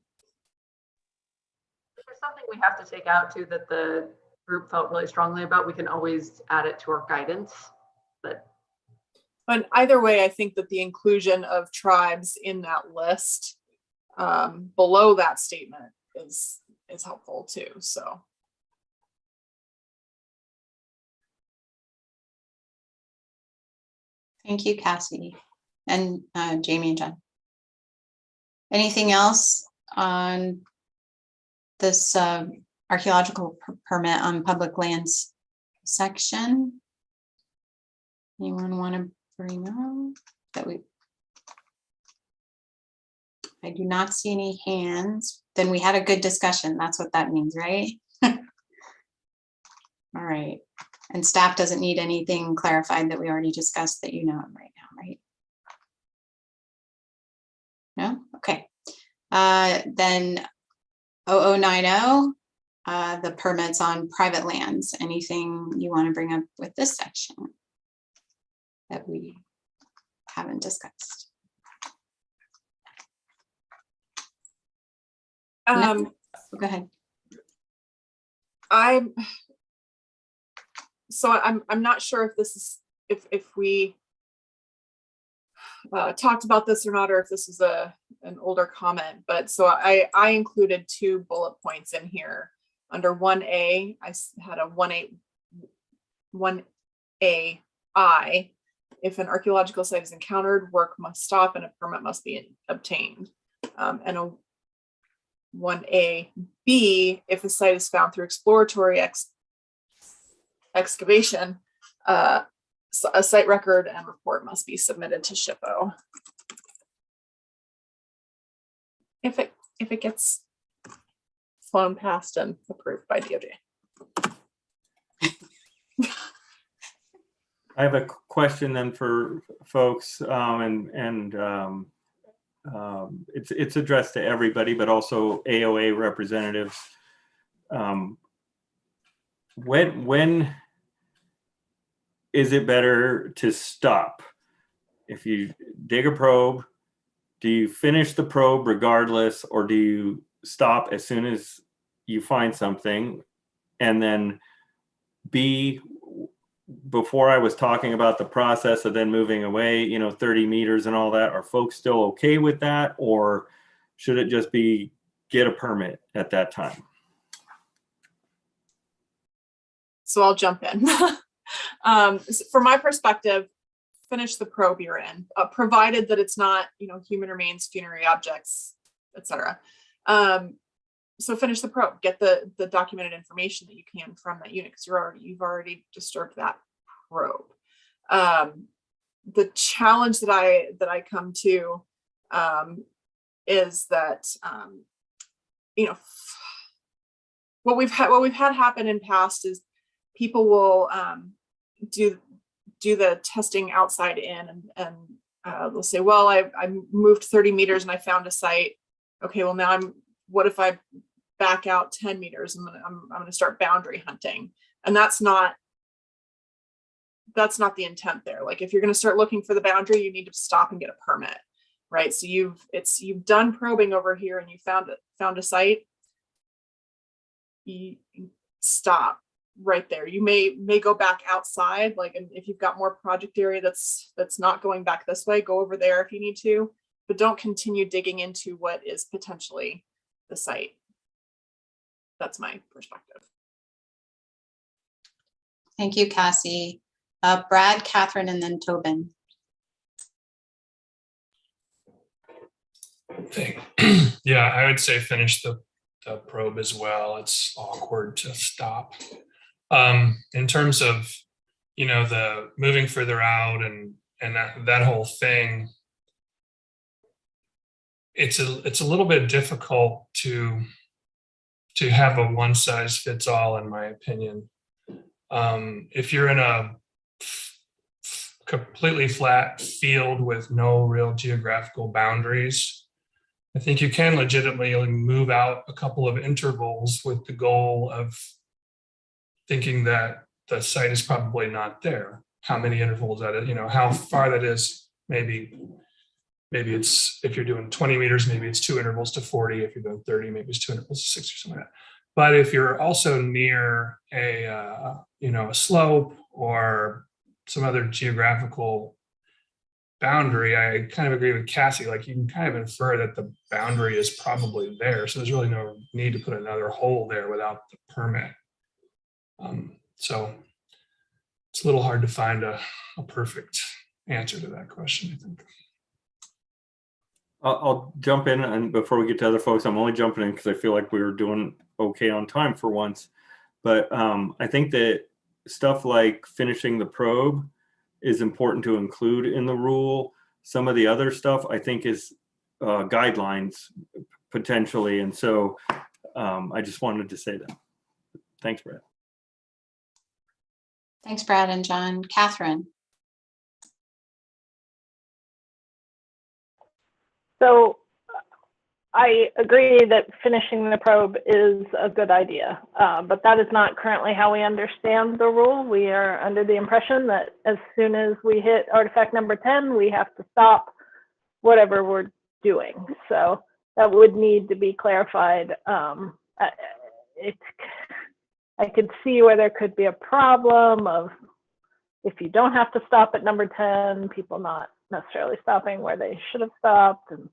If there's something we have to take out too that the group felt really strongly about, we can always add it to our guidance. But either way, I think that the inclusion of tribes in that list below that statement is helpful too. So. Thank you, Cassie and Jamie and John. Anything else on this archaeological permit on public lands section? Anyone want to bring up that I do not see any hands. Then we had a good discussion. That's what that means, right? All right. And staff doesn't need anything clarified that we already discussed that you know of right now, right? No? Okay. Then 0090, the permits on private lands. Anything you want to bring up with this section that we haven't discussed? No? Go ahead. I'm not sure if this is if we talked about this or not, or if this is an older comment, but so I included 2 bullet points in here. Under 1A, I had a 1AI. If an archaeological site is encountered, work must stop and a permit must be obtained. And a 1AB, if a site is found through exploratory excavation, a site record and report must be submitted to SHPO. If it gets flown past and approved by DOJ. I have a question then for folks, it's addressed to everybody, but also AOA representatives. When is it better to stop? If you dig a probe, do you finish the probe regardless, or do you stop as soon as you find something? And then B, before I was talking about the process of then moving away, 30 meters and all that, are folks still okay with that? Or should it just be get a permit at that time? So I'll jump in. From my perspective, finish the probe you're in, provided that it's not, human remains, funerary objects, etc. So finish the probe, get the documented information that you can from that unit, because you've already disturbed that probe. The challenge that I come to is that what we've had happen in past is people will do the testing outside in, and they'll say, well, I moved 30 meters and I found a site. Okay, well now what if I back out 10 meters? I'm going to start boundary hunting. And that's not the intent there. Like, if you're going to start looking for the boundary, you need to stop and get a permit, right? So you've done probing over here and you found a site. You stop right there. You may go back outside, and if you've got more project area that's not going back this way, go over there if you need to, but don't continue digging into what is potentially the site. That's my perspective. Thank you, Cassie. Brad, Catherine, and then Tobin. Yeah, I would say finish the probe as well. It's awkward to stop. In terms of, the moving further out and that whole thing, it's a little bit difficult to have a one size fits all, in my opinion. If you're in a completely flat field with no real geographical boundaries, I think you can legitimately move out a couple of intervals with the goal of thinking that the site is probably not there. How many intervals that is, how far that is, maybe it's, if you're doing 20 meters, maybe it's 2 intervals to 40. If you're doing 30, maybe it's 2 intervals to 60 or something like that. But if you're also near a slope or some other geographical boundary, I kind of agree with Cassie. Like, you can kind of infer that the boundary is probably there. So there's really no need to put another hole there without the permit. So it's a little hard to find a perfect answer to that question, I think. I'll jump in, and before we get to other folks, I'm only jumping in because I feel like we were doing okay on time for once. But I think that stuff like finishing the probe is important to include in the rule. Some of the other stuff I think is guidelines potentially. And so I just wanted to say that. Thanks, Brad. Thanks, Brad and John. Catherine. So I agree that finishing the probe is a good idea, but that is not currently how we understand the rule. We are under the impression that as soon as we hit artifact number 10, we have to stop whatever we're doing. So that would need to be clarified. I could see where there could be a problem of, if you don't have to stop at number 10, people not necessarily stopping where they should have stopped. And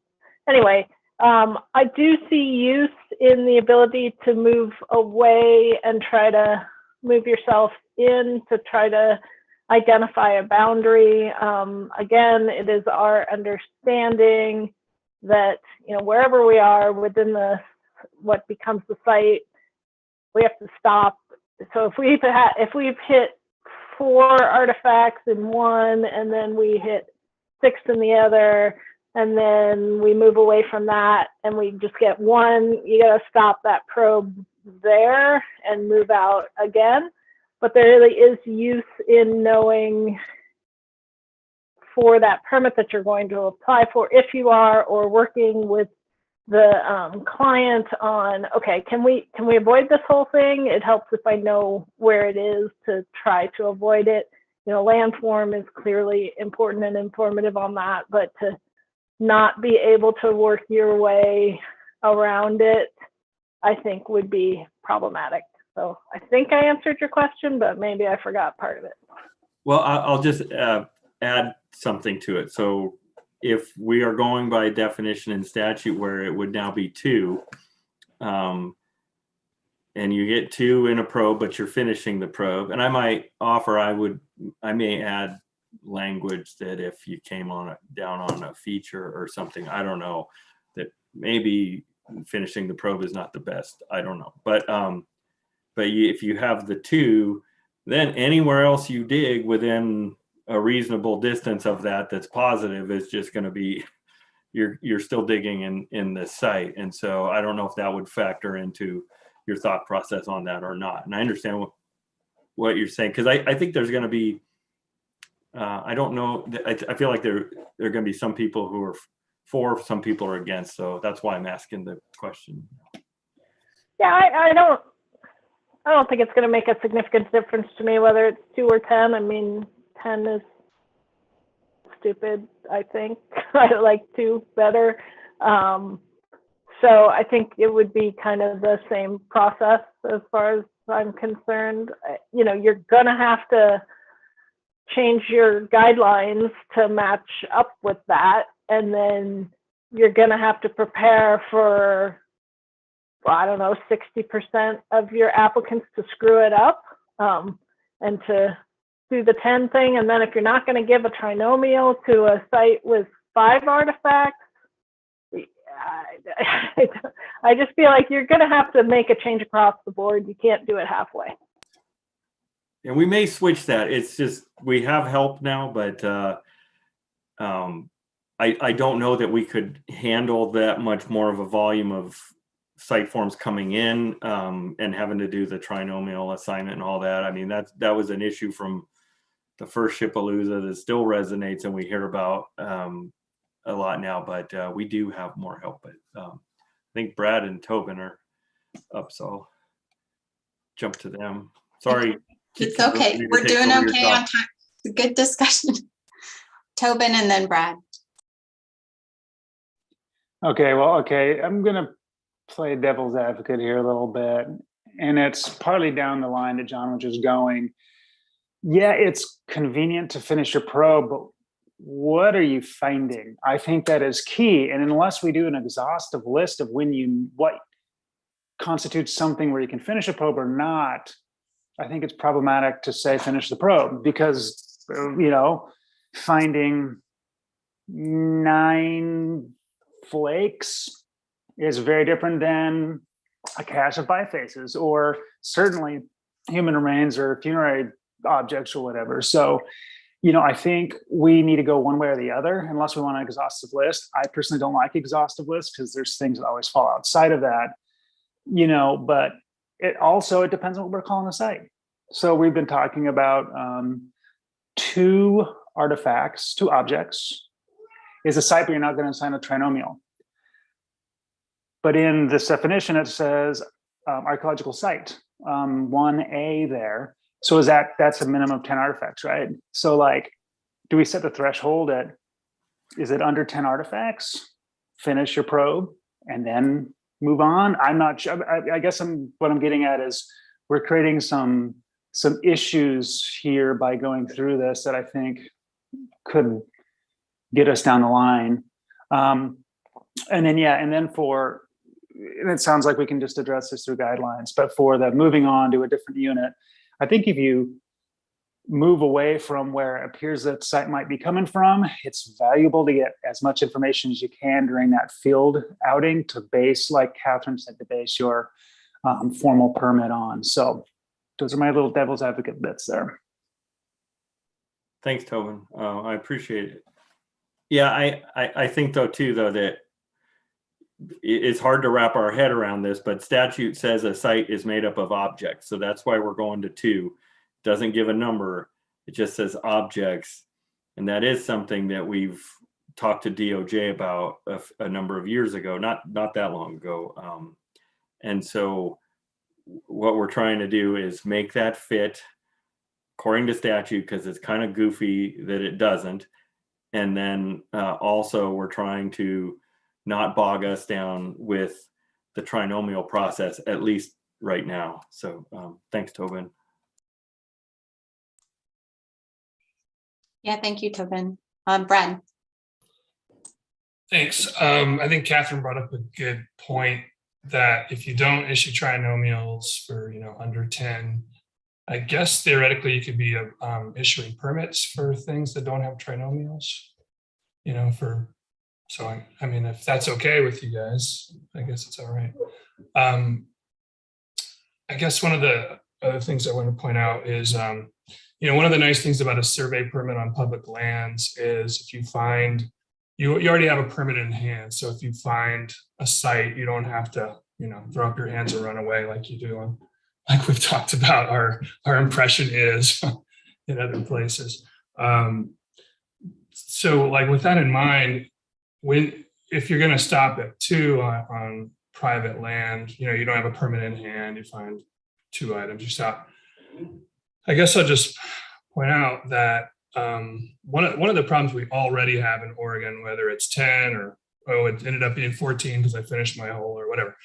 anyway, I do see use in the ability to move away and try to move yourself in to try to identify a boundary. Again, it is our understanding that, wherever we are within what becomes the site, we have to stop. So if we've hit 4 artifacts in one, and then we hit 6 in the other, and then we move away from that and we just get one, you got to stop that probe there and move out again. But there really is use in knowing for that permit that you're going to apply for, if you are, or working with the client on, okay, can we avoid this whole thing? It helps if I know where it is to try to avoid it. You know, landform is clearly important and informative on that, but to not be able to work your way around it, I think would be problematic. So I think I answered your question, but maybe I forgot part of it. Well, I'll just add something to it. So if we are going by definition in statute where it would now be 2, and you get 2 in a probe, but you're finishing the probe, and I might offer, I may add language that if you came down on a feature or something, I don't know, that maybe finishing the probe is not the best. I don't know, but if you have the 2, then anywhere else you dig within a reasonable distance of that's positive is just going to be, you're still digging in the site. And so I don't know if that would factor into your thought process on that or not. And I understand what you're saying, because I think there's going to be, I don't know, I feel like there are going to be some people who are for, some people are against. So that's why I'm asking the question. Yeah, I don't think it's going to make a significant difference to me whether it's 2 or 10. I mean, 10 is stupid, I think. I like 2 better. So I think it would be kind of the same process as far as I'm concerned. You know, you're going to have to change your guidelines to match up with that. And then you're going to have to prepare for, well, I don't know, 60% of your applicants to screw it up, and to do the 10 thing. And then if you're not going to give a trinomial to a site with 5 artifacts, I just feel like you're going to have to make a change across the board. You can't do it halfway. And we may switch that. It's just, we have help now, but I don't know that we could handle that much more of a volume of site forms coming in, and having to do the trinomial assignment and all that. I mean, that was an issue from the first Shipalooza that still resonates and we hear about a lot now, but we do have more help. But I think Brad and Tobin are up, so I'll jump to them. Sorry. It's okay. We're doing okay on time. It's a good discussion. Tobin and then Brad. Okay, well, okay. I'm going to play devil's advocate here a little bit. And it's partly down the line that John was just going. Yeah, it's convenient to finish your probe, but what are you finding? I think that is key. And unless we do an exhaustive list of what constitutes something where you can finish a probe or not, I think it's problematic to say finish the probe, because, you know, finding 9 flakes is very different than a cache of bifaces, or certainly human remains or funerary objects or whatever. So, you know, I think we need to go one way or the other, unless we want an exhaustive list. I personally don't like exhaustive lists because there's things that always fall outside of that, you know, but it depends on what we're calling a site. So we've been talking about 2 artifacts, 2 objects is a site, but you're not going to assign a trinomial. But in this definition, it says archaeological site, 1A there. So that's a minimum of 10 artifacts, right? So like, do we set the threshold at, is it under 10 artifacts? Finish your probe and then move on? I'm not sure. I guess what I'm getting at is we're creating some issues here by going through this that I think could get us down the line. And then it sounds like we can just address this through guidelines, but for the moving on to a different unit, I think if you move away from where it appears that site might be coming from, it's valuable to get as much information as you can during that field outing to base, like Catherine said, to base your formal permit on. So those are my little devil's advocate bits there. Thanks, Tobin. I appreciate it. Yeah, I think though too, though, that it's hard to wrap our head around this, but statute says a site is made up of objects. So that's why we're going to 2. Doesn't give a number. It just says objects. And that is something that we've talked to DOJ about a number of years ago, not that long ago. And so what we're trying to do is make that fit according to statute, because it's kind of goofy that it doesn't. And then also we're trying to not bog us down with the trinomial process, at least right now. So thanks, Tobin. Yeah, thank you, Tobin. Brad. Thanks. I think Catherine brought up a good point that if you don't issue trinomials for, under 10, I guess theoretically you could be issuing permits for things that don't have trinomials, so I mean, if that's okay with you guys, I guess it's all right. I guess one of the other things I want to point out is, one of the nice things about a survey permit on public lands is if you find, you already have a permit in hand. So if you find a site, you don't have to, throw up your hands and run away like you do on, like we've talked about our impression is in other places. So like with that in mind, if you're going to stop at 2 on private land, you don't have a permit in hand, you find 2 items, you stop. I guess I'll just point out that one of the problems we already have in Oregon, whether it's 10 or it ended up being 14 because I finished my hole or whatever,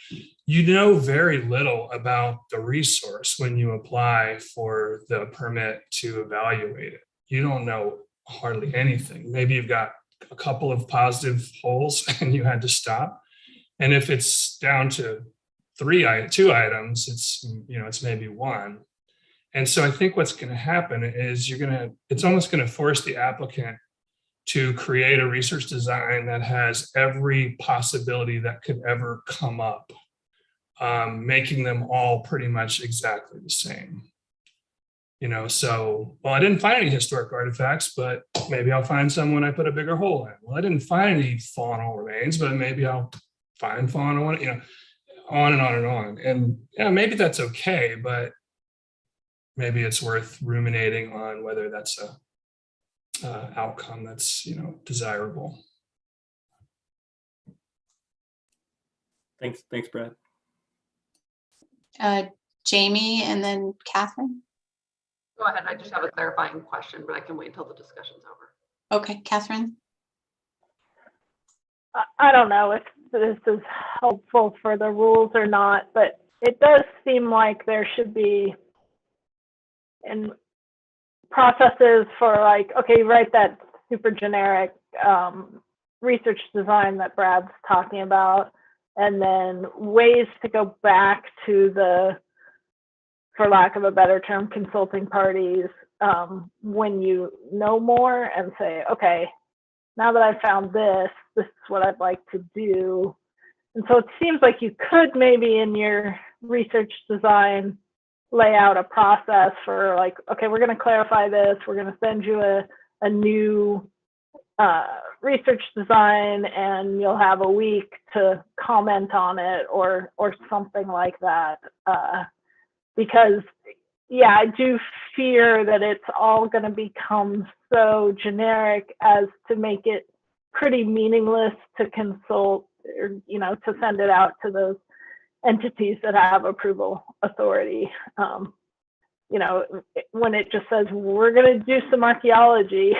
you know very little about the resource when you apply for the permit to evaluate it. You don't know hardly anything. Maybe you've got a couple of positive holes and you had to stop. And if it's down to 2 items, it's maybe 1. And so I think what's going to happen is it's almost going to force the applicant to create a research design that has every possibility that could ever come up, making them all pretty much exactly the same. So, well, I didn't find any historic artifacts, but maybe I'll find some when I put a bigger hole in. Well, I didn't find any faunal remains, but maybe I'll find faunal, on and on and on. And yeah, maybe that's okay, but maybe it's worth ruminating on whether that's a outcome that's, desirable. Thanks, Brad. Jamie and then Catherine. Go ahead. I just have a clarifying question, but I can wait until the discussion's over. Okay, Catherine. I don't know if this is helpful for the rules or not, but it does seem like there should be processes for like, okay, write that super generic research design that Brad's talking about, and then ways to go back to for lack of a better term, consulting parties when you know more and say, okay, now that I've found this is what I'd like to do. And so it seems like you could maybe in your research design lay out a process for like, okay, we're going to clarify this. We're going to send you a new research design and you'll have a week to comment on it or something like that. Because yeah, I do fear that it's all going to become so generic as to make it pretty meaningless to consult or, to send it out to those entities that have approval authority. When it just says, we're going to do some archaeology,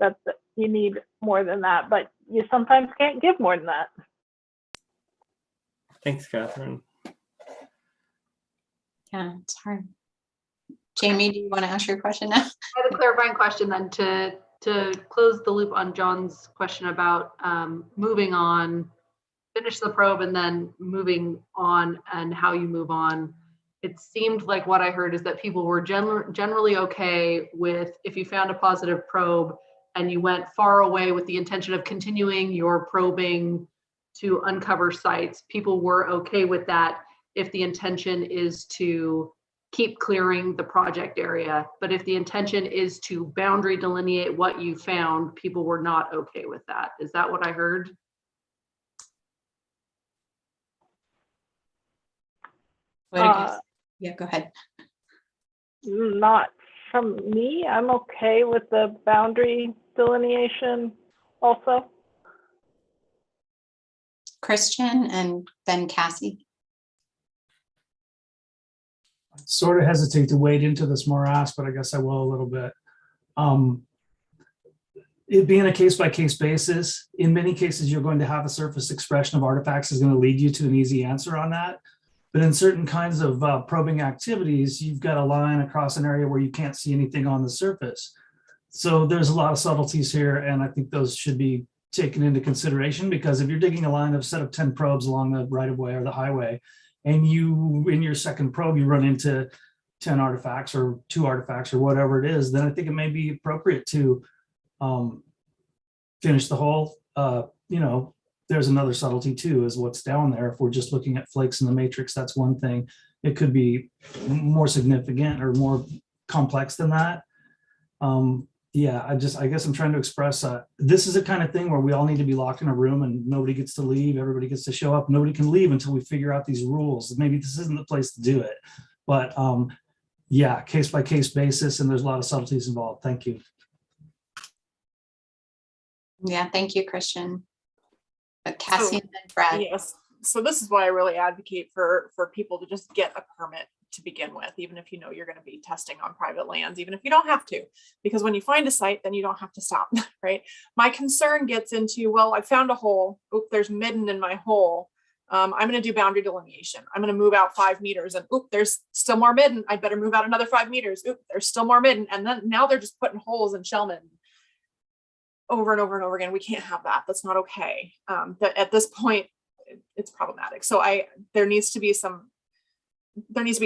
that you need more than that, but you sometimes can't give more than that. Thanks, Catherine. Yeah, it's hard. Jamie, do you want to ask your question now? I have a clarifying question then to close the loop on John's question about moving on, finish the probe and then moving on and how you move on. It seemed like what I heard is that people were generally okay with if you found a positive probe and you went far away with the intention of continuing your probing to uncover sites, people were okay with that if the intention is to keep clearing the project area. But if the intention is to boundary delineate what you found, people were not okay with that. Is that what I heard? Yeah, go ahead. Not from me. I'm okay with the boundary delineation also. Christian and then Cassie. I sort of hesitate to wade into this morass, but I guess I will a little bit. It being a case-by-case basis, in many cases, you're going to have a surface expression of artifacts is going to lead you to an easy answer on that. But in certain kinds of probing activities, you've got a line across an area where you can't see anything on the surface. So there's a lot of subtleties here, and I think those should be taken into consideration, because if you're digging a line of set of 10 probes along the right-of-way or the highway, and you, in your second probe, you run into 10 artifacts or 2 artifacts or whatever it is, then I think it may be appropriate to finish the hole. You know, there's another subtlety too, is what's down there. If we're just looking at flakes in the matrix, that's one thing. It could be more significant or more complex than that. Yeah, I guess I'm trying to express, this is a kind of thing where we all need to be locked in a room and nobody gets to leave, everybody gets to show up, nobody can leave until we figure out these rules. Maybe this isn't the place to do it, but yeah, case by case basis, and there's a lot of subtleties involved. Thank you. Yeah, thank you, Christian. Cassie and then Brad. Yes. So this is why I really advocate for people to just get a permit to begin with, even if you know you're going to be testing on private lands, even if you don't have to, because when you find a site, then you don't have to stop, right? My concern gets into, well, I found a hole. Oop, there's midden in my hole. I'm going to do boundary delineation. I'm going to move out 5 meters and oop, there's still more midden. I better move out another 5 meters. Oop, there's still more midden. And then now they're just putting holes in shell midden over and over and over again. We can't have that. That's not okay. That at this point, it's problematic. So there needs to be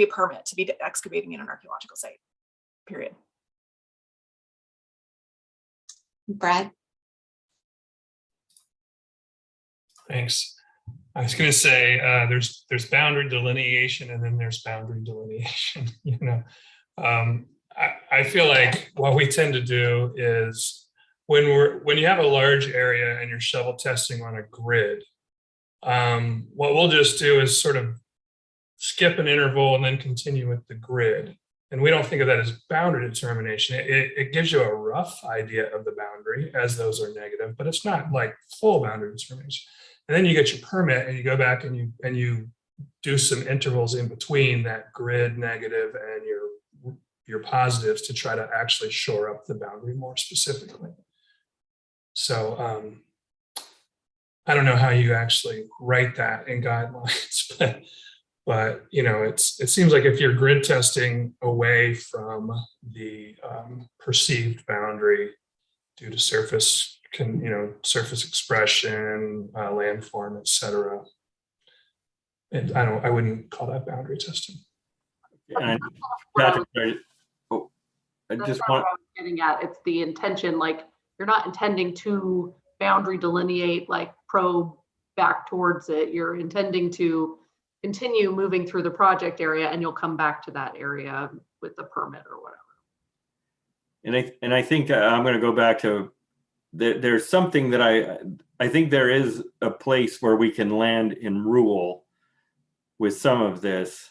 a permit to be excavating in an archaeological site, period. Brad? Thanks. I was going to say there's boundary delineation and then there's boundary delineation. You know, I feel like what we tend to do is when you have a large area and you're shovel testing on a grid, what we'll just do is sort of skip an interval and then continue with the grid. And we don't think of that as boundary determination. It gives you a rough idea of the boundary, as those are negative, but it's not like full boundary determination. And then you get your permit and you go back and you do some intervals in between that grid negative and your positives to try to actually shore up the boundary more specifically. So I don't know how you actually write that in guidelines, but you know, it seems like if you're grid testing away from the perceived boundary due to surface expression, landform, etc., and I wouldn't call that boundary testing. And That's Patrick, I just what want I was getting at. It's the intention, like you're not intending to boundary delineate, like probe back towards it. You're intending to continue moving through the project area, and you'll come back to that area with the permit or whatever. And I think I'm going to go back to there's something that I think there is a place where we can land in rule with some of this.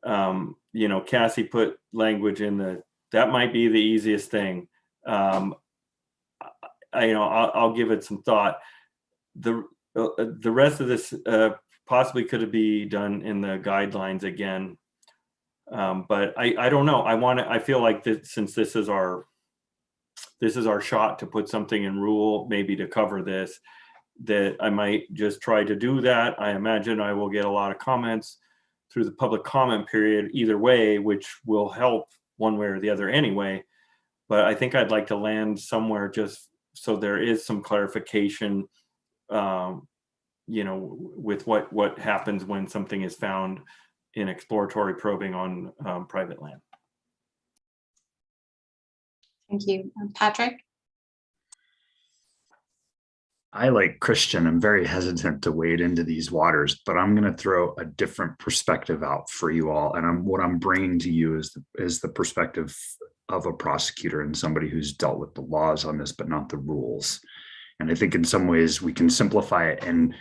You know, Cassie put language in that might be the easiest thing. I'll give it some thought. The rest of this possibly could be done in the guidelines again, but I don't know. I feel like that since this is our shot to put something in rule, maybe to cover this, that I might just try to do that. I imagine I will get a lot of comments through the public comment period either way, which will help one way or the other anyway. But I think I'd like to land somewhere just so there is some clarification, you know, with what happens when something is found in exploratory probing on private land. Thank you. Patrick? I, like Christian, I'm very hesitant to wade into these waters, but I'm going to throw a different perspective out for you all. And what I'm bringing to you is the perspective of a prosecutor and somebody who's dealt with the laws on this, but not the rules. And I think in some ways we can simplify it and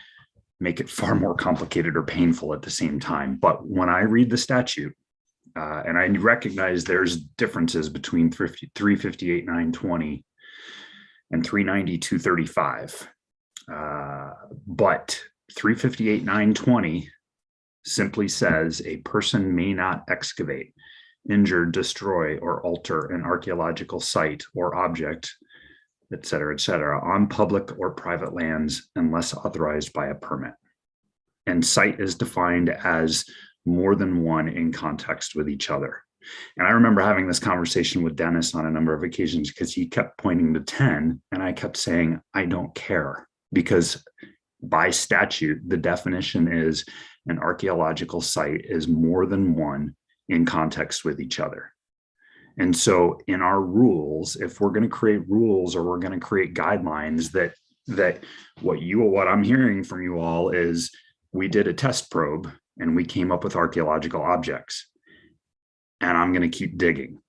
make it far more complicated or painful at the same time. But when I read the statute, and I recognize there's differences between 358.920 and 390.235. But 358.920 simply says a person may not excavate, injure, destroy, or alter an archaeological site or object, et cetera, on public or private lands unless authorized by a permit. And site is defined as more than one in context with each other. And I remember having this conversation with Dennis on a number of occasions because he kept pointing to 10 and I kept saying, I don't care, because by statute, the definition is an archaeological site is more than one in context with each other. And so in our rules, if we're going to create rules or we're going to create guidelines that what I'm hearing from you all is we did a test probe and we came up with archaeological objects. And I'm going to keep digging.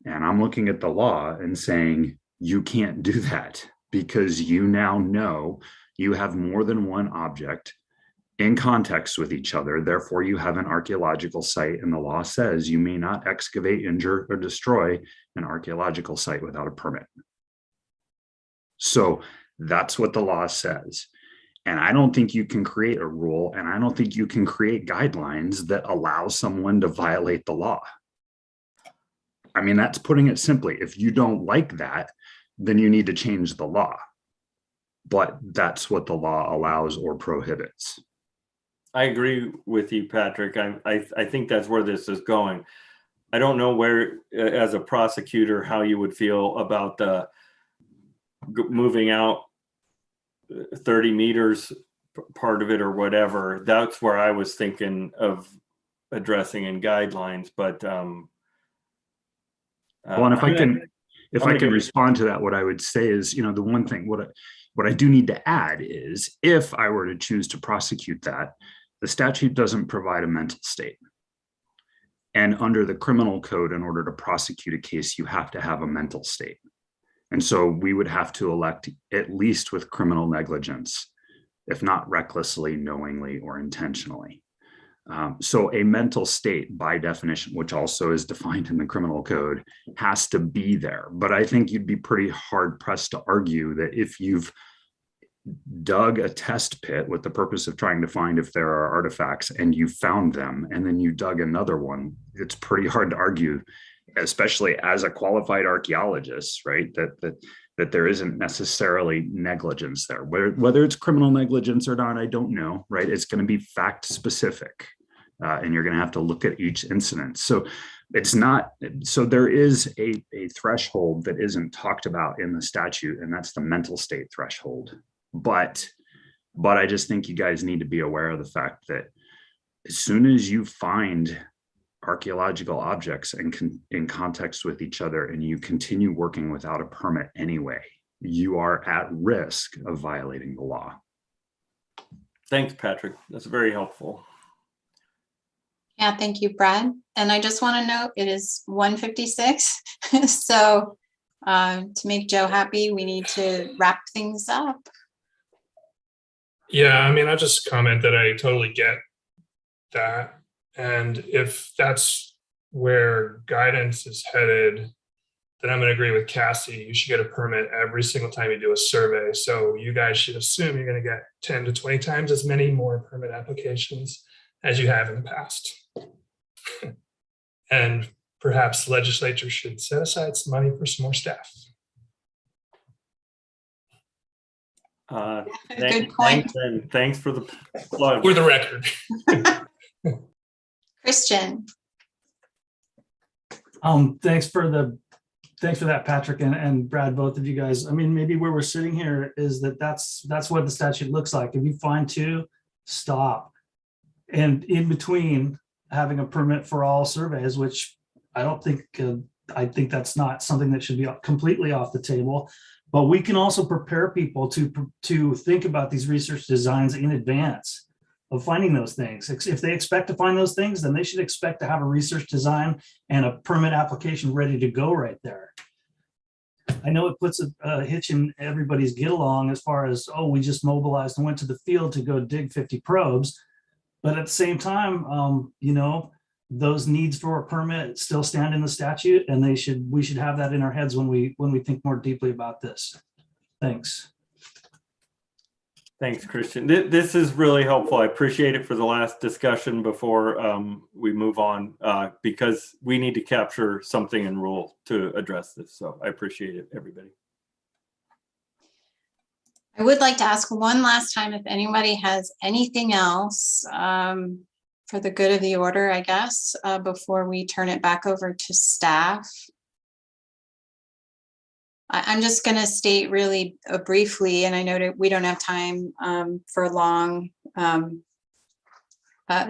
And I'm looking at the law and saying, you can't do that because you now know you have more than one object in context with each other. Therefore, you have an archaeological site, and the law says you may not excavate, injure, or destroy an archaeological site without a permit. So that's what the law says. And I don't think you can create a rule, and I don't think you can create guidelines that allow someone to violate the law. I mean, that's putting it simply. If you don't like that, then you need to change the law. But that's what the law allows or prohibits. I agree with you, Patrick. I think that's where this is going. I don't know where, as a prosecutor, how you would feel about the moving out 30 meters part of it or whatever. That's where I was thinking of addressing in guidelines. But well, and if I can respond to that, what I would say is, the one thing, what I do need to add is, if I were to choose to prosecute that, the statute doesn't provide a mental state. And under the criminal code, in order to prosecute a case, you have to have a mental state. And so we would have to elect, at least with criminal negligence, if not recklessly, knowingly, or intentionally. So a mental state, by definition, which also is defined in the criminal code, has to be there. But I think you'd be pretty hard pressed to argue that if you've dug a test pit with the purpose of trying to find if there are artifacts and you found them, and then you dug another one, it's pretty hard to argue, especially as a qualified archaeologist, right, that there isn't necessarily negligence there. Whether it's criminal negligence or not, I don't know, right? It's going to be fact specific, and you're going to have to look at each incident. So it's not, so there is a threshold that isn't talked about in the statute, and that's the mental state threshold. But I just think you guys need to be aware of the fact that as soon as you find archaeological objects in context with each other and you continue working without a permit anyway, you are at risk of violating the law. Thanks, Patrick. That's very helpful. Yeah, thank you, Brad. And I just want to note it is 1:56. So to make Joe happy, we need to wrap things up. Yeah, I mean, I'll just comment that I totally get that. And if that's where guidance is headed, then I'm going to agree with Cassie. You should get a permit every single time you do a survey. So you guys should assume you're going to get 10 to 20 times as many more permit applications as you have in the past. And perhaps the legislature should set aside some money for some more staff. Good point. Thanks for the plug. For the record. Christian. Thanks for that, Patrick and Brad, both of you guys. I mean, maybe where we're sitting here is that's what the statute looks like. If you find two, stop. And in between, having a permit for all surveys, which I don't think, I think that's not something that should be completely off the table. But we can also prepare people to think about these research designs in advance of finding those things. If they expect to find those things, then they should expect to have a research design and a permit application ready to go right there. I know it puts a hitch in everybody's get along as far as, oh, we just mobilized and went to the field to go dig 50 probes. But at the same time, you know, those needs for a permit still stand in the statute, and we should have that in our heads when we think more deeply about this. Thanks. Thanks, Christian. This is really helpful. I appreciate it for the last discussion before we move on, because we need to capture something in rule to address this. So I appreciate it, everybody. I would like to ask one last time if anybody has anything else for the good of the order, I guess, before we turn it back over to staff. I'm just going to state really briefly, and I know that we don't have time for a long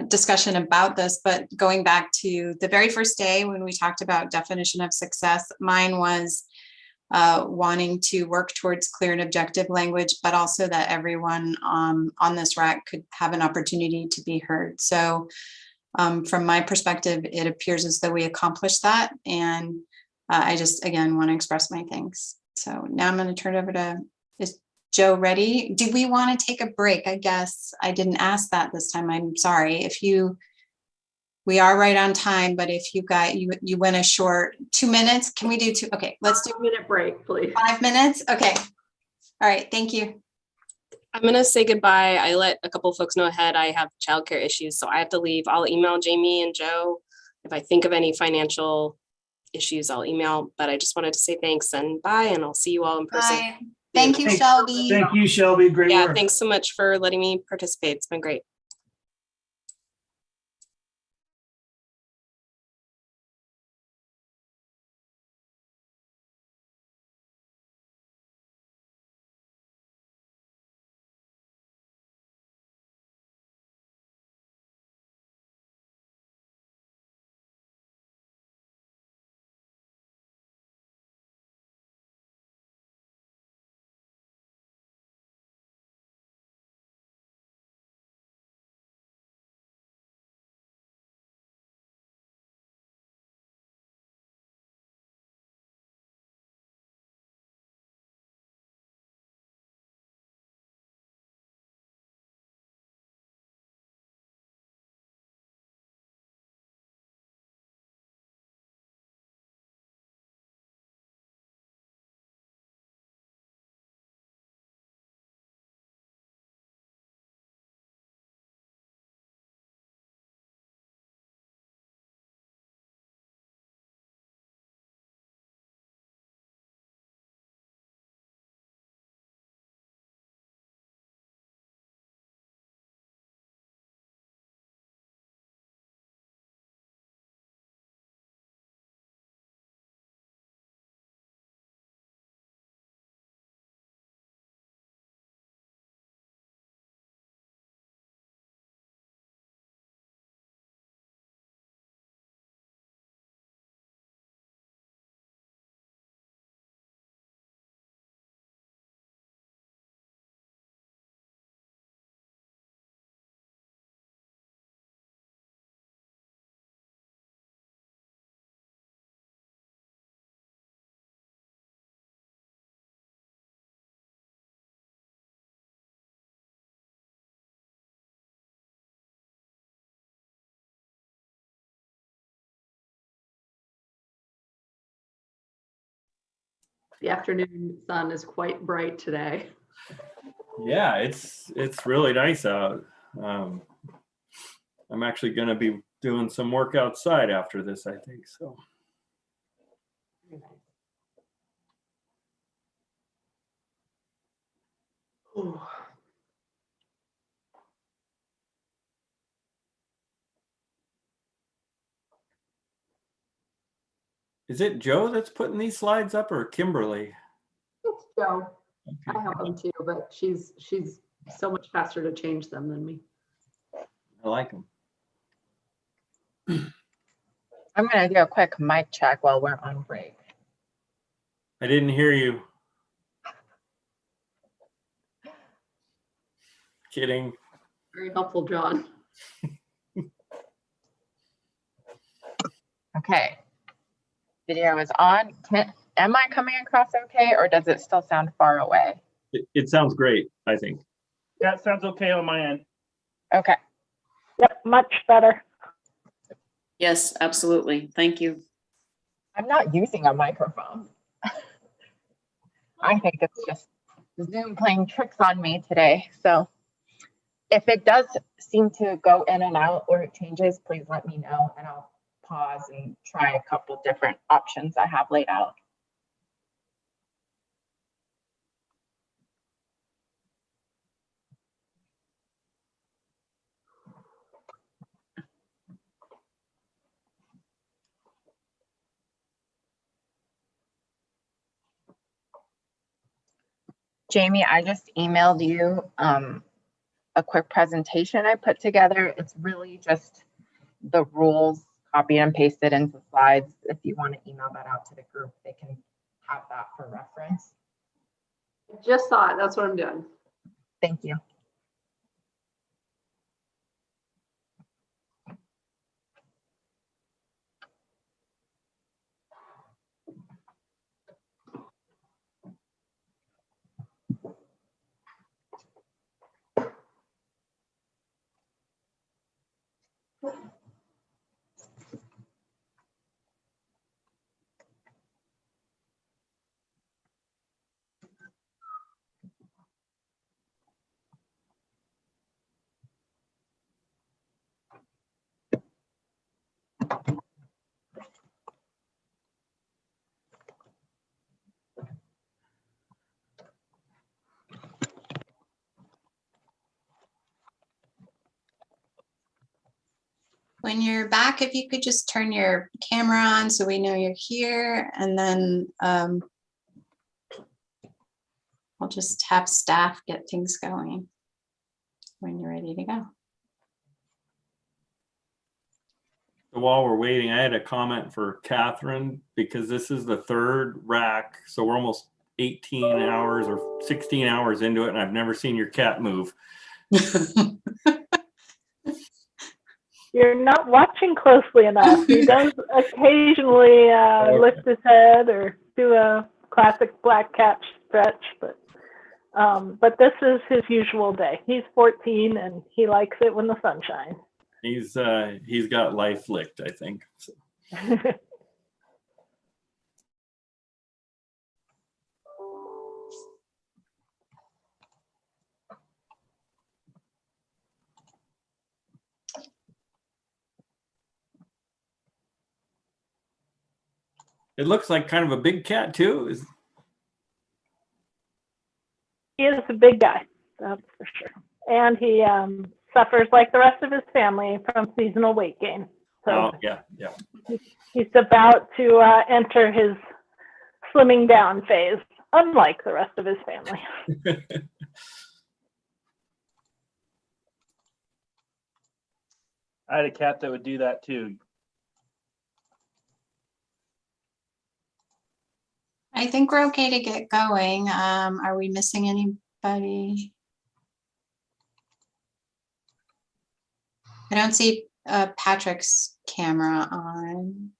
discussion about this, but going back to the very first day when we talked about definition of success, mine was wanting to work towards clear and objective language, but also that everyone on this RAC could have an opportunity to be heard. So from my perspective, it appears as though we accomplished that. And I just, again, want to express my thanks. So now I'm going to turn it over to, is Joe ready? Do we want to take a break? I guess I didn't ask that this time. I'm sorry. We are right on time, but if you went a short 2 minutes, can we do two? Okay, let's do 5 minute break, please. 5 minutes. Okay. All right. Thank you. I'm going to say goodbye. I let a couple folks know ahead I have childcare issues, so I have to leave. I'll email Jamie and Joe. If I think of any financial issues, I'll email, but I just wanted to say thanks and bye, and I'll see you all in person. Bye. Thank you, Shelby. Thank you, Shelby. Great work. Yeah, thanks so much for letting me participate. It's been great. The afternoon sun is quite bright today. Yeah, it's really nice out. I'm actually going to be doing some work outside after this, I think. So. Ooh. Is it Joe that's putting these slides up, or Kimberly? It's Joe. Okay. I help them too, but she's so much faster to change them than me. I like them. I'm going to do a quick mic check while we're on break. I didn't hear you. Kidding. Very helpful, John. Okay. Video is on. Am I coming across okay, or does it still sound far away? It sounds great, I think. That sounds okay on my end. Okay. Yep, much better. Yes, absolutely. Thank you. I'm not using a microphone. I think it's just Zoom playing tricks on me today. So if it does seem to go in and out or it changes, please let me know and I'll pause and try a couple different options I have laid out. Jamie, I just emailed you a quick presentation I put together. It's really just the rules copied and pasted into slides. If you want to email that out to the group, they can have that for reference. Just saw it. That's what I'm doing. Thank you. When you're back, if you could just turn your camera on so we know you're here, and then I'll just have staff get things going when you're ready to go. So while we're waiting, I had a comment for Catherine because this is the third rack. So we're almost 18 hours or 16 hours into it, and I've never seen your cat move. You're not watching closely enough. He does occasionally lift his head or do a classic black cat stretch, but this is his usual day. He's 14 and he likes it when the sun shines. He's got life licked, I think. So. It looks like kind of a big cat too. He is a big guy, that's for sure. And he suffers like the rest of his family from seasonal weight gain. So yeah. he's about to enter his slimming down phase, unlike the rest of his family. I had a cat that would do that too. I think we're okay to get going. Are we missing anybody? I don't see Patrick's camera on,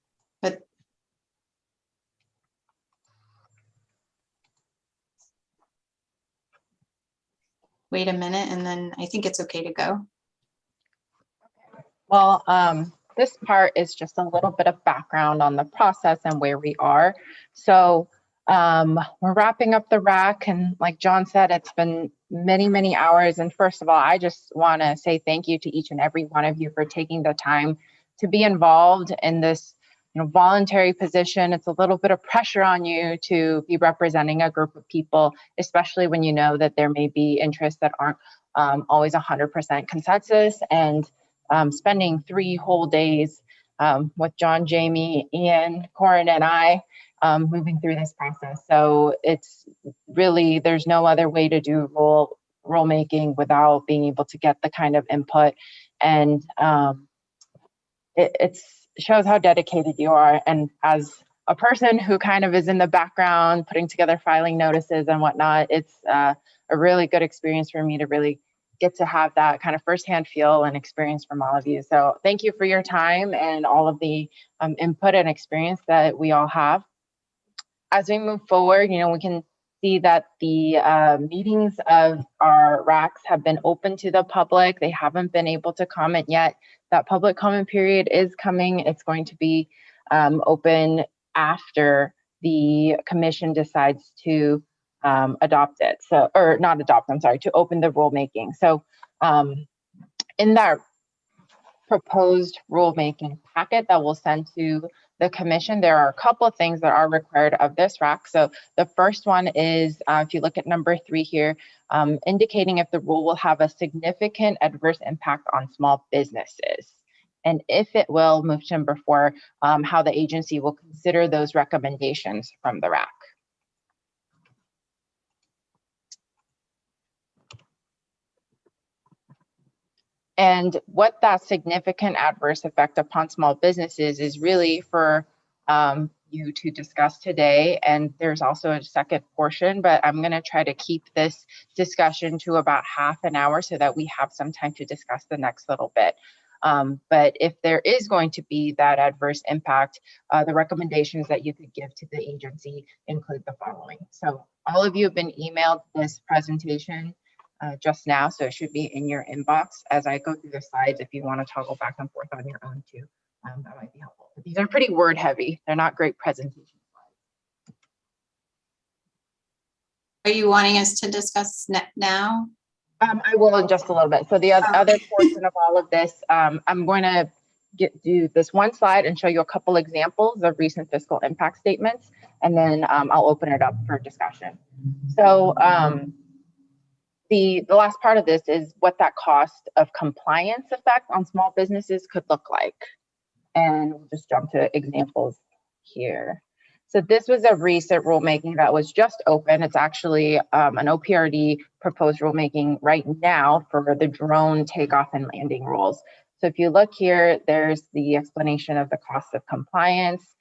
but wait a minute, and then I think it's okay to go. Well, this part is just a little bit of background on the process and where we are. So we're wrapping up the rack, and like John said, it's been many, many hours. And first of all, I just want to say thank you to each and every one of you for taking the time to be involved in this, voluntary position. It's a little bit of pressure on you to be representing a group of people, especially when you know that there may be interests that aren't always 100% consensus. And spending 3 whole days with John, Jamie, Ian, Corin, and I moving through this process. So it's really, there's no other way to do rule making without being able to get the kind of input. And it shows how dedicated you are. And as a person who kind of is in the background, putting together filing notices and whatnot, it's a really good experience for me to really get to have that kind of firsthand feel and experience from all of you. So thank you for your time and all of the input and experience that we all have. As we move forward, we can see that the meetings of our RACs have been open to the public. They haven't been able to comment yet. That public comment period is coming. It's going to be open after the commission decides to adopt it. So, or not adopt, I'm sorry, to open the rulemaking. So in that proposed rulemaking packet that we'll send to the commission, there are a couple of things that are required of this RAC. So the first one is, if you look at number 3 here, indicating if the rule will have a significant adverse impact on small businesses. And if it will, move to number 4, how the agency will consider those recommendations from the RAC. And what that significant adverse effect upon small businesses is really for you to discuss today. And there's also a second portion, but I'm going to try to keep this discussion to about half an hour so that we have some time to discuss the next little bit. But if there is going to be that adverse impact, the recommendations that you could give to the agency include the following. So all of you have been emailed this presentation just now, so it should be in your inbox. As I go through the slides, if you want to toggle back and forth on your own too, that might be helpful. But these are pretty word heavy. They're not great presentation slides. Are you wanting us to discuss now? I will in just a little bit. So the other portion of all of this, I'm going to do this one slide and show you a couple examples of recent fiscal impact statements, and then I'll open it up for discussion. So the last part of this is what that cost of compliance effect on small businesses could look like. And we'll just jump to examples here. So this was a recent rulemaking that was just open. It's actually an OPRD proposed rulemaking right now for the drone takeoff and landing rules. So if you look here, there's the explanation of the cost of compliance.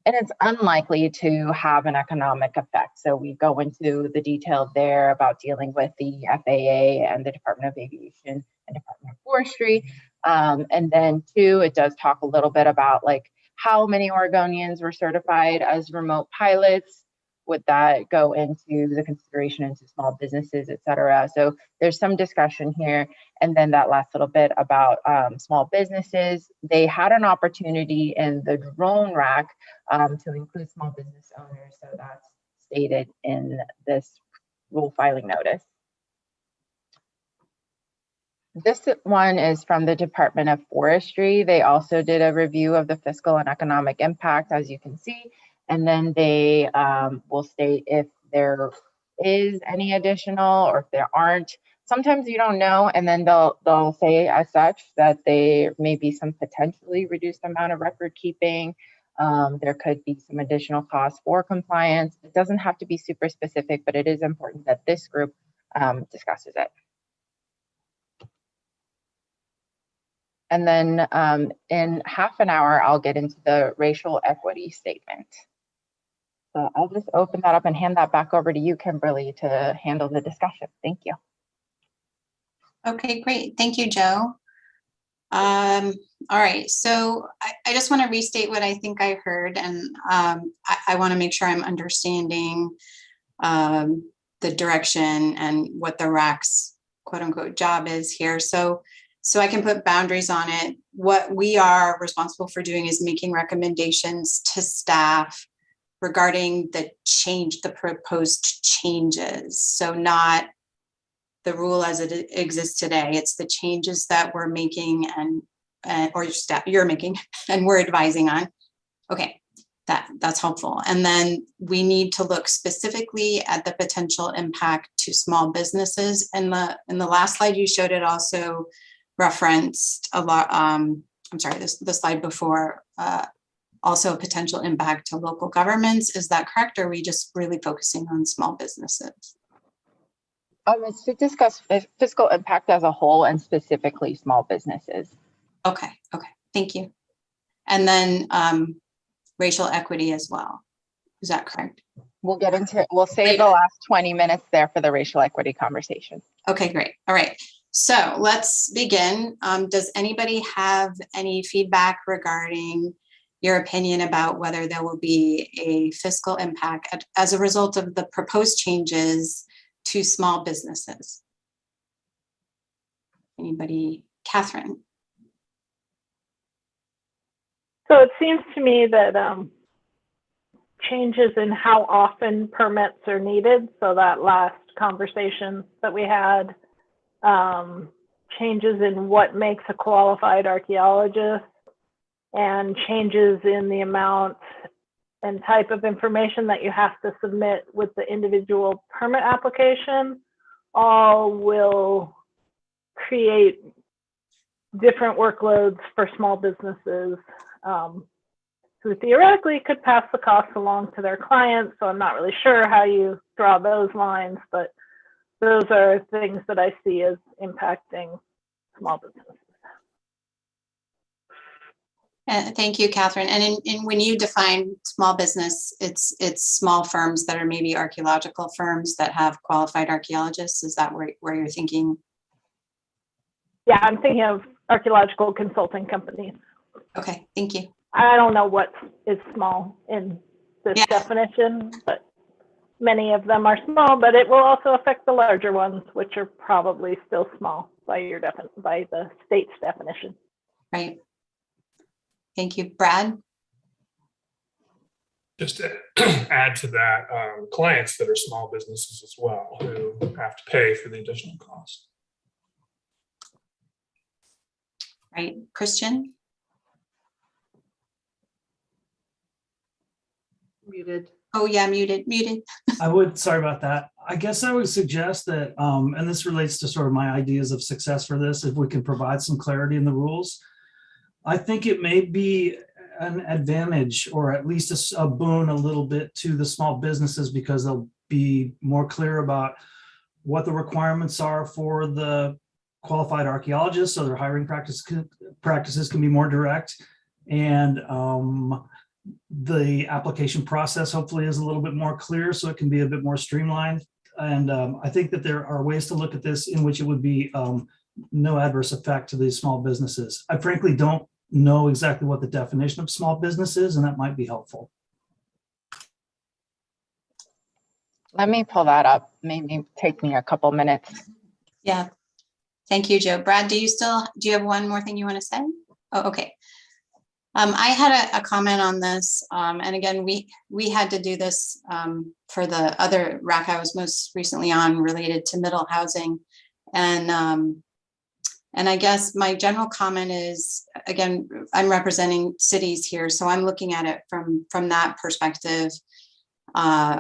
And it's unlikely to have an economic effect. So we go into the detail there about dealing with the FAA and the Department of Aviation and Department of Forestry. And then 2, it does talk a little bit about like how many Oregonians were certified as remote pilots. Would that go into the consideration into small businesses, et cetera? So there's some discussion here. And then that last little bit about small businesses. They had an opportunity in the drone RAC to include small business owners. So that's stated in this rule filing notice. This one is from the Department of Forestry. They also did a review of the fiscal and economic impact, as you can see. And then they will state if there is any additional or if there aren't. Sometimes you don't know, and then they'll say as such that there may be some potentially reduced amount of record keeping. There could be some additional costs for compliance. It doesn't have to be super specific, but it is important that this group discusses it. And then in half an hour, I'll get into the racial equity statement. So I'll just open that up and hand that back over to you, Kimberly, to handle the discussion. Thank you. Okay, great. Thank you, Joe. All right, so I just want to restate what I think I heard, and I want to make sure I'm understanding the direction and what the RAC's quote unquote job is here. So I can put boundaries on it. What we are responsible for doing is making recommendations to staff regarding the proposed changes. So not the rule as it exists today. It's the changes that we're making or you're making and we're advising on. Okay, that's helpful. And then we need to look specifically at the potential impact to small businesses. In the last slide you showed, it also referenced a lot, I'm sorry, the slide before, also a potential impact to local governments. Is that correct? Or are we just really focusing on small businesses? It's to discuss fiscal impact as a whole and specifically small businesses. Okay, thank you. And then racial equity as well. Is that correct? We'll get into it. We'll save the last 20 minutes there for the racial equity conversation. Okay, great. All right. So let's begin. Does anybody have any feedback regarding your opinion about whether there will be a fiscal impact as a result of the proposed changes to small businesses? Anybody? Catherine? So it seems to me that changes in how often permits are needed. So that last conversation that we had, changes in what makes a qualified archaeologist, and changes in the amount and type of information that you have to submit with the individual permit application, all will create different workloads for small businesses who theoretically could pass the cost along to their clients. So I'm not really sure how you draw those lines, but those are things that I see as impacting small businesses. Thank you, Catherine. And when you define small business, it's small firms that are maybe archaeological firms that have qualified archaeologists. Is that where you're thinking? Yeah, I'm thinking of archaeological consulting companies. Okay, thank you. I don't know what is small in this definition, but many of them are small, but it will also affect the larger ones, which are probably still small by the state's definition. Right. Thank you. Brad? Just to add to that, clients that are small businesses as well who have to pay for the additional cost. Right. Christian? Muted. Oh yeah, muted. Sorry about that. I guess I would suggest that, and this relates to sort of my ideas of success for this, if we can provide some clarity in the rules. I think it may be an advantage, or at least a boon a little bit to the small businesses, because they'll be more clear about what the requirements are for the qualified archaeologists, so their hiring practices can be more direct, and the application process hopefully is a little bit more clear, so it can be a bit more streamlined. And I think that there are ways to look at this in which it would be no adverse effect to these small businesses. I frankly don't know exactly what the definition of small business is, and that might be helpful. Let me pull that up. Maybe take me a couple minutes. Yeah. Thank you, Joe. Brad, do you have one more thing you want to say? Oh, okay. I had a comment on this, and again, we had to do this for the other RAC I was most recently on related to middle housing, and I guess my general comment is, again, I'm representing cities here, so I'm looking at it from that perspective,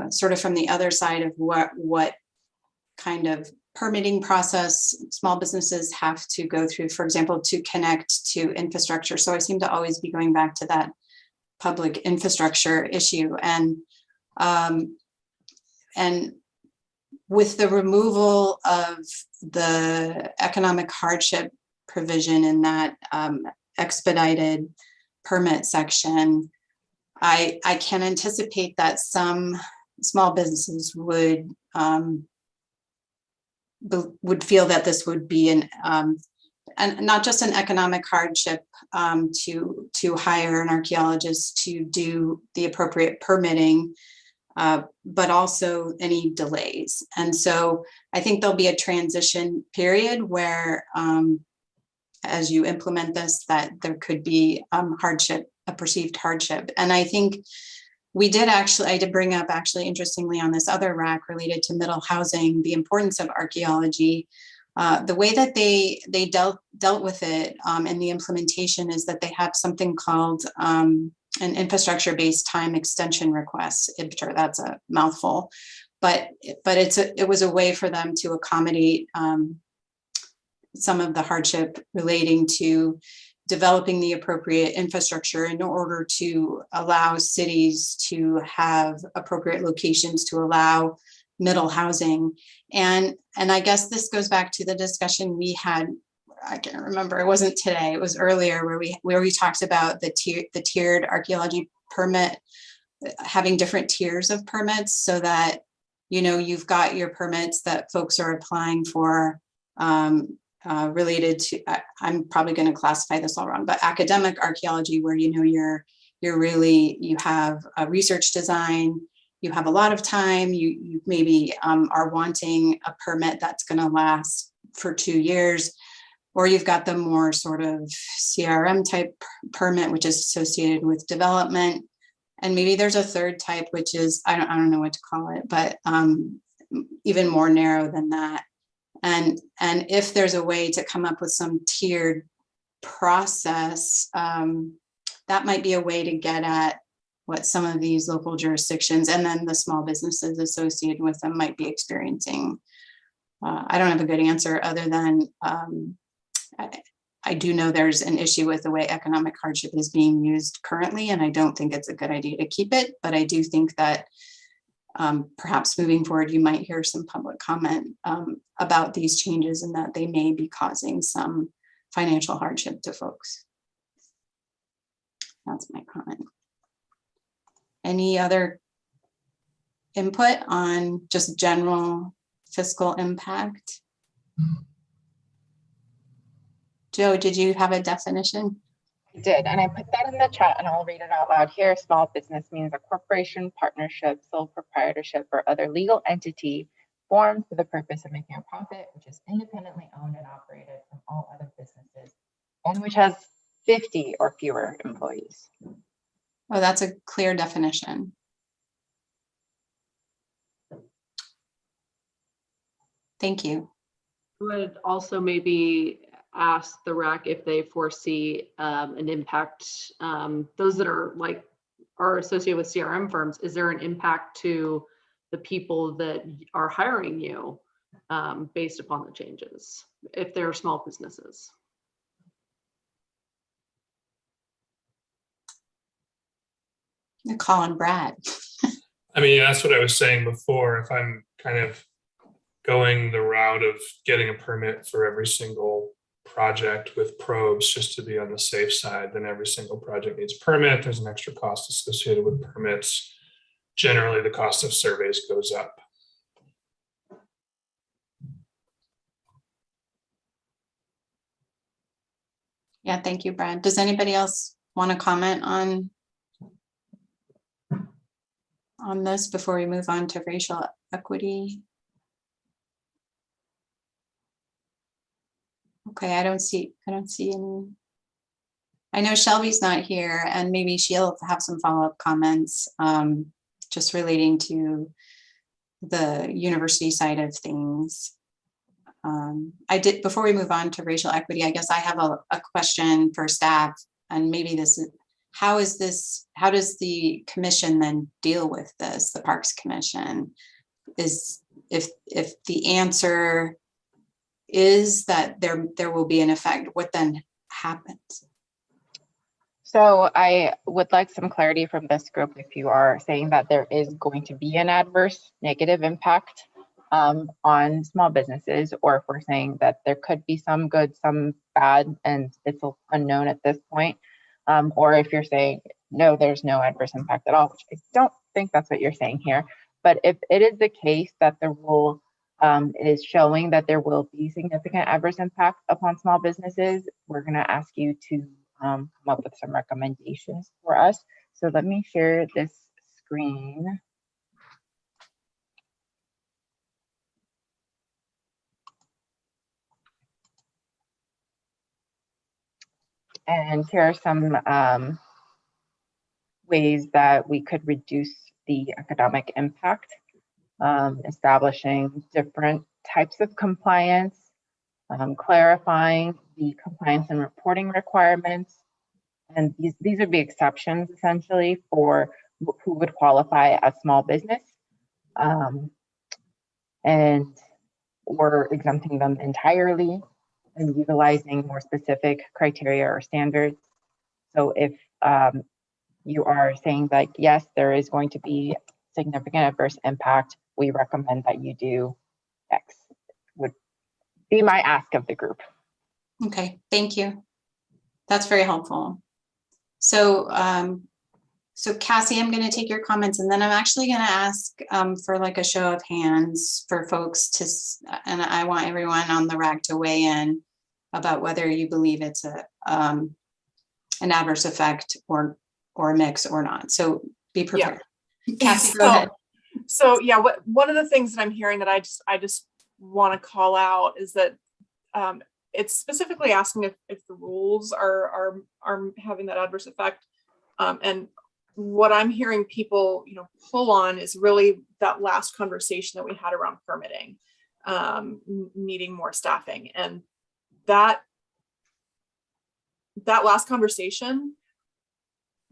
sort of from the other side of what kind of permitting process small businesses have to go through, for example, to connect to infrastructure. So I seem to always be going back to that public infrastructure issue. And with the removal of the economic hardship provision in that expedited permit section, I can anticipate that some small businesses would feel that this would be and not just an economic hardship to hire an archaeologist to do the appropriate permitting, but also any delays. And so I think there'll be a transition period where, as you implement this, that there could be hardship, a perceived hardship. And I think I did bring up, actually, interestingly, on this other RAC related to middle housing, the importance of archaeology. The way that they dealt with it in the implementation is that they have something called an infrastructure-based time extension request. That's a mouthful, but it was a way for them to accommodate some of the hardship relating to developing the appropriate infrastructure in order to allow cities to have appropriate locations to allow middle housing. And I guess this goes back to the discussion we had, I can't remember, it wasn't today, it was earlier, where we talked about the tiered archaeology permit having different tiers of permits so that, you know, you've got your permits that folks are applying for related to, I'm probably going to classify this all wrong, but academic archaeology, where, you know, you have a research design, you have a lot of time, you maybe are wanting a permit that's going to last for 2 years, or you've got the more sort of CRM type permit, which is associated with development. And maybe there's a third type, which is, I don't know what to call it, but even more narrow than that. And if there's a way to come up with some tiered process, that might be a way to get at what some of these local jurisdictions and then the small businesses associated with them might be experiencing. I don't have a good answer other than I do know there's an issue with the way economic hardship is being used currently, and I don't think it's a good idea to keep it, but I do think that perhaps moving forward, you might hear some public comment about these changes and that they may be causing some financial hardship to folks. That's my comment. Any other input on just general fiscal impact? Joe, did you have a definition? I did, and I put that in the chat and I'll read it out loud here. Small business means a corporation, partnership, sole proprietorship, or other legal entity formed for the purpose of making a profit, which is independently owned and operated from all other businesses, and which has 50 or fewer employees. Oh, that's a clear definition. Thank you. Would also maybe ask the RAC if they foresee an impact, those that are associated with CRM firms, is there an impact to the people that are hiring you based upon the changes, if they're small businesses? Call on Brad. I mean, that's what I was saying before. If I'm kind of going the route of getting a permit for every single project with probes just to be on the safe side, then every single project needs a permit. There's an extra cost associated with permits. Generally, the cost of surveys goes up. Yeah, thank you, Brad. Does anybody else want to comment on this before we move on to racial equity? Okay, I don't see any. I know Shelby's not here, and maybe she'll have some follow-up comments just relating to the university side of things. Before we move on to racial equity, I guess I have a question for staff, and maybe this is, how does the commission then deal with this, the Parks Commission? Is if the answer is that there will be an effect, what then happens? So I would like some clarity from this group if you are saying that there is going to be an adverse negative impact on small businesses, or if we're saying that there could be some good, some bad, and it's unknown at this point, or if you're saying, no, there's no adverse impact at all, which I don't think that's what you're saying here. But if it is the case that the rule is showing that there will be significant adverse impact upon small businesses, we're going to ask you to come up with some recommendations for us. So let me share this screen. And here are some ways that we could reduce the economic impact, establishing different types of compliance, clarifying the compliance and reporting requirements. And these would be exceptions essentially for who would qualify as small business, and or exempting them entirely and utilizing more specific criteria or standards. So if you are saying like, yes, there is going to be significant adverse impact, we recommend that you do X, would be my ask of the group. Okay, thank you. That's very helpful. So So Cassie, I'm going to take your comments and then I'm actually going to ask for like a show of hands for folks to, and I want everyone on the RAG to weigh in about whether you believe it's an adverse effect or a mix or not. So be prepared. Yeah. Cassie, go ahead. So yeah, one of the things that I'm hearing that I just want to call out is that it's specifically asking if the rules are having that adverse effect. And what I'm hearing people, pull on is really that last conversation that we had around permitting, needing more staffing. And that last conversation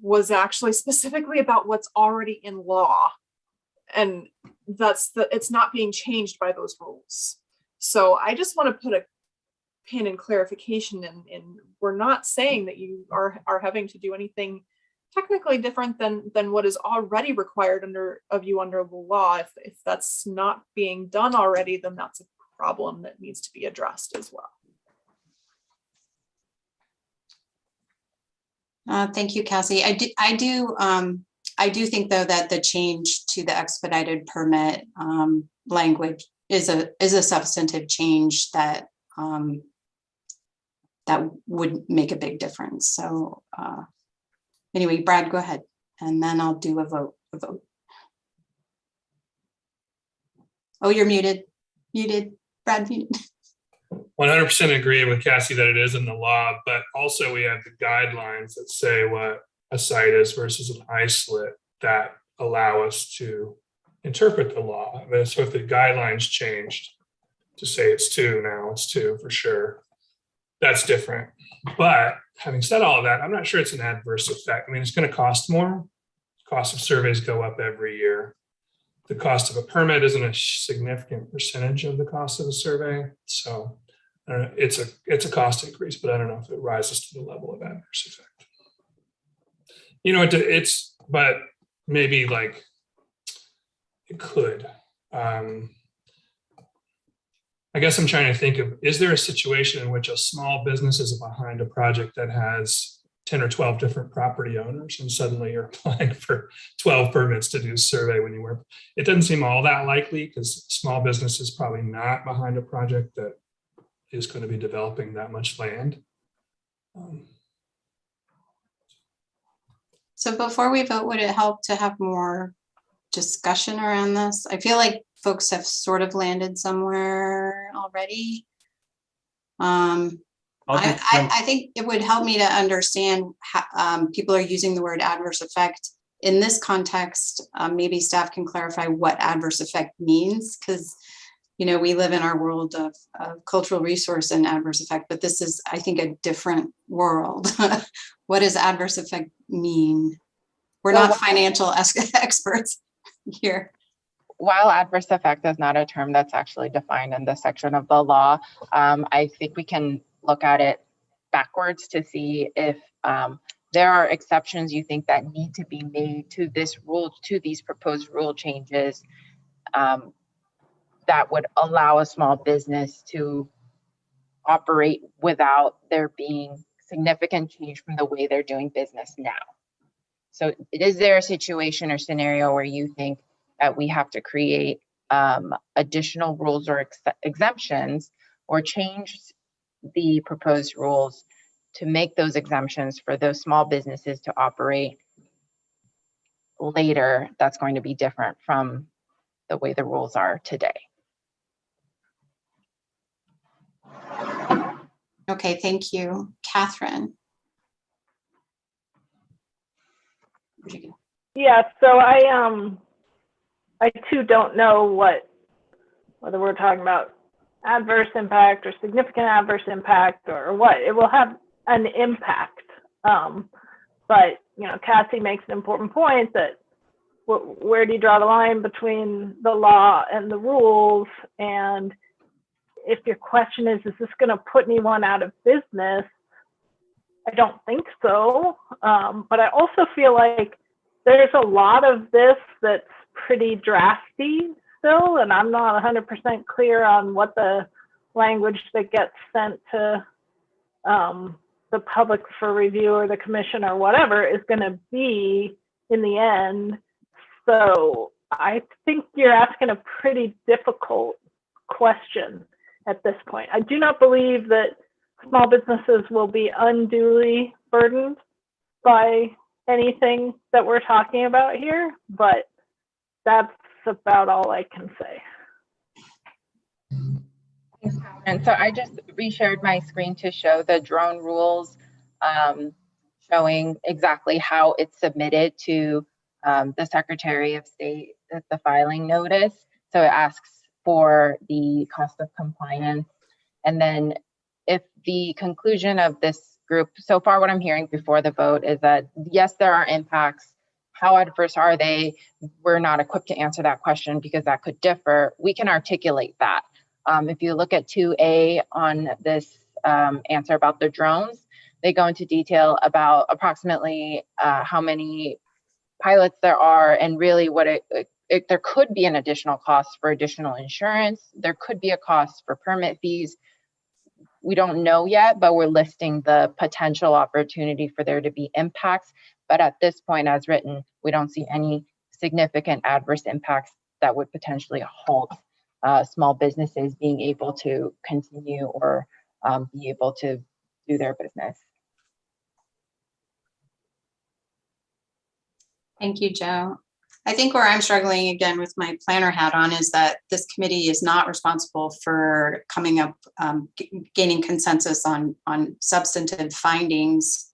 was actually specifically about what's already in law. And it's not being changed by those rules. So I just want to put a pin in clarification, and we're not saying that you are having to do anything technically different than what is already required of you under the law. If that's not being done already, then that's a problem that needs to be addressed as well. Thank you, Cassie. I do think though that the change to the expedited permit language is a substantive change that would make a big difference. So anyway, Brad, go ahead, and then I'll do a vote. Oh, you're muted. Brad, muted. 100% agree with Cassie that it is in the law, but also we have the guidelines that say what a site is versus an isolate that allow us to interpret the law. I mean, so if the guidelines changed to say it's 2, now it's 2 for sure, that's different. But having said all of that, I'm not sure it's an adverse effect. I mean, it's going to cost more. Cost of surveys go up every year. The cost of a permit isn't a significant percentage of the cost of a survey. So it's a cost increase, but I don't know if it rises to the level of adverse effect. But maybe like it could. I guess I'm trying to think of, is there a situation in which a small business is behind a project that has 10 or 12 different property owners and suddenly you're applying for 12 permits to do a survey when you were? It doesn't seem all that likely because small business is probably not behind a project that is going to be developing that much land. So before we vote, would it help to have more discussion around this? I feel like folks have sort of landed somewhere already. I think it would help me to understand how people are using the word adverse effect in this context. Maybe staff can clarify what adverse effect means, because we live in our world of cultural resource and adverse effect, but this is, I think, a different world. What does adverse effect mean? We're not financial experts here. While adverse effect is not a term that's actually defined in this section of the law, I think we can look at it backwards to see if there are exceptions you think that need to be made to this rule, to these proposed rule changes that would allow a small business to operate without there being significant change from the way they're doing business now. So is there a situation or scenario where you think that we have to create additional rules or exemptions or change the proposed rules to make those exemptions for those small businesses to operate later that's going to be different from the way the rules are today? Okay, thank you. Catherine. Yeah, so I too don't know whether we're talking about adverse impact or significant adverse impact or what. It will have an impact. But Cassie makes an important point that where do you draw the line between the law and the rules? And if your question is this going to put anyone out of business? I don't think so. But I also feel like there's a lot of this that's pretty drafty still, and I'm not 100% clear on what the language that gets sent to the public for review or the commission or whatever is going to be in the end. So I think you're asking a pretty difficult question at this point. I do not believe that small businesses will be unduly burdened by anything that we're talking about here, but that's about all I can say. Thanks, Catherine. So I just reshared my screen to show the drone rules, showing exactly how it's submitted to the Secretary of State at the filing notice. So it asks for the cost of compliance. And then if the conclusion of this group, so far what I'm hearing before the vote is that, yes, there are impacts. How adverse are they? We're not equipped to answer that question because that could differ. We can articulate that. If you look at 2A on this answer about the drones, they go into detail about approximately how many pilots there are, and really what there could be an additional cost for additional insurance. There could be a cost for permit fees. We don't know yet, but we're listing the potential opportunity for there to be impacts. But at this point, as written, we don't see any significant adverse impacts that would potentially halt small businesses being able to continue or be able to do their business. Thank you, Joe. I think where I'm struggling again with my planner hat on is that this committee is not responsible for coming up, gaining consensus on substantive findings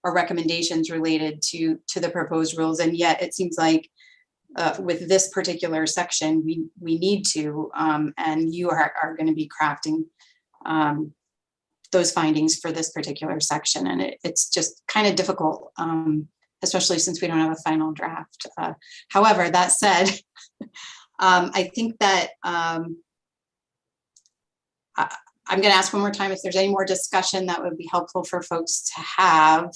or recommendations related to the proposed rules. And yet it seems like with this particular section, we need to, and you are going to be crafting those findings for this particular section. And it's just kind of difficult, especially since we don't have a final draft. However, that said, I think that I'm going to ask one more time if there's any more discussion that would be helpful for folks to have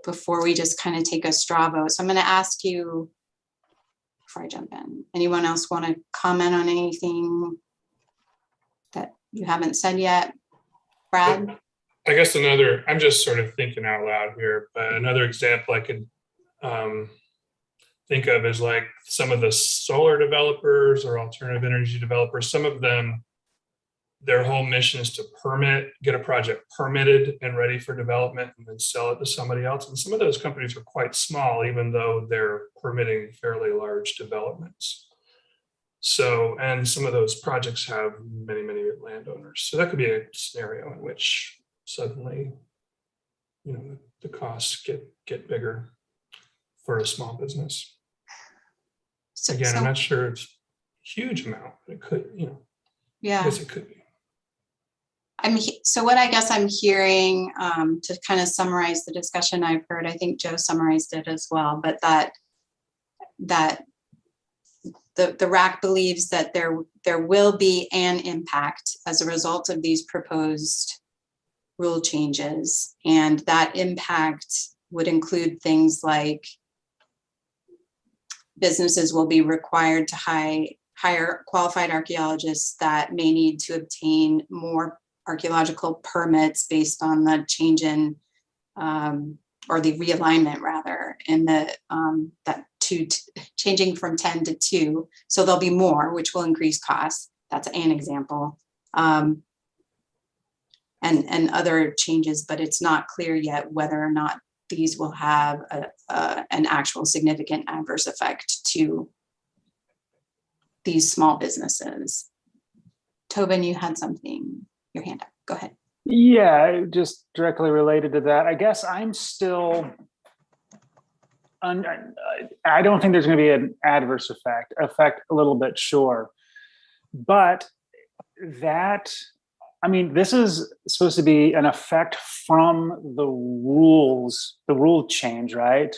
before we just kind of take a straw vote. So I'm going to ask you, before I jump in, anyone else want to comment on anything that you haven't said yet? Brad? I guess I'm just sort of thinking out loud here, but another example I could think of is like some of the solar developers or alternative energy developers. Some of them, their whole mission is to get a project permitted and ready for development and then sell it to somebody else. And some of those companies are quite small, even though they're permitting fairly large developments. So, and some of those projects have many, many landowners. So that could be a scenario in which suddenly, the costs get bigger for a small business. So, again, I'm not sure it's a huge amount, but it could, yeah. I guess it could be. So what I guess I'm hearing, to kind of summarize the discussion I've heard, I think Joe summarized it as well, but that the RAC believes that there will be an impact as a result of these proposed rule changes, and that impact would include things like businesses will be required to hire qualified archaeologists that may need to obtain more archaeological permits based on the change in or the realignment rather in the changing from 10 to 2. So there'll be more, which will increase costs. That's an example. And other changes, but it's not clear yet whether or not these will have an actual significant adverse effect to these small businesses. Tobin, you had something, your hand up, go ahead. Yeah, just directly related to that. I guess I'm still, I don't think there's going to be an adverse effect a little bit, sure. But that, this is supposed to be an effect from the rule change, right?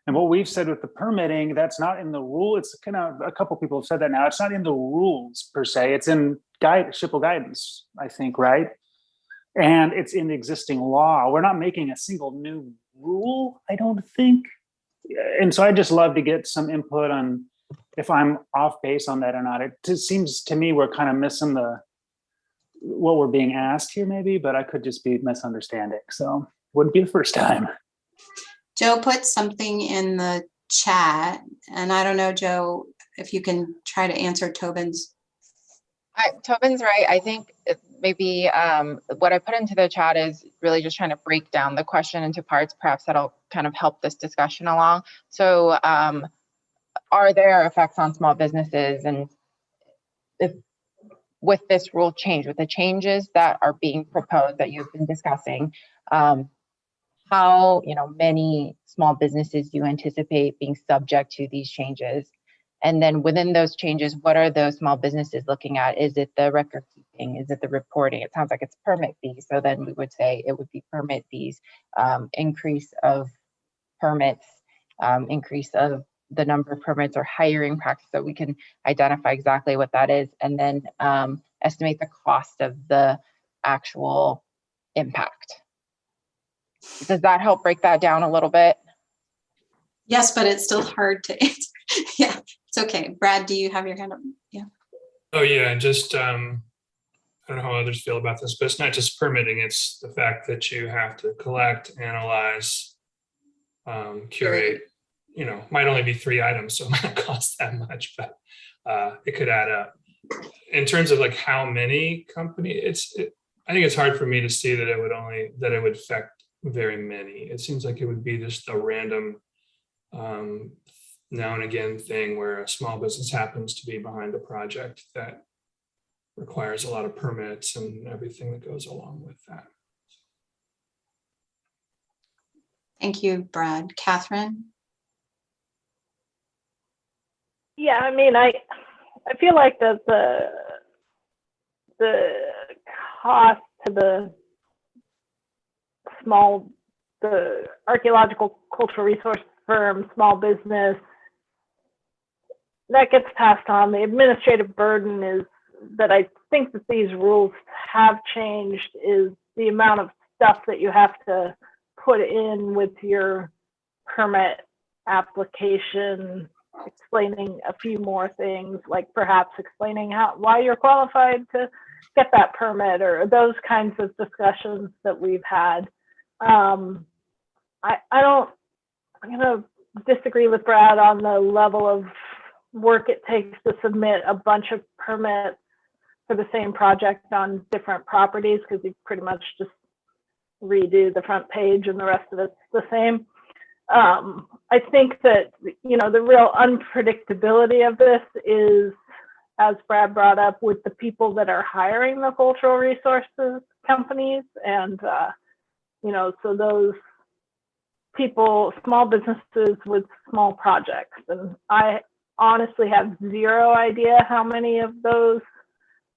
And what we've said with the permitting, that's not in the rule. It's kind of, a couple people have said that now. It's not in the rules per se. It's in SHPO guidance, I think, right? And it's in the existing law. We're not making a single new rule, I don't think. And so I just love to get some input on if I'm off base on that or not. It just seems to me we're kind of missing what we're being asked here maybe, but I could just be misunderstanding. So wouldn't be the first time. Joe put something in the chat. And I don't know, Joe, if you can try to answer Tobin's. Tobin's right. I think maybe what I put into the chat is really just trying to break down the question into parts. Perhaps that'll kind of help this discussion along. So are there effects on small businesses? And if with this rule change, with the changes that are being proposed that you've been discussing, how many small businesses do you anticipate being subject to these changes? And then within those changes, what are those small businesses looking at? Is it the record keeping? Is it the reporting? It sounds like it's permit fees. So then we would say it would be permit fees, increase of permits, increase of the number of permits or hiring practice, so we can identify exactly what that is, and then estimate the cost of the actual impact. Does that help break that down a little bit? Yes, but it's still hard to answer. Yeah, it's okay. Brad, do you have your hand up? Yeah. Oh yeah, just I don't know how others feel about this, but it's not just permitting, it's the fact that you have to collect, analyze, curate, might only be 3 items, so it might not cost that much, but it could add up. In terms of like how many companies, I think it's hard for me to see that it would affect very many. It seems like it would be just a random now and again thing where a small business happens to be behind a project that requires a lot of permits and everything that goes along with that. Thank you, Brad. Catherine? Yeah, I mean, I feel like that the cost to the archaeological cultural resource firm, small business, that gets passed on. The administrative burden is that I think that these rules have changed is the amount of stuff that you have to put in with your permit application, explaining a few more things, like perhaps explaining why you're qualified to get that permit, or those kinds of discussions that we've had. I'm gonna disagree with Brad on the level of work it takes to submit a bunch of permits for the same project on different properties, because you pretty much just redo the front page and the rest of it's the same. I think that, the real unpredictability of this is, as Brad brought up, with the people that are hiring the cultural resources companies. And, so those people, small businesses with small projects. And I honestly have zero idea how many of those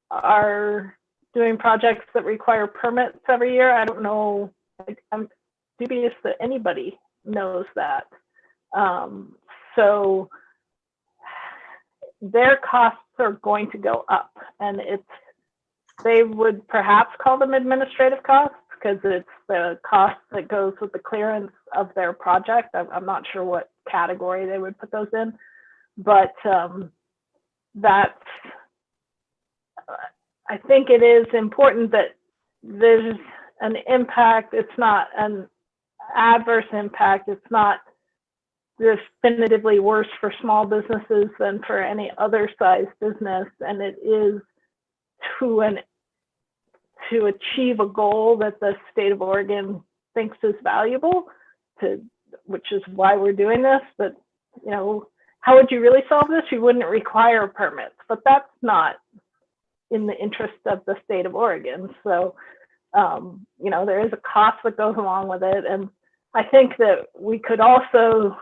are doing projects that require permits every year. I don't know. I'm dubious that anybody knows that. So their costs are going to go up, and they would perhaps call them administrative costs, because it's the cost that goes with the clearance of their project. I'm not sure what category they would put those in, but I think it is important that there's an impact. It's not an adverse impact. It's not definitively worse for small businesses than for any other size business, and it is to achieve a goal that the state of Oregon thinks is valuable, which is why we're doing this. But how would you really solve this? You wouldn't require permits, but that's not in the interest of the state of Oregon. So there is a cost that goes along with it. And I think that we could also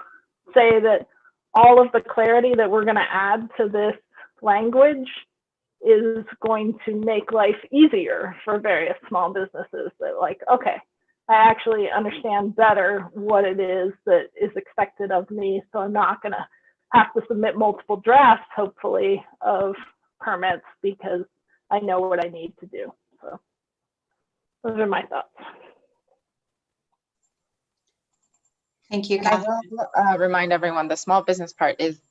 say that all of the clarity that we're going to add to this language is going to make life easier for various small businesses, that okay, I actually understand better what it is that is expected of me. So I'm not going to have to submit multiple drafts, hopefully, of permits, because I know what I need to do. So those are my thoughts. Thank you, I will remind everyone the small business part is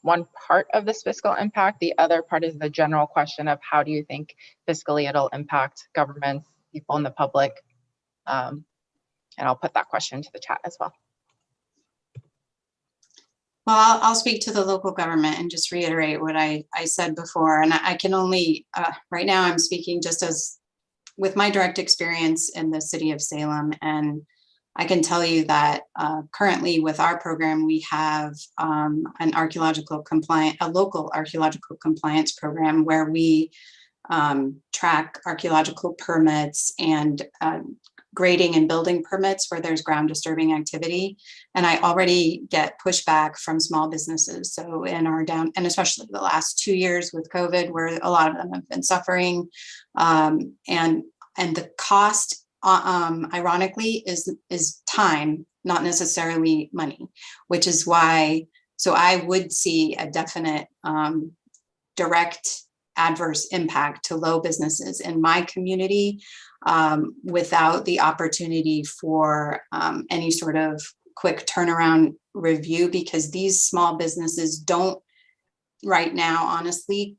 one part of this fiscal impact. The other part is the general question of how do you think fiscally it'll impact governments, people in the public. And I'll put that question into the chat as well. Well, I'll speak to the local government and just reiterate what I said before. And I can only, right now I'm speaking just as with my direct experience in the city of Salem. And I can tell you that currently with our program, we have a local archaeological compliance program where we track archaeological permits and grading and building permits where there's ground disturbing activity. And I already get pushback from small businesses. So in our and especially the last 2 years with COVID, where a lot of them have been suffering. And the cost, ironically, is time, not necessarily money, which is why, so I would see a definite direct adverse impact to low businesses in my community without the opportunity for any sort of quick turnaround review, because these small businesses don't right now, honestly,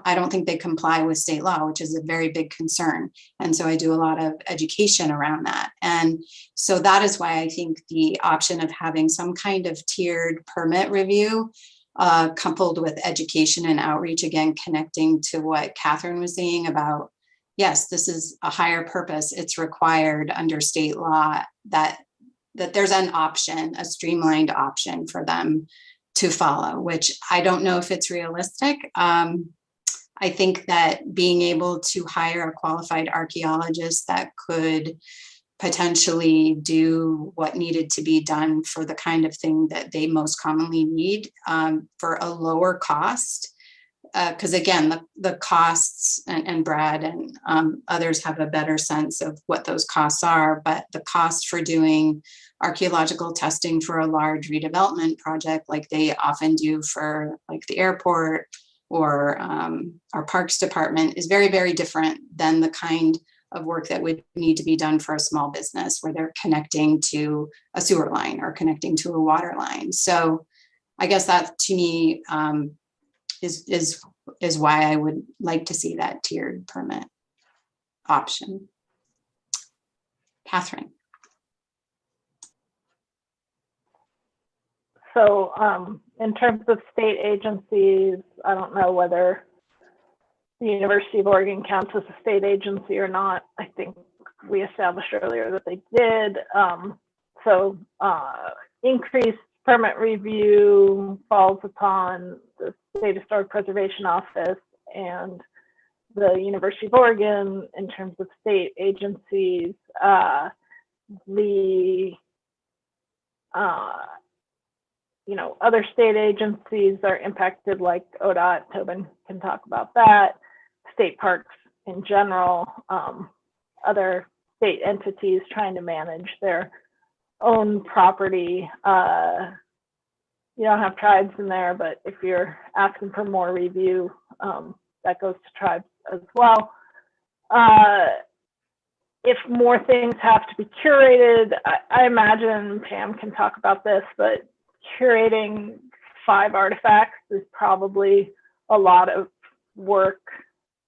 I don't think they comply with state law, which is a very big concern. And so I do a lot of education around that. And so that is why I think the option of having some kind of tiered permit review coupled with education and outreach, again, connecting to what Catherine was saying about, yes, this is a higher purpose. It's required under state law that there's an option, a streamlined option for them to follow, which I don't know if it's realistic. I think that being able to hire a qualified archaeologist that could potentially do what needed to be done for the kind of thing that they most commonly need for a lower cost. Because again, the costs, and Brad and others have a better sense of what those costs are, but the cost for doing archaeological testing for a large redevelopment project like they often do for like the airport or our parks department is very, very different than the kind of work that would need to be done for a small business where they're connecting to a sewer line or connecting to a water line. So I guess that to me is why I would like to see that tiered permit option. Catherine. So in terms of state agencies, I don't know whether the University of Oregon counts as a state agency or not. I think we established earlier that they did. So increased permit review falls upon the State Historic Preservation Office and the University of Oregon. In terms of state agencies, other state agencies are impacted, like ODOT. Tobin can talk about that. State parks in general, other state entities trying to manage their own property. You don't have tribes in there, but if you're asking for more review, that goes to tribes as well. If more things have to be curated, I imagine Pam can talk about this, but curating 5 artifacts is probably a lot of work,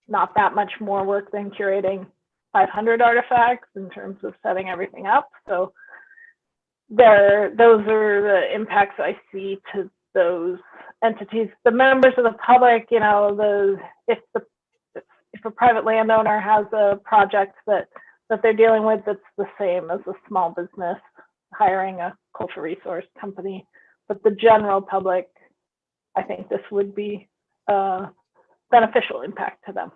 not that much more work than curating 500 artifacts in terms of setting everything up. So those are the impacts I see to those entities. The members of the public, if a private landowner has a project that they're dealing with that's the same as a small business hiring a cultural resource company, but the general public, I think this would be a beneficial impact to them.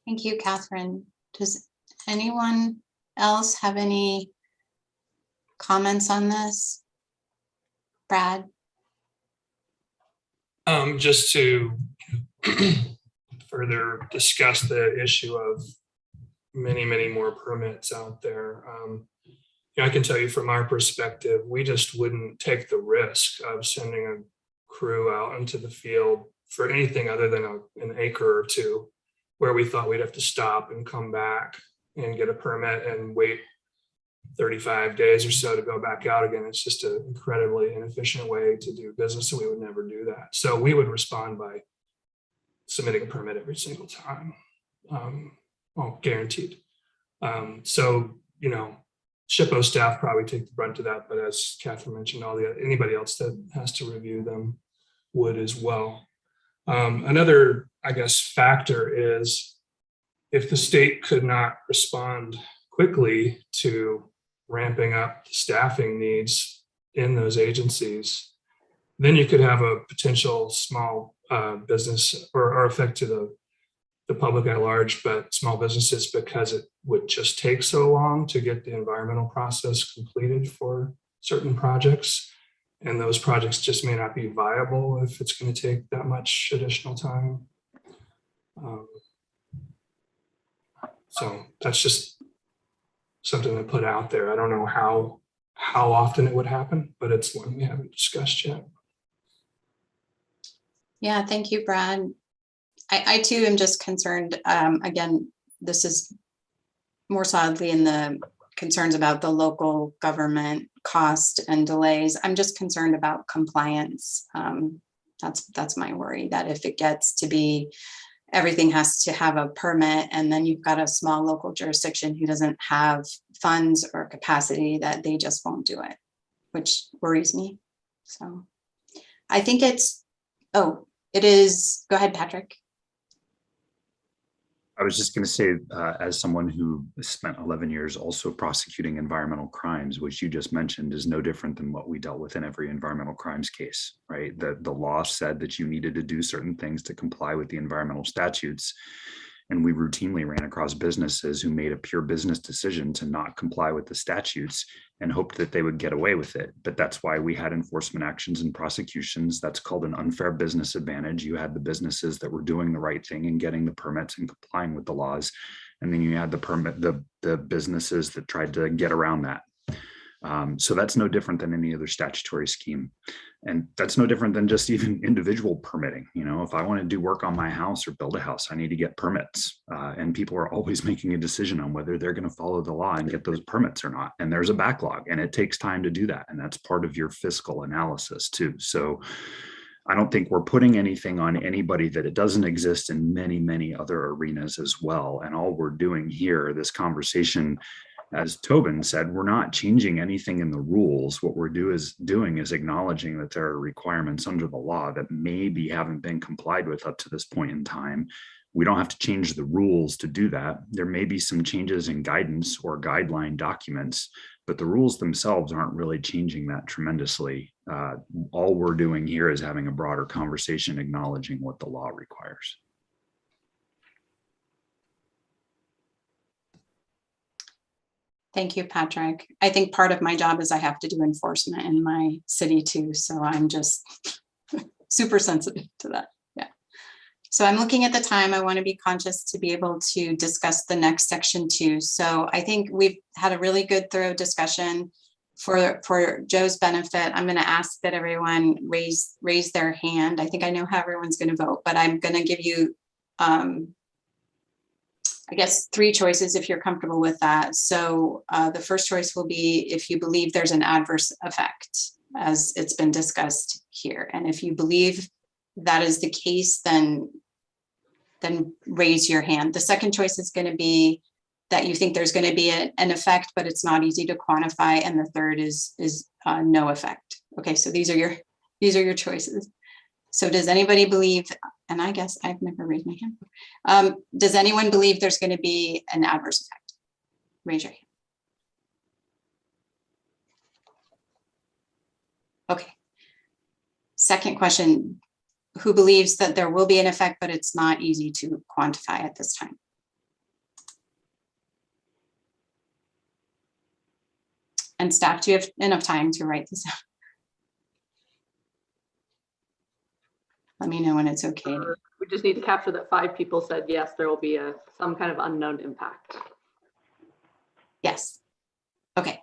Thank you, Catherine. Does anyone else have any comments on this? Brad? Just to further discuss the issue of many, many more permits out there. I can tell you from our perspective, we just wouldn't take the risk of sending a crew out into the field for anything other than an acre or two, where we thought we'd have to stop and come back and get a permit and wait 35 days or so to go back out again. It's just an incredibly inefficient way to do business, and we would never do that. So we would respond by submitting a permit every single time, guaranteed. So, SHPO staff probably take the brunt of that, but as Catherine mentioned, anybody else that has to review them would as well. Another, I guess, factor is if the state could not respond quickly to ramping up the staffing needs in those agencies, then you could have a potential small business or effect to the public at large, but small businesses, because it would just take so long to get the environmental process completed for certain projects. And those projects just may not be viable if it's going to take that much additional time. So that's just something to put out there. I don't know how often it would happen, but it's one we haven't discussed yet. Yeah, thank you, Brad. I too am just concerned. Again, this is more solidly in the concerns about the local government cost and delays. I'm just concerned about compliance. That's my worry, that if it gets to be everything has to have a permit, and then you've got a small local jurisdiction who doesn't have funds or capacity, that they just won't do it, which worries me. So I think it is, go ahead, Patrick. I was just going to say, as someone who spent 11 years also prosecuting environmental crimes, which you just mentioned is no different than what we dealt with in every environmental crimes case, right? The law said that you needed to do certain things to comply with the environmental statutes. And we routinely ran across businesses who made a pure business decision to not comply with the statutes and hoped that they would get away with it. But that's why we had enforcement actions and prosecutions. That's called an unfair business advantage. You had the businesses that were doing the right thing and getting the permits and complying with the laws. And then you had the businesses that tried to get around that. So that's no different than any other statutory scheme. And that's no different than just even individual permitting. You know, if I want to do work on my house or build a house, I need to get permits. And people are always making a decision on whether they're going to follow the law and get those permits or not. And there's a backlog, and it takes time to do that. And that's part of your fiscal analysis too. So I don't think we're putting anything on anybody that it doesn't exist in many, many other arenas as well. And all we're doing here, this conversation, as Tobin said, we're not changing anything in the rules. What we're doing is acknowledging that there are requirements under the law that maybe haven't been complied with up to this point in time. We don't have to change the rules to do that. There may be some changes in guidance or guideline documents, but the rules themselves aren't really changing that tremendously. All we're doing here is having a broader conversation, acknowledging what the law requires. Thank you, Patrick. I think part of my job is I have to do enforcement in my city too. So I'm just super sensitive to that. Yeah. So I'm looking at the time. I want to be conscious to be able to discuss the next section too. So I think we've had a really good, thorough discussion. For Joe's benefit, I'm going to ask that everyone raise their hand. I think I know how everyone's going to vote, but I'm going to give you I guess 3 choices if you're comfortable with that. So the first choice will be if you believe there's an adverse effect, as it's been discussed here. And if you believe that is the case, then raise your hand. The second choice is going to be that you think there's going to be an effect, but it's not easy to quantify. And the third is no effect. Okay, so these are your choices. So does anybody believe, and I guess I've never raised my hand. Does anyone believe there's going to be an adverse effect? Raise your hand. Okay. Second question, who believes that there will be an effect, but it's not easy to quantify at this time? And staff, do you have enough time to write this out? Let me know when it's okay. We just need to capture that 5 people said yes, there will be some kind of unknown impact. Yes. Okay.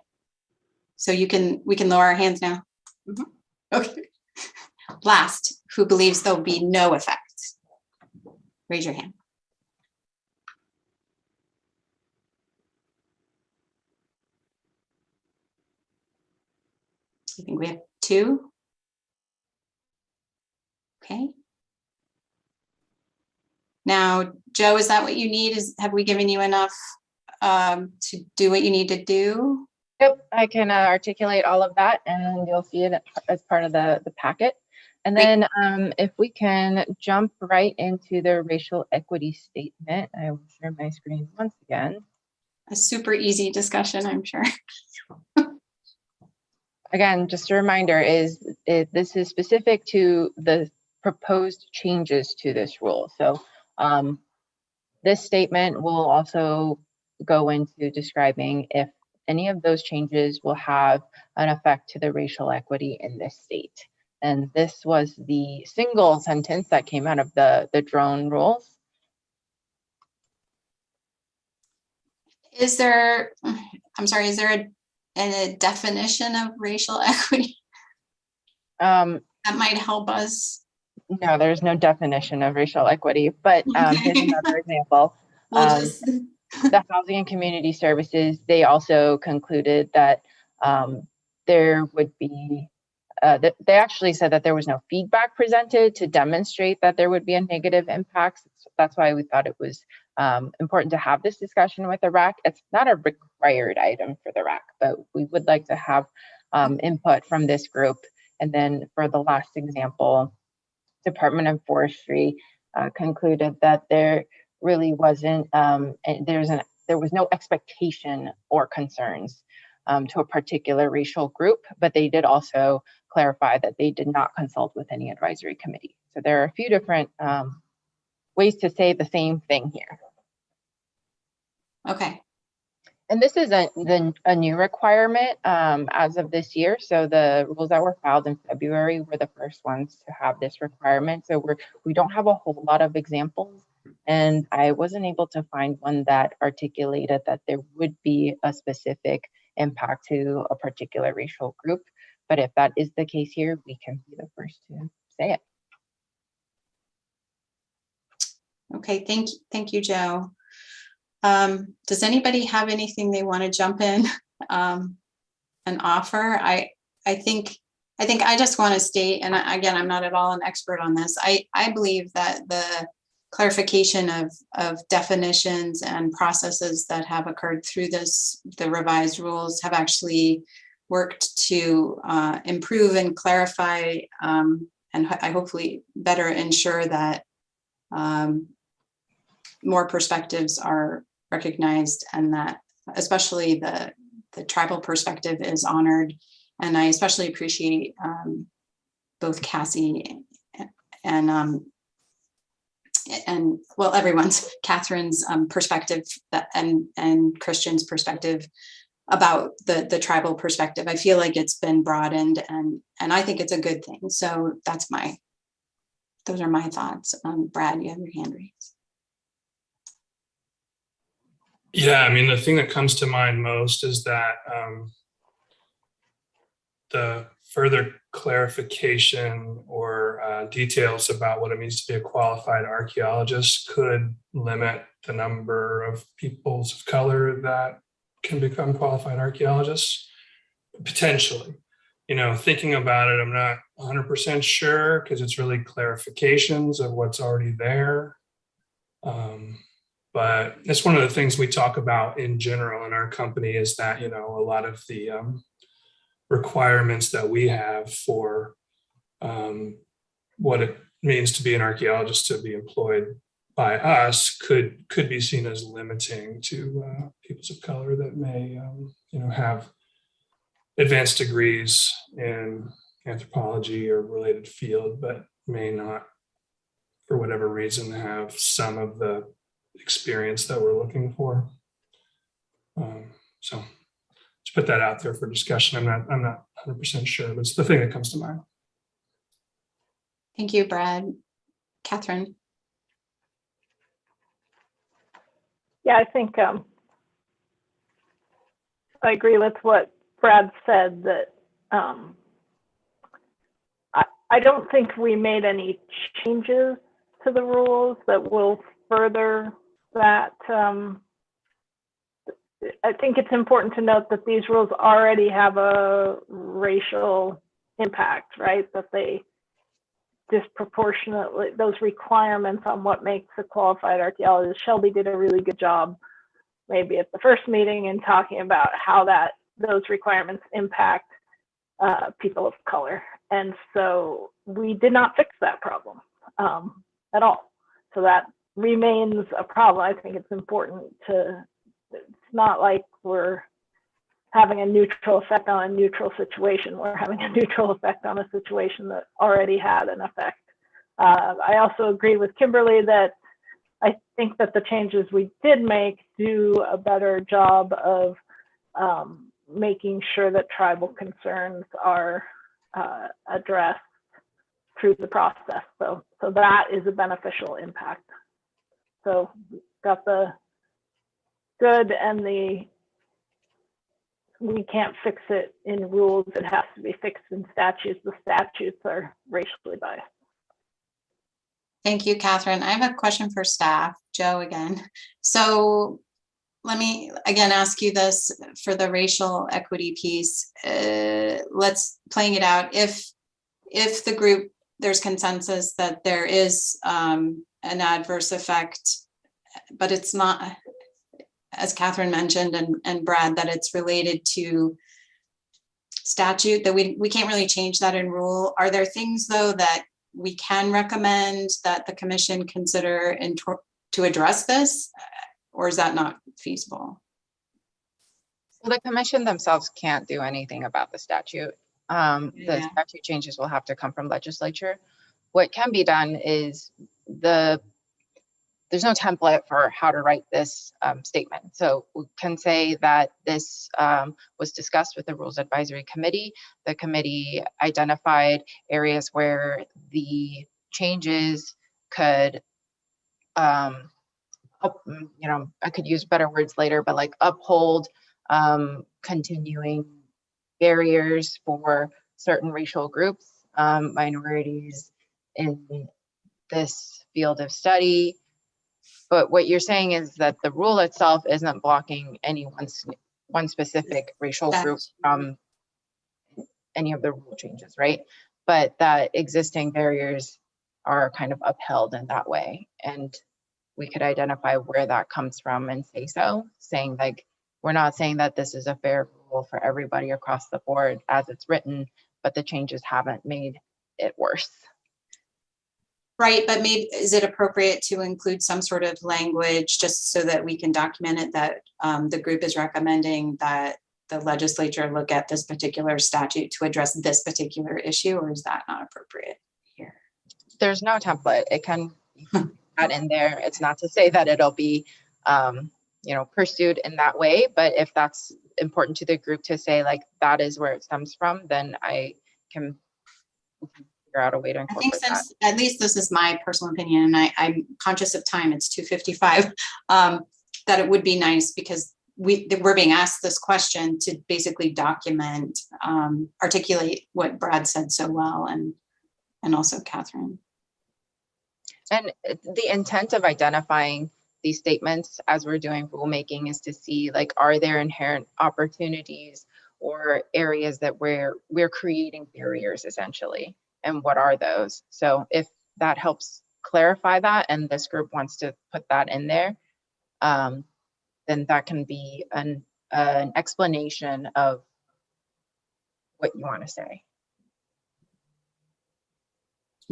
So we can lower our hands now. Mm-hmm. Okay. Last, who believes there'll be no effect? Raise your hand. I think we have 2. Okay. Now, Joe, is that what you need? Have we given you enough to do what you need to do? Yep, I can articulate all of that and you'll see it as part of the packet. And then if we can jump right into the racial equity statement, I will share my screen once again. A super easy discussion, I'm sure. Again, just a reminder this is specific to the proposed changes to this rule. So this statement will also go into describing if any of those changes will have an effect to the racial equity in this state. And this was the single sentence that came out of the drone rules. Is there, I'm sorry, is there a definition of racial equity? That might help us. No, there's no definition of racial equity, but here's another example. The Housing and Community Services, they also concluded that there would be, they actually said that there was no feedback presented to demonstrate that there would be a negative impact. That's why we thought it was important to have this discussion with the RAC. It's not a required item for the RAC, but we would like to have input from this group. And then for the last example, Department of Forestry concluded that there really wasn't, there was no expectation or concerns to a particular racial group, but they did also clarify that they did not consult with any advisory committee. So there are a few different ways to say the same thing here. Okay. And this is a new requirement as of this year. So the rules that were filed in February were the first ones to have this requirement. So we don't have a whole lot of examples. And I wasn't able to find one that articulated that there would be a specific impact to a particular racial group. But if that is the case here, we can be the first to say it. Okay, thank you, Joe. Does anybody have anything they want to jump in and offer? I think I just want to state, and again, I'm not at all an expert on this. I believe that the clarification of definitions and processes that have occurred through the revised rules have actually worked to improve and clarify, and I hopefully better ensure that more perspectives are recognized, and that especially the tribal perspective is honored. And I especially appreciate both Cassie and well, everyone's, Catherine's perspective and Christian's perspective about the tribal perspective. I feel like it's been broadened, and I think it's a good thing. So those are my thoughts. Brad, you have your hand raised. Yeah, I mean, the thing that comes to mind most is that the further clarification or details about what it means to be a qualified archaeologist could limit the number of peoples of color that can become qualified archaeologists, potentially. You know, thinking about it, I'm not 100% sure because it's really clarifications of what's already there. But it's one of the things we talk about in general in our company is that, you know, a lot of the requirements that we have for what it means to be an archaeologist to be employed by us could be seen as limiting to peoples of color that may, you know, have advanced degrees in anthropology or related field, but may not, for whatever reason, have some of the experience that we're looking for. So to put that out there for discussion, I'm not 100% sure, but it's the thing that comes to mind. Thank you, Brad. Catherine. Yeah, I think I agree with what Brad said, that I don't think we made any changes to the rules that will further that. I think it's important to note that these rules already have a racial impact, right? That they disproportionately, those requirements on what makes a qualified archaeologist. Shelby did a really good job maybe at the first meeting in talking about how that those requirements impact people of color. And so we did not fix that problem at all. So that remains a problem. I think it's important to, it's not like we're having a neutral effect on a neutral situation. We're having a neutral effect on a situation that already had an effect. I also agree with Kimberly that I think that the changes we did make do a better job of making sure that tribal concerns are addressed through the process. So that is a beneficial impact. So got the good and the we can't fix it in rules, it has to be fixed in statutes. The statutes are racially biased. Thank you, Catherine. I have a question for staff, Joe again. So let me again ask you this for the racial equity piece. Let's playing it out. If the group, there's consensus that there is an adverse effect, but it's not, as Catherine mentioned and Brad, that it's related to statute, that we can't really change that in rule. Are there things though that we can recommend that the commission consider to address this, or is that not feasible? So the commission themselves can't do anything about the statute. The statute changes will have to come from legislature. What can be done is there's no template for how to write this statement. So we can say that this was discussed with the Rules Advisory Committee. The committee identified areas where the changes could, I could use better words later, but like uphold continuing barriers for certain racial groups, minorities in this field of study. But what you're saying is that the rule itself isn't blocking any one specific racial group from any of the rule changes, right? But that existing barriers are kind of upheld in that way. And we could identify where that comes from and say so, saying like, we're not saying that this is a fair rule for everybody across the board as it's written, but the changes haven't made it worse. Right, but maybe is it appropriate to include some sort of language just so that we can document it that the group is recommending that the legislature look at this particular statute to address this particular issue, or is that not appropriate here? There's no template. It can add in there. It's not to say that it'll be pursued in that way, but if that's important to the group to say like that is where it stems from, then I can out a way to incorporate I think since, at least this is my personal opinion, and I'm conscious of time, it's 2:55, that it would be nice because we're being asked this question to basically document, articulate what Brad said so well, and also Catherine. And the intent of identifying these statements as we're doing rulemaking is to see like, are there inherent opportunities or areas that we're creating barriers essentially? And what are those? So if that helps clarify that and this group wants to put that in there, then that can be an explanation of what you want to say.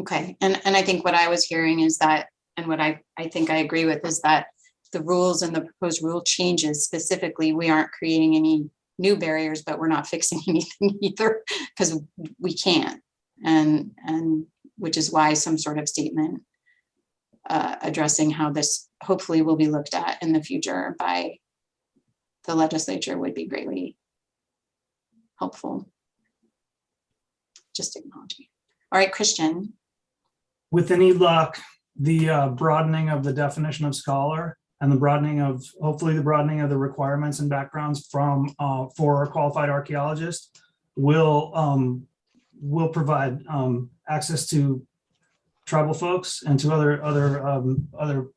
Okay, and I think what I was hearing is that, and what I think I agree with is that the rules and the proposed rule changes specifically, we aren't creating any new barriers, but we're not fixing anything either because we can't. And which is why some sort of statement addressing how this hopefully will be looked at in the future by the legislature would be greatly helpful. Just acknowledging. All right, Christian. With any luck, the broadening of the definition of scholar and the broadening of, hopefully the broadening of the requirements and backgrounds for a qualified archaeologist will provide access to tribal folks and to other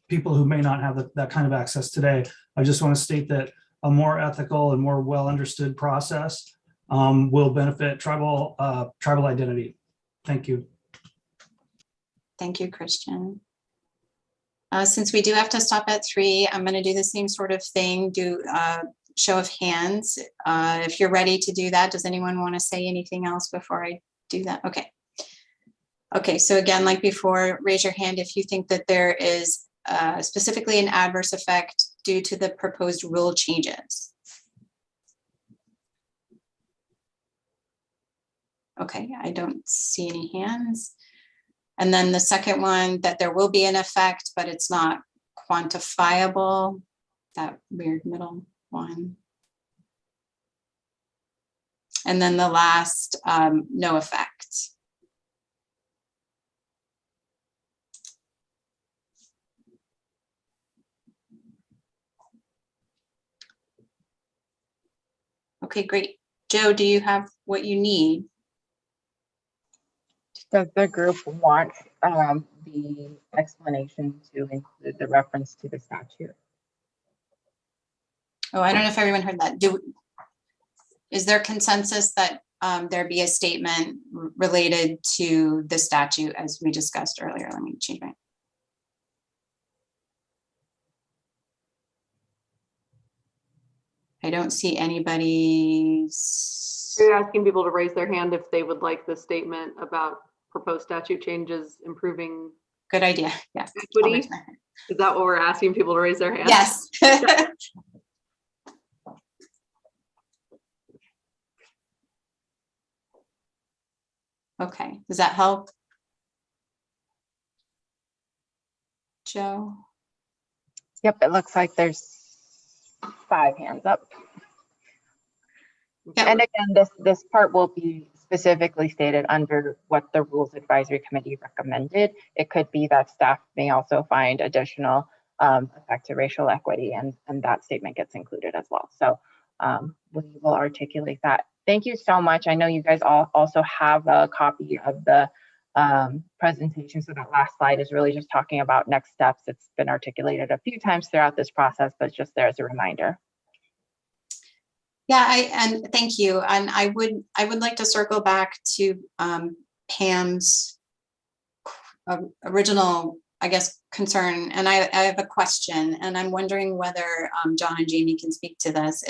people who may not have that kind of access today. I just want to state that a more ethical and more well understood process will benefit tribal identity. Thank you. Thank you, Christian. Since we do have to stop at 3, I'm going to do the same sort of thing, do show of hands. If you're ready to do that, does anyone want to say anything else before I do that? Okay. Okay, so again, like before, raise your hand if you think that there is specifically an adverse effect due to the proposed rule changes. Okay, I don't see any hands. And then the second one, that there will be an effect, but it's not quantifiable, that weird middle one. And then the last, no effect. Okay, great. Joe, do you have what you need? Does the group want the explanation to include the reference to the statute? Oh, I don't know if everyone heard that. Is there consensus that there be a statement related to the statute as we discussed earlier? Let me change my. I don't see anybody's. You're asking people to raise their hand if they would like the statement about proposed statute changes improving. Good idea. Yes. Equity. Is that what we're asking people to raise their hands? Yes. Okay. Does that help? Joe? Yep, it looks like there's 5 hands up. Yep. And again, this part will be specifically stated under what the Rules Advisory Committee recommended. It could be that staff may also find additional effect to racial equity, and that statement gets included as well. So we will articulate that. Thank you so much. I know you guys all also have a copy of the presentation. So that last slide is really just talking about next steps. It's been articulated a few times throughout this process, but it's just there as a reminder. Yeah, and thank you. And I would like to circle back to Pam's original, I guess, concern. And I have a question, and I'm wondering whether John and Jamie can speak to this.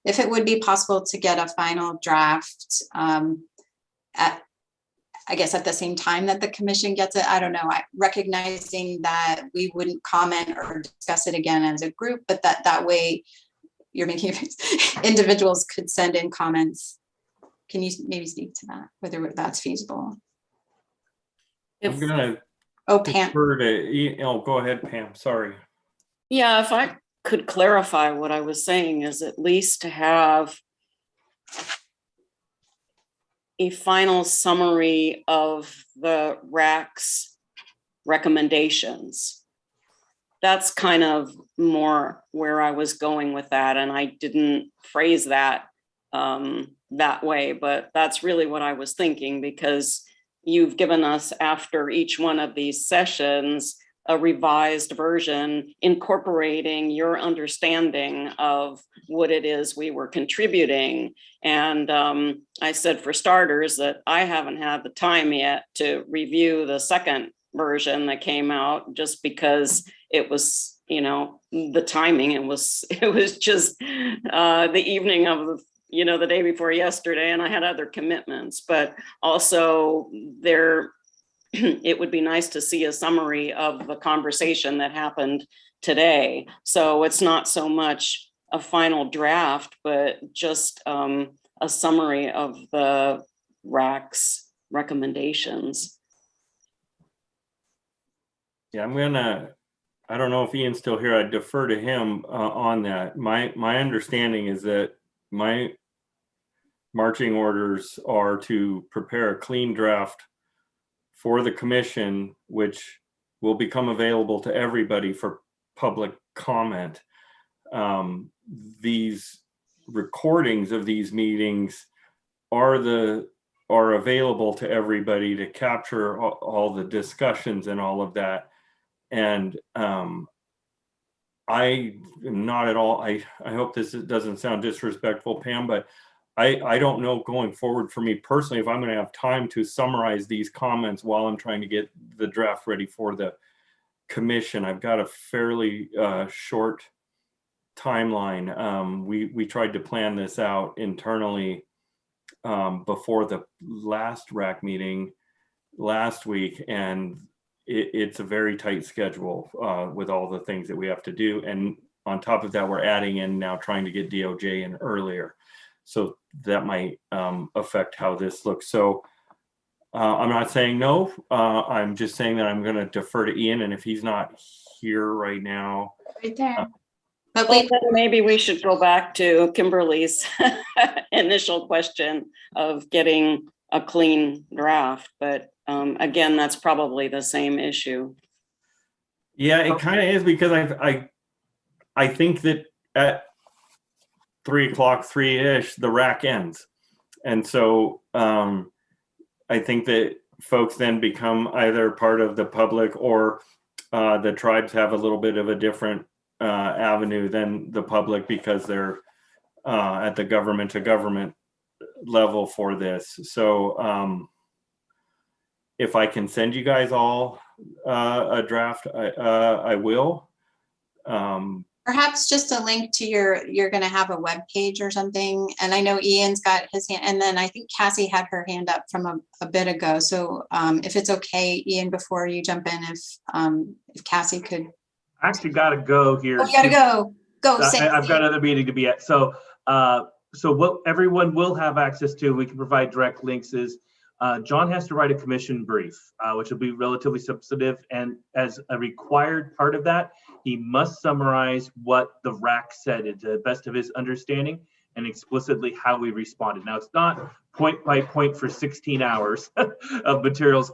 If it would be possible to get a final draft at, I guess, at the same time that the commission gets it. I don't know. Recognizing that we wouldn't comment or discuss it again as a group, but that way. You're making individuals could send in comments. Can you maybe speak to that, whether that's feasible? I'm gonna Pam. Go ahead, Pam. Sorry. Yeah, if I could clarify what I was saying is at least to have a final summary of the RAC's recommendations. That's kind of more where I was going with that. And I didn't phrase that that way, but that's really what I was thinking, because you've given us, after each one of these sessions, a revised version incorporating your understanding of what it is we were contributing. And I said, for starters, that I haven't had the time yet to review the second version that came out, just because it was, the timing, it was just the evening of the day before yesterday, and I had other commitments. But also it would be nice to see a summary of the conversation that happened today. So it's not so much a final draft, but just a summary of the RAC's recommendations. Yeah, I don't know if Ian's still here. I'd defer to him on that. My understanding is that my marching orders are to prepare a clean draft for the commission, which will become available to everybody for public comment. These recordings of these meetings are available to everybody to capture all the discussions and all of that. And I am not at all, I hope this doesn't sound disrespectful, Pam, but I don't know going forward for me personally if I'm going to have time to summarize these comments while I'm trying to get the draft ready for the commission. I've got a fairly short timeline. We tried to plan this out internally before the last RAC meeting last week, and it's a very tight schedule with all the things that we have to do. And on top of that, we're adding in now trying to get DOJ in earlier. So that might affect how this looks. So I'm not saying no. I'm just saying that I'm going to defer to Ian. And if he's not here right now. Right there. But Well, then maybe we should go back to Kimberly's initial question of getting a clean draft. But again, that's probably the same issue. Yeah, it kind of is, because I think that at 3 o'clock, 3-ish, the RAC ends. And so I think that folks then become either part of the public, or the tribes have a little bit of a different avenue than the public, because they're at the government to government level for this. So if I can send you guys all a draft, I will. Perhaps just a link to you're going to have a web page or something. And I know Ian's got his hand, and then I think Cassie had her hand up from a bit ago. So if it's okay, Ian, before you jump in, if Cassie could. I actually got to go here. Oh, you got to go. Go. I've got another meeting to be at. So what everyone will have access to, we can provide direct links, is John has to write a commission brief, which will be relatively substantive. And as a required part of that, he must summarize what the RAC said to the best of his understanding, and explicitly how we responded. Now, it's not point by point for 16 hours of materials,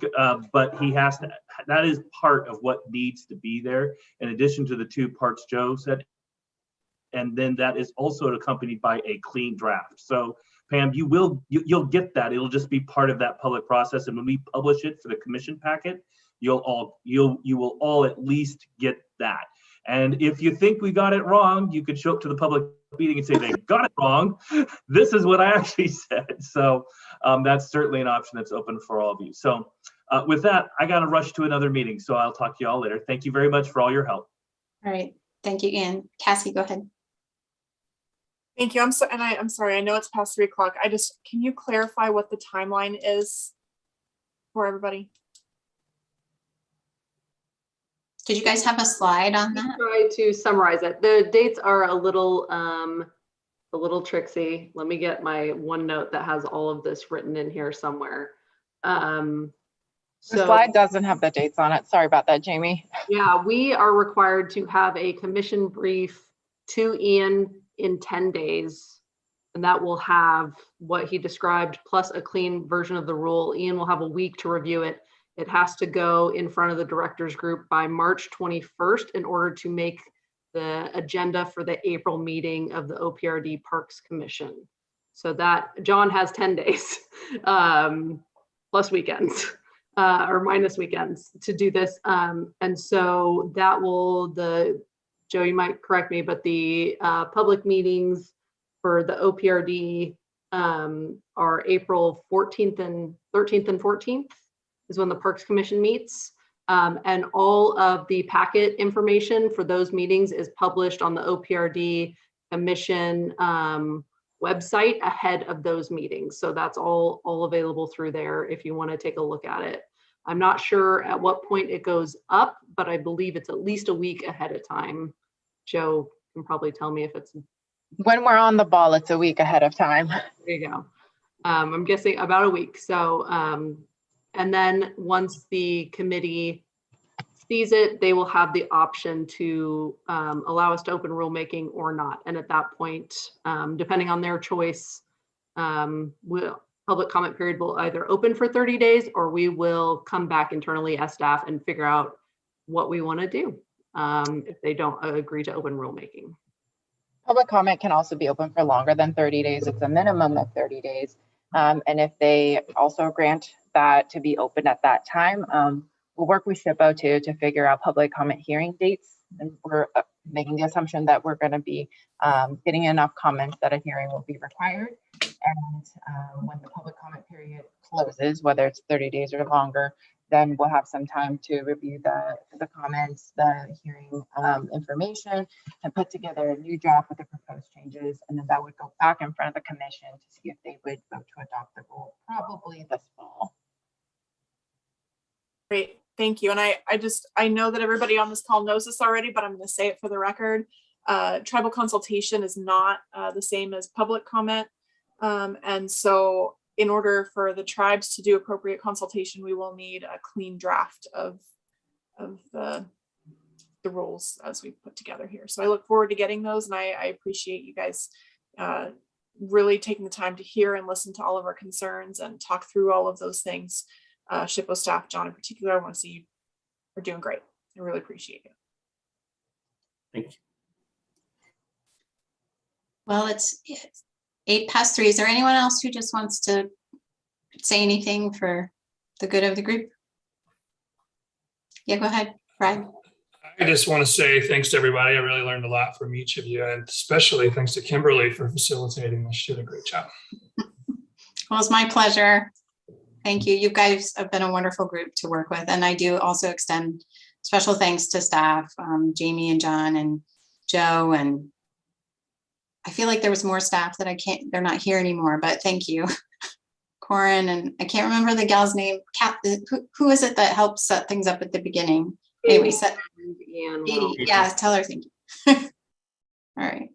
but he has to, that is part of what needs to be there, in addition to the 2 parts Joe said. And then that is also accompanied by a clean draft. So Pam, you'll get that. It'll just be part of that public process. And when we publish it for the commission packet, you will all at least get that. And if you think we got it wrong, you could show up to the public meeting and say they got it wrong. This is what I actually said. So that's certainly an option that's open for all of you. So with that, I got to rush to another meeting. So I'll talk to you all later. Thank you very much for all your help. All right. Thank you, Ian. Cassie, go ahead. Thank you. I'm sorry. I know it's past 3 o'clock. Can you clarify what the timeline is for everybody? Did you guys have a slide on that? Try to summarize it. The dates are a little tricksy. Let me get my OneNote that has all of this written in here somewhere. The slide doesn't have the dates on it. Sorry about that, Jamie. Yeah, we are required to have a commission brief to Ian in 10 days. And that will have what he described plus a clean version of the rule. Ian will have a week to review it. It has to go in front of the directors group by March 21st in order to make the agenda for the April meeting of the OPRD Parks Commission. So that John has 10 days plus weekends or minus weekends to do this. And so that will, Joe, you might correct me, but the public meetings for the OPRD are April 13th and 14th. Is when the Parks Commission meets. And all of the packet information for those meetings is published on the OPRD Commission website ahead of those meetings. So that's all available through there if you want to take a look at it. I'm not sure at what point it goes up, but I believe it's at least a week ahead of time. Joe can probably tell me if it's. When we're on the ball, it's a week ahead of time. There you go. I'm guessing about a week. So, and then once the committee sees it, they will have the option to allow us to open rulemaking or not. And at that point, depending on their choice, public comment period will either open for 30 days or we will come back internally as staff and figure out what we want to do if they don't agree to open rulemaking. Public comment can also be open for longer than 30 days. It's a minimum of 30 days. And if they also grant that to be open at that time, we'll work with SHPO to figure out public comment hearing dates. And we're making the assumption that we're going to be getting enough comments that a hearing will be required. And when the public comment period closes, whether it's 30 days or longer, then we'll have some time to review the comments, the hearing information, and put together a new draft with the proposed changes. And then that would go back in front of the commission to see if they would vote to adopt the rule probably this fall. Great, thank you. And I know that everybody on this call knows this already, but I'm going to say it for the record. Tribal consultation is not the same as public comment. And so in order for the tribes to do appropriate consultation, we will need a clean draft of the rules as we put together here. So I look forward to getting those, and I appreciate you guys really taking the time to hear and listen to all of our concerns and talk through all of those things. SHPO staff, John in particular, I want to see you are doing great. I really appreciate you. Thank you. Well, it's 3:08. Is there anyone else who just wants to say anything for the good of the group? Yeah, go ahead, Brad. I just want to say thanks to everybody. I really learned a lot from each of you, and especially thanks to Kimberly for facilitating this. She did a great job. Well, it's my pleasure. Thank you. You guys have been a wonderful group to work with. And I do also extend special thanks to staff, Jamie and John and Joe. And I feel like there was more staff that they're not here anymore, but thank you. Corin, and I can't remember the gal's name. Who is it that helped set things up at the beginning? Anyway, yeah, tell her thank you. All right.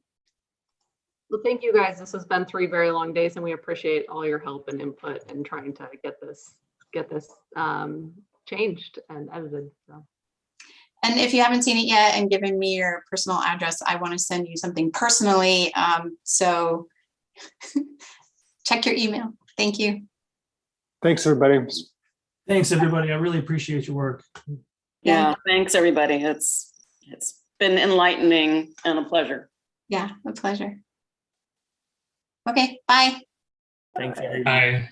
Well, thank you guys. This has been 3 very long days, and we appreciate all your help and input in trying to get this changed and edited. So. And if you haven't seen it yet and given me your personal address, I want to send you something personally. So check your email. Thank you. Thanks, everybody. Thanks, everybody. I really appreciate your work. Yeah, thanks, everybody. It's been enlightening and a pleasure. Yeah, a pleasure. Okay, bye. Thanks, everybody. Bye.